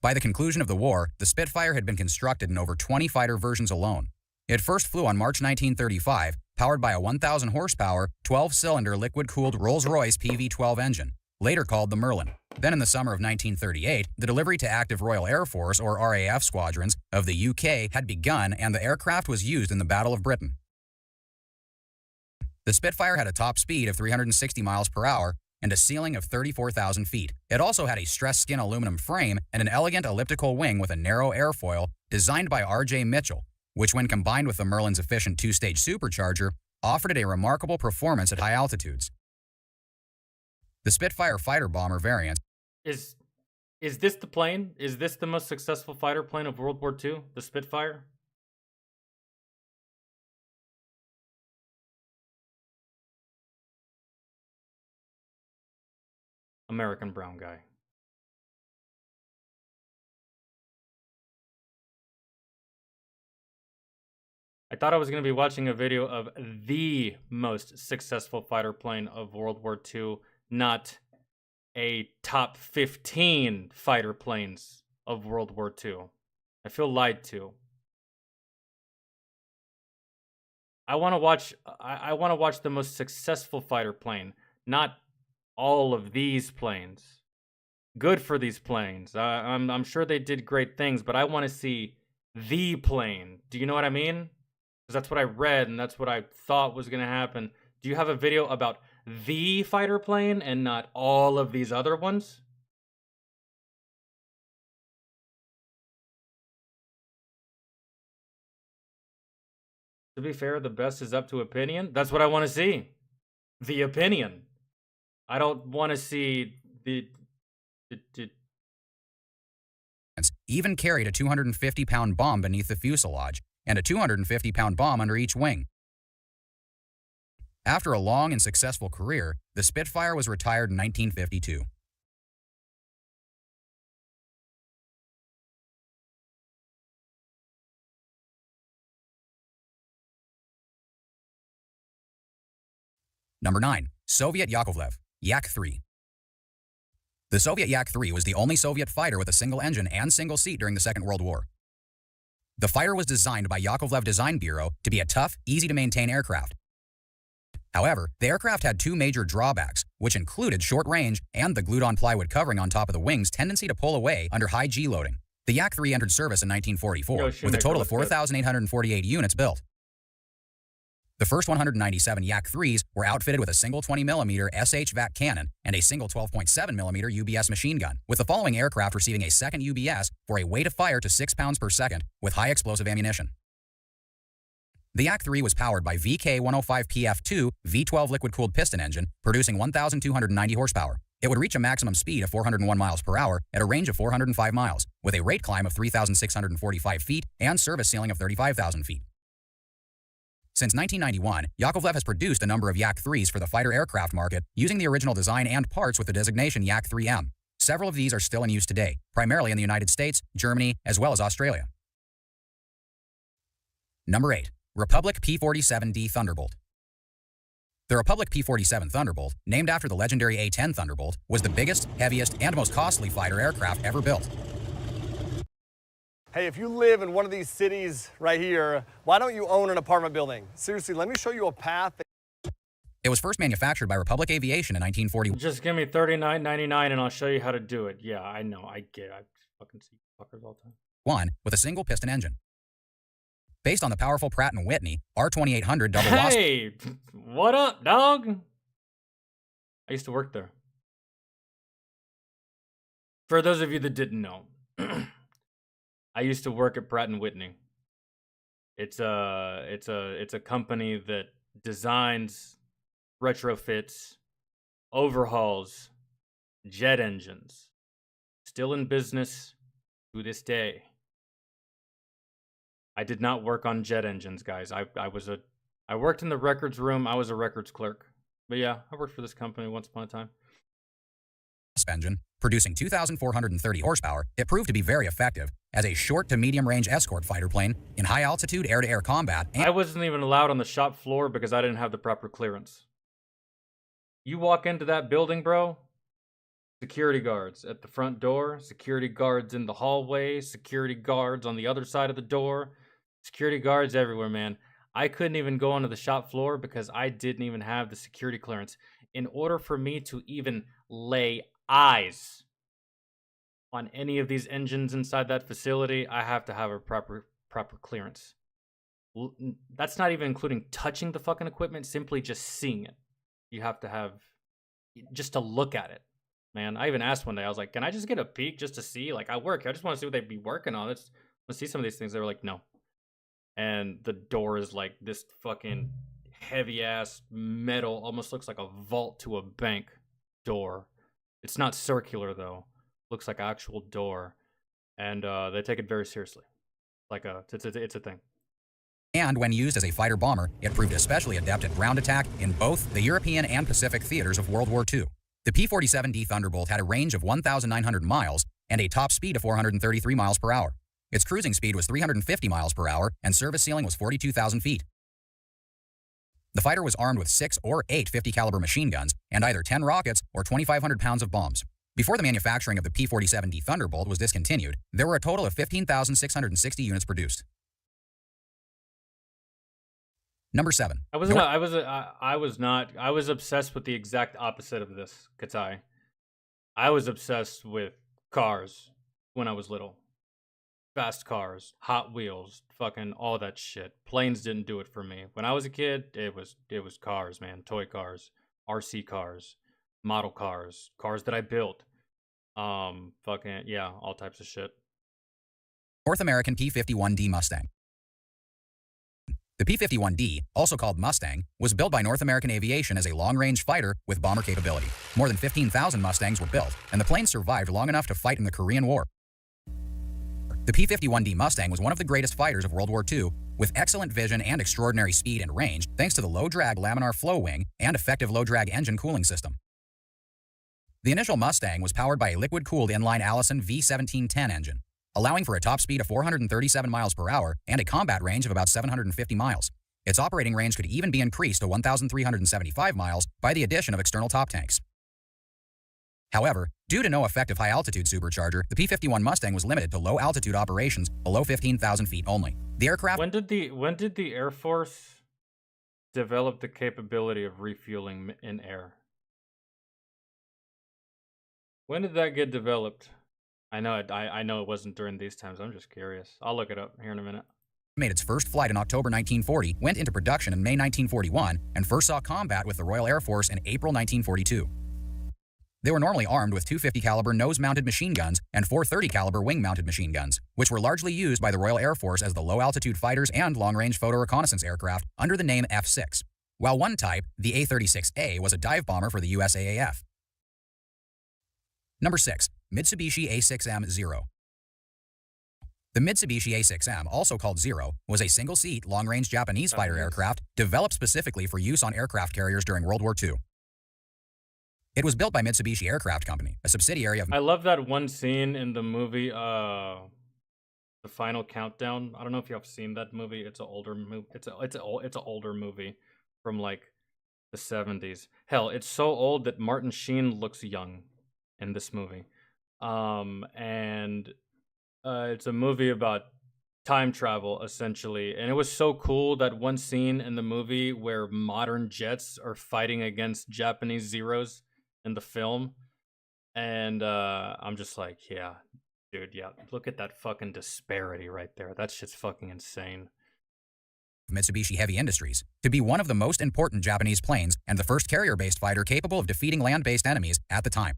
By the conclusion of the war, the Spitfire had been constructed in over 20 fighter versions alone. It first flew on March 1935, powered by a 1,000 horsepower, 12-cylinder liquid-cooled Rolls-Royce PV-12 engine, later called the Merlin. Then in the summer of 1938, the delivery to active Royal Air Force, or RAF squadrons, of the UK had begun and the aircraft was used in the Battle of Britain. The Spitfire had a top speed of 360 miles per hour and a ceiling of 34,000 feet. It also had a stress skin aluminum frame and an elegant elliptical wing with a narrow airfoil designed by R.J. Mitchell, which when combined with the Merlin's efficient two-stage supercharger, offered it a remarkable performance at high altitudes. The Spitfire fighter bomber variant Is this the plane? Is this the most successful fighter plane of World War II? The Spitfire? American brown guy. I thought I was going to be watching a video of the most successful fighter plane of World War II, not a top 15 fighter planes of World War II. I feel lied to. I want to watch the most successful fighter plane, not all of these planes. Good for these planes. I'm sure they did great things, but I want to see the plane. Do you know what I mean? Because that's what I read and that's what I thought was going to happen. Do you have a video about the fighter plane and not all of these other ones? To be fair, the best is up to opinion. That's what I want to see. The opinion. I don't want to see the even carried a 250-pound bomb beneath the fuselage and a 250-pound bomb under each wing. After a long and successful career, the Spitfire was retired in 1952. Number 9. Soviet Yakovlev, Yak-3. The Soviet Yak-3 was the only Soviet fighter with a single engine and single seat during the Second World War. The fighter was designed by Yakovlev Design Bureau to be a tough, easy-to-maintain aircraft. However, the aircraft had two major drawbacks, which included short range and the glued-on plywood covering on top of the wing's tendency to pull away under high G loading. The Yak-3 entered service in 1944 with a total of 4,848 units built. The first 197 Yak-3s were outfitted with a single 20mm SH-VAC cannon and a single 12.7mm UBS machine gun, with the following aircraft receiving a second UBS for a weight of fire to 6 pounds per second with high explosive ammunition. The Yak-3 was powered by VK105PF2 V12 liquid-cooled piston engine, producing 1,290 horsepower. It would reach a maximum speed of 401 miles per hour at a range of 405 miles, with a rate climb of 3,645 feet and service ceiling of 35,000 feet. Since 1991, Xmclive has produced a number of Yak-3s for the fighter aircraft market using the original design and parts with the designation Yak-3M. Several of these are still in use today, primarily in the United States, Germany, as well as Australia. Number 8. Republic P-47D Thunderbolt. The Republic P-47 Thunderbolt, named after the legendary A-10 Thunderbolt, was the biggest, heaviest, and most costly fighter aircraft ever built. Hey, if you live in one of these cities right here, why don't you own an apartment building? Seriously, let me show you a path. It was first manufactured by Republic Aviation in 1941. Just give me $39.99 and I'll show you how to do it. Yeah, I know. I get it. I fucking see fuckers all the time. With a single piston engine. Based on the powerful Pratt & Whitney R2800 double wasp. Hey, what up, dog? I used to work there. For those of you that didn't know, I used to work at Pratt & Whitney. It's a company that designs, retrofits, overhauls jet engines. Still in business to this day. I did not work on jet engines, guys. I worked in the records room. I was a records clerk. But yeah, I worked for this company once upon a time. Engine, producing 2,430 horsepower, it proved to be very effective as a short to medium range escort fighter plane in high altitude air-to-air combat. I wasn't even allowed on the shop floor because I didn't have the proper clearance. You walk into that building, bro, security guards at the front door, security guards in the hallway, security guards on the other side of the door, security guards everywhere, man. I couldn't even go onto the shop floor because I didn't even have the security clearance. In order for me to even lay eyes on any of these engines inside that facility, I have to have a proper clearance. That's not even including touching the fucking equipment, simply just seeing it. You have to have, just to look at it. Man, I even asked one day, I was like, can I just get a peek just to see? Like, I work here, I just want to see what they'd be working on. Let's see some of these things. They were like, no. And the door is like this fucking heavy-ass metal, almost looks like a vault to a bank door. It's not circular, though. Looks like an actual door. And they take it very seriously. Like, it's a thing. And when used as a fighter bomber, it proved especially adept at ground attack in both the European and Pacific theaters of World War II. The P-47D Thunderbolt had a range of 1,900 miles and a top speed of 433 miles per hour. Its cruising speed was 350 miles per hour and service ceiling was 42,000 feet. The fighter was armed with 6 or 8 50 caliber machine guns and either 10 rockets or 2,500 pounds of bombs. Before the manufacturing of the P-47D Thunderbolt was discontinued, there were a total of 15,660 units produced. Number 7. I was obsessed with the exact opposite of this, Katai. I was obsessed with cars when I was little. Fast cars, Hot Wheels, fucking all that shit. Planes didn't do it for me. When I was a kid, it was cars, man. Toy cars, RC cars, model cars, cars that I built. Fucking, yeah, all types of shit. North American P-51D Mustang. The P-51D, also called Mustang, was built by North American Aviation as a long-range fighter with bomber capability. More than 15,000 Mustangs were built, and the plane survived long enough to fight in the Korean War. The P-51D Mustang was one of the greatest fighters of World War II, with excellent vision and extraordinary speed and range thanks to the low-drag laminar flow wing and effective low-drag engine cooling system. The initial Mustang was powered by a liquid-cooled inline Allison V1710 engine, allowing for a top speed of 437 miles per hour and a combat range of about 750 miles. Its operating range could even be increased to 1,375 miles by the addition of external top tanks. However, due to no effective high-altitude supercharger, the P-51 Mustang was limited to low-altitude operations below 15,000 feet only. The aircraft... When did the Air Force developed the capability of refueling in air? When did that get developed? I know it wasn't during these times. I'm just curious. I'll look it up here in a minute. Made its first flight in October 1940, went into production in May 1941, and first saw combat with the Royal Air Force in April 1942. They were normally armed with 250 caliber nose-mounted machine guns and 430 caliber wing-mounted machine guns, which were largely used by the Royal Air Force as the low-altitude fighters and long-range photo reconnaissance aircraft under the name F-6, while one type, the A-36A, was a dive bomber for the USAAF. Number 6. Mitsubishi A6M Zero. The Mitsubishi A6M, also called Zero, was a single-seat, long-range Japanese fighter aircraft developed specifically for use on aircraft carriers during World War II. It was built by Mitsubishi Aircraft Company, a subsidiary of... I love that one scene in the movie, The Final Countdown. I don't know if you have seen that movie. It's an older movie. It's an older movie from like the 70s. Hell, it's so old that Martin Sheen looks young in this movie. It's a movie about time travel, essentially. And it was so cool, that one scene in the movie where modern jets are fighting against Japanese Zeros in the film. And I'm just like, yeah, dude, yeah. Look at that fucking disparity right there. That shit's fucking insane. Mitsubishi Heavy Industries, to be one of the most important Japanese planes and the first carrier-based fighter capable of defeating land-based enemies at the time.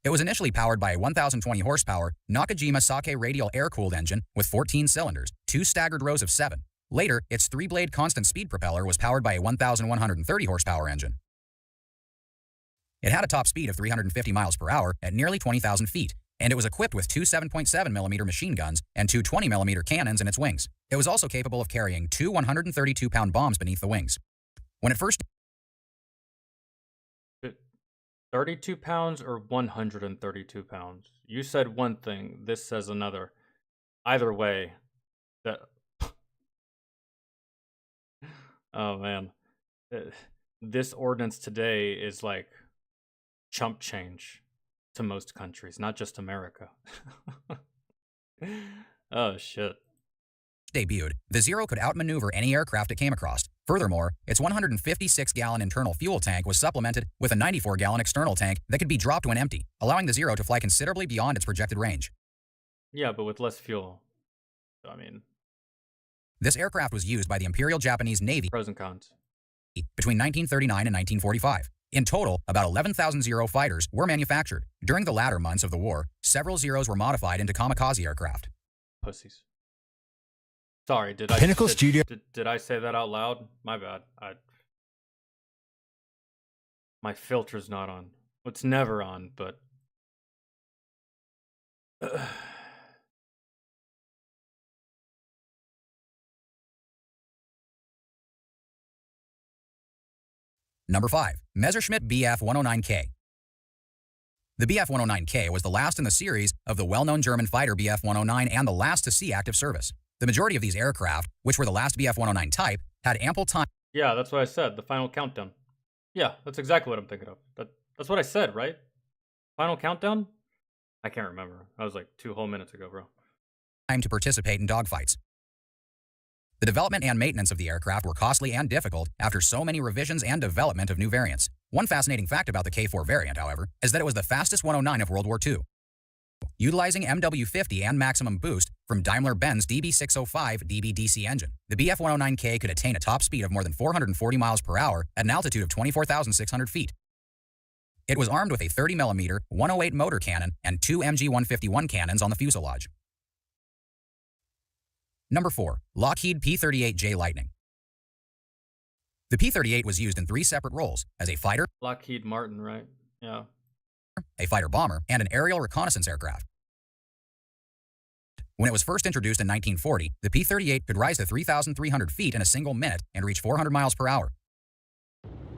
It was initially powered by a 1,020 horsepower Nakajima Sake radial air-cooled engine with 14 cylinders, 2 staggered rows of 7. Later, its 3-blade constant speed propeller was powered by a 1,130 horsepower engine. It had a top speed of 350 miles per hour at nearly 20,000 feet, and it was equipped with 2 7.7mm machine guns and 2 20mm cannons in its wings. It was also capable of carrying 2 132-pound bombs beneath the wings. When it first... 32 pounds or 132 pounds? You said one thing, this says another. Either way, that... Oh man. This ordinance today is like chump change to most countries, not just America. Oh shit. Debuted, the Zero could outmaneuver any aircraft it came across. Furthermore, its 156-gallon internal fuel tank was supplemented with a 94-gallon external tank that could be dropped when empty, allowing the Zero to fly considerably beyond its projected range. Yeah, but with less fuel. I mean... This aircraft was used by the Imperial Japanese Navy pros and cons between 1939 and 1945. In total, about 11,000 Zero fighters were manufactured. During the latter months of the war, several Zeros were modified into kamikaze aircraft. Pussies. Sorry, did I say that out loud? My bad. My filter's not on. It's never on, but Number 5. Messerschmitt Bf-109K. The Bf-109K was the last in the series of the well-known German fighter Bf-109 and the last to see active service. The majority of these aircraft, which were the last Bf-109 type, had ample time. Yeah, that's what I said, the final countdown. Yeah, that's exactly what I'm thinking of. That's what I said, right? Final countdown? I can't remember. That was like 2 whole minutes ago, bro. Time to participate in dogfights. The development and maintenance of the aircraft were costly and difficult after so many revisions and development of new variants. One fascinating fact about the K4 variant, however, is that it was the fastest 109 of World War II. Utilizing MW50 and maximum boost from Daimler-Benz DB605 DB-DC engine, the Bf-109K could attain a top speed of more than 440 miles per hour at an altitude of 24,600 feet. It was armed with a 30mm 108 motor cannon and 2 MG-151 cannons on the fuselage. Number 4. Lockheed P-38J Lightning. The P-38 was used in 3 separate roles, as a fighter, Lockheed Martin, right? Yeah. A fighter bomber, and an aerial reconnaissance aircraft. When it was first introduced in 1940, the P-38 could rise to 3,300 feet in a single minute and reach 400 miles per hour.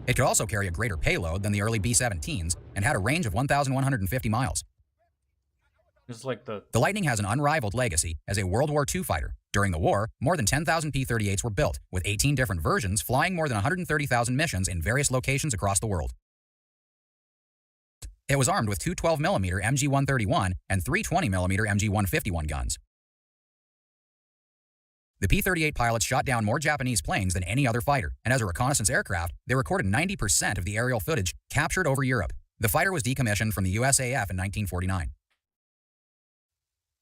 It could also carry a greater payload than the early B-17s and had a range of 1,150 miles. It's like the Lightning has an unrivaled legacy as a World War II fighter. During the war, more than 10,000 P-38s were built, with 18 different versions flying more than 130,000 missions in various locations across the world. It was armed with 2 12mm MG-131 and 3 20mm MG-151 guns. The P-38 pilots shot down more Japanese planes than any other fighter, and as a reconnaissance aircraft, they recorded 90% of the aerial footage captured over Europe. The fighter was decommissioned from the USAF in 1949.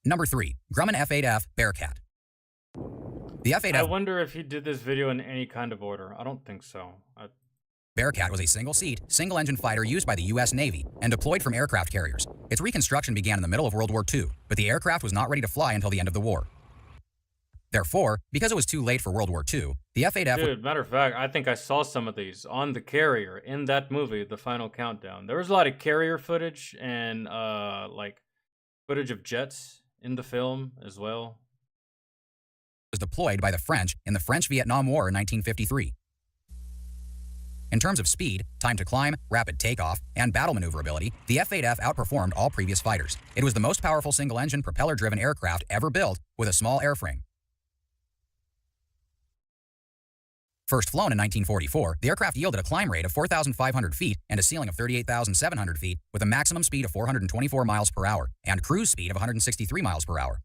Number 3. Grumman F-8F Bearcat. The F-8F... I wonder if he did this video in any kind of order. I don't think so. Bearcat was a single-seat, single-engine fighter used by the U.S. Navy and deployed from aircraft carriers. Its reconstruction began in the middle of World War II, but the aircraft was not ready to fly until the end of the war. Therefore, because it was too late for World War II, the F-8F... Dude, matter of fact, I think I saw some of these on the carrier in that movie, The Final Countdown. There was a lot of carrier footage and, like, footage of jets in the film as well. Was deployed by the French in the French-Vietnam War in 1953. In terms of speed, time to climb, rapid takeoff, and battle maneuverability, the F-8F outperformed all previous fighters. It was the most powerful single-engine, propeller-driven aircraft ever built with a small airframe. First flown in 1944, the aircraft yielded a climb rate of 4,500 feet and a ceiling of 38,700 feet with a maximum speed of 424 miles per hour and cruise speed of 163 miles per hour.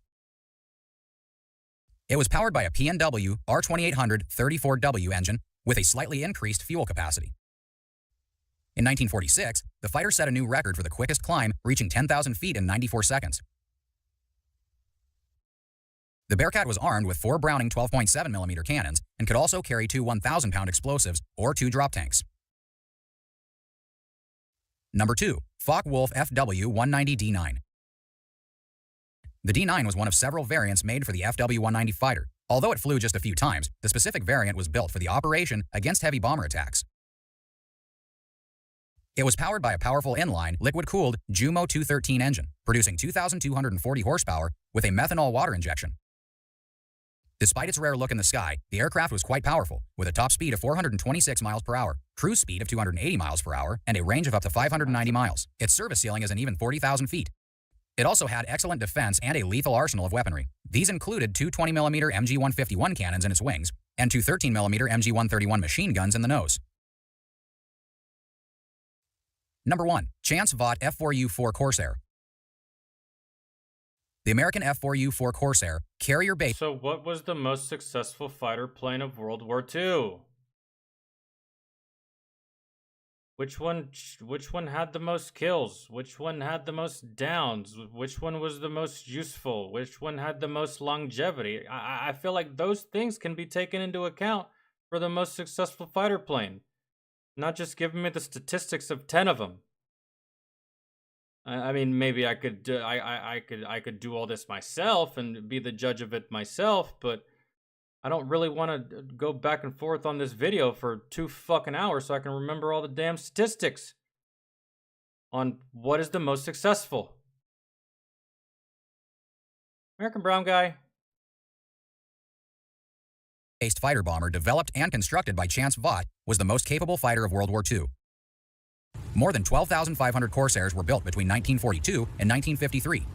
It was powered by a P&W R2800 34W engine with a slightly increased fuel capacity. In 1946, the fighter set a new record for the quickest climb, reaching 10,000 feet in 94 seconds. The Bearcat was armed with 4 Browning 12.7mm cannons and could also carry 2 1,000-pound explosives or 2 drop tanks. Number 2. Focke-Wulf FW-190D9. The D9 was one of several variants made for the FW-190 fighter. Although it flew just a few times, the specific variant was built for the operation against heavy bomber attacks. It was powered by a powerful inline, liquid-cooled Jumo 213 engine, producing 2,240 horsepower with a methanol water injection. Despite its rare look in the sky, the aircraft was quite powerful, with a top speed of 426 miles per hour, cruise speed of 280 miles per hour, and a range of up to 590 miles. Its service ceiling is an even 40,000 feet. It also had excellent defense and a lethal arsenal of weaponry. These included 2 20mm MG-151 cannons in its wings and 2 13mm MG-131 machine guns in the nose. Number 1. Chance Vought F4U-4 Corsair. The American F4U-4 Corsair, carrier-based... So what was the most successful fighter plane of World War II? Which one had the most kills? Which one had the most downs? Which one was the most useful? Which one had the most longevity? I feel like those things can be taken into account for the most successful fighter plane. Not just giving me the statistics of 10 of them. I mean, maybe I could do all this myself and be the judge of it myself, but I don't really want to go back and forth on this video for 2 fucking hours so I can remember all the damn statistics on what is the most successful. American Brown Guy. Based fighter bomber developed and constructed by Chance Vought was the most capable fighter of World War II. More than 12,500 Corsairs were built between 1942 and 1953.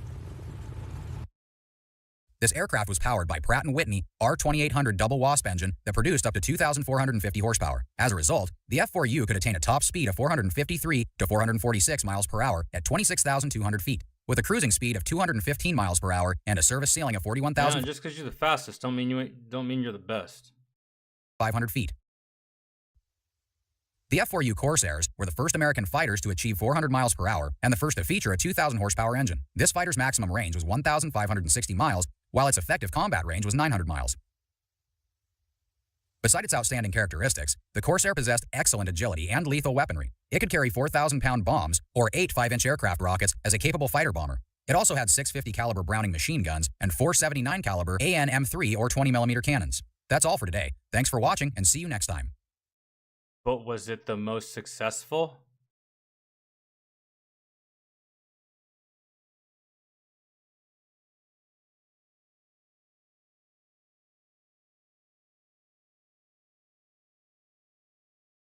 This aircraft was powered by Pratt & Whitney R2800 double wasp engine that produced up to 2,450 horsepower. As a result, the F-4U could attain a top speed of 453 to 446 miles per hour at 26,200 feet, with a cruising speed of 215 miles per hour and a service ceiling of 41,000. Just because you're the fastest don't mean you're the best. 500 feet. The F-4U Corsairs were the first American fighters to achieve 400 miles per hour and the first to feature a 2,000 horsepower engine. This fighter's maximum range was 1,560 miles, while its effective combat range was 900 miles. Beside its outstanding characteristics, the Corsair possessed excellent agility and lethal weaponry. It could carry 4,000-pound bombs or 8 5-inch aircraft rockets as a capable fighter bomber. It also had 650 caliber Browning machine guns and 479 caliber AN M3 or 20mm cannons. That's all for today. Thanks for watching and see you next time. But was it the most successful?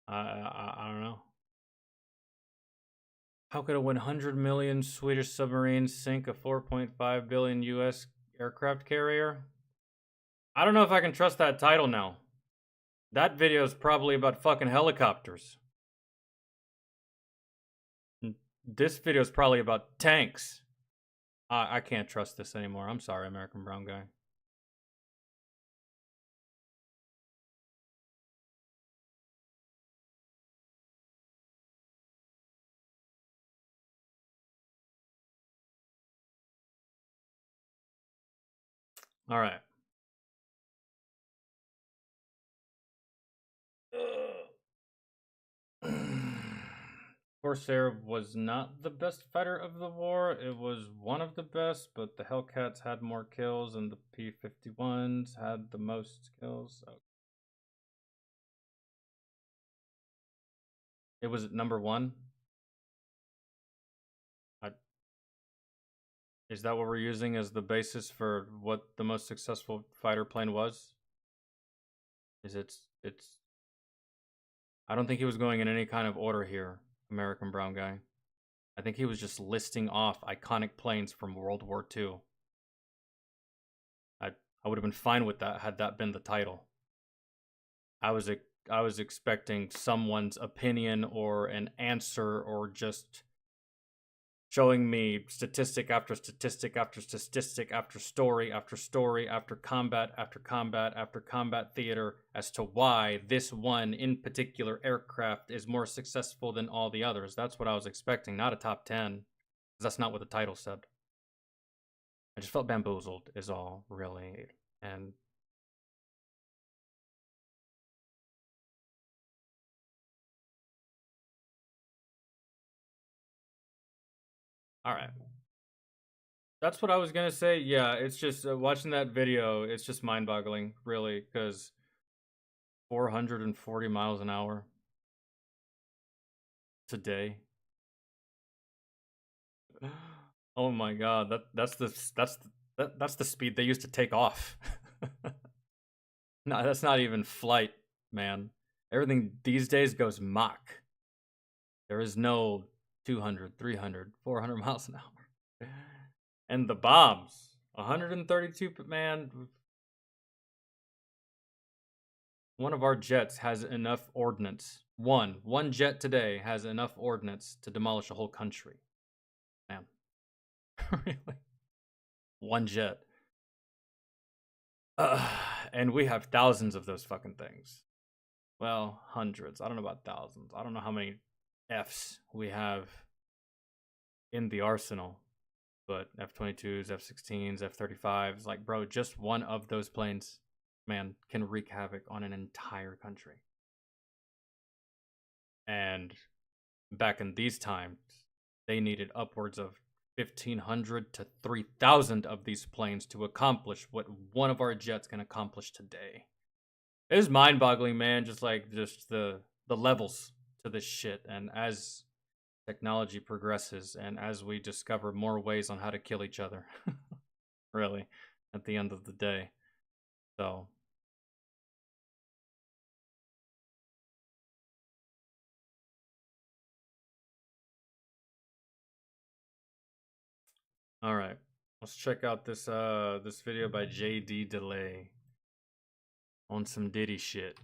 I don't know. How could a 100 million Swedish submarine sink a 4.5 billion US aircraft carrier? I don't know if I can trust that title now. That video is probably about fucking helicopters. This video is probably about tanks. I can't trust this anymore. I'm sorry, American Brown Guy. All right. Corsair was not the best fighter of the war. It was one of the best, but the Hellcats had more kills and the P-51s had the most kills. So it was number one. Is that what we're using as the basis for what the most successful fighter plane was? It's I don't think he was going in any kind of order here, American Brown Guy. I think he was just listing off iconic planes from World War II. I would have been fine with that had that been the title. I was expecting someone's opinion or an answer or just showing me statistic after statistic after statistic after story after story after combat after combat after combat theater as to why this one in particular aircraft is more successful than all the others. That's what I was expecting, not a top 10. That's not what the title said. I just felt bamboozled is all, really. And all right. That's what I was gonna say. Yeah, it's just watching that video. It's just mind-boggling, really, because 440 miles an hour today. Oh my God, that's the speed they used to take off. No, that's not even flight, man. Everything these days goes Mach. There is no 200, 300, 400 miles an hour. And the bombs, 132, man. One of our jets has enough ordnance. One jet today has enough ordnance to demolish a whole country. Man. Really? One jet. And we have thousands of those fucking things. Well, hundreds. I don't know about thousands. I don't know how many Fs we have in the arsenal. But F-22s, F-16s, F-35s, like, bro, just one of those planes, man, can wreak havoc on an entire country. And back in these times, they needed upwards of 1,500 to 3,000 of these planes to accomplish what one of our jets can accomplish today. It is mind-boggling, man, just the levels to this shit. And as technology progresses and as we discover more ways on how to kill each other, really, at the end of the day. So all right, let's check out this this video by JD Delay on some Diddy shit.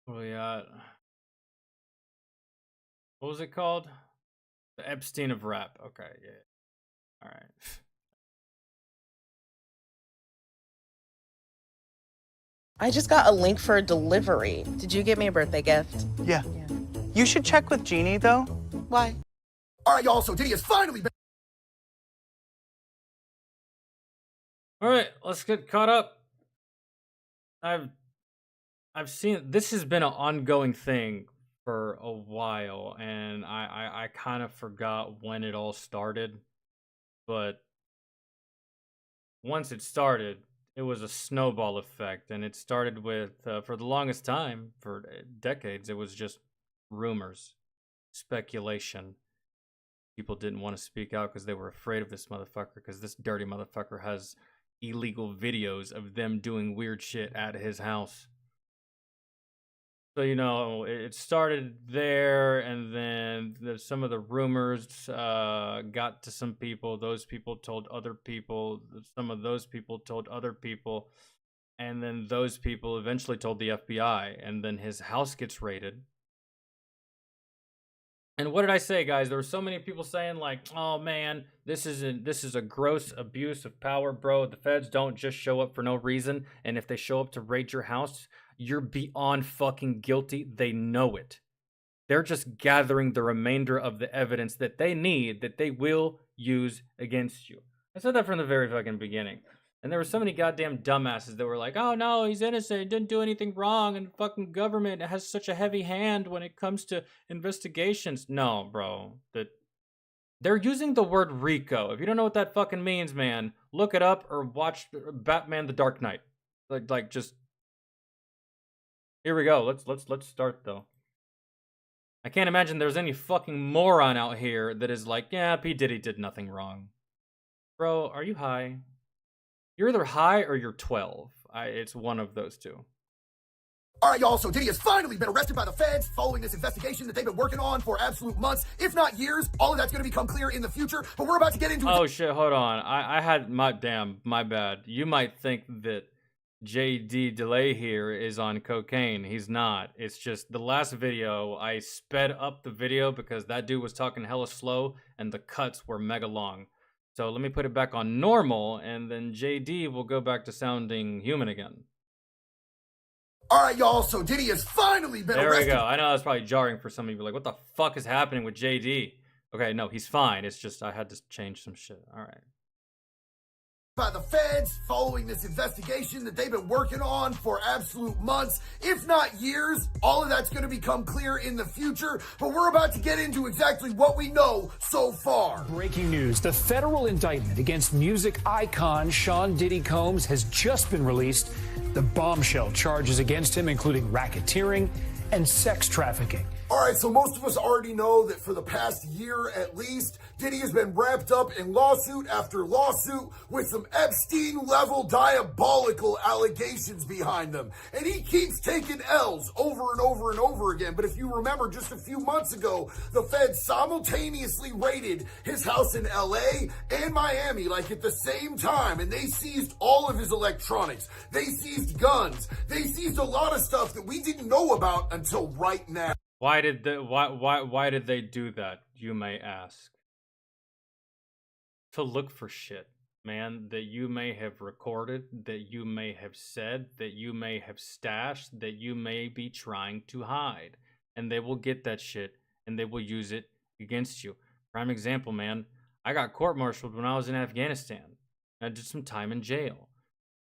What we got? What was it called? The Epstein of rap. Okay, yeah. All right. I just got a link for a delivery. Did you get me a birthday gift? Yeah. You should check with Jeannie, though. Why? All right, y'all, so Diddy is finally back. All right, let's get caught up. I've seen this has been an ongoing thing for a while, and I kind of forgot when it all started, but once it started, it was a snowball effect, and it started with for the longest time, for decades, it was just rumors, speculation. People didn't want to speak out because they were afraid of this motherfucker, because this dirty motherfucker has illegal videos of them doing weird shit at his house. So, you know, it started there, and then some of the rumors got to some people. Those people told other people. Some of those people told other people. And then those people eventually told the FBI, and then his house gets raided. And what did I say, guys? There were so many people saying like, "Oh man, this is a gross abuse of power, bro. The feds don't just show up for no reason, and if they show up to raid your house, you're beyond fucking guilty. They know it. They're just gathering the remainder of the evidence that they need that they will use against you." I said that from the very fucking beginning. And there were so many goddamn dumbasses that were like, "Oh no, he's innocent, he didn't do anything wrong, and the fucking government has such a heavy hand when it comes to investigations." No, bro. They're using the word RICO. If you don't know what that fucking means, man, look it up or watch Batman the Dark Knight. Like just here we go. Let's start though. I can't imagine there's any fucking moron out here that is like, "Yeah, P. Diddy did nothing wrong." Bro, are you high? You're either high or you're 12. It's one of those two. All right, y'all, so Diddy has finally been arrested by the feds following this investigation that they've been working on for absolute months, if not years. All of that's going to become clear in the future, but we're about to get into... Oh, shit, hold on. I had my bad. You might think that JD Delay here is on cocaine. He's not. It's just the last video, I sped up the video because that dude was talking hella slow and the cuts were mega long. So let me put it back on normal, and then JD will go back to sounding human again. All right, y'all, so Diddy has finally been arrested. There we go. I know that's probably jarring for some of you. Like, what the fuck is happening with JD? Okay, no, he's fine. It's just I had to change some shit. All right. By the feds following this investigation that they've been working on for absolute months, if not years. All of that's going to become clear in the future, but we're about to get into exactly what we know so far. Breaking news. The federal indictment against music icon Sean Diddy Combs has just been released. The bombshell charges against him, including racketeering and sex trafficking. All right, so most of us already know that for the past year at least, Diddy has been wrapped up in lawsuit after lawsuit with some Epstein-level diabolical allegations behind them. And he keeps taking L's over and over and over again. But if you remember, just a few months ago, the feds simultaneously raided his house in LA and Miami, like at the same time, and they seized all of his electronics. They seized guns. They seized a lot of stuff that we didn't know about until right now. Why did they do that, you may ask? To look for shit, man, that you may have recorded, that you may have said, that you may have stashed, that you may be trying to hide. And they will get that shit, and they will use it against you. Prime example, man, I got court-martialed when I was in Afghanistan. I did some time in jail.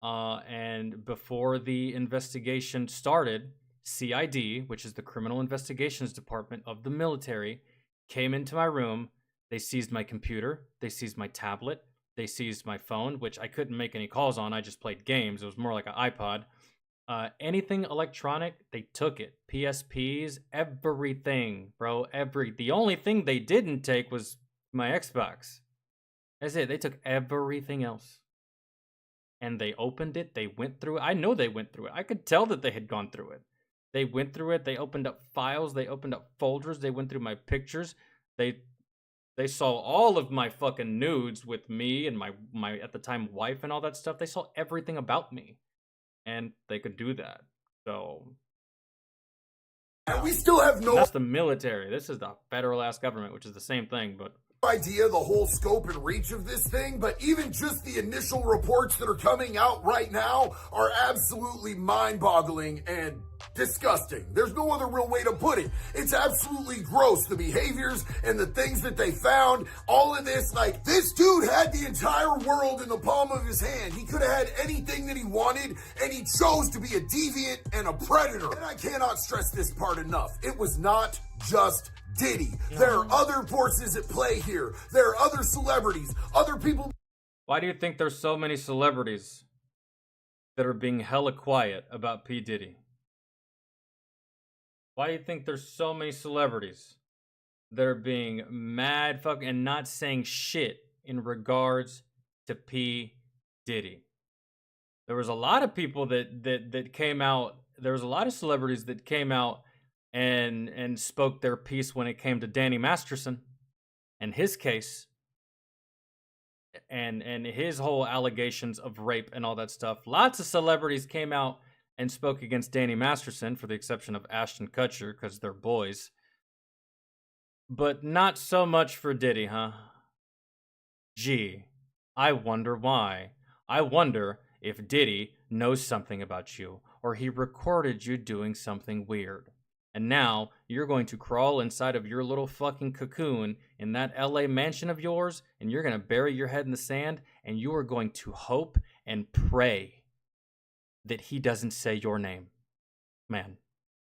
And before the investigation started, CID, which is the Criminal Investigations Department of the military, came into my room. They seized my computer. They seized my tablet. They seized my phone, which I couldn't make any calls on. I just played games. It was more like an iPod. Anything electronic, they took it. PSPs, everything, bro. The only thing they didn't take was my Xbox. That's it. They took everything else. And they opened it. They went through it. I know they went through it. I could tell that they had gone through it. They went through it. They opened up files. They opened up folders. They went through my pictures. They saw all of my fucking nudes with me and my at the time wife and all that stuff. They saw everything about me, and they could do that. So and we still have no. That's the military. This is the federal ass government, which is the same thing, but. Idea the whole scope and reach of this thing, but even just the initial reports that are coming out right now are absolutely mind-boggling and disgusting. There's no other real way to put it. It's absolutely gross, the behaviors and the things that they found, all of this. Like, this dude had the entire world in the palm of his hand. He could have had anything that he wanted, and he chose to be a deviant and a predator. And I cannot stress this part enough. It was not just Diddy. There are other forces at play here. There are other celebrities, other people. Why do you think there's so many celebrities that are being hella quiet about P. Diddy? Why do you think there's so many celebrities that are being mad fucking and not saying shit in regards to P. Diddy? There was a lot of people that came out. There was a lot of celebrities that came out and spoke their piece when it came to Danny Masterson and his case. and his whole allegations of rape and all that stuff. Lots of celebrities came out and spoke against Danny Masterson, for the exception of Ashton Kutcher, because they're boys. But not so much for Diddy, huh? Gee, I wonder why. I wonder if Diddy knows something about you, or he recorded you doing something weird. And now you're going to crawl inside of your little fucking cocoon in that LA mansion of yours, and you're going to bury your head in the sand, and you are going to hope and pray that he doesn't say your name. Man,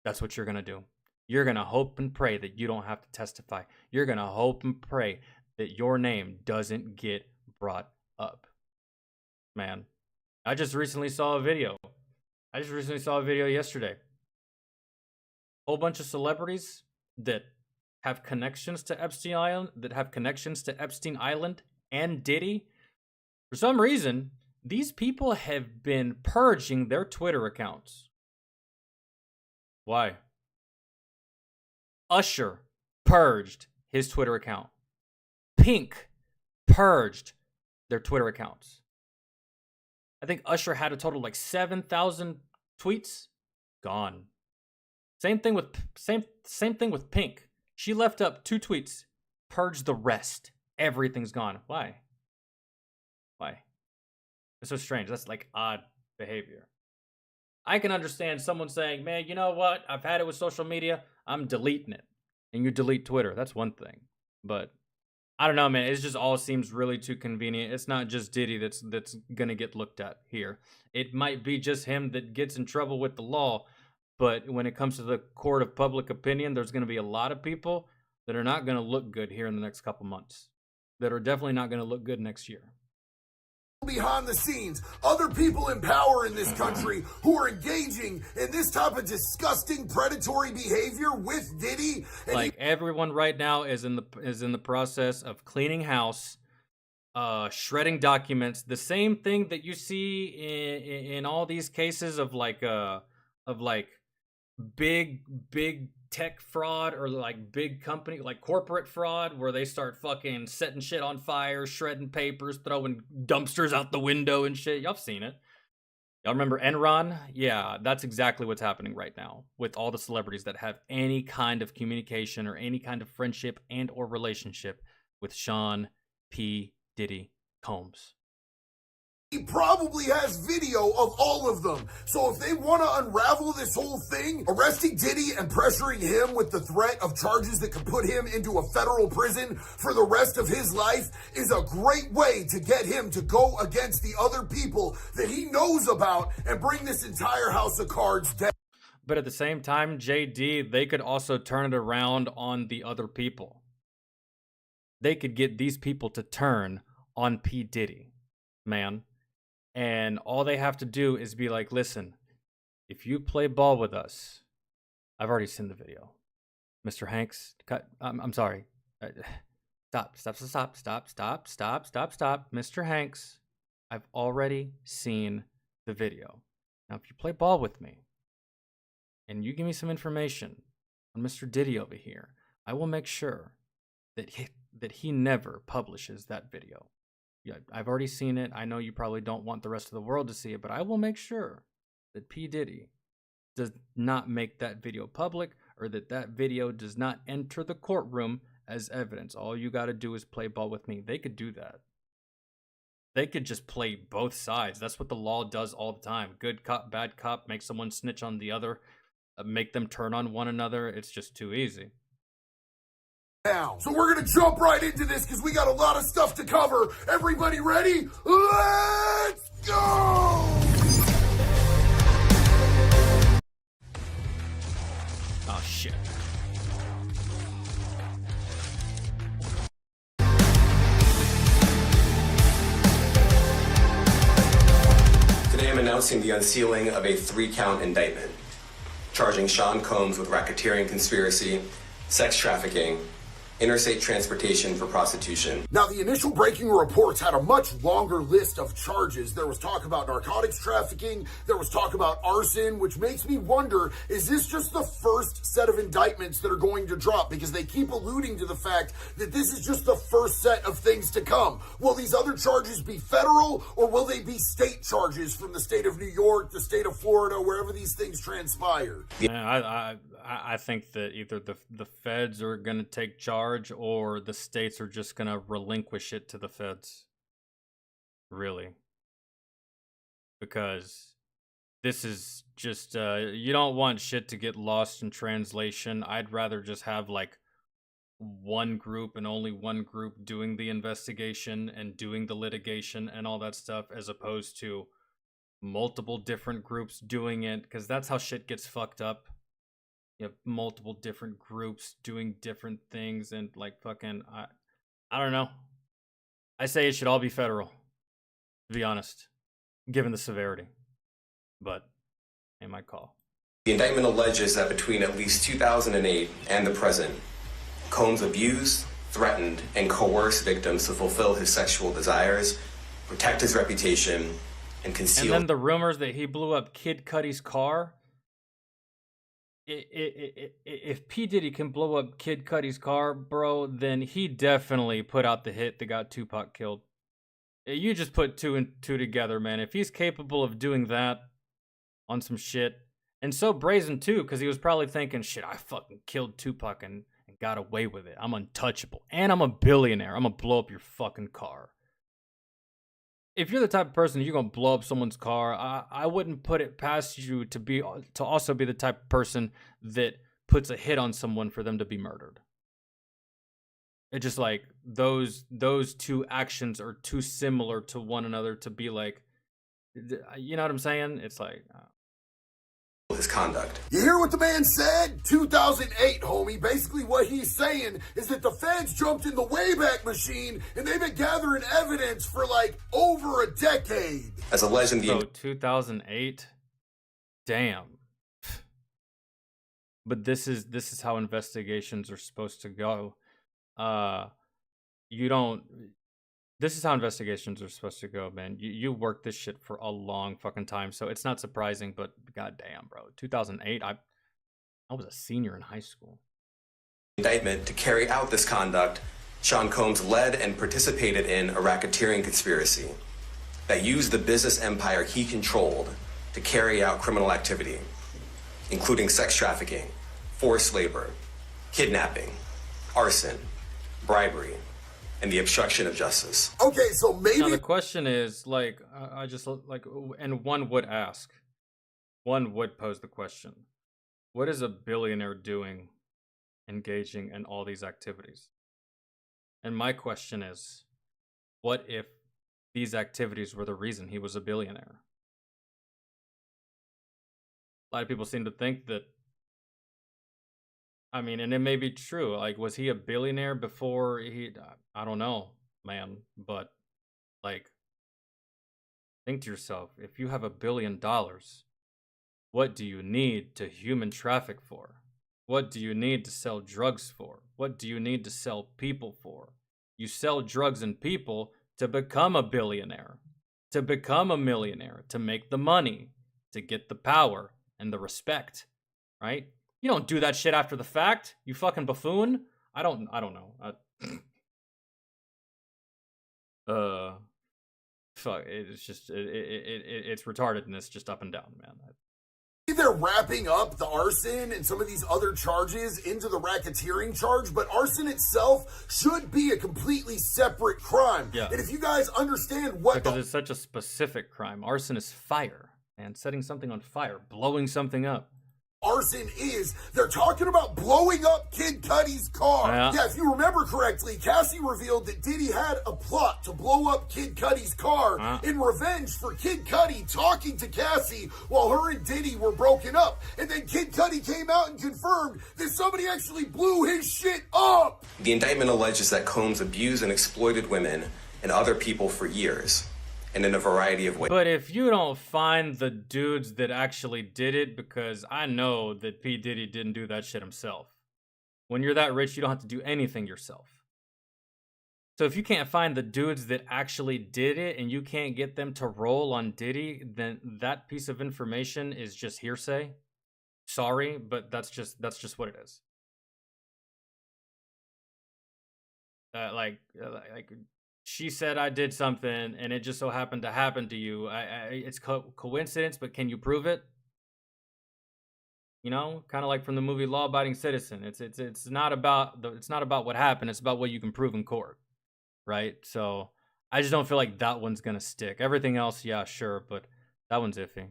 that's what you're going to do. You're going to hope and pray that you don't have to testify. You're going to hope and pray that your name doesn't get brought up. Man, I just recently saw a video. Yesterday. Whole bunch of celebrities that have connections to Epstein Island, and Diddy. For some reason, these people have been purging their Twitter accounts. Why? Usher purged his Twitter account. Pink purged their Twitter accounts. I think Usher had a total of like 7,000 tweets. Gone. Same thing with Pink. She left up 2 tweets. Purged the rest. Everything's gone. Why? It's so strange. That's like odd behavior. I can understand someone saying, man, you know what? I've had it with social media. I'm deleting it. And you delete Twitter. That's one thing. But I don't know, man. It just all seems really too convenient. It's not just Diddy that's going to get looked at here. It might be just him that gets in trouble with the law. But when it comes to the court of public opinion, there's going to be a lot of people that are not going to look good here in the next couple months. That are definitely not going to look good next year. Behind the scenes, other people in power in this country who are engaging in this type of disgusting predatory behavior with Diddy. And like everyone right now is in the process of cleaning house, shredding documents. The same thing that you see in all these cases of big tech fraud, or like big company, like corporate fraud, where they start fucking setting shit on fire, shredding papers, throwing dumpsters out the window and shit. Y'all seen it. Y'all remember Enron? Yeah, that's exactly what's happening right now with all the celebrities that have any kind of communication or any kind of friendship and or relationship with Sean P. Diddy Combs. he probably has video of all of them. So if they want to unravel this whole thing, arresting Diddy and pressuring him with the threat of charges that could put him into a federal prison for the rest of his life is a great way to get him to go against the other people that he knows about and bring this entire house of cards down. But at the same time, JD, they could also turn it around on the other people. They could get these people to turn on P. Diddy, man. And all they have to do is be like, listen, if you play ball with us, I've already seen the video. Mr. Hanks, cut. I'm sorry. Stop. Mr. Hanks, I've already seen the video. Now, if you play ball with me, and you give me some information on Mr. Diddy over here, I will make sure that he never publishes that video. Yeah, I've already seen it. I know you probably don't want the rest of the world to see it, but I will make sure that P. Diddy does not make that video public, or that video does not enter the courtroom as evidence. All you got to do is play ball with me. They could do that. They could just play both sides. That's what the law does all the time. Good cop, bad cop, make someone snitch on the other, make them turn on one another. It's just too easy. Now, so we're going to jump right into this because we got a lot of stuff to cover. Everybody ready? Let's go! Oh, shit. Today I'm announcing the unsealing of a 3-count indictment, charging Sean Combs with racketeering conspiracy, sex trafficking, interstate transportation for prostitution. Now, the initial breaking reports had a much longer list of charges. There was talk about narcotics trafficking, there was talk about arson, which makes me wonder, is this just the first set of indictments that are going to drop? Because they keep alluding to the fact that this is just the first set of things to come. Will these other charges be federal, or will they be state charges from the state of New York, the state of Florida, wherever these things transpire? Yeah, I think that either the feds are going to take charge or the states are just going to relinquish it to the feds. Really. Because this is just, you don't want shit to get lost in translation. I'd rather just have like one group and only one group doing the investigation and doing the litigation and all that stuff, as opposed to multiple different groups doing it, because that's how shit gets fucked up. You have multiple different groups doing different things, and like fucking, I don't know. I say it should all be federal, to be honest, given the severity. But ain't my call. The indictment alleges that between at least 2008 and the present, Combs abused, threatened, and coerced victims to fulfill his sexual desires, protect his reputation, and conceal. And then the rumors that he blew up Kid Cudi's car. If P. Diddy can blow up Kid Cudi's car, bro, then he definitely put out the hit that got Tupac killed. You just put two and two together, man. If he's capable of doing that on some shit, and so brazen too, because he was probably thinking, shit, I fucking killed Tupac and got away with it. I'm untouchable. And I'm a billionaire. I'm gonna blow up your fucking car. If you're the type of person you're gonna blow up someone's car, I wouldn't put it past you to also be the type of person that puts a hit on someone for them to be murdered. It's just like those two actions are too similar to one another to be like, you know what I'm saying? It's like his conduct. You hear what the man said? 2008, homie. Basically what he's saying is that the feds jumped in the Wayback Machine and they've been gathering evidence for like over a decade. As alleged in the 2008? Damn. But this is how investigations are supposed to go. This is how investigations are supposed to go, man. You work this shit for a long fucking time, so it's not surprising, but goddamn, bro. 2008, I was a senior in high school. Indictment to carry out this conduct, Sean Combs led and participated in a racketeering conspiracy that used the business empire he controlled to carry out criminal activity, including sex trafficking, forced labor, kidnapping, arson, bribery, and the obstruction of justice. Okay, so maybe now the question is, like, I just like, and one would pose the question: what is a billionaire doing, engaging in all these activities? And my question is, what if these activities were the reason he was a billionaire? A lot of people seem to think that. I mean, and it may be true. Like, was he a billionaire before he? I don't know, man. But like, think to yourself: if you have $1 billion, what do you need to human traffic for? What do you need to sell drugs for? What do you need to sell people for? You sell drugs and people to become a billionaire, to become a millionaire, to make the money, to get the power and the respect, right? You don't do that shit after the fact, you fucking buffoon. I don't know. Fuck. It's just it's retardedness, just up and down, man. they're wrapping up the arson and some of these other charges into the racketeering charge, but arson itself should be a completely separate crime. Yeah. And if you guys understand what because it's such a specific crime. Arson is fire, and setting something on fire, blowing something up. Arson is, they're talking about blowing up Kid Cudi's car. Yeah, if you remember correctly, Cassie revealed that Diddy had a plot to blow up Kid Cudi's car in revenge for Kid Cudi talking to Cassie while her and Diddy were broken up. And then Kid Cudi came out and confirmed that somebody actually blew his shit up. The indictment alleges that Combs abused and exploited women and other people for years, and in a variety of ways. But if you don't find the dudes that actually did it, because I know that P. Diddy didn't do that shit himself. When you're that rich, you don't have to do anything yourself. So if you can't find the dudes that actually did it and you can't get them to roll on Diddy, then that piece of information is just hearsay. Sorry, but that's just what it is. Like she said I did something and it just so happened to happen to you. It's coincidence, but can you prove it? You know, kind of like from the movie Law Abiding Citizen. It's not about what happened. It's about what you can prove in court. Right? So I just don't feel like that one's gonna stick. Everything else, yeah, sure, but that one's iffy.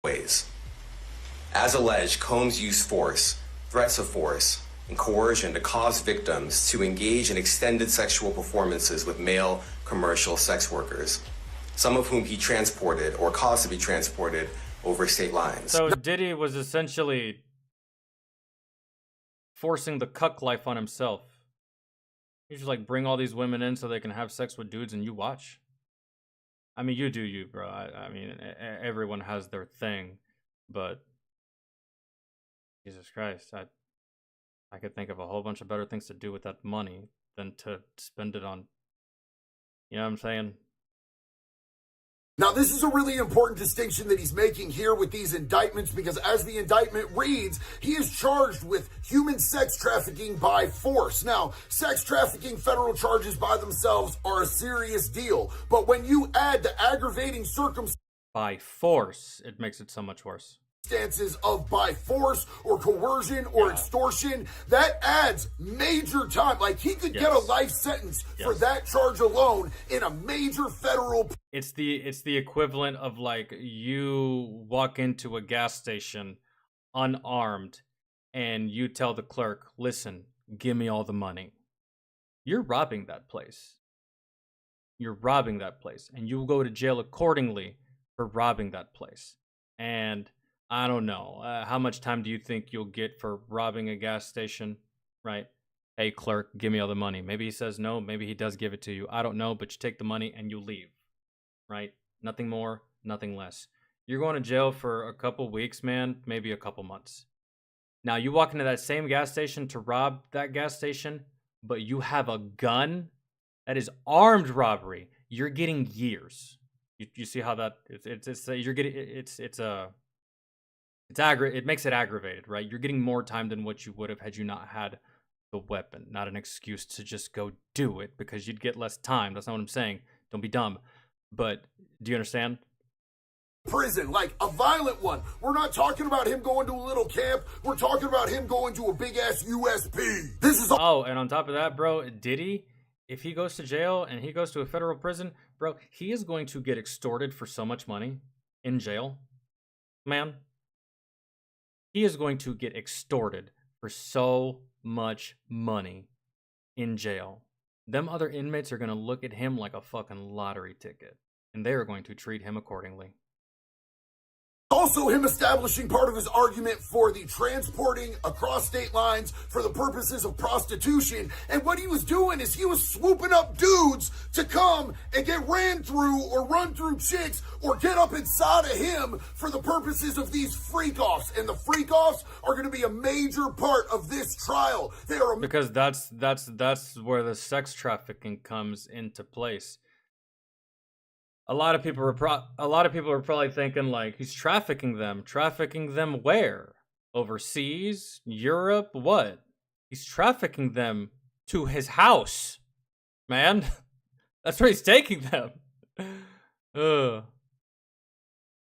Ways. As alleged, Combs used force, threats of force, and coercion to cause victims to engage in extended sexual performances with male commercial sex workers, some of whom he transported or caused to be transported over state lines. So Diddy was essentially forcing the cuck life on himself. You just like bring all these women in so they can have sex with dudes and you watch. I mean, you do you, bro. I mean, everyone has their thing, but Jesus Christ, I could think of a whole bunch of better things to do with that money than to spend it on, you know what I'm saying? Now, this is a really important distinction that he's making here with these indictments, because as the indictment reads, he is charged with human sex trafficking by force. Now, sex trafficking federal charges by themselves are a serious deal, but when you add the aggravating circumstances by force, it makes it so much worse. Of by force or coercion or extortion, that adds major time. Like, he could get a life sentence for that charge alone in a major federal. It's the equivalent of like you walk into a gas station unarmed and you tell the clerk, listen, give me all the money. You're robbing that place. You're robbing that place, and you will go to jail accordingly for robbing that place. And I don't know. How much time do you think you'll get for robbing a gas station, right? Hey, clerk, give me all the money. Maybe he says no. Maybe he does give it to you. I don't know, but you take the money and you leave, right? Nothing more, nothing less. You're going to jail for a couple weeks, man, maybe a couple months. Now, you walk into that same gas station to rob that gas station, but you have a gun. That is armed robbery. You're getting years. You see how that it makes it aggravated, right? You're getting more time than what you would have had you not had the weapon. Not an excuse to just go do it because you'd get less time. That's not what I'm saying. Don't be dumb. But do you understand? Prison, like a violent one. We're not talking about him going to a little camp. We're talking about him going to a big ass USP. This is and on top of that, bro, Diddy, if he goes to jail and he goes to a federal prison, bro, he is going to get extorted for so much money in jail. Man, he is going to get extorted for so much money in jail. Them other inmates are going to look at him like a fucking lottery ticket, and they are going to treat him accordingly. Also, him establishing part of his argument for the transporting across state lines for the purposes of prostitution. And what he was doing is he was swooping up dudes to come and get ran through or run through chicks or get up inside of him for the purposes of these freak-offs. And the freak-offs are going to be a major part of this trial. They are because that's where the sex trafficking comes into place. A lot of people are probably thinking like, he's trafficking them. Trafficking them where? Overseas? Europe? What? He's trafficking them to his house, man. That's where he's taking them.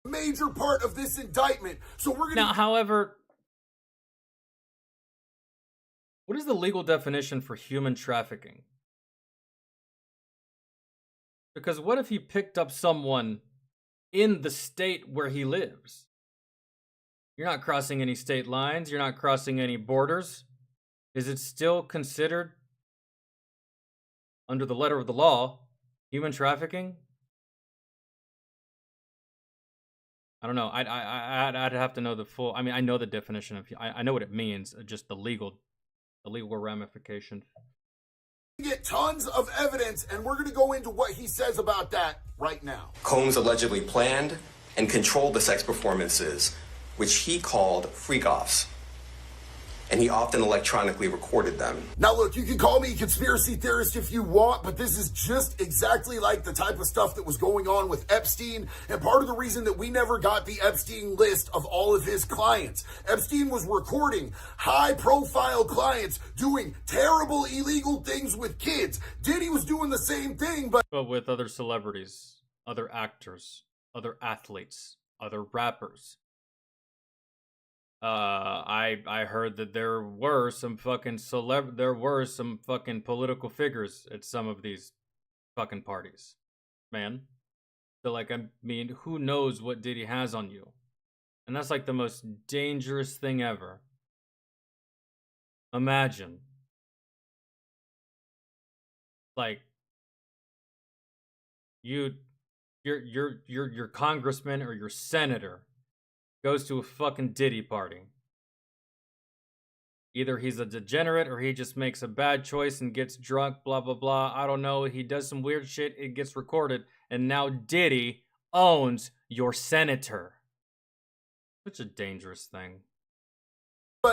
Major part of this indictment. So we're gonna now, however, what is the legal definition for human trafficking? Because what if he picked up someone in the state where he lives? You're not crossing any state lines. You're not crossing any borders. Is it still considered, under the letter of the law, human trafficking? I don't know. I'd have to know the full. I mean, I know the definition of. I know what it means. Just the legal ramifications. Get tons of evidence, and we're going to go into what he says about that right now. Combs allegedly planned and controlled the sex performances, which he called freak-offs. and he often electronically recorded them. Now look, you can call me a conspiracy theorist if you want, but this is just exactly like the type of stuff that was going on with Epstein, and part of the reason that we never got the Epstein list of all of his clients. Epstein was recording high-profile clients doing terrible illegal things with kids. Diddy was doing the same thing, but with other celebrities, other actors, other athletes, other rappers. I heard that there were some fucking political figures at some of these fucking parties, man. So like, I mean, who knows what Diddy has on you? And that's like the most dangerous thing ever. Imagine, like, your congressman or your senator goes to a fucking Diddy party. Either he's a degenerate or he just makes a bad choice and gets drunk, blah, blah, blah. I don't know. He does some weird shit. It gets recorded. And now Diddy owns your senator. Such a dangerous thing.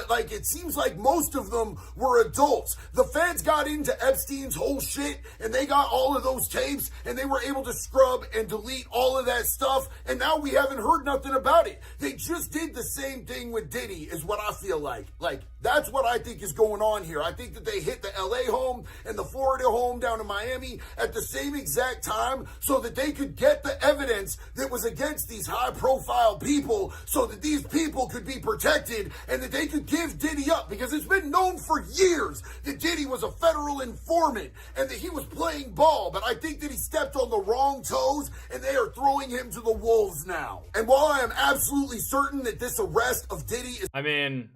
like, it seems like most of them were adults. The feds got into Epstein's whole shit, and they got all of those tapes, and they were able to scrub and delete all of that stuff, and now we haven't heard nothing about it. They just did the same thing with Diddy, is what I feel like. Like, that's what I think is going on here. I think that they hit the LA home and the Florida home down in Miami at the same exact time so that they could get the evidence that was against these high-profile people so that these people could be protected and that they could give Diddy up, because it's been known for years that Diddy was a federal informant and that he was playing ball, but I think that he stepped on the wrong toes and they are throwing him to the wolves now. And while I am absolutely certain that this arrest of Diddy is... I mean,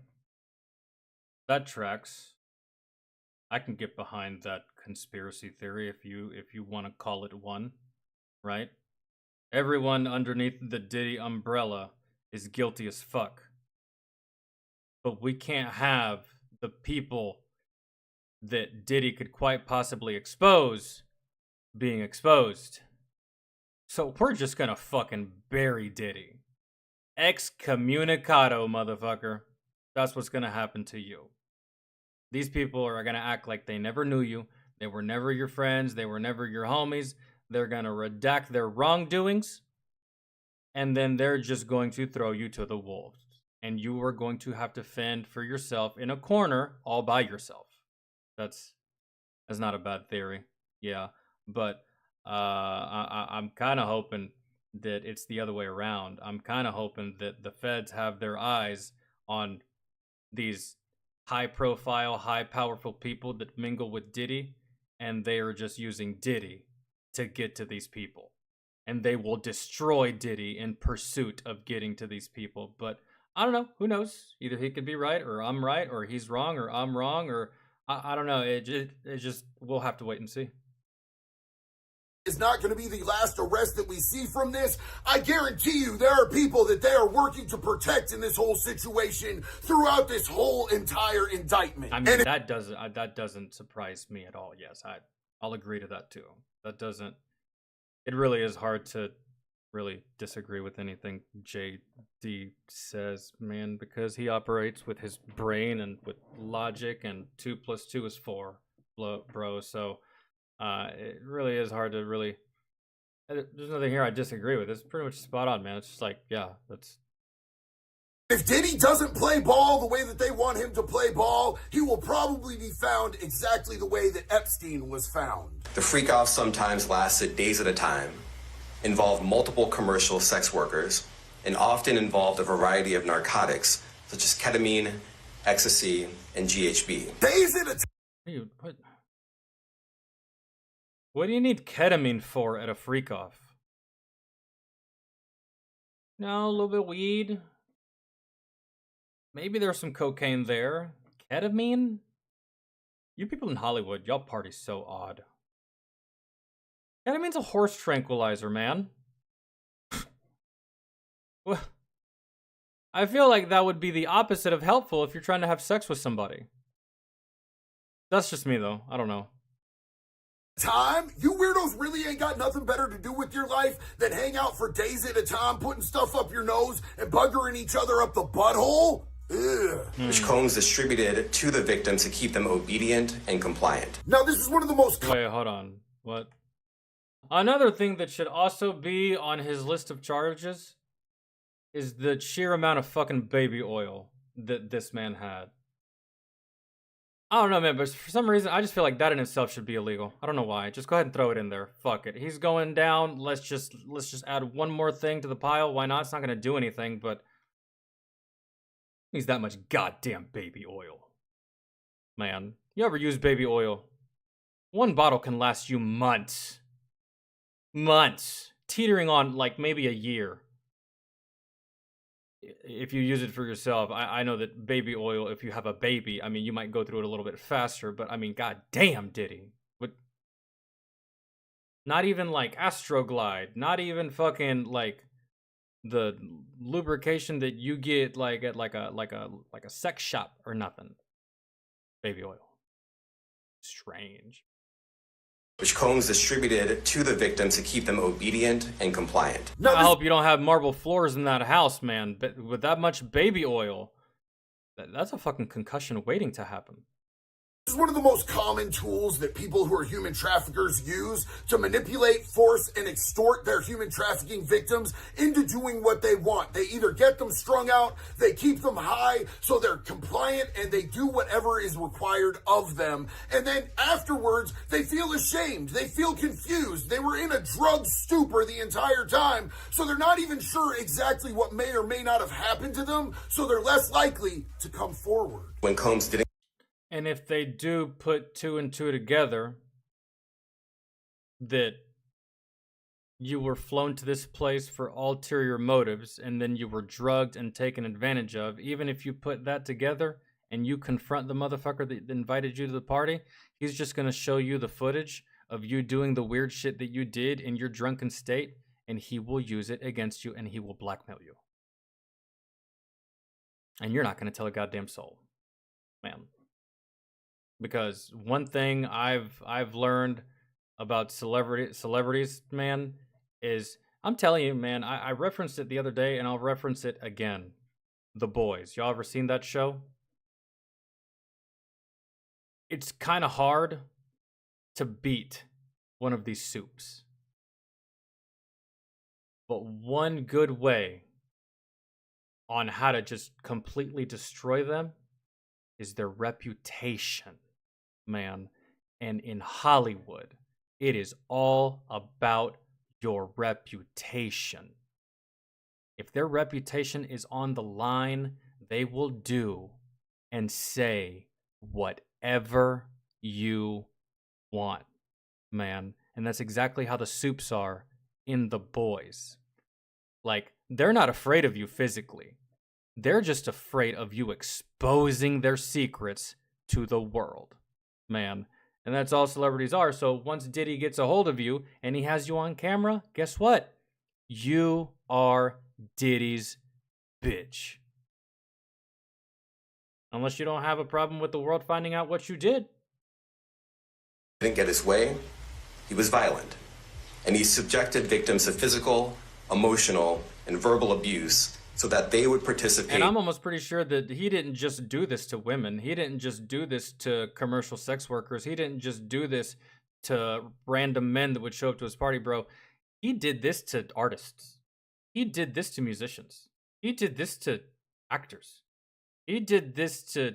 that tracks. I can get behind that conspiracy theory if you want to call it one, right? Everyone underneath the Diddy umbrella is guilty as fuck. But we can't have the people that Diddy could quite possibly expose being exposed. So we're just gonna fucking bury Diddy. Excommunicado, motherfucker. That's what's gonna happen to you. These people are gonna act like they never knew you. They were never your friends. They were never your homies. They're gonna redact their wrongdoings. And then they're just going to throw you to the wolves. And you are going to have to fend for yourself in a corner all by yourself. That's not a bad theory. Yeah. But I'm kind of hoping that it's the other way around. I'm kind of hoping that the feds have their eyes on these high-profile, high-powerful people that mingle with Diddy, and they are just using Diddy to get to these people. And they will destroy Diddy in pursuit of getting to these people. But I don't know. Who knows? Either he could be right, or I'm right, or he's wrong, or I'm wrong, or I don't know. It just we'll have to wait and see. Is not going to be the last arrest that we see from this. I guarantee you there are people that they are working to protect in this whole situation throughout this whole entire indictment. I mean, that doesn't surprise me at all. Yes, I'll agree to that too. It really is hard to really disagree with anything JD says, man, because he operates with his brain and with logic, and 2 + 2 is 4, bro. So it really is hard to really. There's nothing here I disagree with. It's pretty much spot on, man. It's just like, yeah, that's. If Diddy doesn't play ball the way that they want him to play ball, he will probably be found exactly the way that Epstein was found. The freak-off sometimes lasted days at a time, involved multiple commercial sex workers, and often involved a variety of narcotics, such as ketamine, ecstasy, and GHB. Days at a time. What do you need ketamine for at a freak-off? No, a little bit of weed. Maybe there's some cocaine there. Ketamine? You people in Hollywood, y'all party so odd. Ketamine's a horse tranquilizer, man. Well, I feel like that would be the opposite of helpful if you're trying to have sex with somebody. That's just me, though. I don't know. Time? You weirdos really ain't got nothing better to do with your life than hang out for days at a time, putting stuff up your nose and buggering each other up the butthole? which Combs distributed to the victims to keep them obedient and compliant. Now, this is one of the most... Wait, hold on. What? Another thing that should also be on his list of charges is the sheer amount of fucking baby oil that this man had. I don't know, man, but for some reason, I just feel like that in itself should be illegal. I don't know why. Just go ahead and throw it in there. Fuck it. He's going down. Let's just add one more thing to the pile. Why not? It's not gonna do anything, but he's that much goddamn baby oil. Man, you ever use baby oil? One bottle can last you months. Months. Teetering on like maybe a year. If you use it for yourself, I know that baby oil, if you have a baby, I mean, you might go through it a little bit faster, but I mean, goddamn, did he? But not even like Astroglide, not even fucking like the lubrication that you get like at like a sex shop or nothing. Baby oil. Strange. Which Combs distributed to the victims to keep them obedient and compliant. I hope you don't have marble floors in that house, man. But with that much baby oil, that's a fucking concussion waiting to happen. This is one of the most common tools that people who are human traffickers use to manipulate, force, and extort their human trafficking victims into doing what they want. They either get them strung out, they keep them high so they're compliant, and they do whatever is required of them. And then afterwards, they feel ashamed. They feel confused. They were in a drug stupor the entire time, so they're not even sure exactly what may or may not have happened to them, so they're less likely to come forward. When Combs didn't... And if they do put two and two together, that you were flown to this place for ulterior motives and then you were drugged and taken advantage of, even if you put that together and you confront the motherfucker that invited you to the party, he's just going to show you the footage of you doing the weird shit that you did in your drunken state, and he will use it against you and he will blackmail you. And you're not going to tell a goddamn soul, man. Because one thing I've learned about celebrities, man, is I'm telling you, man, I referenced it the other day and I'll reference it again. The Boys. Y'all ever seen that show? It's kind of hard to beat one of these soups. But one good way on how to just completely destroy them is their reputation, man. And in Hollywood, it is all about your reputation. If their reputation is on the line, they will do and say whatever you want, man. And that's exactly how the soups are in The Boys. Like, they're not afraid of you physically. They're just afraid of you exposing their secrets to the world, man. And that's all celebrities are. So once Diddy gets a hold of you and he has you on camera, guess what? You are Diddy's bitch. Unless you don't have a problem with the world finding out what you did. Didn't get his way, he was violent. And he subjected victims to physical, emotional, and verbal abuse so that they would participate. And I'm almost pretty sure that he didn't just do this to women. He didn't just do this to commercial sex workers. He didn't just do this to random men that would show up to his party, bro. He did this to artists. He did this to musicians. He did this to actors. He did this to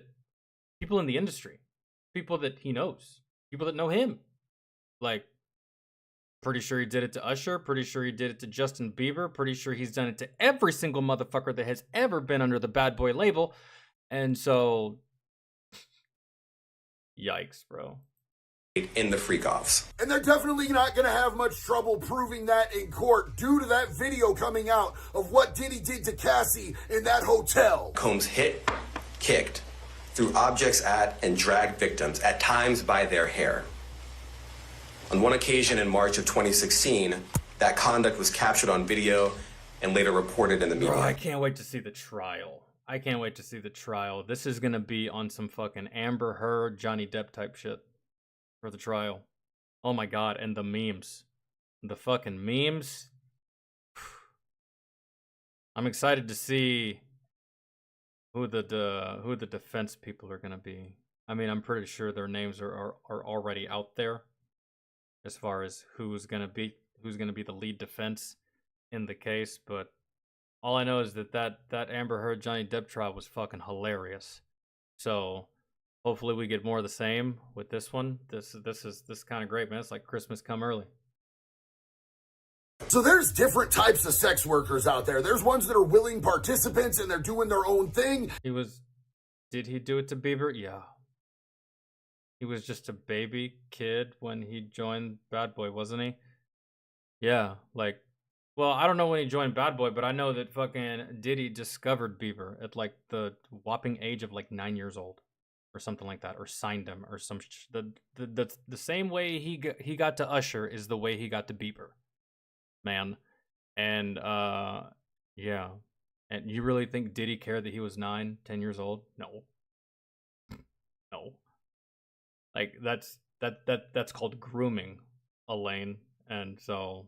people in the industry. People that he knows. People that know him. Like, pretty sure he did it to Usher. Pretty sure he did it to Justin Bieber. Pretty sure he's done it to every single motherfucker that has ever been under the bad boy label. And so, yikes, bro. In the freak-offs. And they're definitely not going to have much trouble proving that in court due to that video coming out of what Diddy did to Cassie in that hotel. Combs hit, kicked, threw objects at, and dragged victims, at times by their hair. On one occasion in March of 2016, that conduct was captured on video and later reported in the media. Bro, I can't wait to see the trial. I can't wait to see the trial. This is going to be on some fucking Amber Heard, Johnny Depp type shit for the trial. Oh my god, and the memes. The fucking memes. I'm excited to see who the defense people are gonna be. I mean, I'm pretty sure their names are already out there as far as who's gonna be the lead defense in the case. But all I know is that Amber Heard Johnny Depp trial was fucking hilarious. So hopefully we get more of the same with this one. This is kind of great, man. It's like Christmas come early. So there's different types of sex workers out there. There's ones that are willing participants and they're doing their own thing. Did he do it to Bieber? Yeah. He was just a baby kid when he joined Bad Boy, wasn't he? Yeah, like, well, I don't know when he joined Bad Boy, but I know that fucking Diddy discovered Bieber at like the whopping age of like 9 years old or something like that, or signed him or some the same way he got to Usher is the way he got to Bieber. Man. And yeah. And you really think Diddy cared that he was 9, 10 years old? No. No. Like that's called grooming, Elaine. And so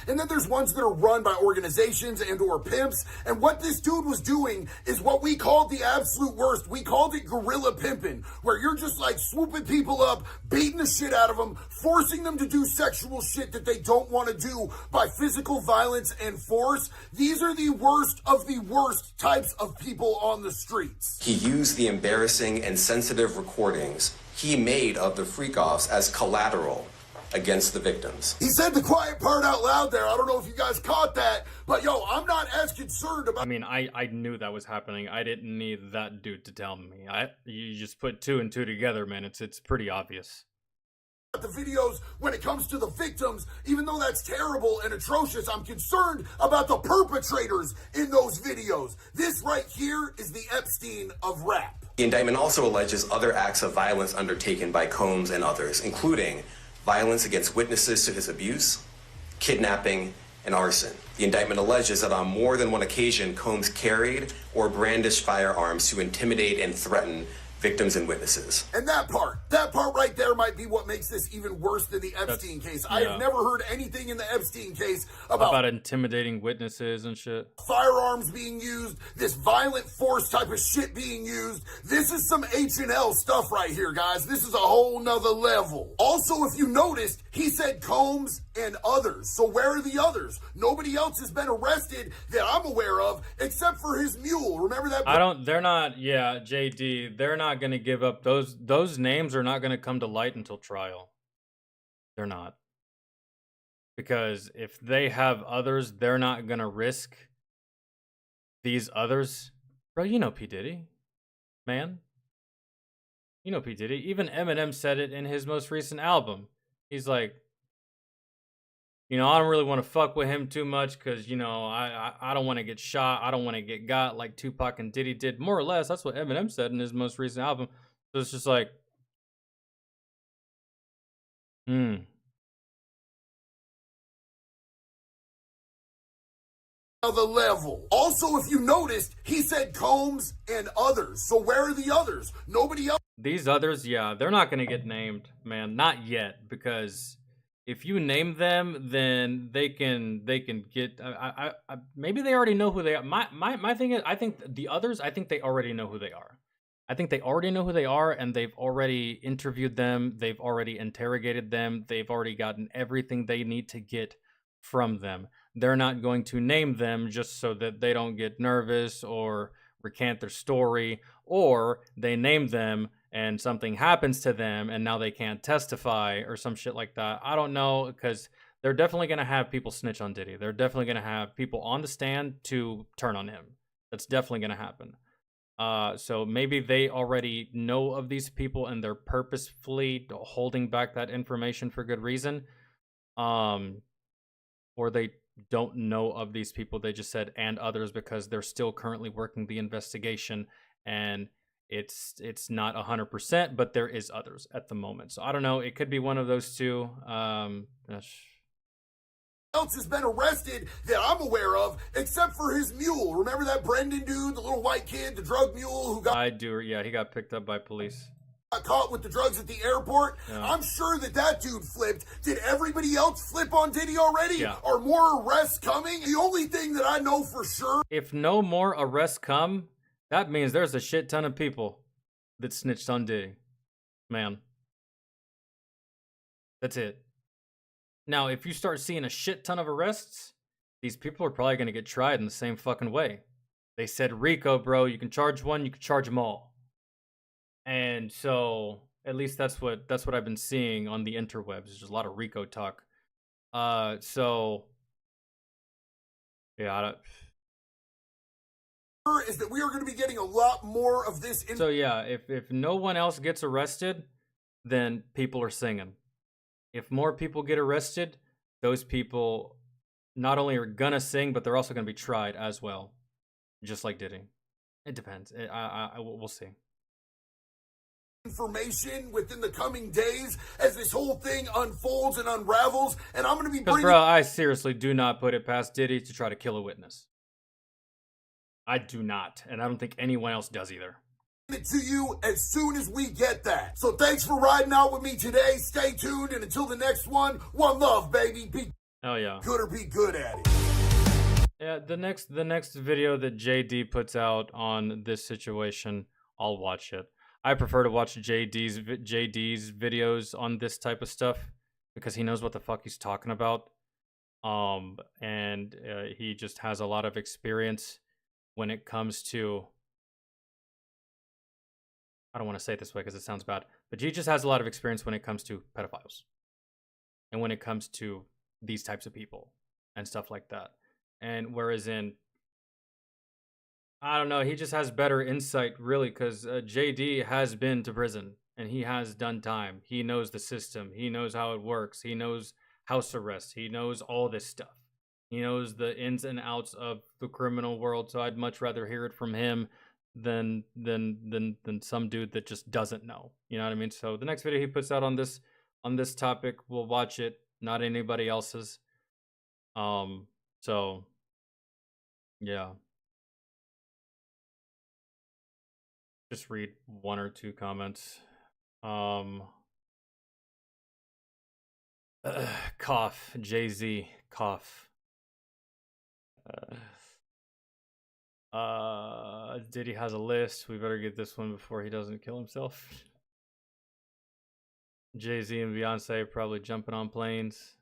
And then there's ones that are run by organizations and or pimps. And what this dude was doing is what we called the absolute worst. We called it guerrilla pimping, where you're just like swooping people up, beating the shit out of them, forcing them to do sexual shit that they don't want to do by physical violence and force. These are the worst of the worst types of people on the streets. He used the embarrassing and sensitive recordings he made of the freak-offs as collateral against the victims. He said the quiet part out loud there. I don't know if you guys caught that, but yo, I'm not as concerned about... I mean, I knew that was happening. I didn't need that dude to tell me. You just put 2 and 2 together, man. It's pretty obvious. The videos when it comes to the victims, even though that's terrible and atrocious, I'm concerned about the perpetrators in those videos. This right here is the Epstein of rap. The indictment also alleges other acts of violence undertaken by Combs and others, including violence against witnesses to his abuse, kidnapping, and arson. The indictment alleges that on more than one occasion, Combs carried or brandished firearms to intimidate and threaten victims and witnesses. And that part right there might be what makes this even worse than the Epstein case. I have never heard anything in the Epstein case about intimidating witnesses and shit. Firearms being used, this violent force type of shit being used. This is some H&L stuff right here, guys. This is a whole nother level. Also, if you noticed, he said Combs and others. So where are the others? Nobody else has been arrested that I'm aware of except for his mule. Remember that? JD, they're not going to give up. Those names are not going to come to light until trial. They're not. Because if they have others, they're not going to risk these others. Bro, you know P. Diddy, man. You know P. Diddy. Even Eminem said it in his most recent album. He's like, I don't really want to fuck with him too much because, I don't want to get shot. I don't want to get got like Tupac and Diddy did. More or less, that's what Eminem said in his most recent album. So it's just like, The level. Also, if you noticed, he said Combs and others. So where are the others? Nobody else. These others, they're not going to get named, man. Not yet, because if you name them, then they can get. Maybe they already know who they are. My thing is, I think the others. I think they already know who they are. I think they already know who they are, and they've already interviewed them. They've already interrogated them. They've already gotten everything they need to get from them. They're not going to name them just so that they don't get nervous or recant their story, or they name them and something happens to them and now they can't testify or some shit like that. I don't know, because they're definitely going to have people snitch on Diddy. They're definitely going to have people on the stand to turn on him. That's definitely going to happen. So maybe they already know of these people and they're purposefully holding back that information for good reason. Or they don't know of these people. They just said and others because they're still currently working the investigation and it's not 100%, but there is others at the moment. So I don't know. It could be one of those two. Else has been arrested that I'm aware of, except for his mule. Remember that Brendan dude, the little white kid, the drug mule who got... I do, yeah, he got picked up by police. Got caught with the drugs at the airport. Yeah. I'm sure that dude flipped. Did everybody else flip on Diddy already? Yeah. Are more arrests coming? The only thing that I know for sure... If no more arrests come, That means there's a shit ton of people that snitched on Diddy. Man. That's it. Now, if you start seeing a shit ton of arrests, these people are probably going to get tried in the same fucking way. They said RICO, bro. You can charge one, you can charge them all. And so, at least that's what I've been seeing on the interwebs. There's just a lot of RICO talk. So yeah, I don't... Is that we are going to be getting a lot more of this. So yeah, if no one else gets arrested, then people are singing. If more people get arrested, those people not only are gonna sing, but they're also gonna be tried as well, just like Diddy. It depends. We'll see. Information within the coming days as this whole thing unfolds and unravels, and I'm going to be Because, bro, I seriously do not put it past Diddy to try to kill a witness. I do not, and I don't think anyone else does either. It to you as soon as we get that. So thanks for riding out with me today. Stay tuned, and until the next one love, baby. Be yeah. good or be good at it. Yeah, the next video that JD puts out on this situation, I'll watch it. I prefer to watch JD's videos on this type of stuff because he knows what the fuck he's talking about. And he just has a lot of experience when it comes to, I don't want to say it this way because it sounds bad, but he just has a lot of experience when it comes to pedophiles and when it comes to these types of people and stuff like that. And whereas in, I don't know, he just has better insight really because JD has been to prison and he has done time. He knows the system. He knows how it works. He knows house arrest. He knows all this stuff. He knows the ins and outs of the criminal world. So I'd much rather hear it from him than some dude that just doesn't know. You know what I mean? So the next video he puts out on this topic, we'll watch it, not anybody else's. So yeah. Just read one or two comments. Cough, Jay-Z, cough. Diddy has a list. We better get this one before he doesn't kill himself. Jay-Z and Beyonce are probably jumping on planes,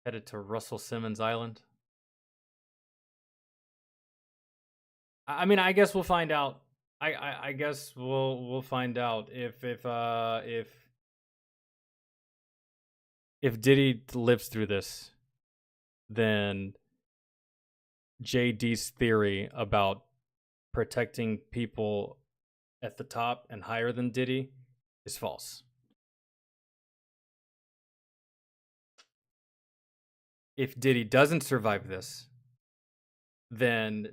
headed to Russell Simmons Island. I mean, I guess we'll find out. I guess we'll find out if Diddy lives through this, then JD's theory about protecting people at the top and higher than Diddy is false. If Diddy doesn't survive this, then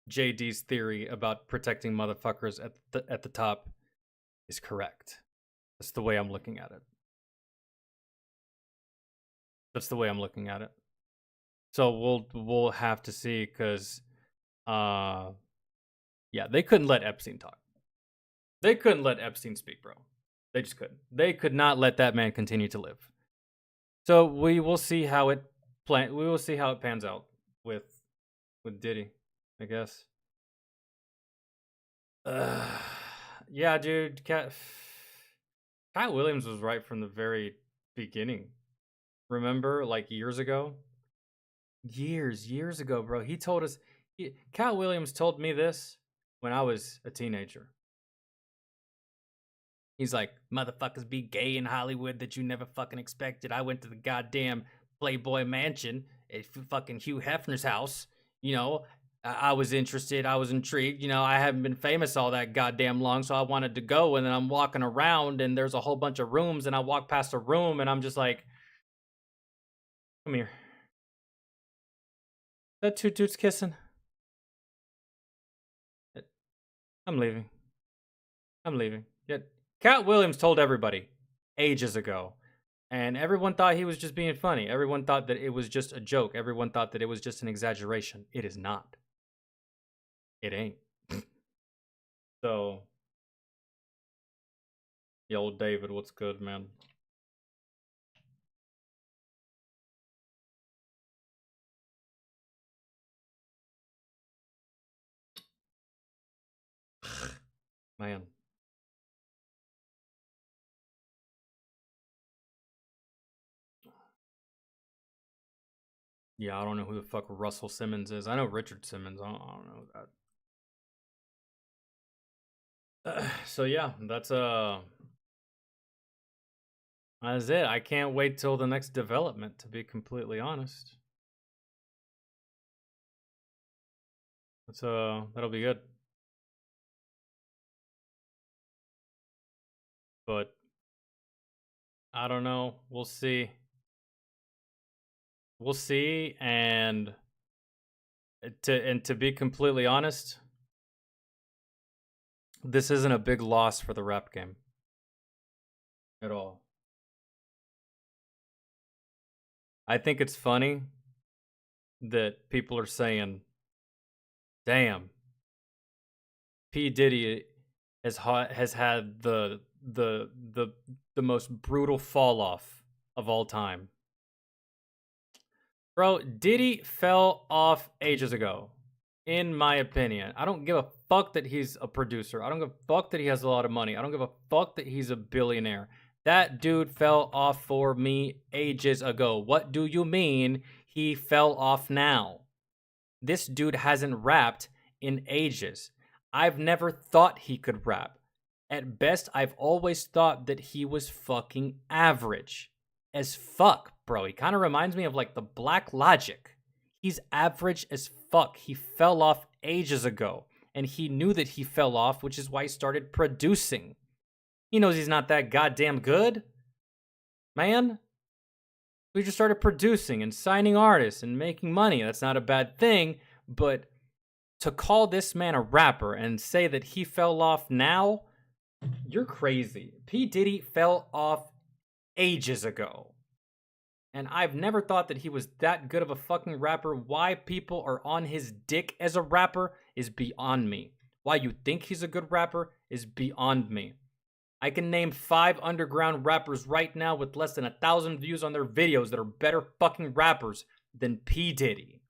JD's theory about protecting motherfuckers at the top is correct. That's the way I'm looking at it. That's the way I'm looking at it. So we'll have to see because yeah, they couldn't let Epstein talk. They couldn't let Epstein speak, bro. They just couldn't. They could not let that man continue to live. So we will see how it pans out with Diddy, I guess. Yeah, dude. Cat Williams was right from the very beginning. Remember, like years ago? Years ago, bro. He told us. Cat Williams told me this when I was a teenager. He's like, motherfuckers be gay in Hollywood that you never fucking expected. I went to the goddamn Playboy Mansion at fucking Hugh Hefner's house. You know, I was interested. I was intrigued. You know, I haven't been famous all that goddamn long, so I wanted to go. And then I'm walking around, and there's a whole bunch of rooms, and I walk past a room, and I'm just like, come here. That two dudes kissing. I'm leaving. Yeah, Cat Williams told everybody ages ago, and everyone thought he was just being funny. Everyone thought that it was just a joke. Everyone thought that it was just an exaggeration. It is not. It ain't. So, yo, David, what's good, man? Man. Yeah, I don't know who the fuck Russell Simmons is. I know Richard Simmons. I don't know that. So yeah, that's it. I can't wait till the next development, to be completely honest. That's that'll be good. But I don't know. We'll see. We'll see, and to be completely honest, this isn't a big loss for the rap game at all. I think it's funny that people are saying, "Damn, P Diddy has had the most brutal fall off of all time." Bro, Diddy fell off ages ago, in my opinion. I don't give a fuck that he's a producer. I don't give a fuck that he has a lot of money. I don't give a fuck that he's a billionaire. That dude fell off for me ages ago. What do you mean he fell off now? This dude hasn't rapped in ages. I've never thought he could rap. At best, I've always thought that he was fucking average as fuck, bro. He kind of reminds me of like the Black Logic. He's average as fuck. He fell off ages ago, and he knew that he fell off, which is why he started producing. He knows he's not that goddamn good, man. We just started producing and signing artists and making money. That's not a bad thing, but to call this man a rapper and say that he fell off now, you're crazy. P. Diddy fell off ages ago. And I've never thought that he was that good of a fucking rapper. Why people are on his dick as a rapper is beyond me. Why you think he's a good rapper is beyond me. I can name 5 underground rappers right now with less than 1,000 views on their videos that are better fucking rappers than P. Diddy.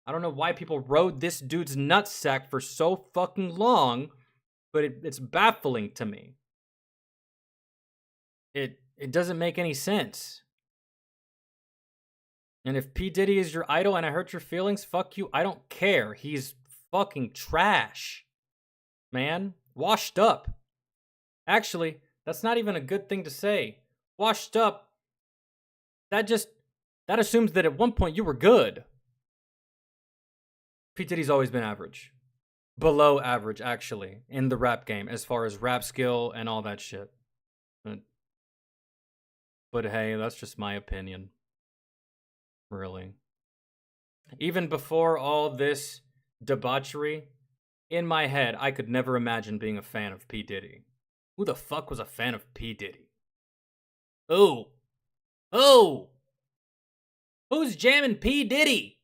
I don't know why people rode this dude's nutsack for so fucking long, but it's baffling to me. It doesn't make any sense. And if P. Diddy is your idol and I hurt your feelings, fuck you. I don't care. He's fucking trash. Man, washed up. Actually, that's not even a good thing to say. Washed up, that assumes that at one point you were good. P. Diddy's always been average. Below average, actually, in the rap game, as far as rap skill and all that shit. But hey, that's just my opinion. Really. Even before all this debauchery, in my head, I could never imagine being a fan of P. Diddy. Who the fuck was a fan of P. Diddy? Who? Who's jamming P. Diddy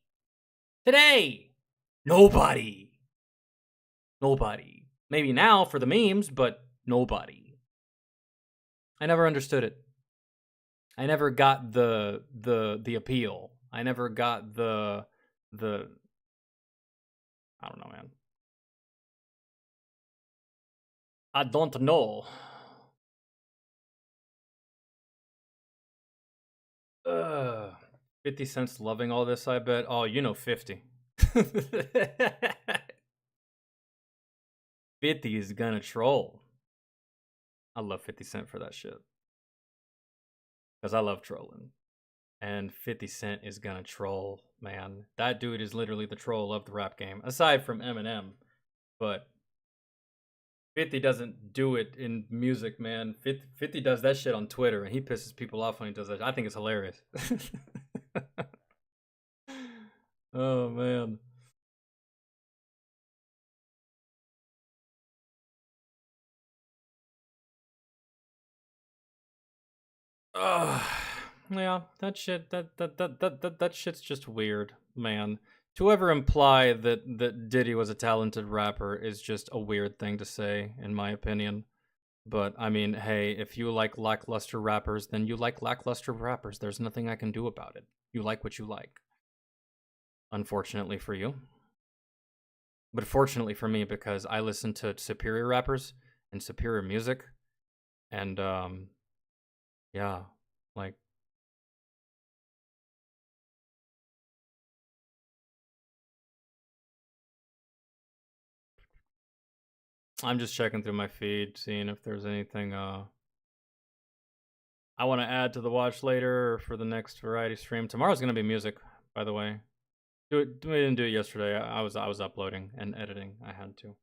today? Nobody. Maybe now for the memes, but nobody. I never understood it. I never got the appeal. I never got the I don't know, man. I don't know. 50 Cent's loving all this, I bet. Oh, you know 50. 50 is gonna troll. I love 50 Cent for that shit. Because I love trolling. And 50 Cent is gonna troll, man. That dude is literally the troll of the rap game. Aside from Eminem. But 50 doesn't do it in music, man. 50 does that shit on Twitter, and he pisses people off when he does that. I think it's hilarious. Oh, man. Yeah, that shit's just weird, man. To ever imply that Diddy was a talented rapper is just a weird thing to say, in my opinion. But, I mean, hey, if you like lackluster rappers, then you like lackluster rappers. There's nothing I can do about it. You like what you like. Unfortunately for you. But fortunately for me, because I listen to superior rappers, and superior music. And yeah, like I'm just checking through my feed, seeing if there's anything I want to add to the watch later or for the next variety stream. Tomorrow's gonna be music, by the way. We didn't do it yesterday. I was uploading and editing. I had to.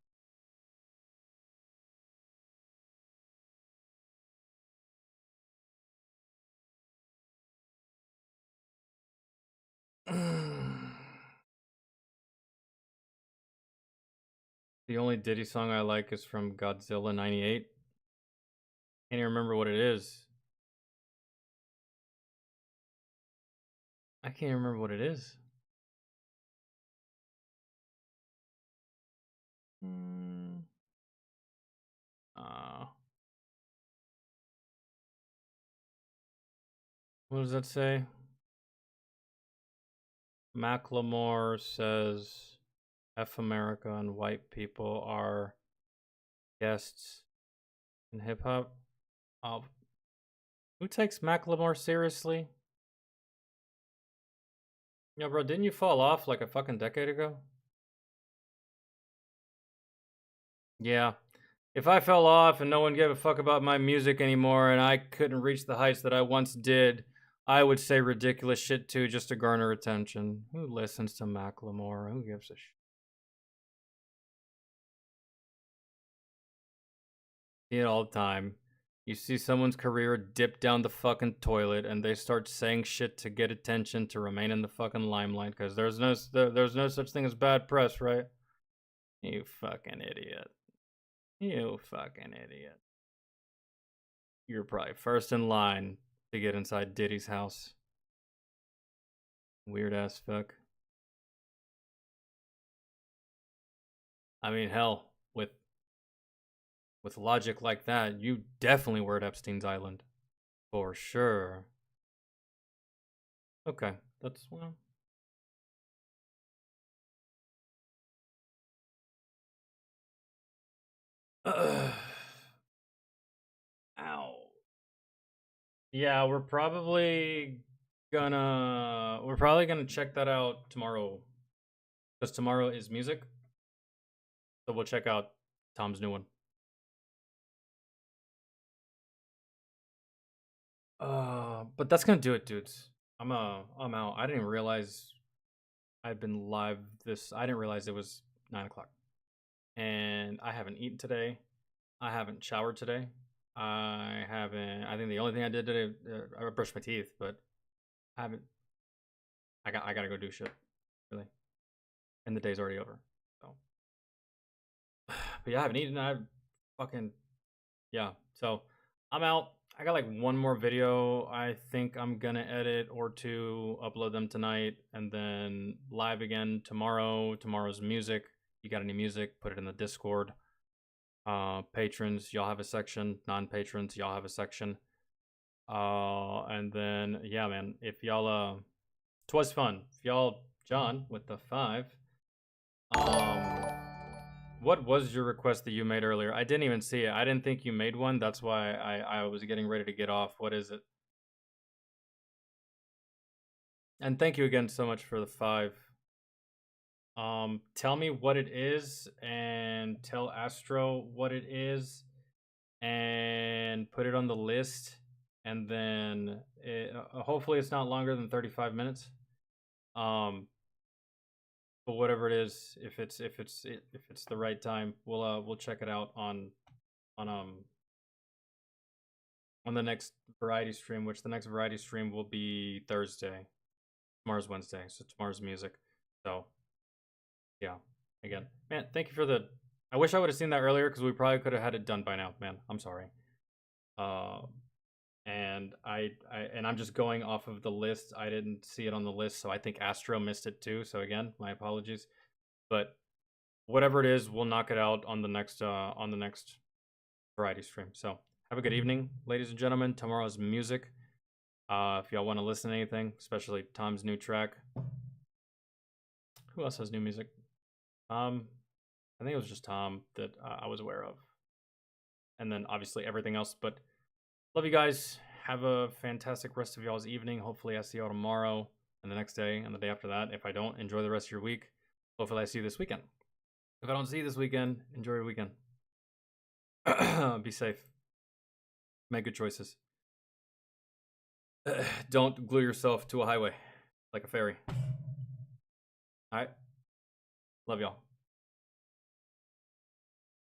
The only Diddy song I like is from Godzilla 98. Can't even remember what it is. I can't even remember what it is. What does that say? Macklemore says F America and white people are guests in hip hop. Oh, who takes Macklemore seriously? Yo, bro, didn't you fall off like a fucking decade ago? Yeah. If I fell off and no one gave a fuck about my music anymore and I couldn't reach the heights that I once did, I would say ridiculous shit too just to garner attention. Who listens to Macklemore? Who gives a shit? See it all the time. You see someone's career dip down the fucking toilet and they start saying shit to get attention to remain in the fucking limelight because there's no such thing as bad press, right? You fucking idiot. You fucking idiot. You're probably first in line to get inside Diddy's house. Weird ass fuck. I mean, hell, with logic like that, you definitely were at Epstein's Island. For sure. Okay, that's well. Ow. Yeah, we're probably gonna check that out tomorrow. Because tomorrow is music. So we'll check out Tom's new one. But that's gonna do it, dudes. I'm out. I didn't even realize I've been live I didn't realize it was 9 o'clock. And I haven't eaten today. I haven't showered today. I think the only thing I did today, I brushed my teeth, but I gotta go do shit, really. And the day's already over, so. But yeah, I haven't eaten. Yeah. So I'm out. I got like one more video I think I'm gonna edit or two, upload them tonight, and then live again tomorrow. Tomorrow's music. You got any music, put it in the Discord. Patrons, y'all have a section. Non-patrons, y'all have a section. And then, yeah, man, if y'all, twas fun. If y'all, John, with the 5, what was your request that you made earlier? I didn't even see it. I didn't think you made one. That's why I was getting ready to get off. What is it? And thank you again so much for the 5. Tell me what it is and tell Astro what it is and put it on the list. And then hopefully it's not longer than 35 minutes. But whatever it is, if it's the right time, we'll check it out on the next variety stream, which the next variety stream will be Thursday. Tomorrow's Wednesday, so tomorrow's music. So yeah, again, man, thank you for the. I wish I would have seen that earlier because we probably could have had it done by now, man. I'm sorry. And I'm just going off of the list. I didn't see it on the list, so I think Astro missed it too. So again, my apologies. But whatever it is, we'll knock it out on the next variety stream. So have a good evening, ladies and gentlemen. Tomorrow's music. If y'all want to listen to anything, especially Tom's new track. Who else has new music? I think it was just Tom that I was aware of. and then obviously everything else. But love you guys. Have a fantastic rest of y'all's evening. Hopefully I see y'all tomorrow and the next day and the day after that. If I don't, enjoy the rest of your week. Hopefully I see you this weekend. If I don't see you this weekend, enjoy your weekend. Be safe. Make good choices. Don't glue yourself to a highway like a ferry. All right. Love y'all.